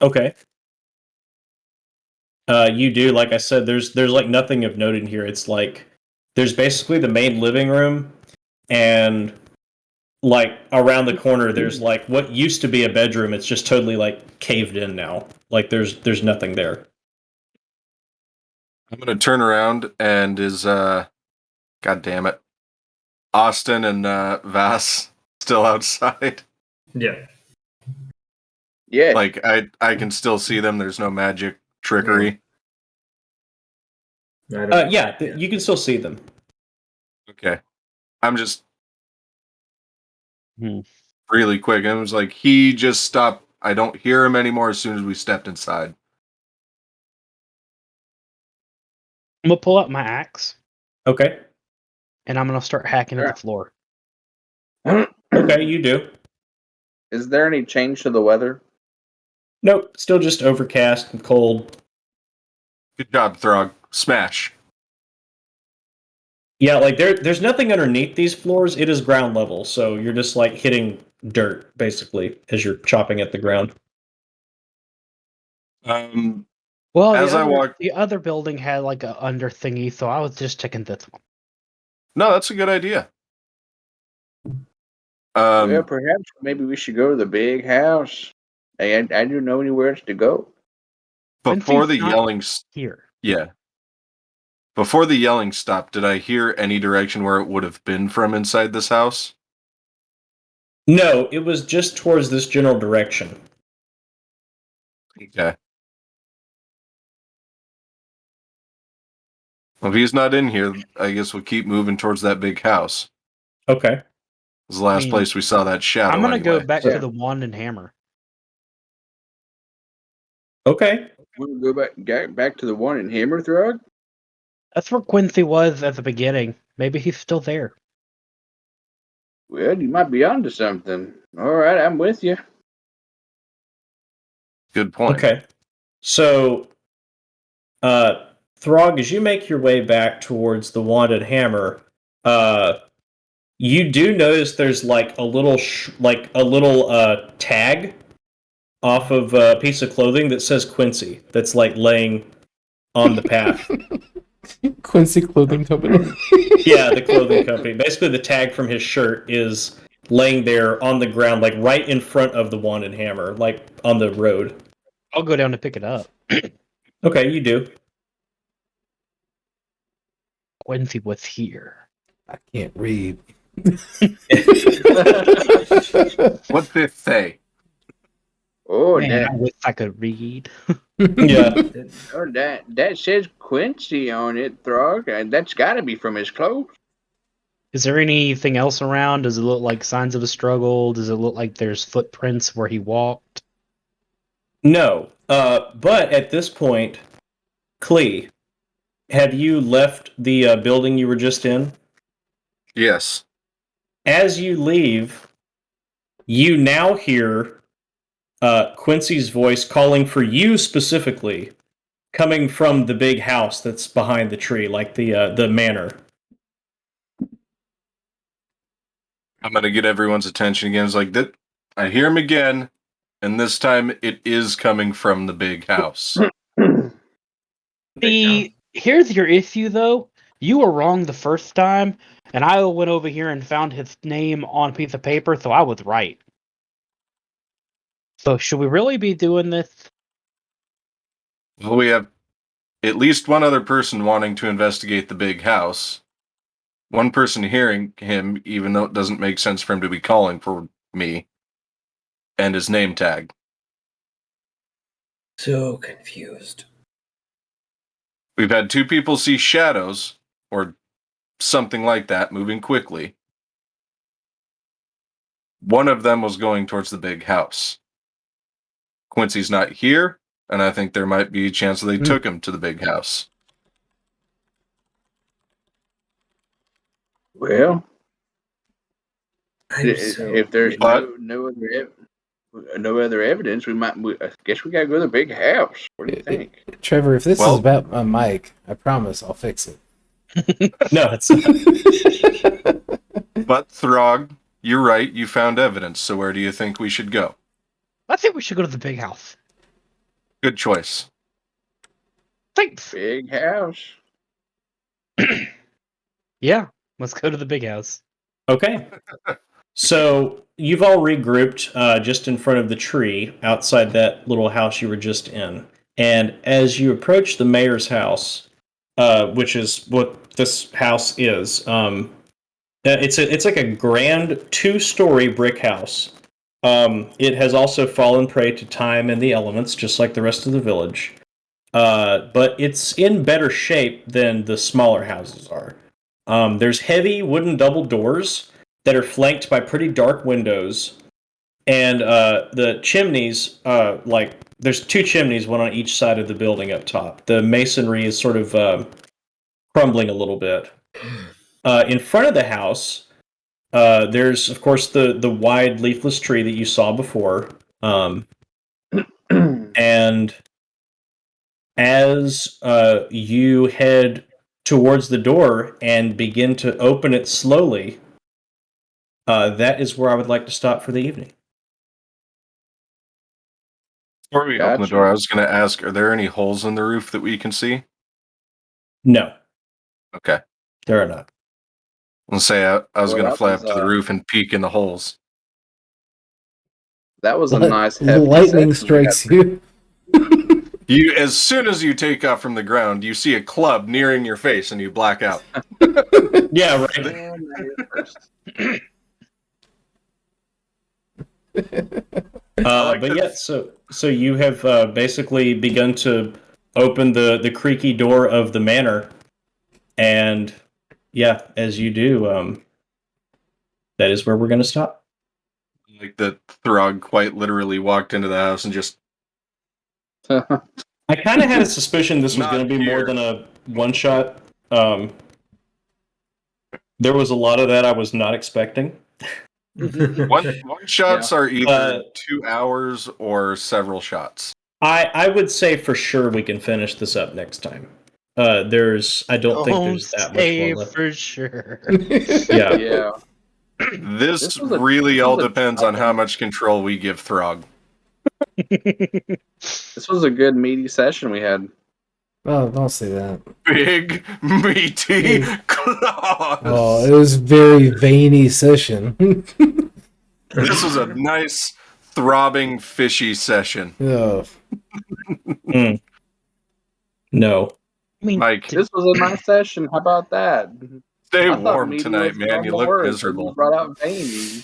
Okay. You do, like I said, there's like nothing of note in here. It's like There's basically the main living room, and like around the corner, there's like what used to be a bedroom. It's just totally like caved in now. Like there's nothing there. I'm gonna turn around and is God damn it, Austin and Vass still outside. Yeah. Yeah. Like I can still see them. There's no magic trickery. You can still see them. Okay, I'm just Hmm. really quick. And it was like he just stopped. I don't hear him anymore as soon as we stepped inside. I'm gonna pull out my axe Okay. and I'm gonna start hacking at Sure. the floor. Okay, you do. Is there any change to the weather? Nope, still just overcast and cold. Good job, Throg. Smash. Yeah, like there's nothing underneath these floors. It is ground level, so you're just like hitting dirt basically as you're chopping at the ground. Well, As I walk, the other building had like a under thingy, so I was just checking this one. no, that's a good idea. Well, perhaps maybe we should go to the big house. I don't know anywhere else to go. Before the Quincy's not yelling, here. yeah. Before the yelling stopped, did I hear any direction where it would have been from inside this house? No, it was just towards this general direction. Okay. Well, if he's not in here, I guess we'll keep moving towards that big house. Okay. It's the last mean, place we saw that shadow. I'm gonna anyway. go back Yeah. to the wand and hammer. Okay. We'll go back to the one in Hammer Throg. That's where Quincy was at the beginning. Maybe he's still there. Well, you might be onto something. All right, I'm with you. Good point. Okay. So, Throg, as you make your way back towards the wanded hammer, you do notice there's like a little tag off of a piece of clothing that says Quincy. That's like laying on the path. Quincy Clothing Company. Yeah, the clothing company. Basically, the tag from his shirt is laying there on the ground, like right in front of the wanded hammer, like on the road. I'll go down to pick it up. Okay, you do. Quincy was here. I can't read. What's this say? Oh, Man, I wish I could read. Yeah. that says Quincy on it, Throg. That's got to be from his clothes. Is there anything else around? Does it look like signs of a struggle? Does it look like there's footprints where he walked? No. But at this point, Clee, have you left the building you were just in? Yes. As you leave, you now hear Quincy's voice calling for you specifically, coming from the big house that's behind the tree, like the manor. I'm gonna get everyone's attention again. It's like that. I hear him again, and this time it is coming from the big house. Here's your issue though. You were wrong the first time, and I went over here and found his name on a piece of paper, so I was right. So should we really be doing this? Well, we have at least one other person wanting to investigate the big house. One person hearing him, even though it doesn't make sense for him to be calling for me, and his name tag. So confused. We've had two people see shadows, or something like that, moving quickly. One of them was going towards the big house. Quincy's not here, and I think there might be a chance that they took him to the big house. Well, I'm if there's But- no other evidence, I guess we gotta go to the big house. What do you think? Trevor, if this Well- is about my mic, I promise I'll fix it. No, it's But Throg, you're right, you found evidence, so where do you think we should go? I think we should go to the big house. Good choice. Thanks. Big house. Yeah, let's go to the big house. Okay. So you've all regrouped just in front of the tree outside that little house you were just in. And as you approach the mayor's house, which is what this house is, it's like a grand 2-story brick house. It has also fallen prey to time and the elements, just like the rest of the village. But it's in better shape than the smaller houses are. There's heavy wooden double doors that are flanked by pretty dark windows, and the chimneys, there's 2 chimneys, one on each side of the building up top. The masonry is sort of crumbling a little bit. In front of the house, there's of course the wide leafless tree that you saw before, and as you head towards the door and begin to open it slowly, that is where I would like to stop for the evening. Before we open the Gotcha. door, I was going to ask, are there any holes in the roof that we can see? No, Okay. there are not. Let's say I was Well, going to that fly was, up to the roof and peek in the holes. That was a nice hefty Lightning session we had. strikes you. You, as soon as you take off from the ground, you see a club nearing your face and you black out. Yeah, right. And that first. But yeah, so you have basically begun to open the creaky door of the manor, and yeah, as you do, that is where we're going to stop. Like the Throg quite literally walked into the house and just I kind of had a suspicion this was Not going to be more here. than a one shot. There was a lot of that I was not expecting. one shots are either Uh, 2 hours or several shots. I would say for sure we can finish this up next time. I don't think there's that much more left. For sure. Yeah. Yeah. This This was a- really this all was a depends on tough how one. much control we give Throg. This was a good meaty session we had. Oh, don't say that. Big, meaty Hey. claws. Oh, it was very veiny session. This was a nice, throbbing, fishy session. Oh. No. I mean, Mike, This was a nice session. How about that? stay I thought warm meaty tonight, was man. You normal look words, but miserable. You brought out veiny.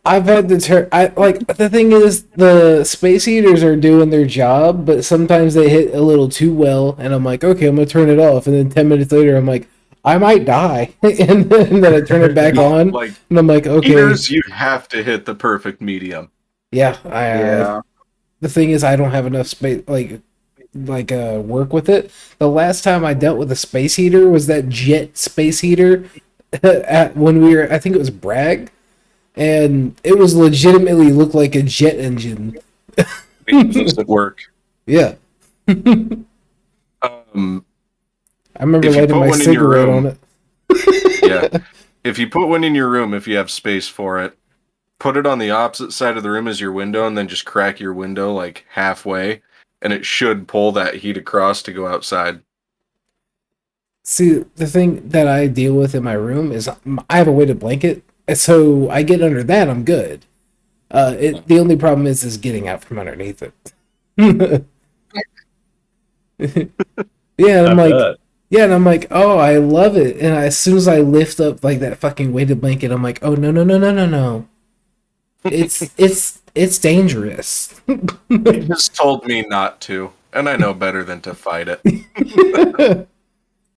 I've had the thing is the space heaters are doing their job, but sometimes they hit a little too well, and I'm like, okay, I'm gonna turn it off, and then 10 minutes later, I'm like, I might die, and then I turn it back on, Like, and I'm like, okay, heaters, you have to hit the perfect medium. yeah, Yeah. the thing is, I don't have enough space, work with it. The last time I dealt with a space heater was that jet space heater when we were, I think it was Bragg, and it was legitimately looked like a jet engine. Does it work? Yeah, Um, I remember If you lighting put my one in your cigarette room- on it. yeah. If you put one in your room, if you have space for it, put it on the opposite side of the room as your window, and then just crack your window like halfway, and it should pull that heat across to go outside. See, the thing that I deal with in my room is I have a weighted blanket, and so I get under that, I'm good. The only problem is getting out from underneath it. Yeah, and I'm like, yeah, and I'm like, oh, I love it. And as soon as I lift up like that fucking weighted blanket, I'm like, oh no. It's dangerous. He just told me not to, and I know better than to fight it.